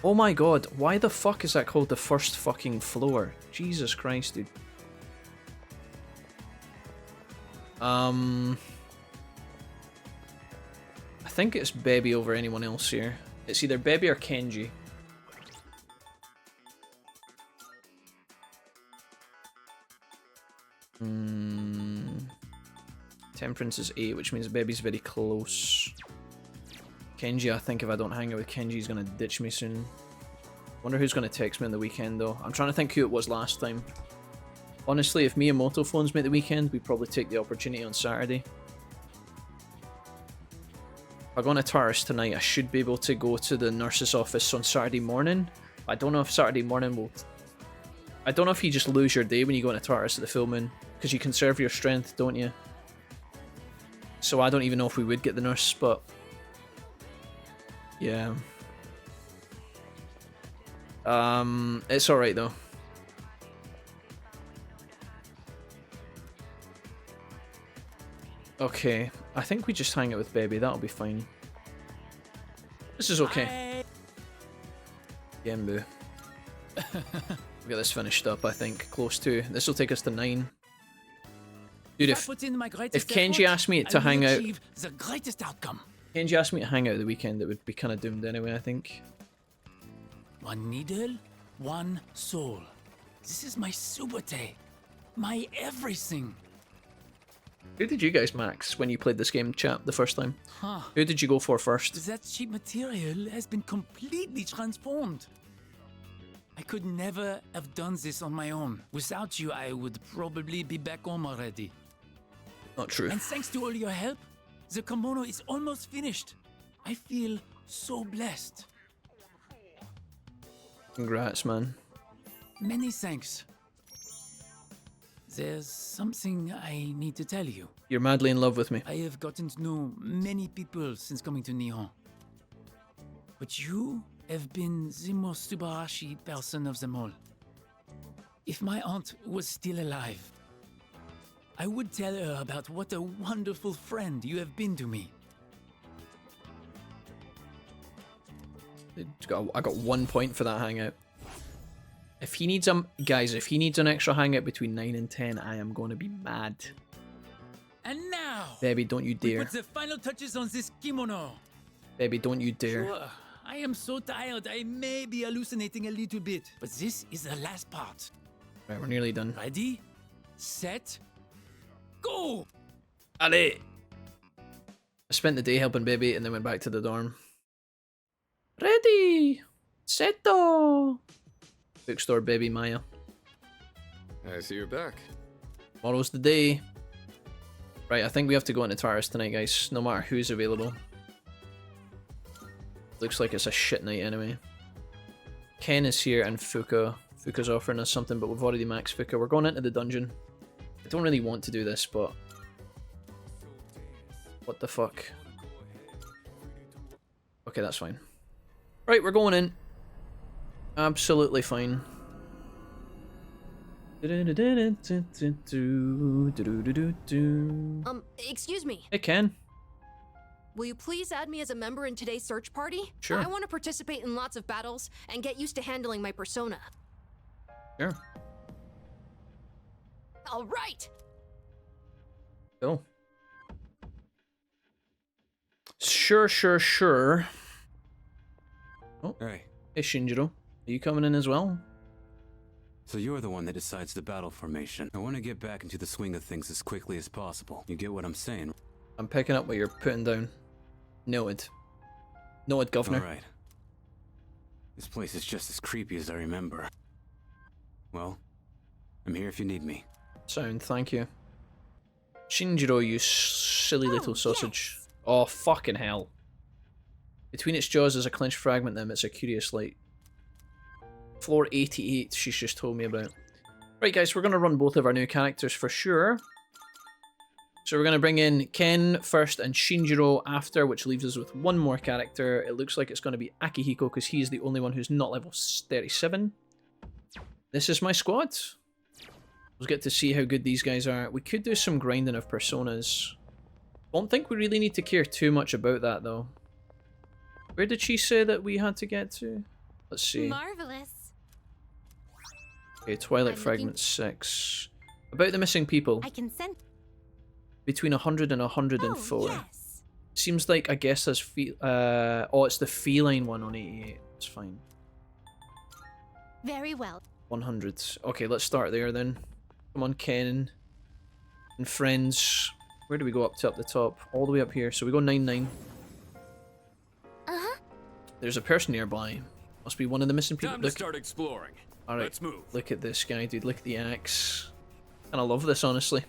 Oh my god, why the fuck is that called the first fucking floor? Jesus Christ, dude. I think it's Baby over anyone else here. It's either Baby or Kenji. Temperance is 8, which means Baby's very close. Kenji, I think if I don't hang out with Kenji, he's gonna ditch me soon. Wonder who's going to text me on the weekend, though. I'm trying to think who it was last time. Honestly, if Miyamoto phones me at the weekend, we'd probably take the opportunity on Saturday. If I go on a TARDIS tonight, I should be able to go to the nurse's office on Saturday morning. I don't know if Saturday morning will... I don't know if you just lose your day when you go on a TARDIS at the full moon, because you conserve your strength, don't you? So I don't even know if we would get the nurse, but... yeah. It's alright though. Okay, I think we just hang out with Baby, that'll be fine. This is okay. Gembu. We'll get this finished up, I think. Close to. This will take us to 9. Dude, if Kenji asked me to hang out... Kenji asked me to hang out the weekend, it would be kind of doomed anyway, I think. One needle, one soul. This is my subate. My everything. Who did you guys max when you played this game, chat, the first time? Huh. Who did you go for first? That cheap material has been completely transformed. I could never have done this on my own. Without you, I would probably be back home already. Not true. And thanks to all your help, the kimono is almost finished. I feel so blessed. Congrats, man. Many thanks. There's something I need to tell you. You're madly in love with me. I have gotten to know many people since coming to Nihon. But you have been the most Subarashi person of them all. If my aunt was still alive, I would tell her about what a wonderful friend you have been to me. I got 1 point for that hangout. If he needs guys, if he needs an extra hangout between 9 and 10, I am going to be mad. And now, Baby, don't you dare. we put the final touches on this kimono. Baby, don't you dare. Sure, I am so tired, I may be hallucinating a little bit. But this is the last part. Right, we're nearly done. Ready, set, go! Allez! I spent the day helping Baby and then went back to the dorm. Ready! Seto! Bookstore Baby Maya. I see you're back. Tomorrow's the day. Right, I think we have to go into TARDIS tonight, guys, no matter who's available. Looks like it's a shit night anyway. Ken is here and Fuka. Fuka's offering us something, but we've already maxed Fuka. We're going into the dungeon. I don't really want to do this, but... what the fuck? Okay, that's fine. Right, we're going in. Absolutely fine. Excuse me. Hey, Ken. Will you please add me as a member in today's search party? Sure. I want to participate in lots of battles and get used to handling my persona. Sure. All right. Cool. Sure. Oh. Hey. Hey, Shinjiro. Are you coming in as well? So you're the one that decides the battle formation. I want to get back into the swing of things as quickly as possible. You get what I'm saying? I'm picking up what you're putting down. Noted. Noted, Governor. Alright. This place is just as creepy as I remember. Well, I'm here if you need me. Sound, thank you. Shinjiro, you silly little sausage. Yes. Oh, fucking hell. Between its jaws is a clenched fragment that emits a curious light. Floor 88, she's just told me about. Right, guys, we're going to run both of our new characters for sure. So we're going to bring in Ken first and Shinjiro after, which leaves us with one more character. It looks like it's going to be Akihiko, because he's the only one who's not level 37. This is my squad. We'll get to see how good these guys are. We could do some grinding of personas. Don't think we really need to care too much about that, though. Where did she say that we had to get to? Let's see. Marvelous. Okay, Twilight Fragment 6. About the missing people. I can send between 100 and 104. Oh, yes. Seems like, I guess there's oh, it's the feline one on 88. It's fine. Very well. 100. Okay, let's start there then. Come on, Ken. And friends. Where do we go up to? Up the top? All the way up here. So we go 9-9. Uh-huh. There's a person nearby. Must be one of the missing people. Time to start exploring. Alright, Let's move. look at this guy, dude. Look at the axe. And I love this, honestly.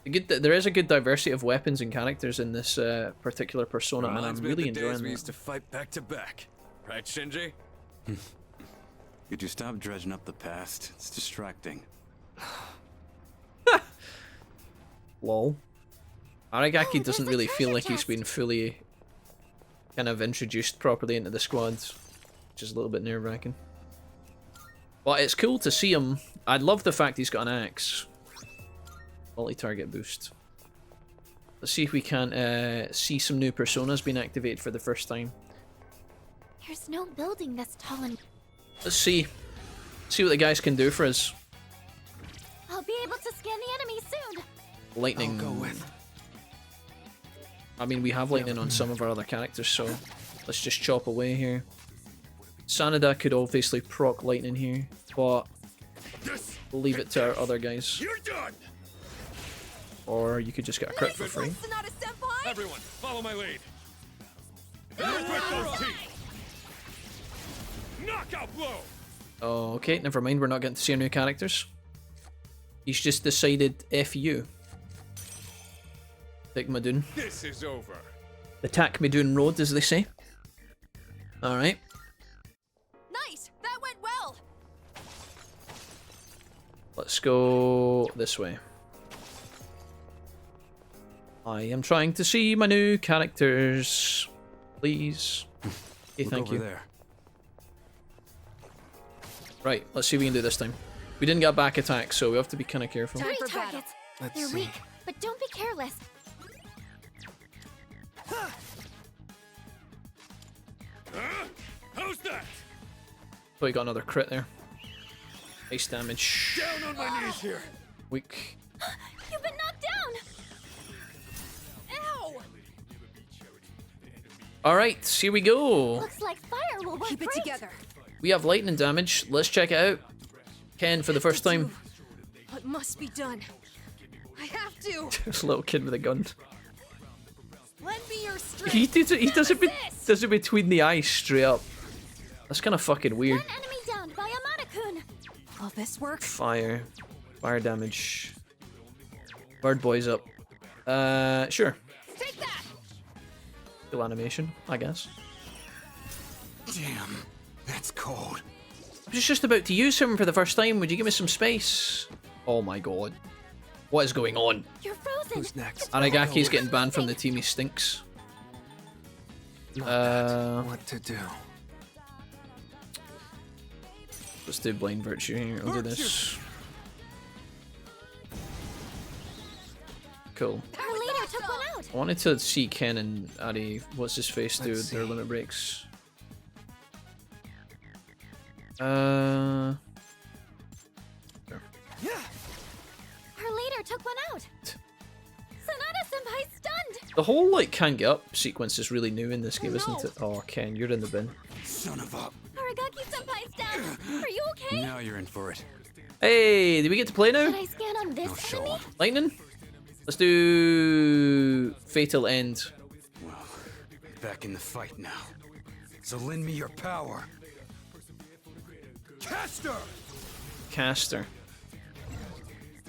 There is a good diversity of weapons and characters in this particular persona, and I'm really enjoying We it. used to fight back to back, right, Shinji? Could you stop dredging up the past? It's distracting. Lol. Aragaki doesn't really feel like he's been fully kind of introduced properly into the squad, which is a little bit nerve-wracking. But it's cool to see him. I love the fact he's got an axe. Multi-target boost. Let's see if we can see some new personas being activated for the first time. There's no building that's tall enough. Let's see. See what the guys can do for us. I'll be able to scan the enemy soon. Lightning. I'll go with. I mean, we have lightning on some of our other characters, so let's just chop away here. Sanada could obviously proc lightning here, but we'll leave it to our other guys. You're done. Or you could just get a crit for free. Everyone, follow my lead. Break those teeth. Knockout blow. Oh, okay, never mind. We're not getting to see our new characters. He's just decided F you. Take Madoon. This is over. Attack Madoon Road, as they say. Alright. Nice! That went well! Let's go this way. I am trying to see my new characters. Please. Okay, thank you. There. Right, let's see if we can do this time. We didn't get back attack, so we have to be kind of careful. 3 targets. They're weak, but don't be careless. How's that? Oh, we got another crit there. Nice damage. Down on my knees here. Weak. You've been knocked down. Ow! Alright, here we go. Looks like fire will work. Keep it together. We have lightning damage. Let's check it out. Ken, for the first time. What must be done? I have to. This little kid with a gun. Lend me your strength. He does it between the eyes straight up. That's kind of fucking weird. One enemy downed by Amada-kun. Will this work? Fire damage. Bird boy's up. Sure. Take that. Cool animation, I guess. Damn, that's cold. I was just about to use him for the first time. Would you give me some space? Oh my god. What is going on? You're frozen. Who's next? Aragaki's getting banned from the team. He stinks. What to do? Let's do blind virtue here. I'll do this. Cool. Our leader took one out. I wanted to see Ken and Ari, what's his face, do their limit breaks. Sure. Our leader took one out. Sanada-senpai stunned. The whole like can't get up sequence is really new in this game, isn't it? Oh, Ken, you're in the bin. Son of a. Aragaki-senpai's down. Are you okay? Now you're in for it. Hey, do we get to play now? Can I scan on this enemy? Lightning? Let's do Fatal End. Well, back in the fight now. So lend me your power. Caster. Caster.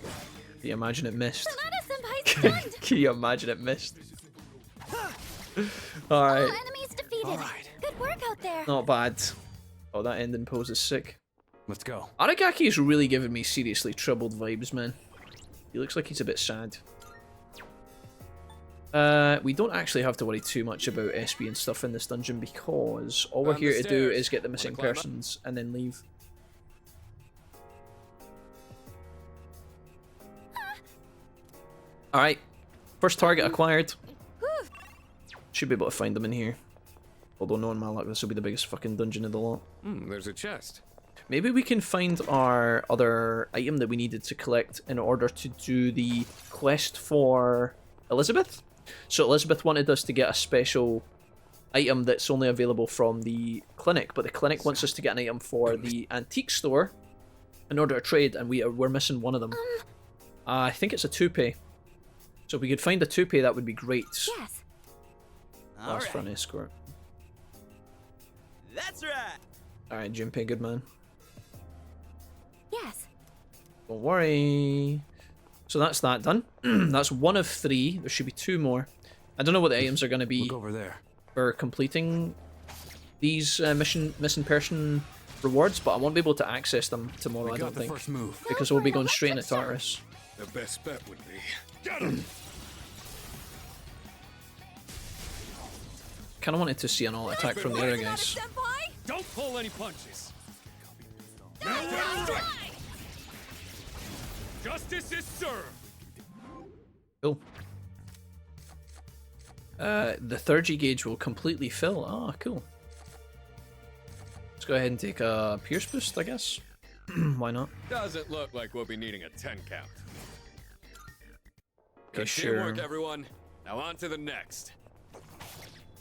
Can you imagine it missed? Sanada-senpai's stunned. Can you imagine it missed? Alright. All enemies defeated. Good work out there. Not bad. Oh, that ending pose is sick. Let's go. Aragaki is really giving me seriously troubled vibes, man. He looks like he's a bit sad. We don't actually have to worry too much about SB and stuff in this dungeon because all we're here to do is get the missing persons and then leave. Alright. First target acquired. Should be able to find them in here. Although knowing my luck, this will be the biggest fucking dungeon of the lot. There's a chest. Maybe we can find our other item that we needed to collect in order to do the quest for Elizabeth. So Elizabeth wanted us to get a special item that's only available from the clinic, but the clinic wants us to get an item for the antique store in order to trade, and we're missing one of them. I think it's a toupee. So if we could find a toupee, that would be great. Yes. Last front escort. That's right. Alright, Junpei, good man. Yes. Don't worry. So that's that done. That's 1 of 3. There should be 2 more. I don't know what the items are going to be Look over there. for completing these missing person rewards, but I won't be able to access them tomorrow, I don't think. First move. Because we'll be going straight into Tartarus. The best bet would be get him. Kinda wanted to see an all attack from the other guys. Don't pull any punches. Justice is served. Cool. The 30 gauge will completely fill. Ah, cool. Let's go ahead and take a Pierce boost, I guess. Why not? Doesn't look like we'll be needing a 10 count. Okay, Good sure. teamwork, everyone. Now on to the next.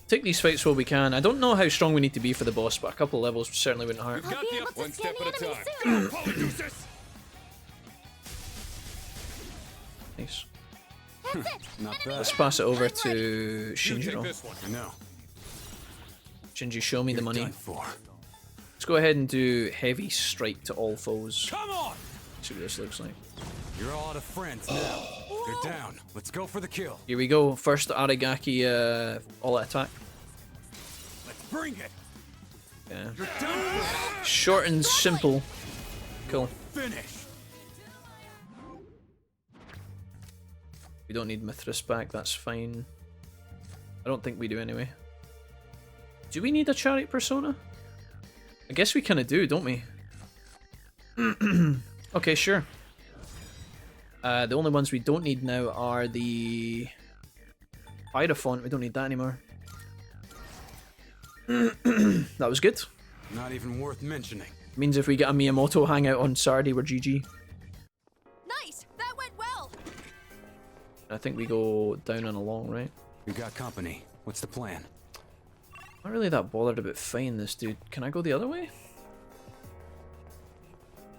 Take these fights while we can. I don't know how strong we need to be for the boss, but a couple of levels certainly wouldn't hurt. We've got the one step at a time. Nice. Not bad. Let's pass it over to Shinjiro. I know. Shinji, show me the money. Done for. Let's go ahead and do heavy strike to all foes. Come on! See what this looks like. You're all out of friends now. They're down. Let's go for the kill. Here we go. First Aragaki all attack. Let's bring it. Yeah. You're done. Short and simple. Cool. Finish. We don't need Mithras back, that's fine. I don't think we do anyway. Do we need a chariot persona? I guess we kind of do, don't we? Okay, sure. The only ones we don't need now are the Hierophant. We don't need that anymore. That was good. Not even worth mentioning. Means if we get a Miyamoto hangout on Saturday, we're GG. Nice! That went well! I think we go down and along, right? We got company. What's the plan? Not really that bothered about fighting this dude. Can I go the other way?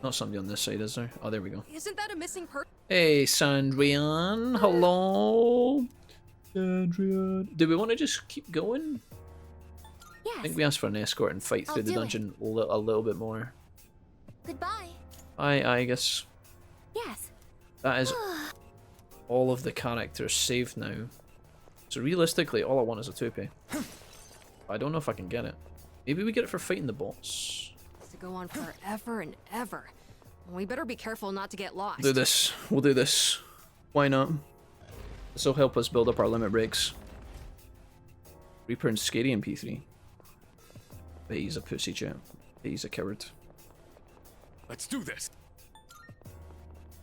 Not somebody on this side, is there? Oh, there we go. Isn't that a missing person? Hey, Sandrian. Hello. Sandrian. Do we want to just keep going? Yes. I think we asked for an escort and fight through the dungeon a little bit more. Goodbye. I guess Yes. that is all of the characters saved now. So realistically, all I want is a toupee. I don't know if I can get it. Maybe we get it for fighting the boss. It's to go on forever and ever. We better be careful not to get lost. Do this. We'll do this. Why not? This will help us build up our limit breaks. Reaper and Scary in P3. But he's a pussy chap. He's a coward. Let's do this.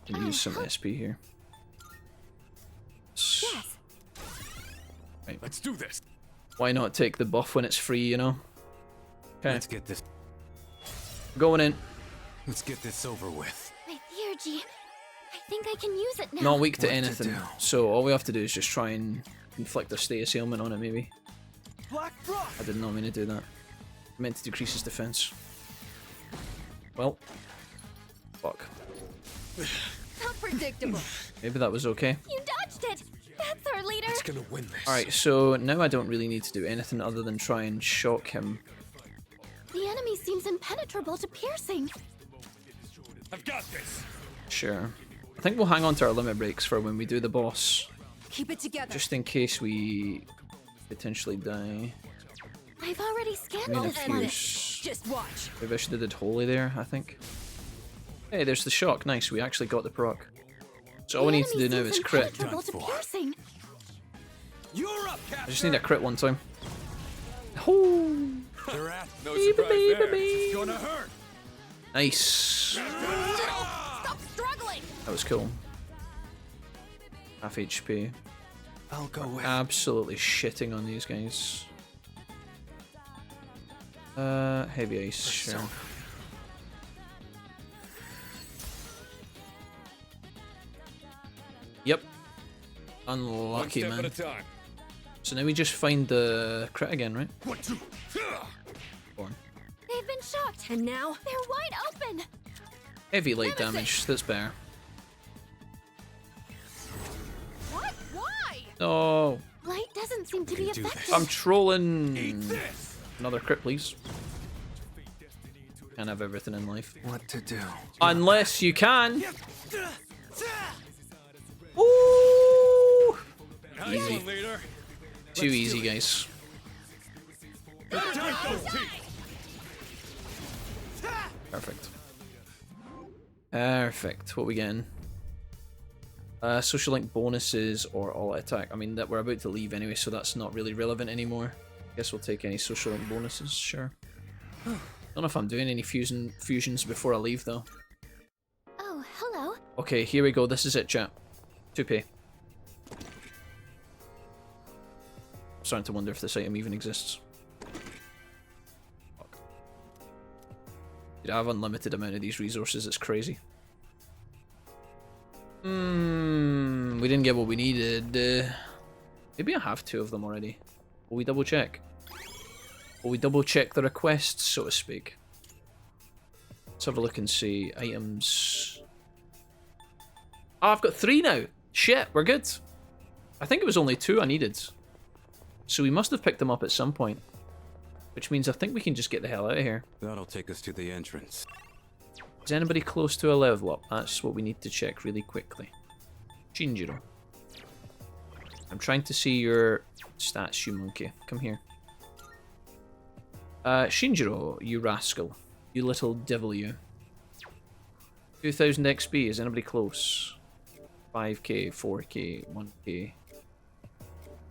Can use some SP here. Yes. Right. Let's do this. Why not take the buff when it's free, you know? Okay. Let's get this. Going in. Let's get this over with. My theurgy. I think I can use it now. Not weak to What to anything. do? So all we have to do is just try and inflict a status ailment on it, maybe. Black Frost. I did not mean to do that. I meant to decrease his defense. Well. Fuck. How predictable. Maybe that was okay. You dodged it. That's our leader. It's gonna win this. Alright, so now I don't really need to do anything other than try and shock him. The enemy seems impenetrable to piercing. I've got this. Sure. I think we'll hang on to our limit breaks for when we do the boss. Keep it together. Just in case we potentially die. I've already scanned I mean, this if one. you Just watch. maybe I should have did holy there, I think. Hey, there's the shock. Nice, we actually got the proc. So all we need to do now is crit. Impenetrable to piercing. You're up, Captain. I just need a crit one time. Oh, They're at no surprise there. It's gonna hurt. nice. Stop struggling. That was cool. Half HP. I'll go with. Absolutely shitting on these guys. Heavy ice, sure. Yep. Unlucky, One step man. at a time. So now we just find the crit again, right? 1, 2. Born. They've been shocked. And now? They're wide open. Heavy light damage, that's better. What? Why? Oh, Light doesn't seem to be do effective. I'm trolling. Another crit, please. Can't have everything in life. What to do? Unless you can. Ooh! Easy. Too easy, guys. Perfect. Perfect. What we getting? Social link bonuses or all attack. I mean, that we're about to leave anyway, so that's not really relevant anymore. Guess we'll take any social link bonuses, sure. Don't know if I'm doing any fusions before I leave, though. Oh, hello. Okay, here we go. This is it, chat. 2p. Starting to wonder if this item even exists. Fuck. Dude, I have unlimited amount of these resources. It's crazy. We didn't get what we needed. Maybe I have 2 of them already. Will we double check? Will we double check the requests, so to speak? Let's have a look and see. Items. Oh, I've got 3 now. Shit, we're good. I think it was only 2 I needed. So we must have picked them up at some point. Which means I think we can just get the hell out of here. That'll take us to the entrance. Is anybody close to a level up? That's what we need to check really quickly. Shinjiro. I'm trying to see your stats, you monkey. Come here. Shinjiro, you rascal. You little devil, you. 2000 XP. Is anybody close? 5k, 4k, 1k.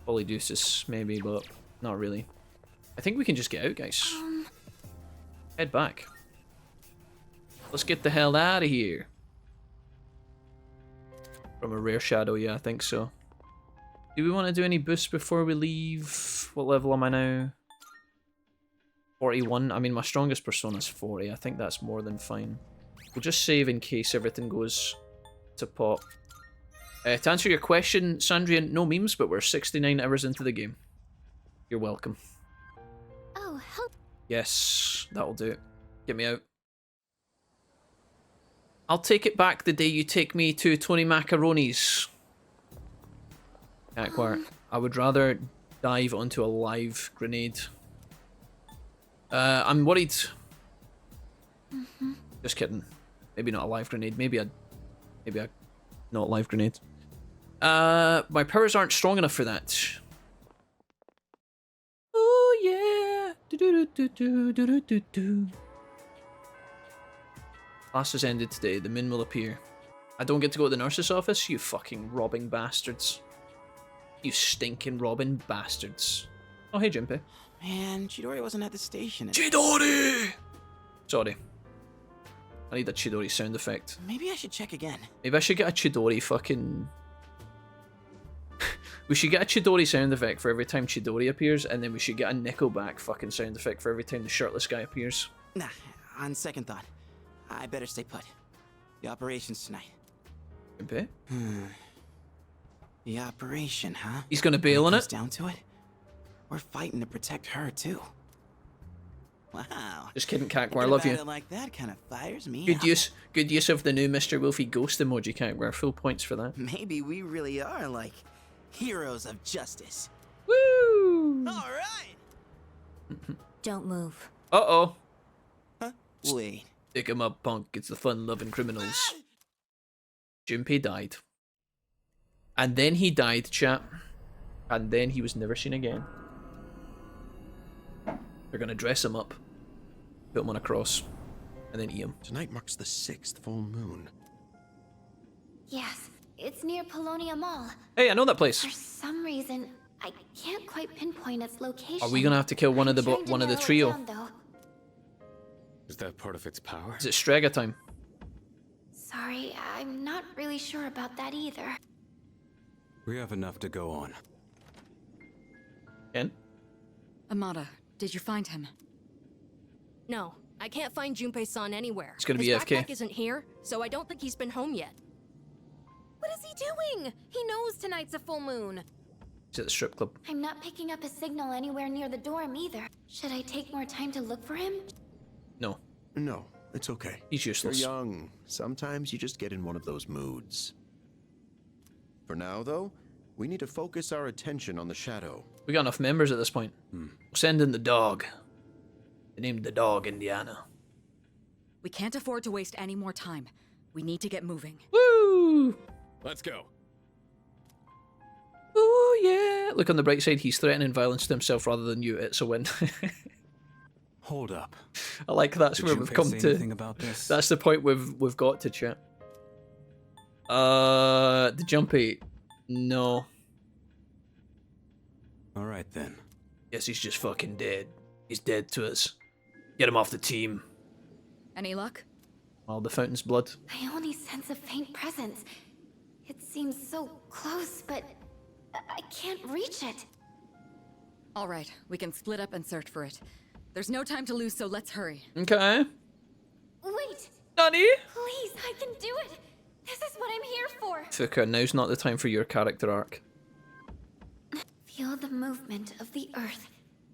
Polydeuces, maybe, but not really. I think we can just get out, guys. Head back. Let's get the hell out of here. From a rare shadow, yeah, I think so. Do we want to do any boosts before we leave? What level am I now? 41. I mean, my strongest persona is 40. I think that's more than fine. We'll just save in case everything goes to pot. To answer your question, Sandrian, no memes, but we're 69 hours into the game. You're welcome. Oh, help. Yes, that'll do it. Get me out. I'll take it back the day you take me to Tony Macaroni's. Aquar, I would rather dive onto a live grenade. I'm worried. Just kidding. Maybe not a live grenade. Maybe a not live grenade. My powers aren't strong enough for that. Oh yeah. Do do do do do do do do. Class has ended today. The moon will appear. I don't get to go to the nurse's office? You fucking robbing bastards. You stinking robbing bastards. Oh, hey, Junpei. Man, Chidori wasn't at the station. Chidori! Sorry. I need a Chidori sound effect. Maybe I should check again. Maybe I should get a Chidori fucking... We should get a Chidori sound effect for every time Chidori appears, and then we should get a Nickelback fucking sound effect for every time the shirtless guy appears. Nah, on second thought, I better stay put. The operation's tonight. Junpei? The operation, huh? He's gonna bail on it? Down to it? We're fighting to protect her, too. Wow. Just kidding, Kakwa, I love you. Like that kind of fires me Good up. use of the new Mr. Wolfie ghost emoji, Kakwa. Full points for that. Maybe we really are like heroes of justice. Woo! All right. Don't move. Uh-oh. Huh? Wait. Pick him up, punk. It's the fun-loving criminals. Junpei died. And then he died, chat. And then he was never seen again. They're gonna dress him up, put him on a cross, and then eat him. Tonight marks the 6th full moon. Yes, it's near Polonia Mall. Hey, I know that place. For some reason, I can't quite pinpoint its location. Are we gonna have to kill one of the trio? Down, though. Is that part of its power? Is it Strega time? Sorry, I'm not really sure about that either. We have enough to go on. Ken? Amada, did you find him? No, I can't find Junpei-san anywhere. It's gonna be His AFK. backpack isn't here, so I don't think he's been home yet. What is he doing? He knows tonight's a full moon. He's at the strip club. I'm not picking up a signal anywhere near the dorm either. Should I take more time to look for him? No. No, it's okay. He's useless. You're young. Sometimes you just get in one of those moods. For now, though, we need to focus our attention on the shadow. We got enough members at this point. We'll send in the dog. They named the dog Indiana. We can't afford to waste any more time. We need to get moving. Woo! Let's go. Oh yeah! Look, on the bright side, he's threatening violence to himself rather than you. It's a win. Hold up. I like that's Did where Junpei we've come say to. anything about this? That's the point we've got to, chat. The Junpei, no. All right then. Guess he's just fucking dead. He's dead to us. Get him off the team. Any luck? Well, the fountain's blood. I only sense a faint presence. It seems so close, but I can't reach it. All right, we can split up and search for it. There's no time to lose, so let's hurry. Okay. Wait! Nani? Please, I can do it! This is what I'm here for! Fuka, now's not the time for your character arc. Feel the movement of the earth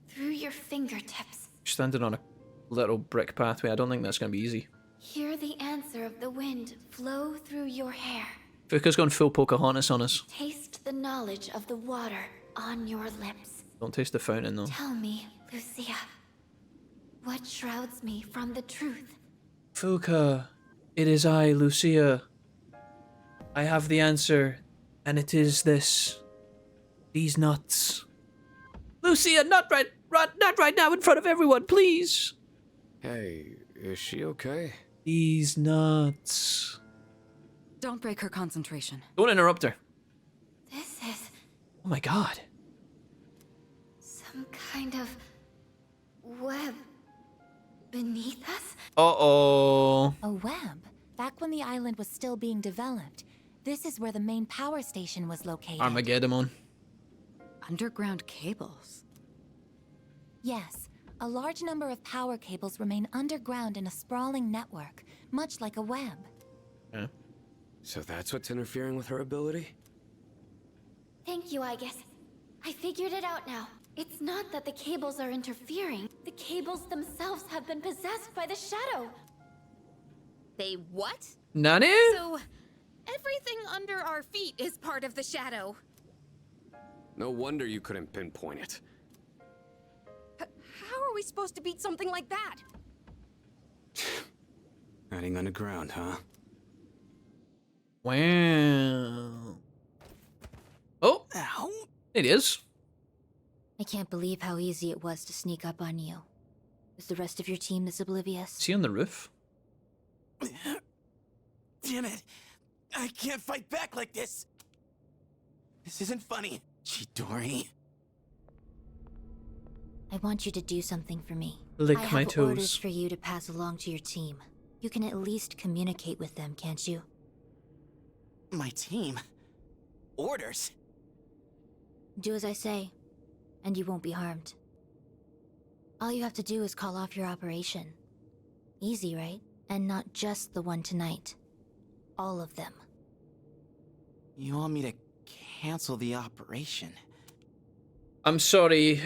through your fingertips. You're standing on a little brick pathway. I don't think that's going to be easy. Hear the answer of the wind flow through your hair. Fuka's gone full Pocahontas on us. Taste the knowledge of the water on your lips. Don't taste the fountain, though. Tell me, Lucia, what shrouds me from the truth? Fuka, it is I, Lucia. I have the answer, and it is this. These nuts. Lucia, not right now in front of everyone, please. Hey, is she okay? These nuts. Don't break her concentration. Don't interrupt her. This is Oh my god. some kind of web beneath us? Uh-oh. A web? Back when the island was still being developed, this is where the main power station was located. Armageddon. Underground cables? Yes, a large number of power cables remain underground in a sprawling network, much like a web. Yeah. So that's what's interfering with her ability? Thank you, I guess. I figured it out now. It's not that the cables are interfering. The cables themselves have been possessed by the shadow. They what? Nani? So, everything under our feet is part of the shadow. No wonder you couldn't pinpoint it. How are we supposed to beat something like that? Hiding underground, huh? Wow. Oh, Ow. it is. I can't believe how easy it was to sneak up on you. Is the rest of your team this oblivious? Is he on the roof? Damn it! I can't fight back like this! This isn't funny, Chidori. I want you to do something for me. Lick I my have toes. orders for you to pass along to your team. You can at least communicate with them, can't you? My team? Orders? Do as I say, and you won't be harmed. All you have to do is call off your operation. Easy, right? And not just the one tonight. All of them. You want me to cancel the operation? I'm sorry,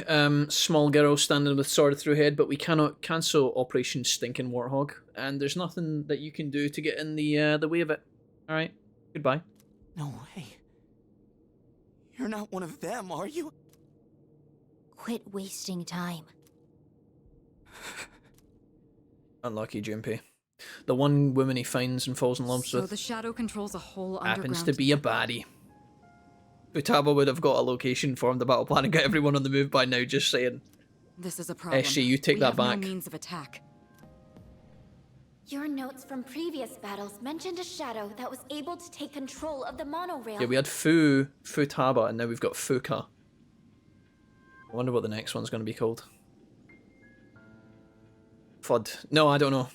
small girl standing with sword through head, but we cannot cancel Operation Stinking Warthog, and there's nothing that you can do to get in the way of it. All right, goodbye. No way. You're not one of them, are you? Quit wasting time. Unlucky Junpei. The one woman he finds and falls in love So with the shadow controls a whole happens underground... to be a baddie. Futaba would have got a location, formed the battle plan, and got everyone on the move by now, just saying. This is a problem. SG, you take we that have back. No means of attack. Your notes from previous battles mentioned a shadow that was able to take control of the monorail. Yeah, we had Futaba, and now we've got Fuka. I wonder what the next one's going to be called. Fud. No, I don't know.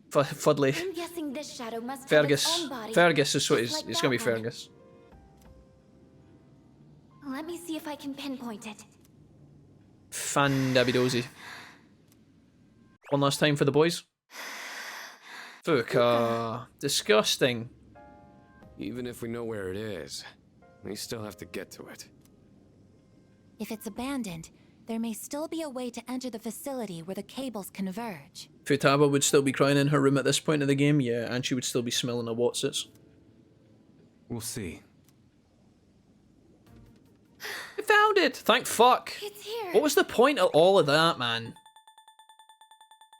Fudley. I'm guessing this shadow must have Fergus. its own body. Fergus is what just it's, like it's going to be that one. Fergus. Let me see if I can pinpoint it. Fandabidozy. One last time for the boys. Fuka. Disgusting. Even if we know where it is, we still have to get to it. If it's abandoned, there may still be a way to enter the facility where the cables converge. Futaba would still be crying in her room at this point of the game, yeah, and she would still be smelling a Watsits. We'll see. I found it! Thank fuck! It's here. What was the point of all of that, man?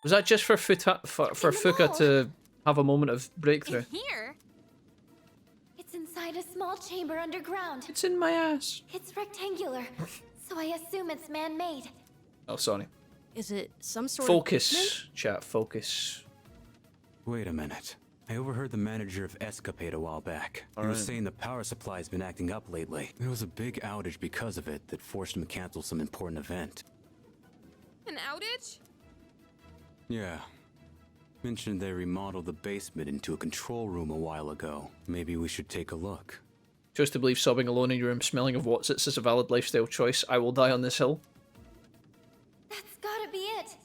Was that just for Fuka to have a moment of breakthrough? Here? It's inside a small chamber underground. It's in my ass. It's rectangular, so I assume it's man-made. Oh, sorry. Is it some sort Focus, of chat, focus. Wait a minute. I overheard the manager of Escapade a while back. He was saying the power supply's been acting up lately. There was a big outage because of it that forced him to cancel some important event. An outage? Yeah. Mentioned they remodeled the basement into a control room a while ago. Maybe we should take a look. Chose to believe sobbing alone in your room smelling of Watsits is a valid lifestyle choice. I will die on this hill. That's gotta be it.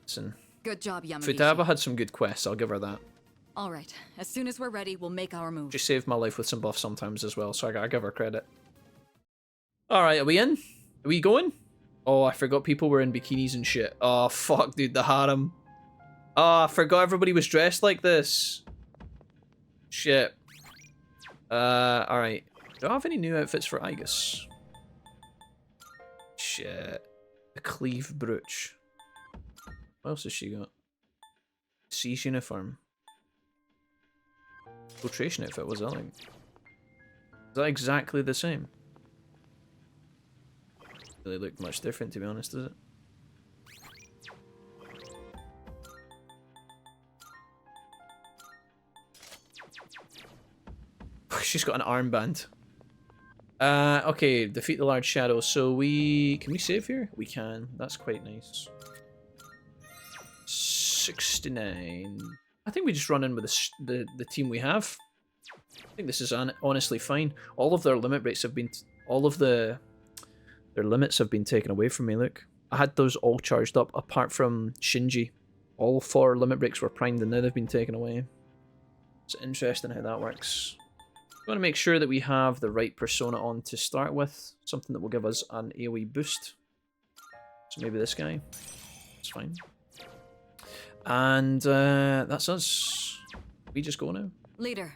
Listen. Good job, Yamagishi. Futaba had some good quests, I'll give her that. All right. As soon as we're ready, we'll make our move. She saved my life with some buffs sometimes as well, so I gotta give her credit. Alright, are we in? Are we going? Oh, I forgot people were in bikinis and shit. Oh, fuck, dude, the harem. Oh, I forgot everybody was dressed like this. Shit. Alright. Do I have any new outfits for Igus? Shit. The Cleave Brooch. What else has she got? Siege uniform. Filtration outfit, what's that like? Is that exactly the same? Really look much different, to be honest, does it? She's got an armband. Okay, defeat the large shadow. So can we save here? We can. That's quite nice. 69. I think we just run in with the team we have. I think this is honestly fine. All of their limit rates have been... their limits have been taken away from me, look. I had those all charged up, apart from Shinji. All 4 limit breaks were primed and now they've been taken away. It's interesting how that works. We want to make sure that we have the right persona on to start with. Something that will give us an AoE boost. So maybe this guy. It's fine. And that's us. We just go now. Leader.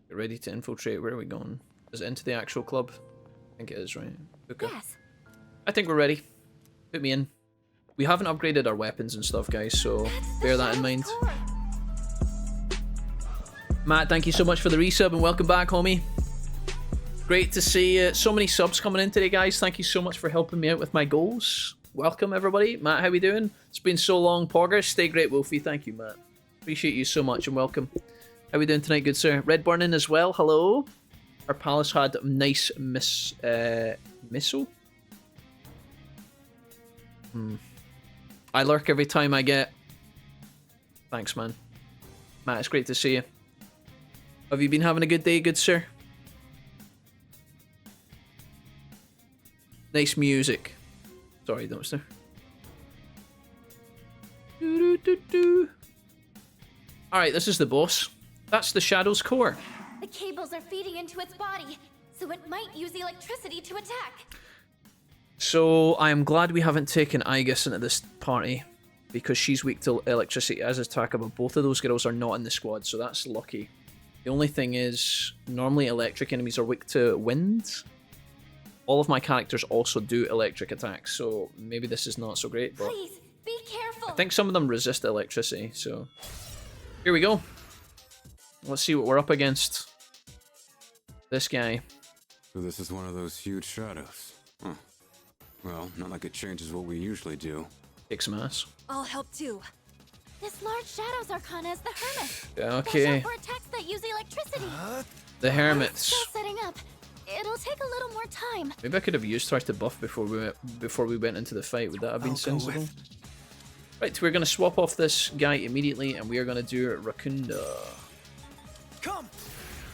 Get ready to infiltrate. Where are we going? Is it into the actual club? I think it is, right? Okay. Yes. I think we're ready. Put me in. We haven't upgraded our weapons and stuff, guys, so bear that in mind. Matt, thank you so much for the resub and welcome back, homie. Great to see so many subs coming in today, guys. Thank you so much for helping me out with my goals. Welcome, everybody. Matt, how we doing? It's been so long, Pogger. Stay great, Wolfie. Thank you, Matt. Appreciate you so much and welcome. How we doing tonight, good sir? Redburn in as well. Hello. Our palace had nice missile. I lurk every time I get. Thanks, man. Matt, it's great to see you. Have you been having a good day, good sir? Nice music. Sorry, Dumpster. Alright, this is the boss. That's the Shadow's core. The cables are feeding into its body, so it might use the electricity to attack. So, I am glad we haven't taken Igus into this party, because she's weak to electricity as attack, but both of those girls are not in the squad, so that's lucky. The only thing is, normally electric enemies are weak to wind. All of my characters also do electric attacks, so maybe this is not so great, but... Please, be careful! I think some of them resist electricity, so... Here we go. Let's see what we're up against. This guy. So this is one of those huge shadows. Huh. Well, not like it changes what we usually do. Kick some ass. I'll help too. This large Shadows Arcana is the Hermit. Okay. For attacks that use electricity. The Hermits. Still setting up. It'll take a little more time. Maybe I could have used her to buff before we went into the fight. Would that have been sensible? Right, we're going to swap off this guy immediately, and we are going to do Rakunda. Come.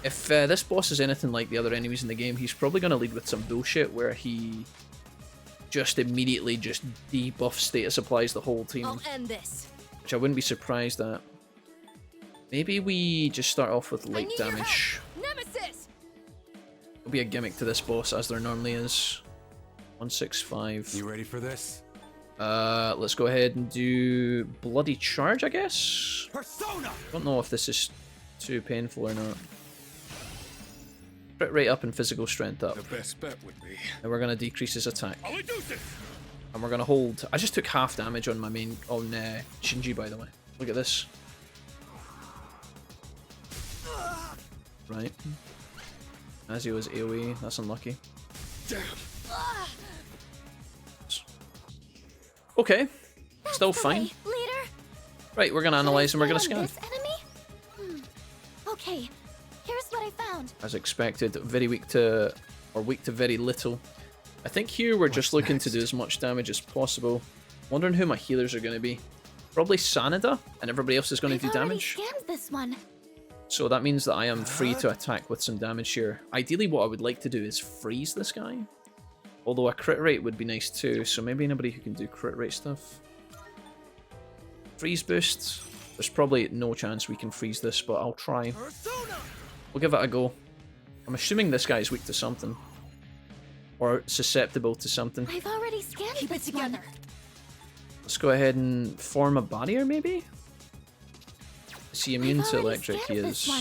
If this boss is anything like the other enemies in the game, he's probably going to lead with some bullshit where he just immediately just debuff status applies the whole team. I'll end this. Which I wouldn't be surprised at. Maybe we just start off with light damage. Nemesis. There'll be a gimmick to this boss, as there normally is. 165. You ready for this? Let's go ahead and do Bloody Charge, I guess? Persona! Don't know if this is too painful or not. Crit rate up and physical strength up. The best bet would be. And we're going to decrease his attack. And we're gonna hold. I just took half damage on my main Shinji, by the way. Look at this. Right. As he was AoE, that's unlucky. Damn. Okay. Still fine. Leader. Right, we're gonna analyze and we're gonna scan. This enemy? Okay, here's what I found. As expected, very weak to very little. I think here we're just looking to do as much damage as possible. Wondering who my healers are going to be. Probably Sanada, and everybody else is going to do damage. Scanned this one. So that means that I am free to attack with some damage here. Ideally, what I would like to do is freeze this guy. Although a crit rate would be nice too, so maybe anybody who can do crit rate stuff. Freeze boost. There's probably no chance we can freeze this, but I'll try. We'll give it a go. I'm assuming this guy is weak to something. Or susceptible to something. I've already scanned Keep it together. Let's go ahead and form a barrier, maybe? Is he immune to electric? He is.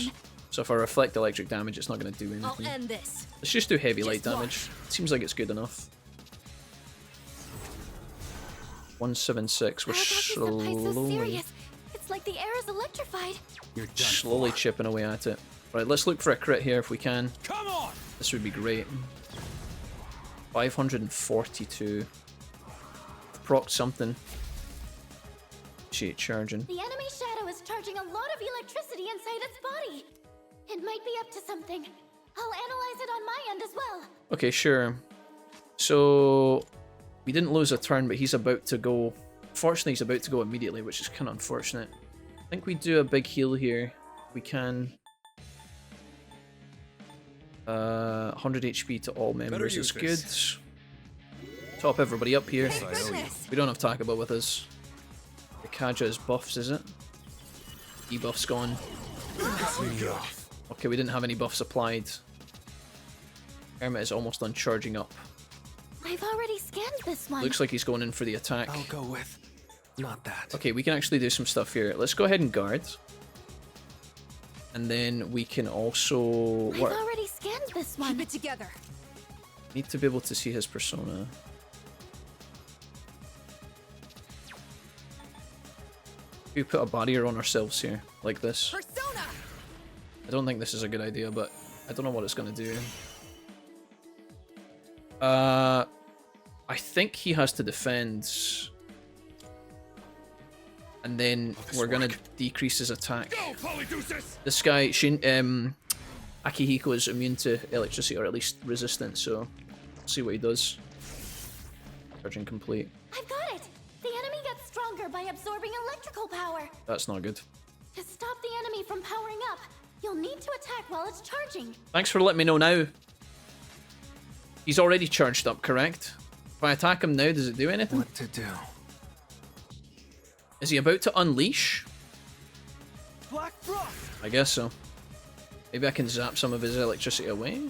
So if I reflect electric damage, it's not going to do anything. I'll end this. Let's just do heavy light damage. Seems like it's good enough. 176. We're slowly... It's like the air is electrified. You're slowly chipping away at it. Right, let's look for a crit here if we can. Come on! This would be great. 542. Proc something. Shit, charging. The enemy shadow is charging a lot of electricity inside its body. It might be up to something. I'll analyze it on my end as well. Okay, sure. So we didn't lose a turn, but he's about to go. Fortunately, he's about to go immediately, which is kind of unfortunate. I think we do a big heal here. We can. 100 HP to all members is good. Top everybody up here. We don't have Takaba with us. The Kaja's buffs, is it? Debuff's gone. Okay, we didn't have any buffs applied. Hermit is almost done charging up. I've already scanned this one. Looks like he's going in for the attack. I'll go with not that. Okay, we can actually do some stuff here. Let's go ahead and guard. And then we can also... I've already scanned this one. Keep it together. Need to be able to see his persona. We put a barrier on ourselves here, like this. Persona! I don't think this is a good idea, but I don't know what it's going to do. I think he has to defend. And then we're going to decrease his attack. Go, this guy, Akihiko, is immune to electricity, or at least resistant, so see what he does. Charging complete. I've got it! The enemy gets stronger by absorbing electrical power. That's not good. To stop the enemy from powering up, you'll need to attack while it's charging. Thanks for letting me know now. He's already charged up, correct? If I attack him now, does it do anything? What to do? Is he about to unleash? Black Frost. I guess so. Maybe I can zap some of his electricity away?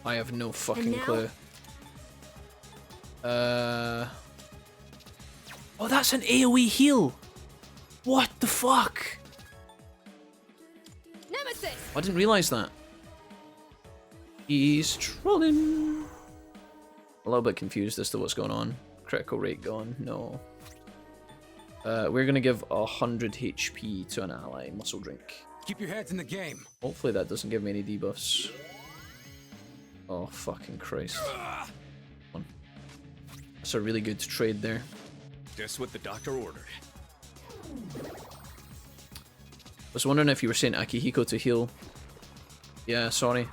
I have no fucking clue. Oh, that's an AoE heal! What the fuck? Nemesis! I didn't realize that. He's trolling. A little bit confused as to what's going on. Critical rate gone. No. We're gonna give 100 HP to an ally. Muscle drink. Keep your heads in the game. Hopefully that doesn't give me any debuffs. Oh fucking Christ. That's a really good trade there. Just what the doctor ordered. Was wondering if you were saying Akihiko to heal. Yeah, sorry.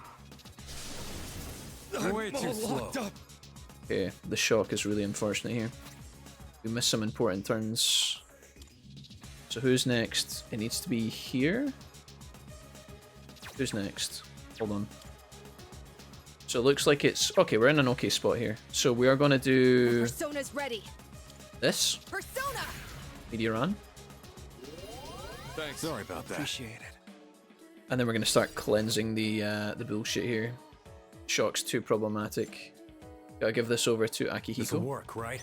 Way too slow. Okay, the shock is really unfortunate here. We missed some important turns. So who's next? It needs to be here. Who's next? Hold on. So it looks like it's... Okay, we're in an okay spot here. So we are going to do... Persona's ready. This. Persona! Meteoran. Thanks. Sorry about that. Appreciate it. And then we're going to start cleansing the bullshit here. Shock's too problematic. Gotta give this over to Akihiko. This'll work, right?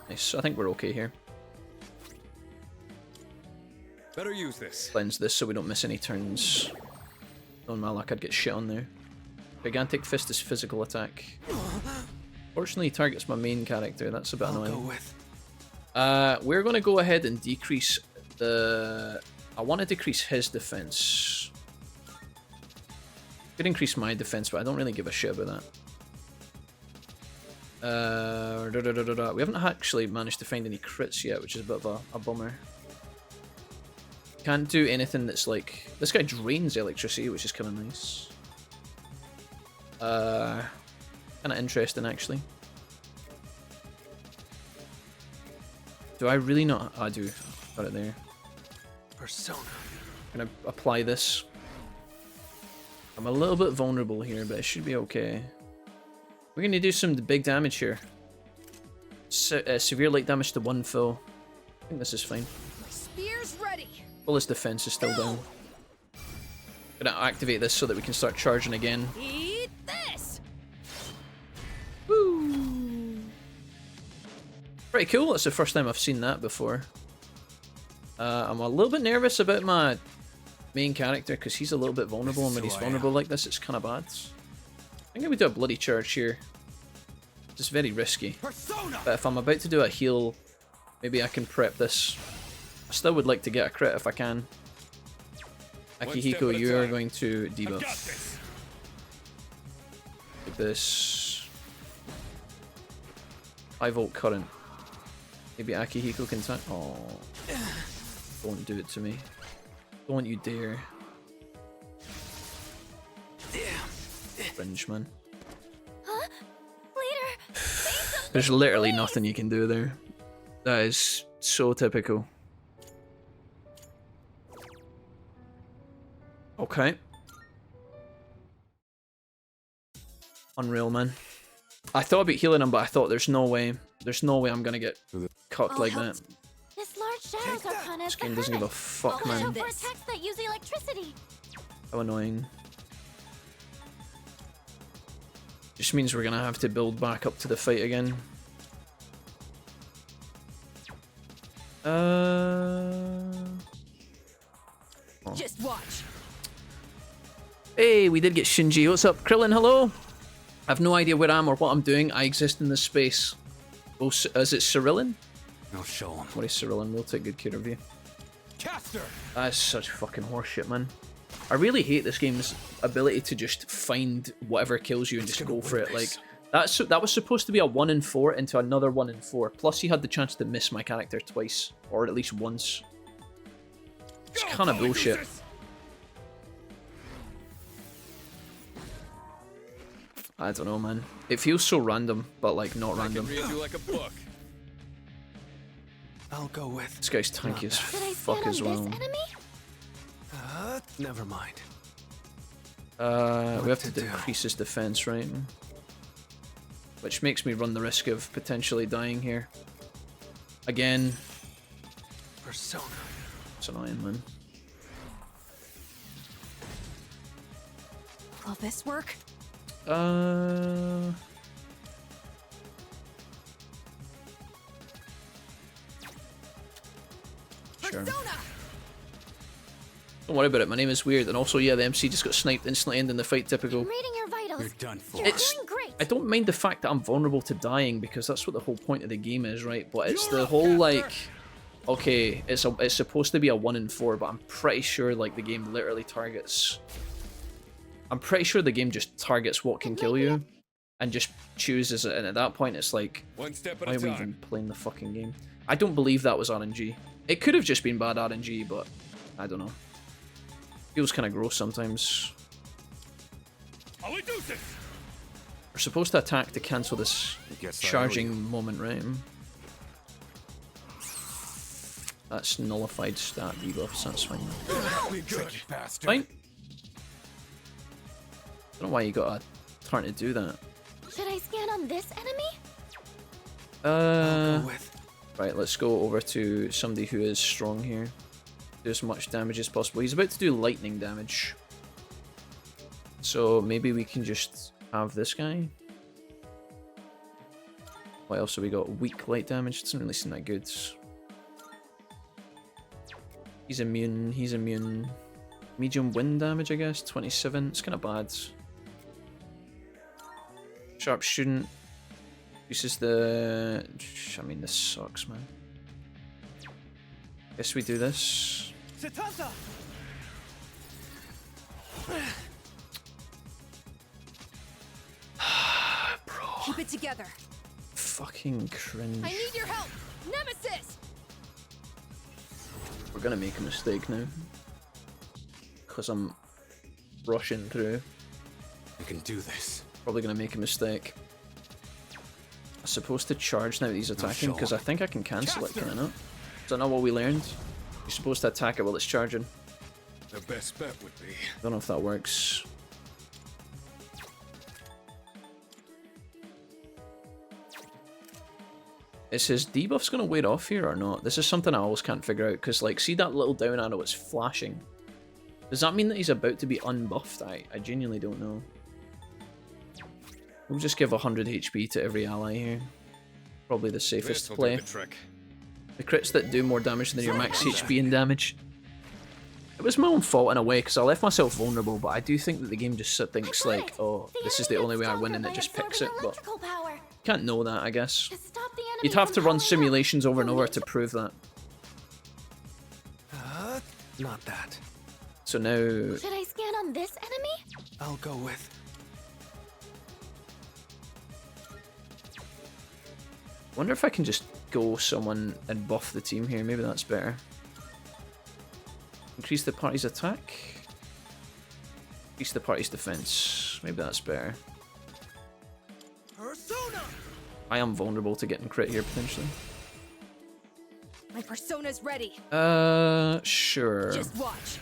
Nice. I think we're okay here. Better use this. Cleanse this so we don't miss any turns. On Malak, I'd get shit on there. Gigantic Fist is physical attack. Fortunately, he targets my main character. That's a bit annoying. We're going to go ahead and decrease the... I want to decrease his defense. Could increase my defense, but I don't really give a shit about that. We haven't actually managed to find any crits yet, which is a bit of a bummer. Can't do anything that's like... This guy drains electricity, which is kind of nice. Kind of interesting, actually. Do I really not? I do. Got it there. Persona. Gonna apply this. I'm a little bit vulnerable here, but it should be okay. We're gonna do some big damage here. Severe light damage to 1 foe. I think this is fine. Spear's ready. Well, his defense is still down. Gonna activate this so that we can start charging again. Eat this. Woo! Pretty cool. That's the first time I've seen that before. I'm a little bit nervous about my main character because he's a little bit vulnerable, and when he's vulnerable like this, it's kind of bad. I'm gonna do a bloody charge here. It's very risky. But if I'm about to do a heal, maybe I can prep this. I still would like to get a crit if I can. Akihiko, you are going to debuff. Like this. 5-volt current. Maybe Akihiko can tank. Oh. Don't do it to me. Don't you dare. Fringe, man. Huh? Leader, There's literally nothing you can do there. That is so typical. Okay. Unreal, man. I thought about healing him, but I thought there's no way. There's no way I'm gonna get cocked like that. this large shadows are kind of. This game doesn't give a fuck, man. For attacks that use electricity. How annoying. Just means we're gonna have to build back up to the fight again. Just watch. Hey, we did get Shinji. What's up, Krillin? Hello. I have no idea where I am or what I'm doing. I exist in this space. Oh, is it Cyrillian? I'll show him. What is Cyrillian? We'll take good care of you. Caster. That's such fucking horseshit, man. I really hate this game's ability to just find whatever kills you and just go for it. Like that was supposed to be a 1 in 4 into another 1 in 4. Plus, he had the chance to miss my character twice, or at least once. It's kind of bullshit. I don't know, man. It feels so random, but like not random. I can read you like a book. I'll go with. This guy's tanky as fuck as well. Never mind. We have to decrease his defense, right? Which makes me run the risk of potentially dying here. Again. Persona. It's annoying, man. Will this work? Sure. Don't worry about it, my name is weird, and also, yeah, the MC just got sniped instantly ending the fight, typical. I'm reading your vitals. You're done for. You're doing great. I don't mind the fact that I'm vulnerable to dying, because that's what the whole point of the game is, right? But it's the whole, like, okay, it's supposed to be a 1 in 4, but I'm pretty sure, like, the game literally targets... I'm pretty sure the game just targets what can kill you, and just chooses it, and at that point it's like, one step at why a are we time. even playing the fucking game? I don't believe that was RNG. It could have just been bad RNG, but I don't know. Feels kind of gross sometimes. We're supposed to attack to cancel this charging moment, right? That's nullified stat debuffs, that's fine. Fine. I don't know why you got a turn to do that. Should I scan on this enemy? Right, let's go over to somebody who is strong here. Do as much damage as possible. He's about to do lightning damage. So maybe we can just have this guy. What else have we got? Weak light damage. Doesn't really seem that good. He's immune. He's immune. Medium wind damage, I guess. 27. It's kind of bad. Sharp student. Increases the... I mean, this sucks, man. Guess we do this. Bro. Keep it together. Fucking cringe. I need your help, Nemesis. We're gonna make a mistake now. Because I'm rushing through. I can do this. Probably gonna make a mistake. I'm supposed to charge now that he's attacking because I think I can cancel it, can I not? Is that not what we learned? You're supposed to attack it while it's charging. The best bet would be. Don't know if that works. Is his debuff's gonna wear off here or not? This is something I always can't figure out because, like, see that little down arrow is flashing. Does that mean that he's about to be unbuffed? I genuinely don't know. We'll just give 100 HP to every ally here. Probably the safest play. The crits that do more damage than your max HP and damage. It was my own fault in a way because I left myself vulnerable, but I do think that the game just thinks like, oh, this is the only way I win, and it just picks it. But you can't know that, I guess. You'd have to run simulations over and over to prove that. Not that. So now... Should I scan on this enemy? I'll go with... wonder if I can just go someone and buff the team here. Maybe that's better. Increase the party's attack. Increase the party's defense. Maybe that's better. Persona! I am vulnerable to getting crit here, potentially. My persona's ready. Sure. Just watch.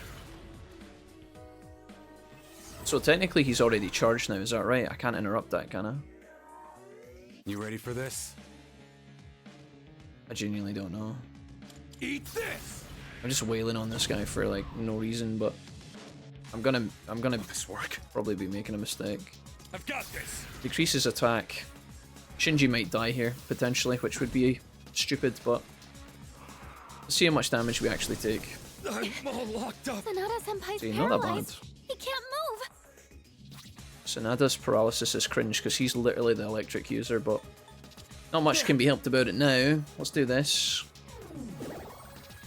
So technically he's already charged now, is that right? I can't interrupt that, can I? You ready for this? I genuinely don't know. Eat this. I'm just wailing on this guy for like no reason, but I'm gonna this work. Probably be making a mistake. I've got this. Decrease his attack. Shinji might die here potentially, which would be stupid, but let's see how much damage we actually take. I'm all locked up. Sanada-senpai's See, not that bad. paralyzed. He can't move. Sanada's paralysis is cringe because he's literally the electric user, but not much can be helped about it now. Let's do this.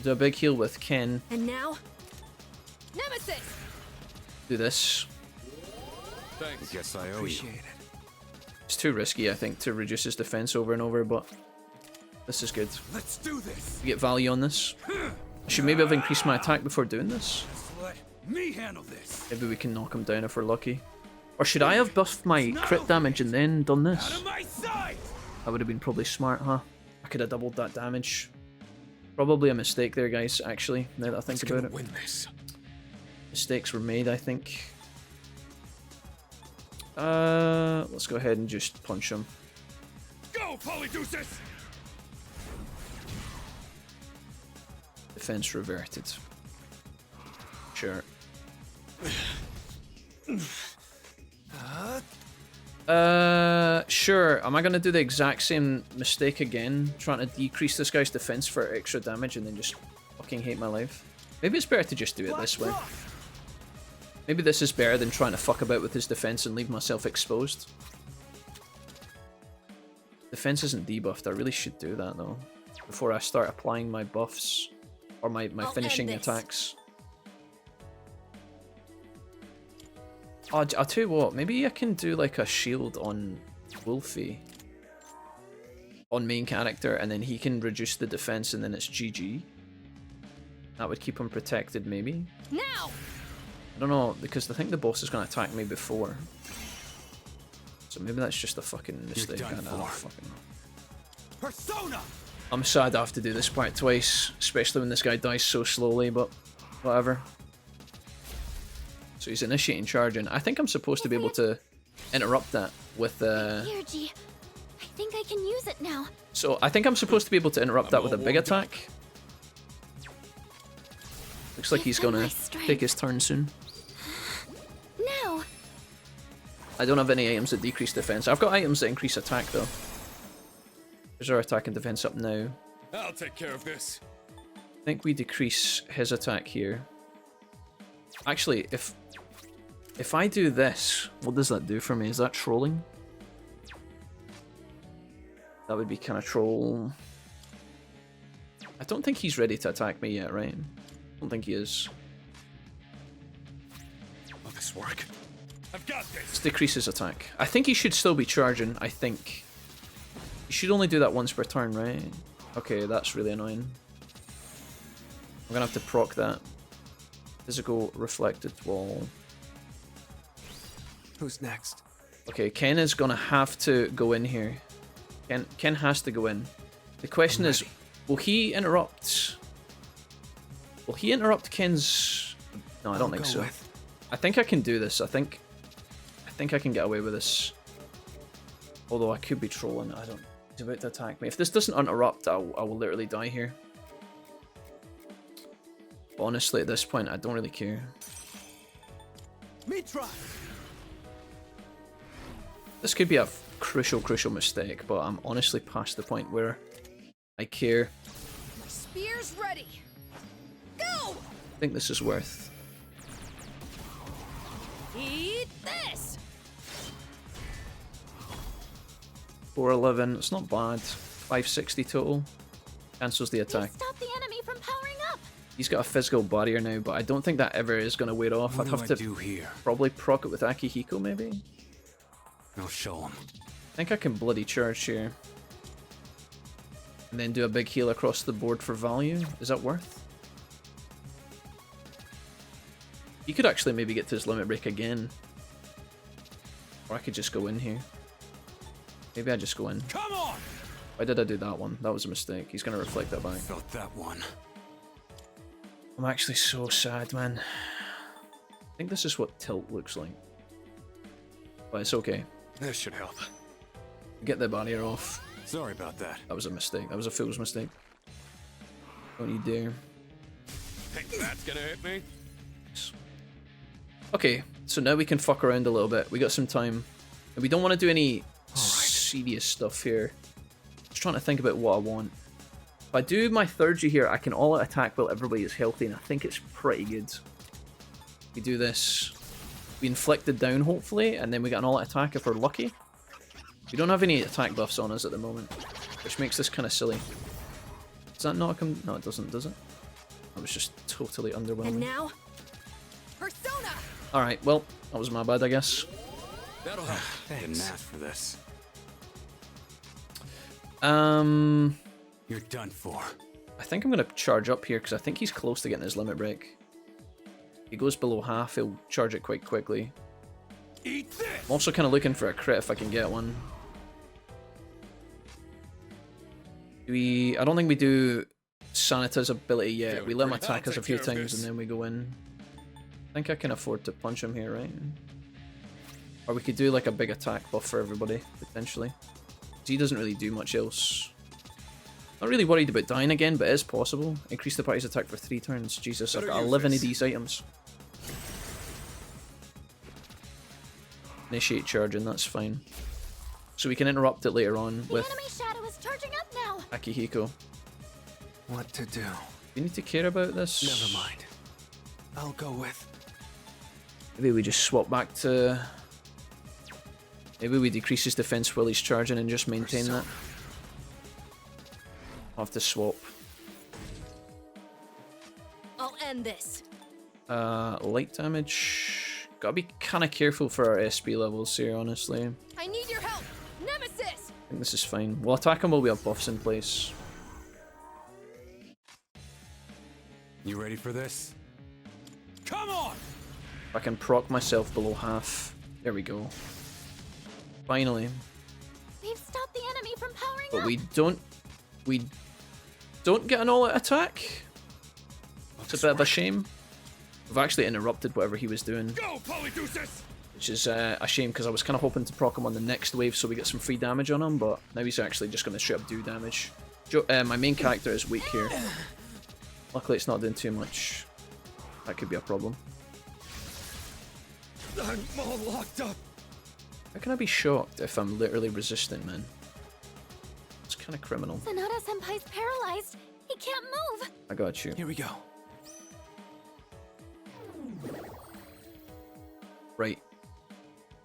Do a big heal with Ken. And now, Nemesis. Do this. Thanks. Guess I owe you. It's too risky, I think, to reduce his defense over and over, but this is good. Let's do this. We get value on this. I should maybe have increased my attack before doing this. Let me handle this. Maybe we can knock him down if we're lucky. Or should I have buffed my crit damage and then done this? That would have been probably smart, huh? I could have doubled that damage. Probably a mistake there, guys, actually, now that I think about it. Win this. Mistakes were made, I think. Let's go ahead and just punch him. Go, Polydeuces! Defense reverted. Sure. Sure. Am I gonna do the exact same mistake again? Trying to decrease this guy's defense for extra damage and then just fucking hate my life? Maybe it's better to just do it this way. Maybe this is better than trying to fuck about with his defense and leave myself exposed. Defense isn't debuffed. I really should do that though. Before I start applying my buffs. Or my finishing attacks. I'll tell you what, maybe I can do like a shield on Wolfie. On main character, and then he can reduce the defense and then it's GG. That would keep him protected, maybe? Now! I don't know, because I think the boss is going to attack me before. So maybe that's just a fucking mistake. I don't fucking know. Persona! I'm sad I have to do this part twice, especially when this guy dies so slowly, but whatever. So he's initiating charging. I think I'm supposed to be able to interrupt that with Here, G. I think I can use it now. So I think I'm supposed to be able to interrupt that with a big attack. Looks like he's gonna take his turn soon. Now. I don't have any items that decrease defense. I've got items that increase attack though. There's our attack and defense up now. I'll take care of this. I think we decrease his attack here. Actually, if I do this, what does that do for me? Is that trolling? That would be kind of troll. I don't think he's ready to attack me yet, right? I don't think he is. Will this work? I've got this. Let's decrease his attack. I think he should still be charging, I think. He should only do that once per turn, right? Okay, that's really annoying. I'm gonna have to proc that. Physical reflected wall. Who's next? Okay, Ken is gonna have to go in here. Ken has to go in. The question is, will he interrupt? Will he interrupt Ken's? No, I don't think so. I think I can do this. I think I can get away with this. Although I could be trolling. I don't. He's about to attack me. If this doesn't interrupt, I will literally die here. But honestly, at this point, I don't really care. Me try. This could be a crucial mistake, but I'm honestly past the point where I care. My spear's ready. Go! I think this is worth. Eat this! 411. It's not bad. 560 total. Cancels the attack. Stop the enemy from powering up. He's got a physical barrier now, but I don't think that ever is going to wear off. I'd have to probably proc it with Akihiko, maybe? I'll show him. I think I can bloody charge here. And then do a big heal across the board for value. Is that worth? He could actually maybe get to his limit break again. Or I could just go in here. Maybe I just go in. Come on! Why did I do that one? That was a mistake. He's going to reflect that back. Felt that one. I'm actually so sad, man. I think this is what tilt looks like. But it's okay. This should help. Get the barrier off. Sorry about that. That was a mistake. That was a fool's mistake. Don't you dare. Think that's gonna hit me? Okay, so now we can fuck around a little bit. We got some time. And we don't want to do any serious stuff here. Just trying to think about what I want. If I do my third G here, I can all-out attack while everybody is healthy, and I think it's pretty good. We do this. We inflict it down, hopefully, and then we get an all-out attack if we're lucky. We don't have any attack buffs on us at the moment, which makes this kind of silly. Does that not come? No, it doesn't, does it? That was just totally underwhelming. And now, Persona! Alright, well, that was my bad, I guess. That'll help. Didn't ask for this. You're done for. I think I'm going to charge up here because I think he's close to getting his limit break. If he goes below half, he'll charge it quite quickly. Eat this. I'm also kind of looking for a crit if I can get one. I don't think we do Sanita's ability yet. We let him attack us a few times and then we go in. I think I can afford to punch him here, right? Or we could do like a big attack buff for everybody, potentially. He doesn't really do much else. Not really worried about dying again, but it is possible. Increase the party's attack for 3 turns. Jesus, I've got 11 of these items. Initiate charging, that's fine. So we can interrupt it later on with enemy shadow is charging up now. Akihiko. What to do? You need to care about this. Never mind. I'll go with. Maybe we just swap back to. Maybe we decrease his defense while he's charging and just maintain that. I'll have to swap. I'll end this. Light damage. Gotta be kind of careful for our SP levels here, honestly. I need your help, Nemesis. I think this is fine. We'll attack him while we have buffs in place. You ready for this? Come on! If I can proc myself below half. There we go. Finally. We've stopped the enemy from powering But up. we don't get an all-out attack. It's a bit of a shame. We've actually interrupted whatever he was doing. Go, Polydeuces! Which is a shame because I was kind of hoping to proc him on the next wave so we get some free damage on him, but now he's actually just going to straight up do damage. My main character is weak here. Luckily it's not doing too much. That could be a problem. I'm all locked up. How can I be shocked if I'm literally resistant, man? It's kind of criminal. Sanada-senpai's paralyzed. He can't move. I got you. Here we go. Right.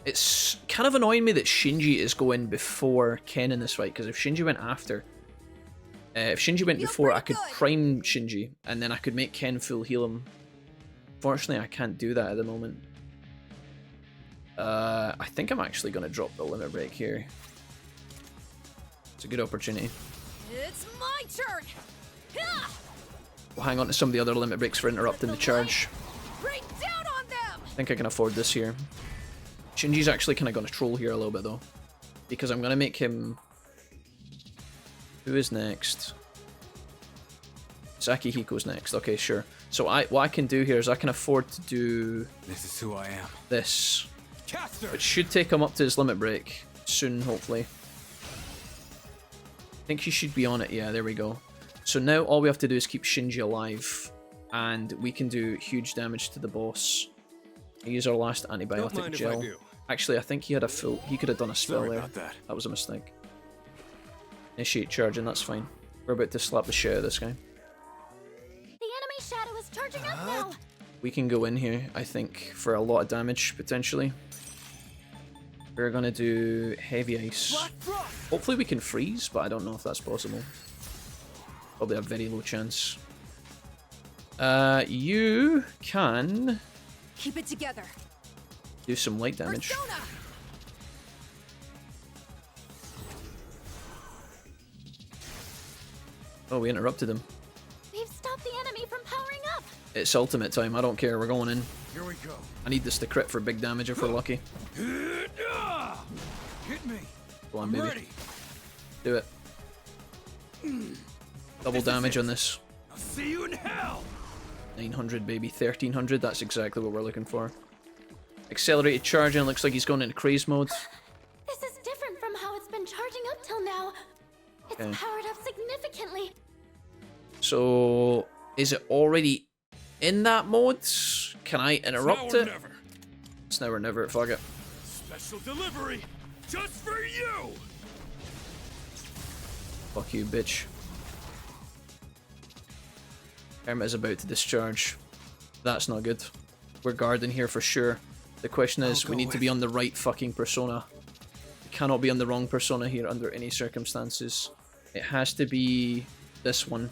It's kind of annoying me that Shinji is going before Ken in this fight, because if Shinji went after... if Shinji went before, I could prime Shinji, and then I could make Ken full heal him. Fortunately, I can't do that at the moment. I think I'm actually going to drop the limit break here. It's a good opportunity. It's my turn! We'll hang on to some of the other limit breaks for interrupting the charge. Rain down on them! I think I can afford this here. Shinji's actually kind of going to troll here a little bit, though. Because I'm going to make him... Who is next? Sakihiko's next. Okay, sure. So what I can do here is I can afford to do... This is who I am. This. Which should take him up to his limit break. Soon, hopefully. I think he should be on it. Yeah, there we go. So now all we have to do is keep Shinji alive. And we can do huge damage to the boss. Use our last antibiotic gel. Actually, I think he had a full... He could have done a spell there. That was a mistake. Initiate charging, that's fine. We're about to slap the shit out of this guy. The enemy shadow is charging up now. We can go in here, I think, for a lot of damage, potentially. We're gonna do heavy ice. Hopefully we can freeze, but I don't know if that's possible. Probably a very low chance. You can... Keep it together. Do some light damage. Persona! Oh, we interrupted him. We've stopped the enemy from powering up. It's ultimate time, I don't care, we're going in. Here we go. I need this to crit for big damage if we're lucky. Hit me. Go on, baby. Ready. Do it. Double damage on this. I'll see you in hell. 900, baby. 1300, that's exactly what we're looking for. Accelerated charging, looks like he's going into craze mode. This is different from how it's been charging up till now. It's Okay. powered up significantly. So, is it already in that mode? Can I interrupt it? Never. It's now or never, fuck it. Special delivery, just for you. Fuck you, bitch. Karma is about to discharge. That's not good. We're guarding here for sure. The question is, we need to be on the right fucking persona. We cannot be on the wrong persona here under any circumstances. It has to be this one.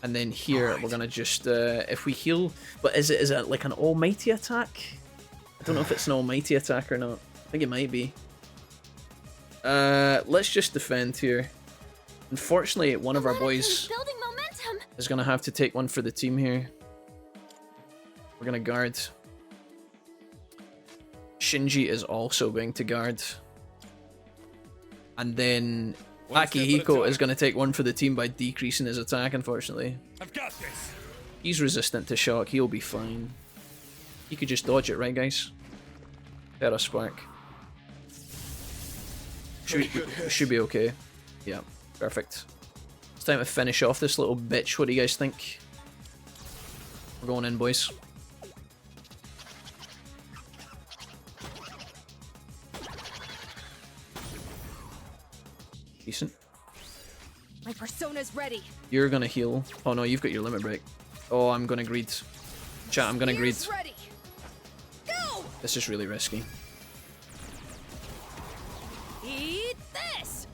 And then here, we're gonna just, if we heal... But is it like an almighty attack? I don't know if it's an almighty attack or not. I think it might be. Let's just defend here. Unfortunately, one of our boys is gonna have to take one for the team here. We're gonna guard. Shinji is also going to guard. And then Akihiko is going to take one for the team by decreasing his attack, unfortunately. I've got this. He's resistant to shock, he'll be fine. He could just dodge it, right guys? Better spark. Should be okay. Yeah, perfect. It's time to finish off this little bitch, what do you guys think? We're going in, boys. Decent. My persona's ready. You're gonna heal. Oh no, you've got your limit break. Oh, I'm gonna greed. Chat, I'm gonna greed. Ready. Go! This is really risky. Eat this!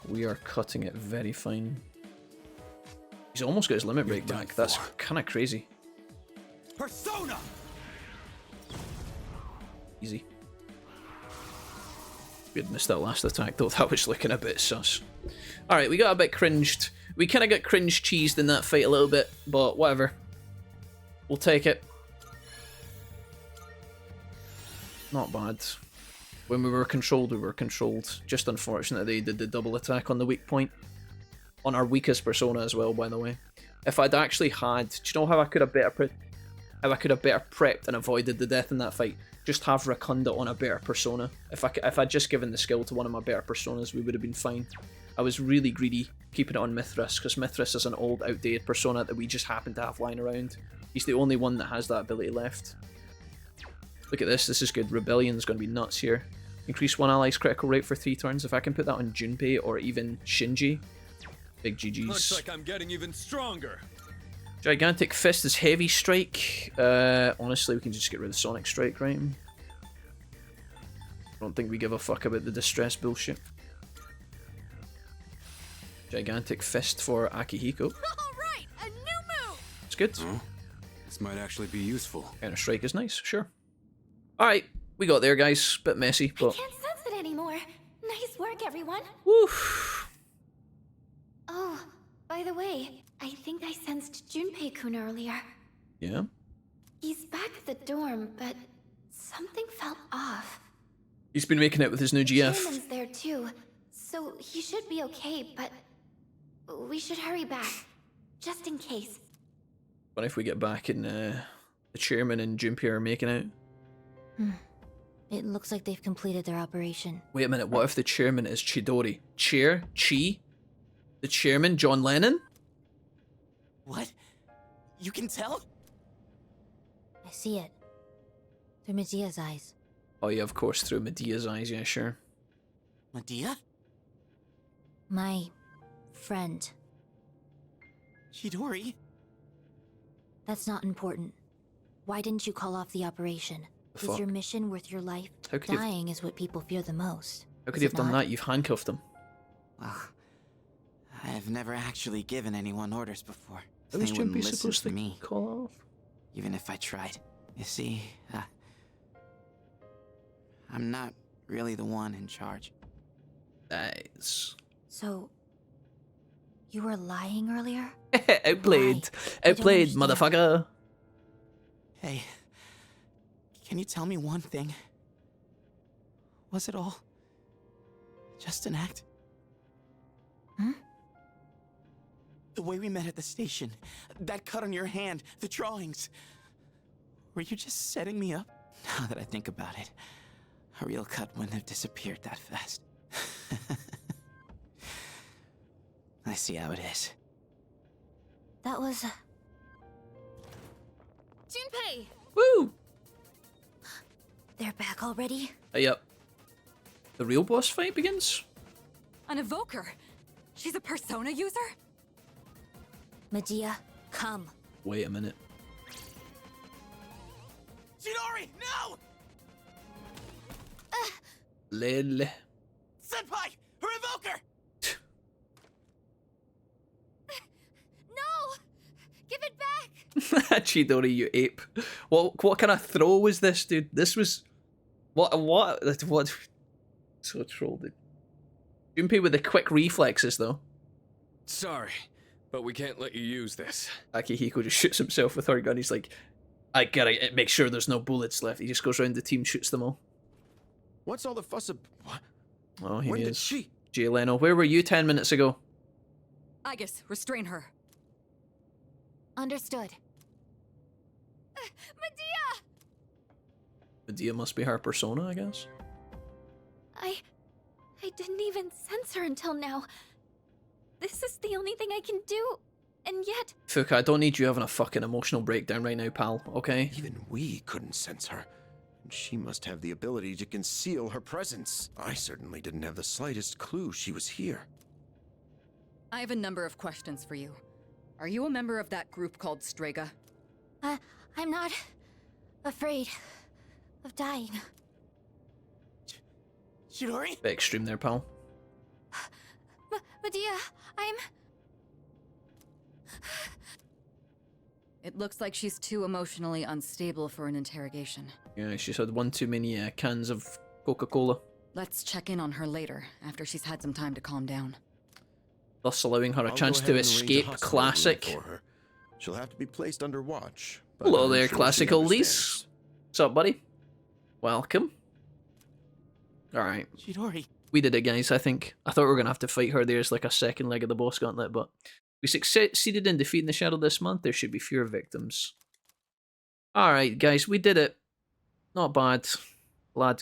We are cutting it very fine. He's almost got his limit break back. That's kind of crazy. Persona. Easy. We had missed that last attack though, that was looking a bit sus. Alright, we got a bit cringed. We kind of got cringe cheesed in that fight a little bit, but whatever. We'll take it. Not bad. When we were controlled, we were controlled. Just unfortunate they did the double attack on the weak point. On our weakest persona as well, by the way. If I'd actually had... Do you know how I could have better prepped and avoided the death in that fight? Just have Rakunda on a better persona. If I'd just given the skill to one of my better personas, we would have been fine. I was really greedy keeping it on Mithras, because Mithras is an old, outdated persona that we just happen to have lying around. He's the only one that has that ability left. Look at this, this is good. Rebellion's going to be nuts here. Increase one ally's critical rate for 3 turns. If I can put that on Junpei or even Shinji, big GG's. Looks like I'm getting even stronger. Gigantic Fist is Heavy Strike. Honestly, we can just get rid of Sonic Strike, right? Don't think we give a fuck about the distress bullshit. Gigantic Fist for Akihiko. Alright, a new move! It's good. This might actually be useful. Counter Strike is nice, sure. Alright, we got there, guys. Bit messy, but... Can't sense it anymore. Nice work, everyone. Woof. Oh, by the way, I think I sensed Junpei-kun earlier. Yeah? He's back at the dorm, but something felt off. He's been making it with his new GF. Chairman's there too, so he should be okay, but we should hurry back, just in case. What if we get back and the chairman and Junpei are making out? It looks like they've completed their operation. Wait a minute, what if the chairman is Chidori? Chi? The chairman, John Lennon? What? You can tell? I see it. Through Medea's eyes. Oh yeah, of course, through Medea's eyes, yeah, sure. Medea? My friend. Chidori? That's not important. Why didn't you call off the operation? The Is fuck? your mission worth your life? How could you have- Dying is what people fear the most. How could Is you it have done not? that? You've handcuffed him. Well, I've never actually given anyone orders before. How They was wouldn't Junpei listen supposed to to me, call off? even if I tried. You see, I'm not really the one in charge. Nice. So, you were lying earlier? Outplayed. Outplayed, motherfucker. Hey, can you tell me one thing? Was it all just an act? The way we met at the station, that cut on your hand, the drawings. Were you just setting me up? Now that I think about it, a real cut wouldn't have disappeared that fast. I see how it is. That was... Junpei! Woo! They're back already? Yep. The real boss fight begins? An evoker? She's a persona user? Medea, come. Wait a minute. Chidori, no! Lel. Senpai, her evoker! No! Give it back! Chidori, you ape. What kind of throw was this, dude? This was... What? So trolled. Junpei with the quick reflexes, though. Sorry, but we can't let you use this. Akihiko just shoots himself with her gun. He's like, I gotta make sure there's no bullets left. He just goes around the team, shoots them all. What's all the fuss about? What? Oh, he When is. did she? Jay Leno, where were you 10 minutes ago? I guess restrain her. Understood. Medea! Medea must be her persona, I guess. I didn't even sense her until now. This is the only thing I can do, and yet... Fuka, I don't need you having a fucking emotional breakdown right now, pal, okay? Even we couldn't sense her. And she must have the ability to conceal her presence. I certainly didn't have the slightest clue she was here. I have a number of questions for you. Are you a member of that group called Strega? I'm not afraid of dying. Chidori? Bit extreme there, pal. Medea, I'm... It looks like she's too emotionally unstable for an interrogation. Yeah, she's had one too many cans of Coca-Cola, Let's check in on her later, after she's had some time to calm down. thus allowing her a I'll chance go to ahead and arrange a escape. hospital Classic. room for her. She'll have to be placed under watch. but Hello I'm there, sure she classic understands. oldies. What's up, buddy? Welcome. Alright. Chidori. We did it, guys, I think. I thought we were going to have to fight her there as like a second leg of the boss gauntlet, but we succeeded in defeating the Shadow this month. There should be fewer victims. Alright, guys, we did it. Not bad. Glad.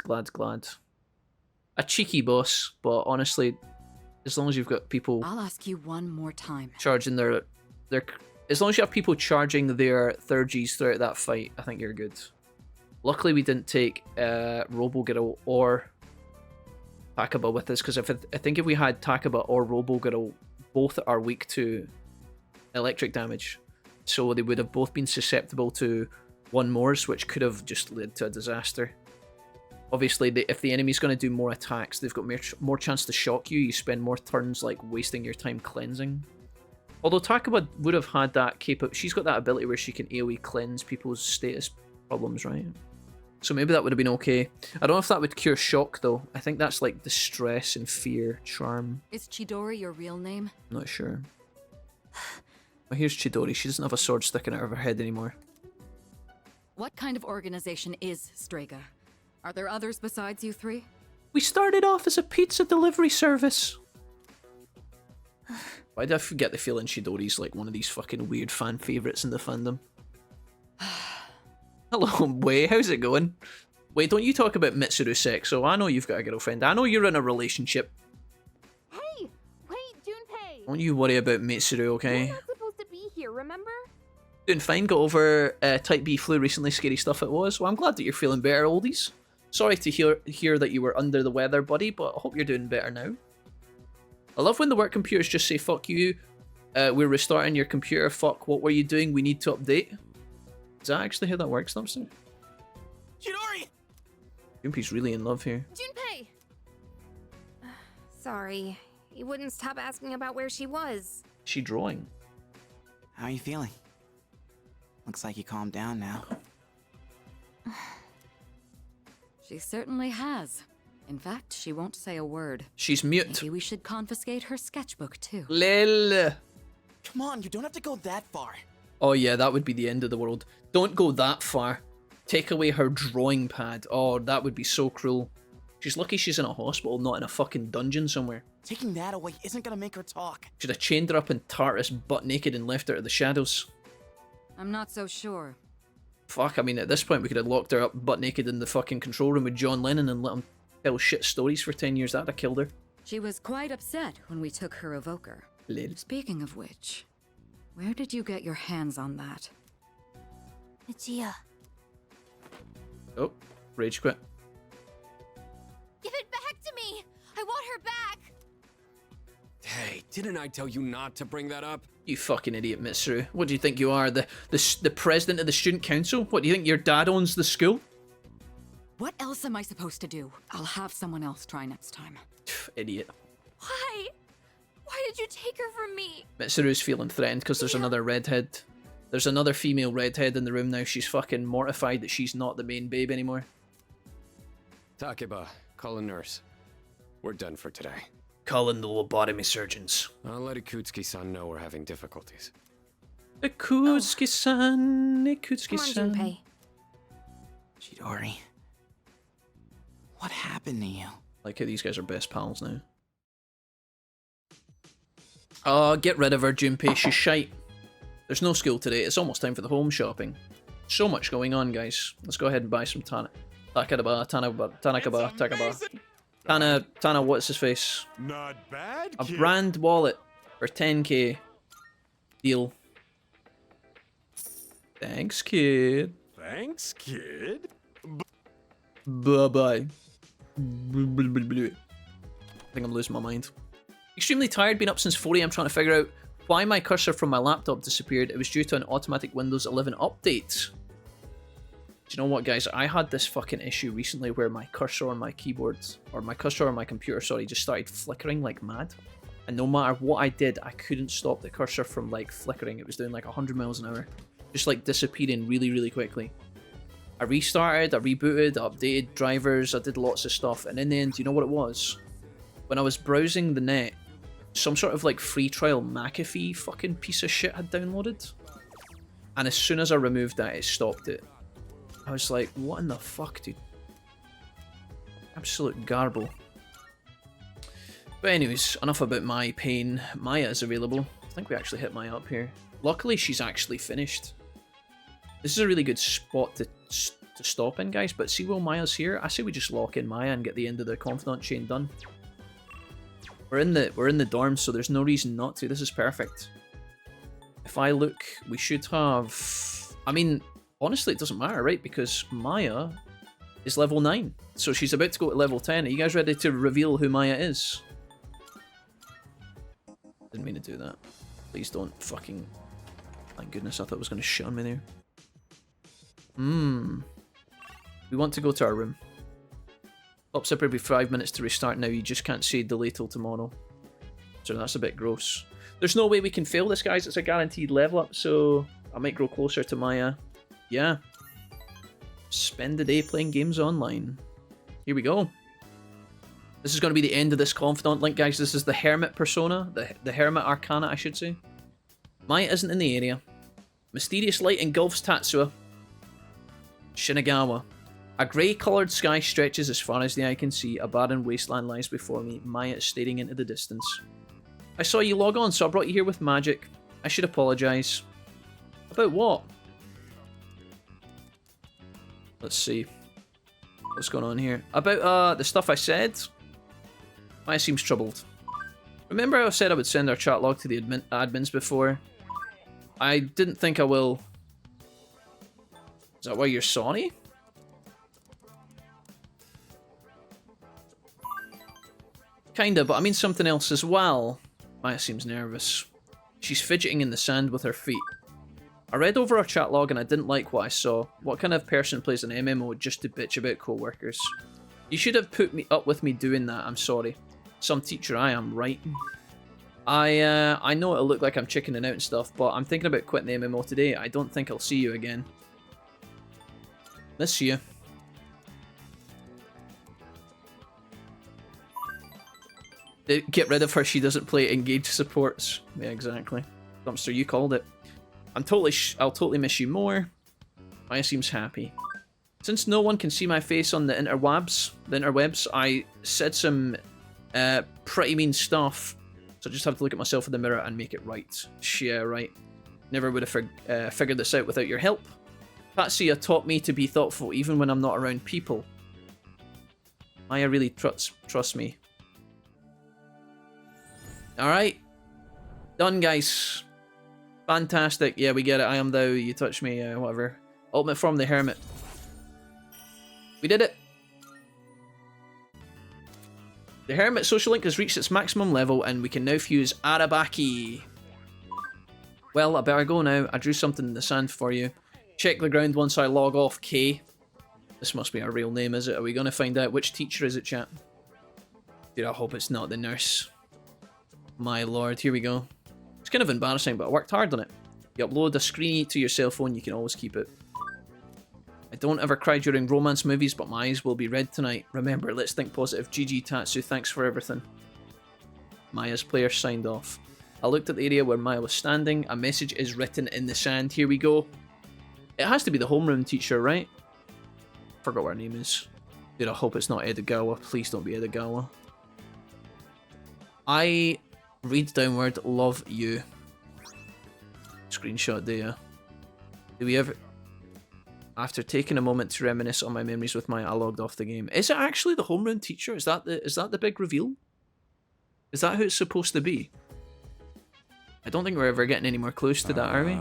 A cheeky boss, but honestly, as long as you've got people I'll ask you one more time. charging their as long as you have people charging their third Gs throughout that fight, I think you're good. Luckily, we didn't take Robo-Girl or Takaba with us, because I think if we had Takaba or Robo-Girl, both are weak to electric damage. so they would have both been susceptible to one Morse, which could have just led to a disaster. Obviously, if the enemy's going to do more attacks, they've got more chance to shock you. You spend more turns like wasting your time cleansing. Although Takaba would have had that she's got that ability where she can AoE cleanse people's status problems, right? So maybe that would have been okay. I don't know if that would cure shock though. I think that's like distress and fear charm. Is Chidori your real name? Not sure. Well, here's Chidori. She doesn't have a sword sticking out of her head anymore. What kind of organization is Strega? Are there others besides you three? We started off as a pizza delivery service. Why do I get the feeling Chidori's like one of these fucking weird fan favourites in the fandom? Hello, Wei, how's it going? Wait, don't you talk about Mitsuru sex, so I know you've got a girlfriend. I know you're in a relationship. Hey! Wait, Junpei! Don't you worry about Mitsuru, okay? You're not supposed to be here, remember? Doing fine, got over type B flu recently, scary stuff it was. Well, I'm glad that you're feeling better, oldies. Sorry to hear that you were under the weather, buddy, but I hope you're doing better now. I love when the work computers just say, fuck you, we're restarting your computer, fuck, what were you doing, we need to update. Is that actually how that works, Thumbster? Chidori! Junpei's really in love here. Junpei! Sorry, he wouldn't stop asking about where she was. Is she drawing? How are you feeling? Looks like you calmed down now. She certainly has. In fact, she won't say a word. She's mute. Maybe we should confiscate her sketchbook too. Lil. Come on, you don't have to go that far. Oh yeah, that would be the end of the world. Don't go that far. Take away her drawing pad. Oh, that would be so cruel. She's lucky she's in a hospital, not in a fucking dungeon somewhere. Taking that away isn't gonna make her talk. Should have chained her up in Tartarus butt naked and left her to the shadows. I'm not so sure. Fuck, I mean, at this point we could have locked her up butt naked in the fucking control room with John Lennon and let him tell shit stories for 10 years. That'd have killed her. She was quite upset when we took her evoker. Lil. Speaking of which, where did you get your hands on that? Michia. Oh, rage quit. Give it back to me! I want her back! Hey, didn't I tell you not to bring that up? You fucking idiot, Mitsuru. What do you think you are, the president of the student council? What, do you think your dad owns the school? What else am I supposed to do? I'll have someone else try next time. Idiot. Why? Why did you take her from me? Mitsuru's feeling threatened because there's another redhead. There's another female redhead in the room now. She's fucking mortified that she's not the main babe anymore. Takeba, call a nurse. We're done for today. Call in the lobotomy surgeons. I'll let Ikutsuki-san know we're having difficulties. Ikutsuki-san, Ikutsuki-san. Come on, Junpei. Chidori. What happened to you? Like how these guys are best pals now. Oh, get rid of her, Junpei. She's shite. There's no school today. It's almost time for the home shopping. So much going on, guys. Let's go ahead and buy some Tanakaba, Tana, what's his face? Not bad, A kid. brand wallet for 10k. Deal. Thanks, kid. Thanks, kid. Bye-bye. I think I'm losing my mind. Extremely tired, been up since 4 AM trying to figure out why my cursor from my laptop disappeared. It was due to an automatic Windows 11 update. Do you know what, guys? I had this fucking issue recently where my cursor on my keyboard, or my cursor on my computer, sorry, just started flickering like mad. And no matter what I did, I couldn't stop the cursor from like flickering. It was doing like 100 miles an hour. Just like disappearing really, really quickly. I restarted, I rebooted, I updated drivers, I did lots of stuff. And in the end, you know what it was? When I was browsing the net, some sort of like free trial McAfee fucking piece of shit had downloaded. And as soon as I removed that, it stopped it. I was like, what in the fuck, dude? Absolute garble. But anyways, enough about my pain. Maya is available. I think we actually hit Maya up here. Luckily, she's actually finished. This is a really good spot to stop in, guys. But see, while Maya's here, I say we just lock in Maya and get the end of the confidant chain done. We're in the dorm, so there's no reason not to. This is perfect. If I look, we should have... I mean, honestly, it doesn't matter, right? Because Maya is level 9. So she's about to go to level 10. Are you guys ready to reveal who Maya is? Didn't mean to do that. Please don't fucking... Thank goodness, I thought it was going to shit on me there. We want to go to our room. Pops up every 5 minutes to restart now. You just can't say delay till tomorrow. So that's a bit gross. There's no way we can fail this, guys. It's a guaranteed level up, so I might grow closer to Maya. Yeah. Spend the day playing games online. Here we go. This is going to be the end of this Confidant link, guys. This is the Hermit persona. The Hermit Arcana, I should say. Maya isn't in the area. Mysterious light engulfs Tatsuya. Shinagawa. A grey-coloured sky stretches as far as the eye can see. A barren wasteland lies before me. Maya is staring into the distance. I saw you log on, so I brought you here with magic. I should apologise. About what? Let's see. What's going on here? About the stuff I said? Maya seems troubled. Remember how I said I would send our chat log to the admins before? I didn't think I will. Is that why you're sorry? Kinda, but I mean something else as well. Maya seems nervous. She's fidgeting in the sand with her feet. I read over our chat log and I didn't like what I saw. What kind of person plays an MMO just to bitch about co-workers? You should have put me up with me doing that, I'm sorry. Some teacher I am, right? I know it'll look like I'm chickening out and stuff, but I'm thinking about quitting the MMO today. I don't think I'll see you again. Miss you. Get rid of her, she doesn't play engaged supports. Yeah, exactly. Dumpster, you called it. I'll totally miss you more. Maya seems happy. Since no one can see my face on the interwebs, I said some pretty mean stuff. So I just have to look at myself in the mirror and make it right. Yeah, right. Never would have figured this out without your help. Tatsuya taught me to be thoughtful even when I'm not around people. Maya really trusts me. Alright. Done, guys. Fantastic. Yeah, we get it. I am thou, you touch me, whatever. Ultimate form, the Hermit. We did it. The Hermit social link has reached its maximum level and we can now fuse Arabaki. Well, I better go now. I drew something in the sand for you. Check the ground once I log off, K. This must be our real name, is it? Are we going to find out which teacher is it, chat? Dude, I hope it's not the nurse. My lord, here we go. It's kind of embarrassing, but I worked hard on it. You upload a screen to your cell phone, you can always keep it. I don't ever cry during romance movies, but my eyes will be red tonight. Remember, let's think positive. GG Tatsu, thanks for everything. Maya's player signed off. I looked at the area where Maya was standing. A message is written in the sand. Here we go. It has to be the homeroom teacher, right? Forgot what her name is. Dude, I hope it's not Edogawa. Please don't be Edogawa. I read downward, love you. Screenshot there. Do we ever... After taking a moment to reminisce on my memories with Maya, I logged off the game. Is it actually the homeroom teacher? Is that the big reveal? Is that who it's supposed to be? I don't think we're ever getting any more close to that, are we?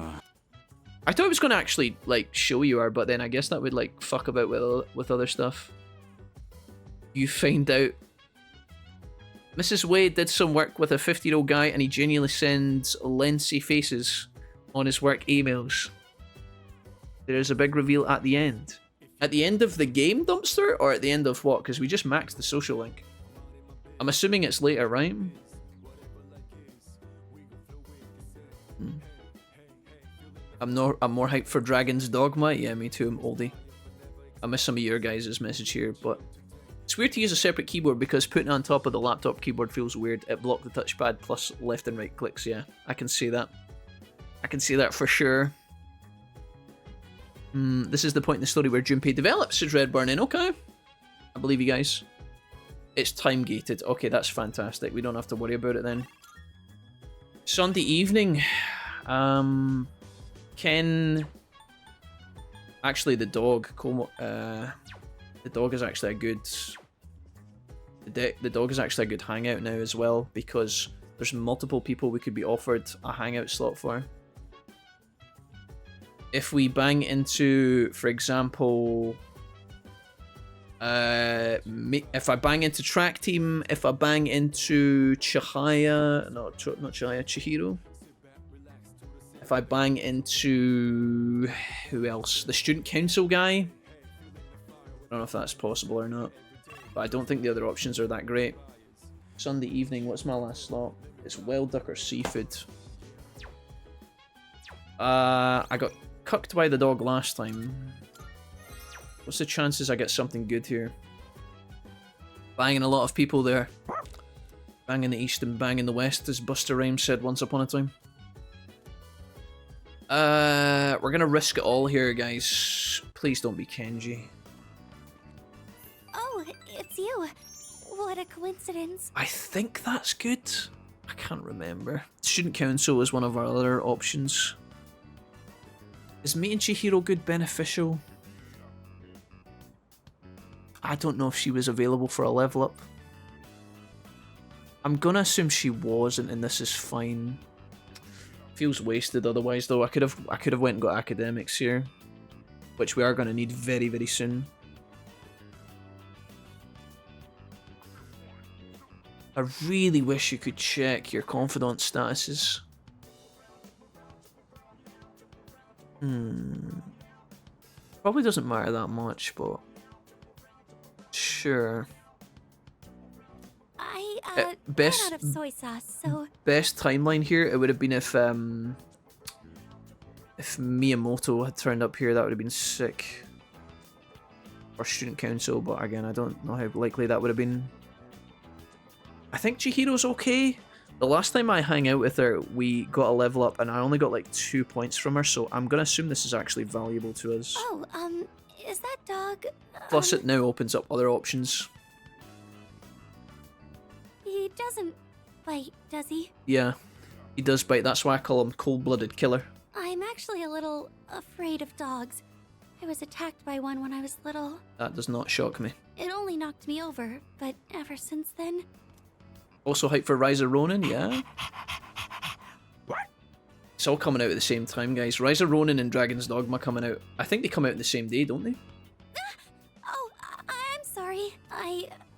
I thought it was going to actually, like, show you her, but then I guess that would, like, fuck about with other stuff. You find out. Mrs. Wade did some work with a 50-year-old guy and he genuinely sends lensy faces on his work emails. There is a big reveal at the end. At the end of the game, Dumpster? Or at the end of what? Because we just maxed the social link. I'm assuming it's later, right? I'm more hyped for Dragon's Dogma. Yeah, me too, I'm oldie. I miss some of your guys' message here, but... It's weird to use a separate keyboard because putting it on top of the laptop keyboard feels weird. It blocked the touchpad plus left and right clicks, yeah. I can see that. I can see that for sure. This is the point in the story where Junpei develops, says Redburn in. Okay. I believe you guys. It's time gated. Okay, that's fantastic. We don't have to worry about it then. Sunday evening. Ken... Actually, the dog. The dog is actually a good... The dog is actually a good hangout now as well, because there's multiple people we could be offered a hangout slot for. If we bang into, for example... if I bang into Track Team, if I bang into Chihaya... No, not Chihaya, Chihiro. If I bang into... who else? The student council guy? I don't know if that's possible or not. But I don't think the other options are that great. Sunday evening, what's my last slot? It's wild duck or seafood. I got cucked by the dog last time. What's the chances I get something good here? Banging a lot of people there. Bang in the east and bang in the west, as Buster Rhymes said once upon a time. We're gonna risk it all here, guys. Please don't be Kenji. Oh, it's you. What a coincidence. I think that's good. I can't remember. Student council was one of our other options. Is meeting Chihiro good beneficial? I don't know if she was available for a level up. I'm gonna assume she wasn't, and this is fine. Feels wasted otherwise, though. I could have went and got academics here, which we are gonna need very, very soon. I really wish you could check your confidant statuses. Probably doesn't matter that much, but sure. I ran Best out of soy sauce, so best timeline here. It would have been if Miyamoto had turned up here. That would have been sick. Or student council, but again, I don't know how likely that would have been. I think Chihiro's okay. The last time I hang out with her, we got a level up, and I only got like 2 points from her, so I'm gonna assume this is actually valuable to us. Oh, is that dog... Plus, it now opens up other options. He doesn't bite, does he? Yeah, he does bite. That's why I call him Cold-Blooded Killer. I'm actually a little afraid of dogs. I was attacked by one when I was little. That does not shock me. It only knocked me over, but ever since then... Also hyped for Rise of Ronin, yeah? It's all coming out at the same time, guys. Rise of Ronin and Dragon's Dogma coming out. I think they come out on the same day, don't they? Oh, I'm sorry.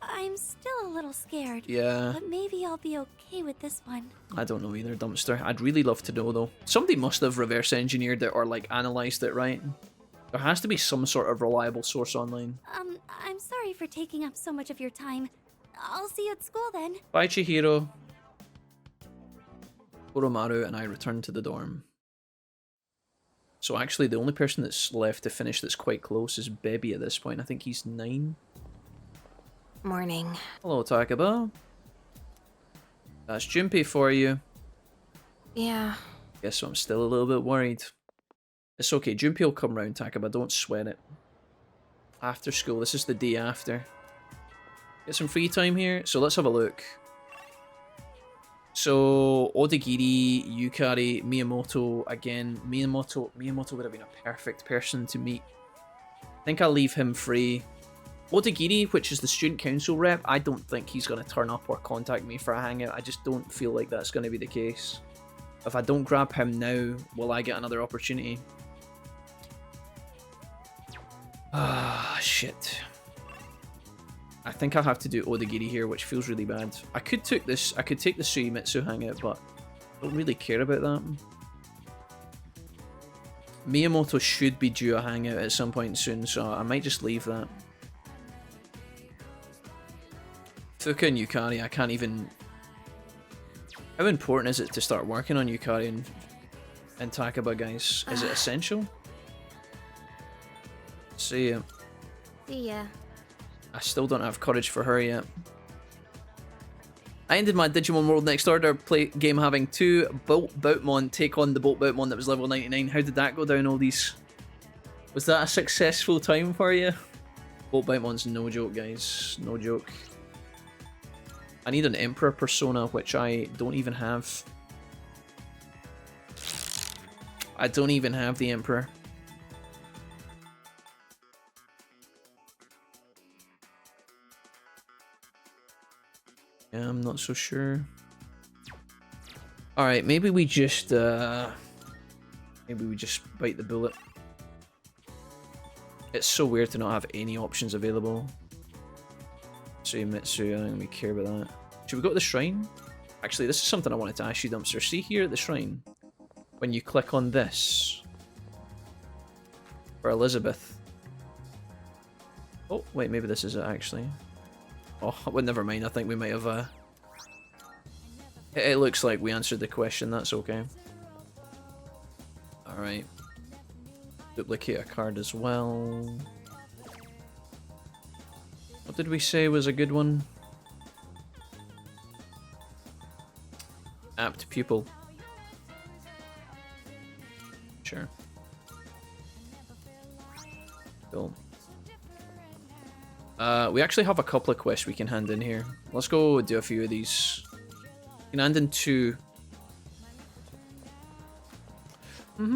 I'm still a little scared. Yeah. But maybe I'll be okay with this one. I don't know either, Dumpster. I'd really love to know, though. Somebody must have reverse engineered it or, like, analysed it, right? There has to be some sort of reliable source online. I'm sorry for taking up so much of your time. I'll see you at school then. Bye, Chihiro. Oromaru and I return to the dorm. So actually, the only person that's left to finish that's quite close is Bebby at this point. I think he's 9. Morning. Hello, Takaba. That's Junpei for you. Yeah. Guess I'm still a little bit worried. It's okay, Junpei will come round, Takaba. Don't sweat it. After school. This is the day after. Get some free time here. So let's have a look. So, Odagiri, Yukari, Miyamoto, again. Miyamoto would have been a perfect person to meet. I think I'll leave him free. Odagiri, which is the student council rep, I don't think he's going to turn up or contact me for a hangout. I just don't feel like that's going to be the case. If I don't grab him now, will I get another opportunity? Ah, shit. I think I'll have to do Odagiri here, which feels really bad. I could take the Suimitsu hangout, but I don't really care about that. Miyamoto should be due a hangout at some point soon, so I might just leave that. Fuka and Yukari, I can't even... How important is it to start working on Yukari and Takaba, guys? Is it essential? See ya. See ya. I still don't have courage for her yet. I ended my Digimon World Next Order game having 2 Boutmon take on the Boutmon that was level 99. How did that go down, Oldies? Was that a successful time for you? Boutmon's no joke, guys. No joke. I need an Emperor persona, which I don't even have. I don't even have the Emperor. Yeah, I'm not so sure. Alright, maybe we just bite the bullet. It's so weird to not have any options available. Suimitsu, I don't think we care about that. Should we go to the shrine? Actually, this is something I wanted to ask you, Dumpster. See here at the shrine. when you click on this for Elizabeth. Oh, wait, maybe this is it actually. Oh, well, never mind. I think we might have. It looks like we answered the question. That's okay. Alright. Duplicate a card as well. What did we say was a good one? Apt pupil. Sure. Cool. We actually have a couple of quests we can hand in here. Let's go do a few of these. We can hand in 2. We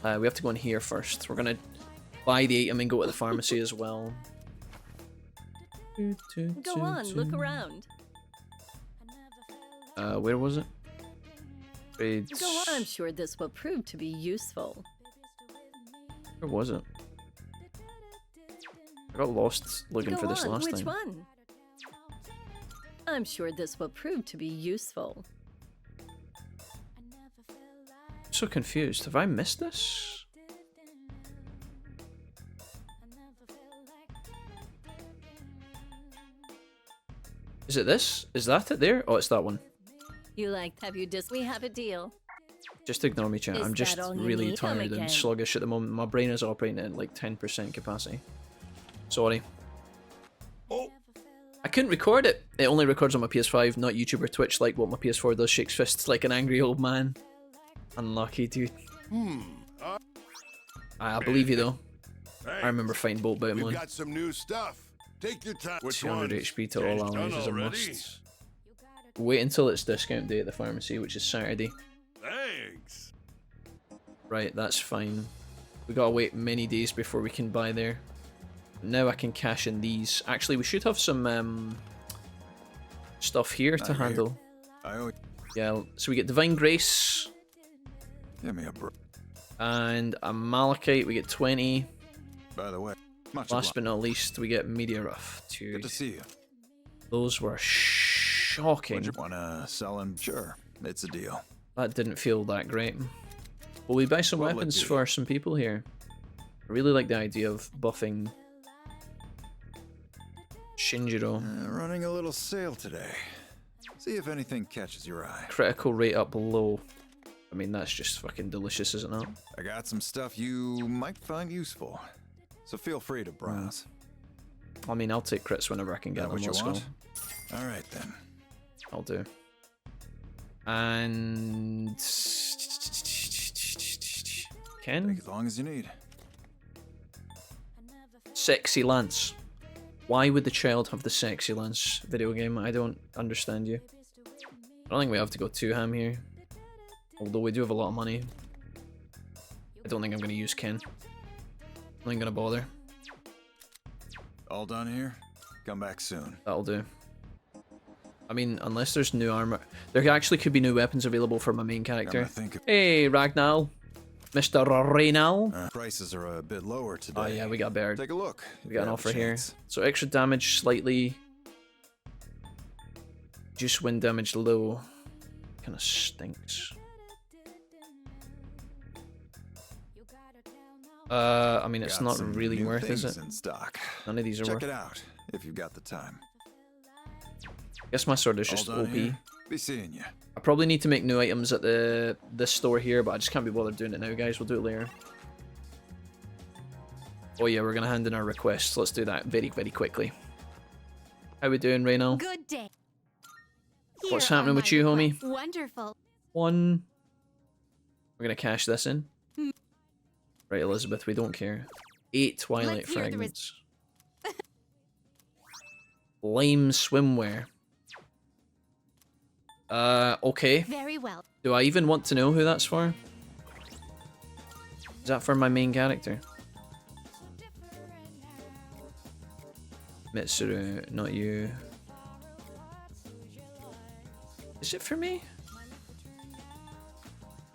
have to go in here first. We're gonna buy the item and go to the pharmacy as well. Go on, look around. Where was it? Trades. Go on, I'm sure this will prove to be useful. Where was it? I got lost looking for this last Which time. one? I'm sure this will prove to be useful. I'm so confused. Have I missed this? Is it this? Is that it there? Oh, it's that one. You like have you we have a deal. Just ignore me, chat. Is I'm just that all you really need? Come tired again. and sluggish at the moment. My brain is operating at like 10% capacity. Sorry. I couldn't record it. It only records on my PS5, not YouTube or Twitch like what my PS4 does. Shakes fists like an angry old man. Unlucky, dude. I believe you though. I remember fighting Bolt We've Boutman. got some new stuff. Take your time. 200 HP to all allies is a already? must. Wait until it's discount day at the pharmacy, which is Saturday. Thanks. Right, that's fine. We gotta wait many days before we can buy there. Now I can cash in these. Actually, we should have some stuff here to handle. Yeah, so we get Divine Grace. Give me a break. And a Malachite, we get 20. By the way, last but not least, we get Media Rough. Good to see you. Those were shocking. Would you wanna sell him? Sure, it's a deal. That didn't feel that great. Will we buy some What'll it weapons do? for some people here? I really like the idea of buffing Shinjiro. Running a little sale today. See if anything catches your eye. Critical rate up low. I mean, that's just fucking delicious, isn't it? I got some stuff you might find useful, so feel free to browse. I mean, I'll take crits whenever I can get That them. what you Let's want? go. All right then. I'll do. And Ken? Take as long as you need. Sexy Lance. Why would the child have the Sexy Lance video game? I don't understand you. I don't think we have to go too ham here. Although we do have a lot of money. I don't think I'm going to use Ken. I ain't going to bother. All done here? Come back soon. That'll do. I mean, unless there's new armor. There actually could be new weapons available for my main character. Hey, Ragnall. Mr. Raynal. Prices are a bit lower today. Oh yeah, we got bear. Take a look. We got an Grab a offer here. chance. So extra damage slightly. Just wind damage low. Kind of stinks. I mean, it's Got not some really new worth, is things it? in stock. None of these are Check worth. it out if you've got the time. Guess my sword is All just done OP. here? Be seeing you. I probably need to make new items at this store here, but I just can't be bothered doing it now, guys. We'll do it later. Oh yeah, we're gonna hand in our requests. Let's do that very, very quickly. How we doing, Raynal? Good day. What's Here are happening my with you, homie? requests. Wonderful. One. We're gonna cash this in. Right, Elizabeth, we don't care. 8 Twilight Let's hear the Fragments. Lime swimwear. Okay. Very well. Do I even want to know who that's for? Is that for my main character? Mitsuru, not you. Is it for me?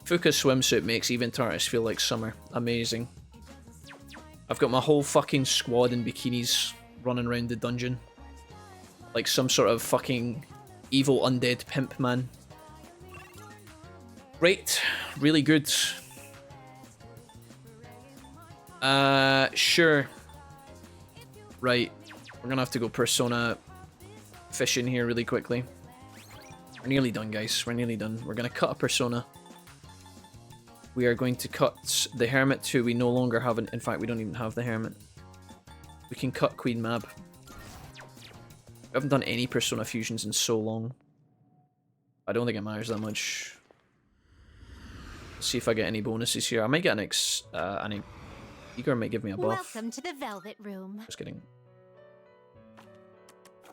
Fuka's swimsuit makes even artists feel like summer. Amazing. I've got my whole fucking squad in bikinis running around the dungeon. Like some sort of fucking evil undead pimp man. Great. Really good. Sure. Right. We're gonna have to go Persona fishing here really quickly. We're nearly done, guys. We're nearly done. We're gonna cut a Persona. We are going to cut the Hermit too. We no longer have an... In fact, we don't even have the Hermit. We can cut Queen Mab. We haven't done any Persona fusions in so long. I don't think it matters that much. Let's see if I get any bonuses here. I might get an Igor might give me a buff. Welcome to the Velvet Room. Just kidding.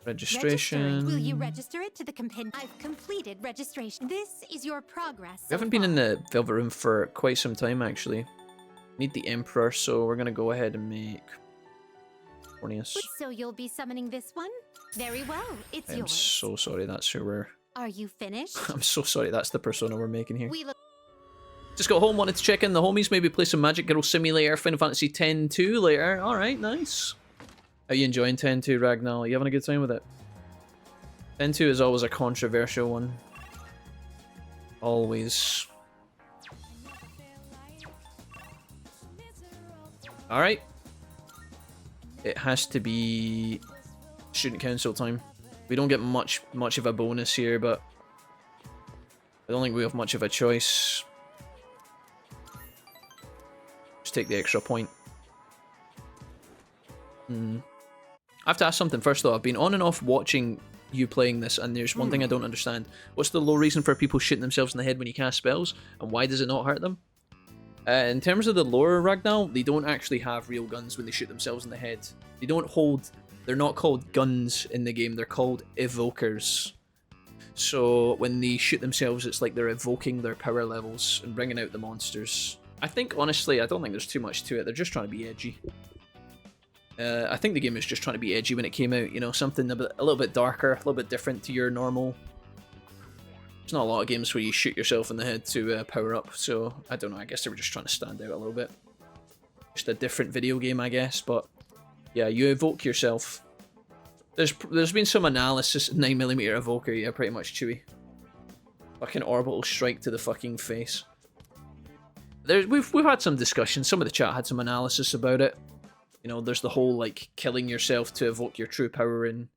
Registration. Will you register it to the compendium? I've completed registration. This is your progress. We haven't been in the Velvet Room for quite some time, actually. Need the Emperor, so we're gonna go ahead and make Corneus. So you'll be summoning this one? Very well. It's I'm yours. so sorry. That's who we're. Are you finished? I'm so sorry. That's the persona we're making here. Just got home. Wanted to check in the homies. Maybe play some Magic Girl Simulator, Final Fantasy X-2 later. All right, nice. Are you enjoying 10-2, Ragnar? Are you having a good time with it? 10-2 is always a controversial one. Always. Alright. It has to be student council time. We don't get much of a bonus here, but I don't think we have much of a choice. Just take the extra point. I have to ask something first though. I've been on and off watching you playing this, and there's one thing I don't understand. What's the low reason for people shooting themselves in the head when you cast spells, and why does it not hurt them? In terms of the lore, Ragnar, they don't actually have real guns when they shoot themselves in the head. They don't hold... They're not called guns in the game, they're called evokers. So when they shoot themselves, it's like they're evoking their power levels and bringing out the monsters. I think, honestly, I don't think there's too much to it. They're just trying to be edgy. I think the game was just trying to be edgy when it came out, you know, something a little bit darker, a little bit different to your normal. There's not a lot of games where you shoot yourself in the head to power up, so I don't know, I guess they were just trying to stand out a little bit. Just a different video game, I guess, but yeah, you evoke yourself. There's been some analysis, 9mm evoker, yeah, pretty much Chewy. Fucking orbital strike to the fucking face. We've had some discussion, some of the chat had some analysis about it. You know, there's the whole, like, killing yourself to evoke your true power and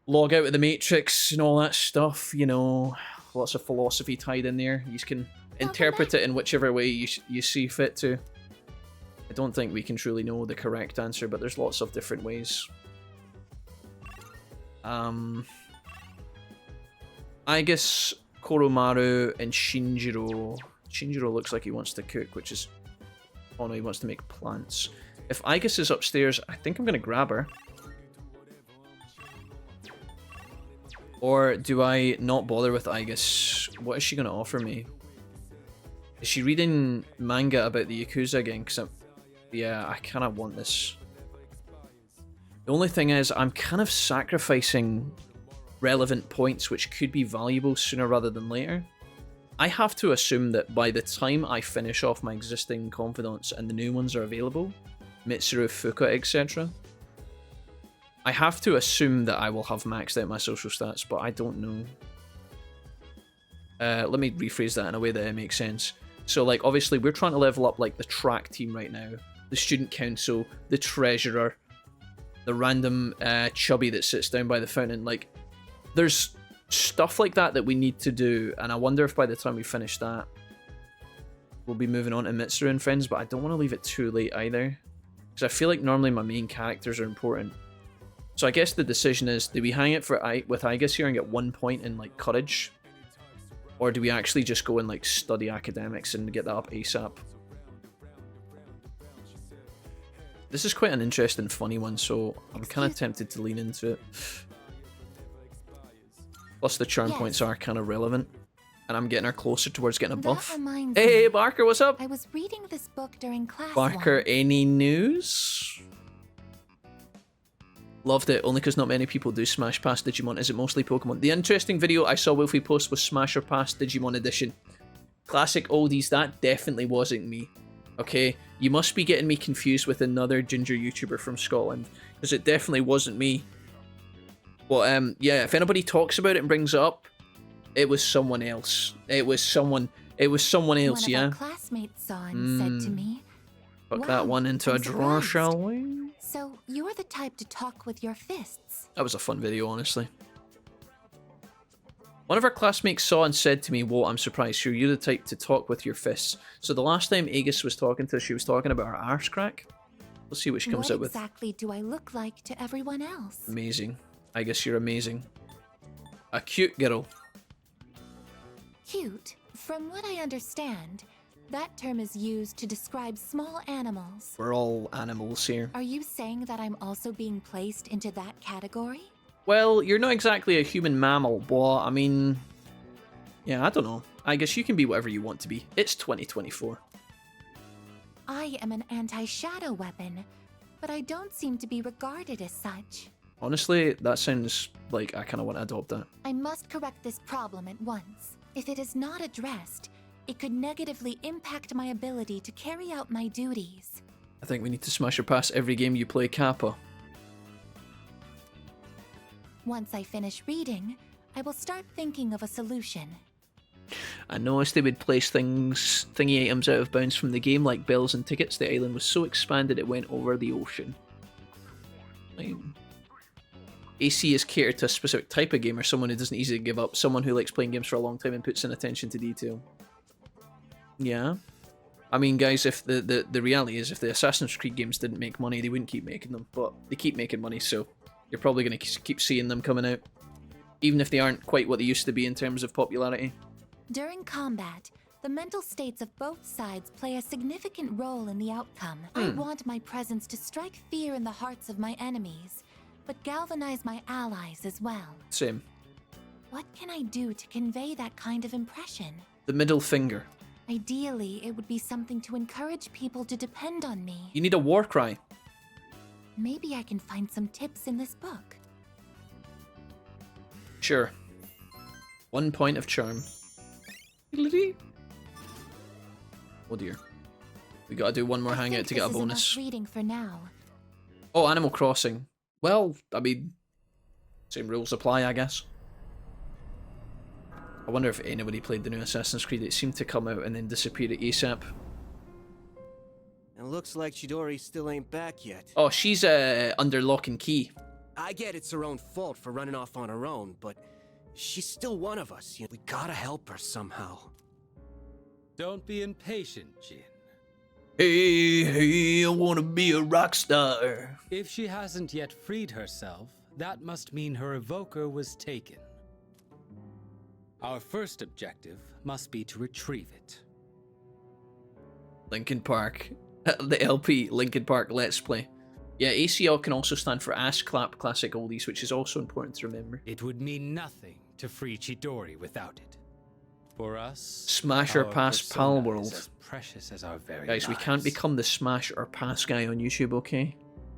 log out of the Matrix and all that stuff, you know. Lots of philosophy tied in there. You can interpret it in whichever way you see fit to. I don't think we can truly know the correct answer, but there's lots of different ways. I guess Koromaru and Shinjiro. Shinjiro looks like he wants to cook, which is... Oh no, he wants to make plants. If Aigis is upstairs, I think I'm going to grab her. Or do I not bother with Aigis? What is she going to offer me? Is she reading manga about the Yakuza again? Because yeah, I kind of want this. The only thing is, I'm kind of sacrificing relevant points which could be valuable sooner rather than later. I have to assume that by the time I finish off my existing confidants and the new ones are available, Mitsuru, Fuka, etc., I have to assume that I will have maxed out my social stats, but I don't know. Let me rephrase that in a way that it makes sense. So, like, obviously, we're trying to level up, like, the track team right now, the student council, the treasurer, the random chubby that sits down by the fountain. Like, there's stuff like that we need to do, and I wonder if by the time we finish that, we'll be moving on to Mitsuru and friends, but I don't want to leave it too late either. Because I feel like normally my main characters are important. So I guess the decision is, do we hang it with Aigis here and get 1 point in, like, courage? Or do we actually just go and, like, study academics and get that up ASAP? This is quite an interesting, funny one, so I'm kind of tempted to lean into it. Plus the charm points are kind of relevant. And I'm getting her closer towards getting a buff. Hey, Barker, what's up? I was reading this book during class. Barker, any news? Loved it, only because not many people do Smash Pass Digimon. Is it mostly Pokemon? The interesting video I saw Wolfie post was Smasher Pass Digimon Edition. Classic oldies, that definitely wasn't me. Okay, you must be getting me confused with another ginger YouTuber from Scotland, because it definitely wasn't me. But yeah, if anybody talks about it and brings it up, it was someone else. It was someone else, One yeah? of our classmates saw and said to me, Put that one into a I'm drawer, surprised. shall we? So you're the type to talk with your fists. That was a fun video, honestly. One of our classmates saw and said to me, "Whoa, I'm surprised. Sure, you're the type to talk with your fists." So the last time Aegis was talking to us, she was talking about her arse crack. Let's see what she comes What out with. exactly do I look like to everyone else? Amazing. I guess you're amazing. A cute girl. Cute? From what I understand, that term is used to describe small animals. We're all animals here. Are you saying that I'm also being placed into that category? Well, you're not exactly a human mammal, but I mean... Yeah, I don't know. I guess you can be whatever you want to be. It's 2024. I am an anti-shadow weapon, but I don't seem to be regarded as such. Honestly, that sounds like I kind of want to adopt that. I must correct this problem at once. If it is not addressed, it could negatively impact my ability to carry out my duties. I think we need to smash or pass every game you play, Kappa. Once I finish reading, I will start thinking of a solution. I noticed they would place thingy items out of bounds from the game, like bells and tickets. The island was so expanded it went over the ocean. AC is catered to a specific type of gamer, someone who doesn't easily give up, someone who likes playing games for a long time and puts in attention to detail. Yeah. I mean, guys, if the reality is, if the Assassin's Creed games didn't make money, they wouldn't keep making them, but they keep making money, so you're probably going to keep seeing them coming out, even if they aren't quite what they used to be in terms of popularity. During combat, the mental states of both sides play a significant role in the outcome. I want my presence to strike fear in the hearts of my enemies, but galvanize my allies as well. Same. What can I do to convey that kind of impression? The middle finger. Ideally, it would be something to encourage people to depend on me. You need a war cry. Maybe I can find some tips in this book. Sure. 1 point of charm. Oh dear. We gotta do one more hangout to get a bonus. Reading for now. Oh, Animal Crossing. Well, I mean, same rules apply, I guess. I wonder if anybody played the new Assassin's Creed. It seemed to come out and then disappear at ASAP. It looks like Chidori still ain't back yet. Oh, she's under lock and key. I get it's her own fault for running off on her own, but she's still one of us. We gotta help her somehow. Don't be impatient, Jin. Hey, I wanna be a rock star. If she hasn't yet freed herself, that must mean her evoker was taken. Our first objective must be to retrieve it. Linkin Park. The LP, Linkin Park Let's Play. Yeah, ACL can also stand for Ass Clap Classic Oldies, which is also important to remember. It would mean nothing to free Chidori without it. For us, Smash or Pass Pal World. Is as precious as our very Guys, we lives. can't become the Smash or Pass guy on YouTube, okay?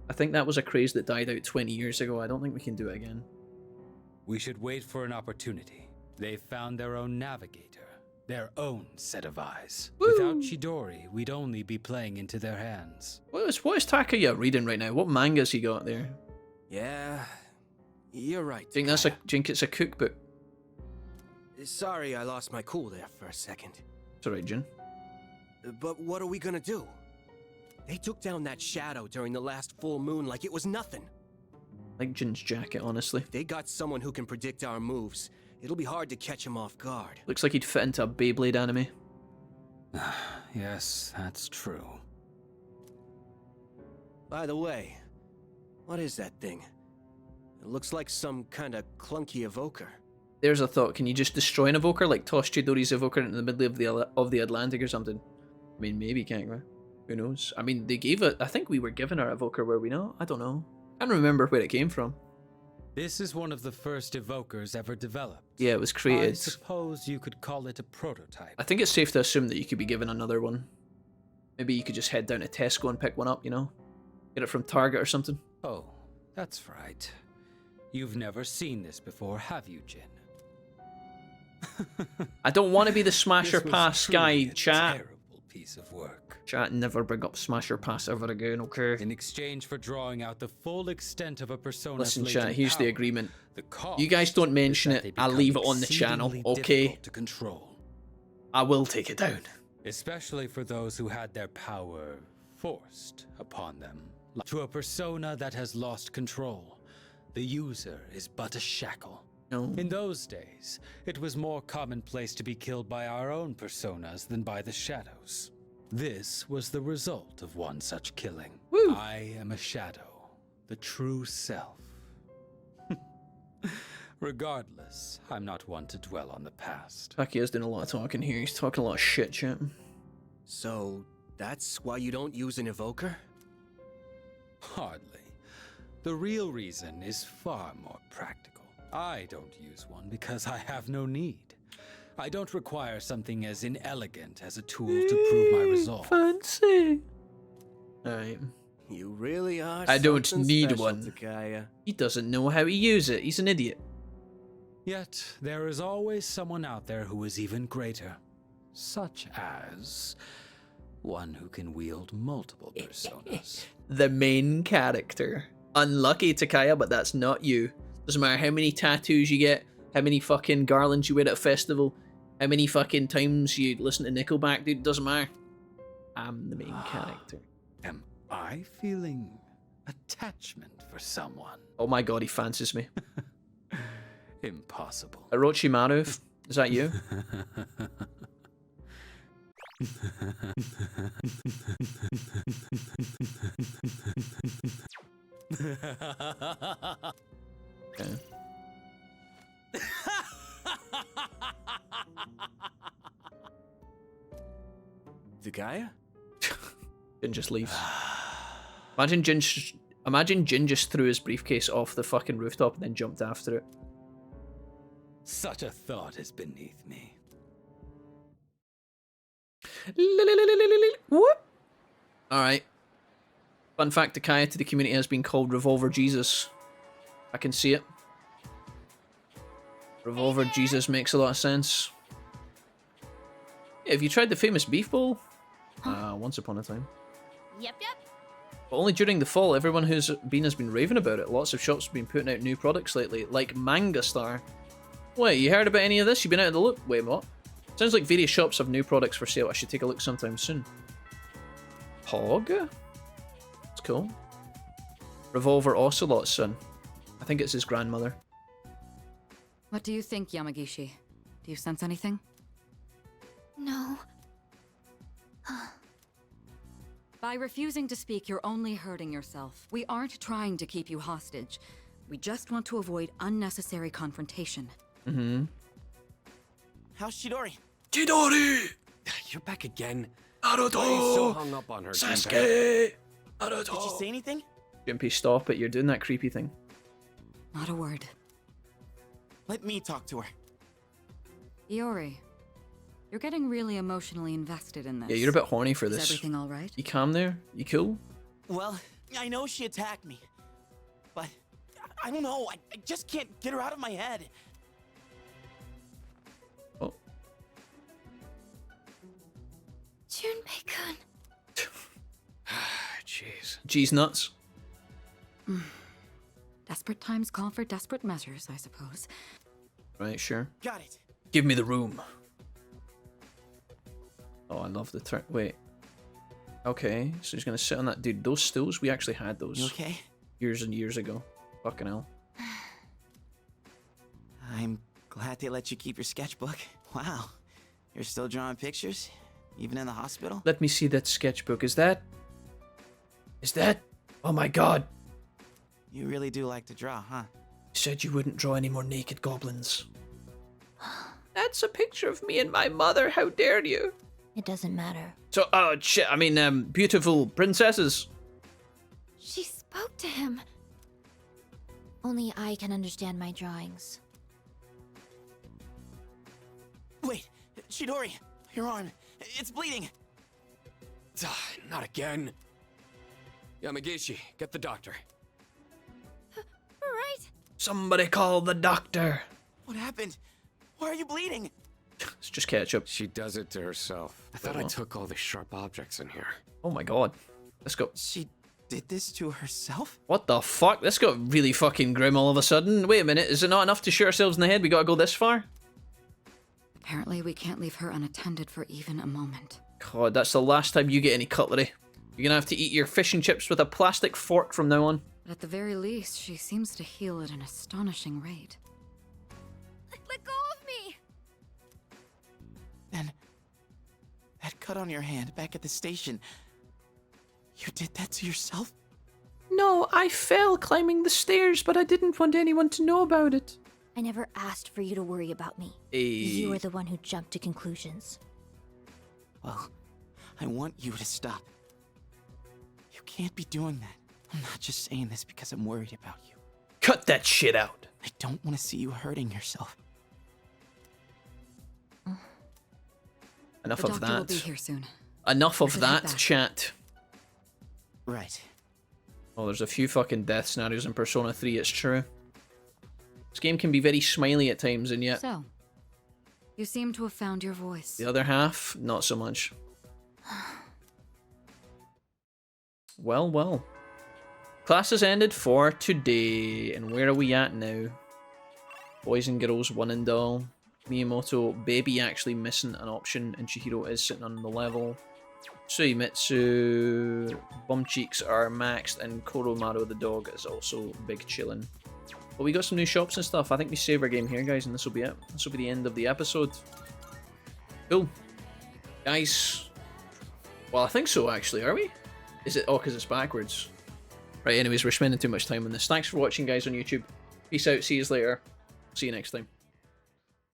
I think that was a craze that died out 20 years ago. I don't think we can do it again. We should wait for an opportunity. They've found their own navigator, their own set of eyes. Woo! Without Chidori, we'd only be playing into their hands. What is Takaya reading right now? What manga's he got there? Yeah, you're right. Think it's a cookbook. Sorry I lost my cool there for a second. It's alright, Jin. But what are we gonna do? They took down that shadow during the last full moon like it was nothing. Like Jin's jacket, honestly. They got someone who can predict our moves. It'll be hard to catch him off guard. Looks like he'd fit into a Beyblade anime. Yes, that's true. By the way, what is that thing? It looks like some kind of clunky evoker. There's a thought. Can you just destroy an evoker, like toss Chidori's evoker into the middle of the Atlantic or something? I mean, maybe, can't we? Who knows? I mean, they gave it. I think we were given our evoker, were we not? I don't know. I can't remember where it came from. This is one of the first evokers ever developed. Yeah, it was created. I suppose you could call it a prototype. I think it's safe to assume that you could be given another one. Maybe you could just head down to Tesco and pick one up, you know? Get it from Target or something. Oh, that's right. You've never seen this before, have you, Jin? I don't want to be the Smash or Pass guy, chat. Terrible piece of work. Chat, never bring up Smasher Pass ever again, okay? In exchange for drawing out the full extent of a persona's Listen, latent chat, here's the power, agreement. the cost You guys don't mention is that it, they I'll become leave it on the channel, exceedingly okay? difficult to control. I will take it down. Especially for those who had their power forced upon them. To a persona that has lost control, the user is but a shackle. No. In those days, it was more commonplace to be killed by our own personas than by the shadows. This was the result of one such killing. Woo. I am a shadow, the true self. Regardless, I'm not one to dwell on the past. Takeya's doing a lot of talking here. He's talking a lot of shit, chat. So, that's why you don't use an evoker? Hardly. The real reason is far more practical. I don't use one because I have no need. I don't require something as inelegant as a tool to prove my resolve. Fancy. Alright. You really are. I don't something need special, one. Takaya. He doesn't know how to use it. He's an idiot. Yet, there is always someone out there who is even greater. Such as one who can wield multiple personas. The main character. Unlucky, Takaya, but that's not you. Doesn't matter how many tattoos you get, how many fucking garlands you wear at a festival, how many fucking times you listen to Nickelback, dude, it doesn't matter. I'm the main character. Am I feeling attachment for someone? Oh my god, he fancies me. Impossible. Orochimaru, is that you? Okay. Takaya? Jin just leaves. Imagine Jin just threw his briefcase off the fucking rooftop and then jumped after it. Such a thought is beneath me. What? Alright. Fun fact, Takaya to the community has been called Revolver Jesus. I can see it. Revolver Jesus makes a lot of sense. Yeah, have you tried the famous beef bowl? Once upon a time. Yep. But only during the fall, everyone who's been has been raving about it. Lots of shops have been putting out new products lately, like Manga Star. Wait, you heard about any of this? You've been out of the loop? Wait, what? Sounds like various shops have new products for sale. I should take a look sometime soon. Hog? That's cool. Revolver Ocelot's son. I think it's his grandmother. What do you think, Yamagishi? Do you sense anything? No. By refusing to speak, you're only hurting yourself. We aren't trying to keep you hostage. We just want to avoid unnecessary confrontation. Mm-hmm. How's Chidori? Chidori! You're back again. Naruto! Why are you so hung up on her, Sasuke! Naruto! Did she say anything? Jimpy, stop it. You're doing that creepy thing. Not a word. Let me talk to her. Iori, you're getting really emotionally invested in this. Yeah, you're a bit horny for this. Is everything all right? You calm there? You cool? Well, I know she attacked me, but I don't know. I just can't get her out of my head. Oh. Junpei-kun. Jeez. Cheese nuts. Desperate times call for desperate measures, I suppose. Right, sure. Got it. Give me the room. Oh, I love the turn. Wait. Okay, so he's gonna sit on that. Dude, those stools, we actually had those. You okay? Years and years ago. Fucking hell. I'm glad they let you keep your sketchbook. Wow. You're still drawing pictures? Even in the hospital? Let me see that sketchbook. Is that... Oh my god. You really do like to draw, huh? You said you wouldn't draw any more naked goblins. That's a picture of me and my mother. How dare you? It doesn't matter. So, oh shit, I mean, beautiful princesses. She spoke to him. Only I can understand my drawings. Wait, Chidori, your arm. It's bleeding. Not again. Yamagishi, get the doctor. Right. Somebody call the doctor. What happened? Why are you bleeding? It's just ketchup. She does it to herself. I thought I took all the sharp objects in here. Oh my god. Let's go. She did this to herself? What the fuck? This got really fucking grim all of a sudden. Wait a minute, is it not enough to shoot ourselves in the head? We gotta go this far? Apparently, we can't leave her unattended for even a moment. God, that's the last time you get any cutlery. You're gonna have to eat your fish and chips with a plastic fork from now on. At the very least, she seems to heal at an astonishing rate. Let go of me! Then, that cut on your hand back at the station, you did that to yourself? No, I fell climbing the stairs, but I didn't want anyone to know about it. I never asked for you to worry about me. Hey. You were the one who jumped to conclusions. Well, I want you to stop. You can't be doing that. I'm not just saying this because I'm worried about you. Cut that shit out. I don't want to see you hurting yourself. Enough The of doctor will that. be here soon. Enough We of should head that back. chat. Right. Oh, there's a few fucking death scenarios in Persona 3, it's true. This game can be very smiley at times, and yet So, you seem to have found your voice. the other half, not so much. Well, well. Class has ended for today, and where are we at now? Boys and girls, one and all. Miyamoto, baby actually missing an option, and Chihiro is sitting on the level. Suimitsu, bum cheeks are maxed, and Koromaru the dog is also big chillin'. But we got some new shops and stuff. I think we save our game here, guys, and this will be it. This will be the end of the episode. Cool. Guys. Well, I think so, actually. Are we? Is it? Oh, because it's backwards. Right, anyways, we're spending too much time on this. Thanks for watching, guys, on YouTube. Peace out. See you later. See you next time.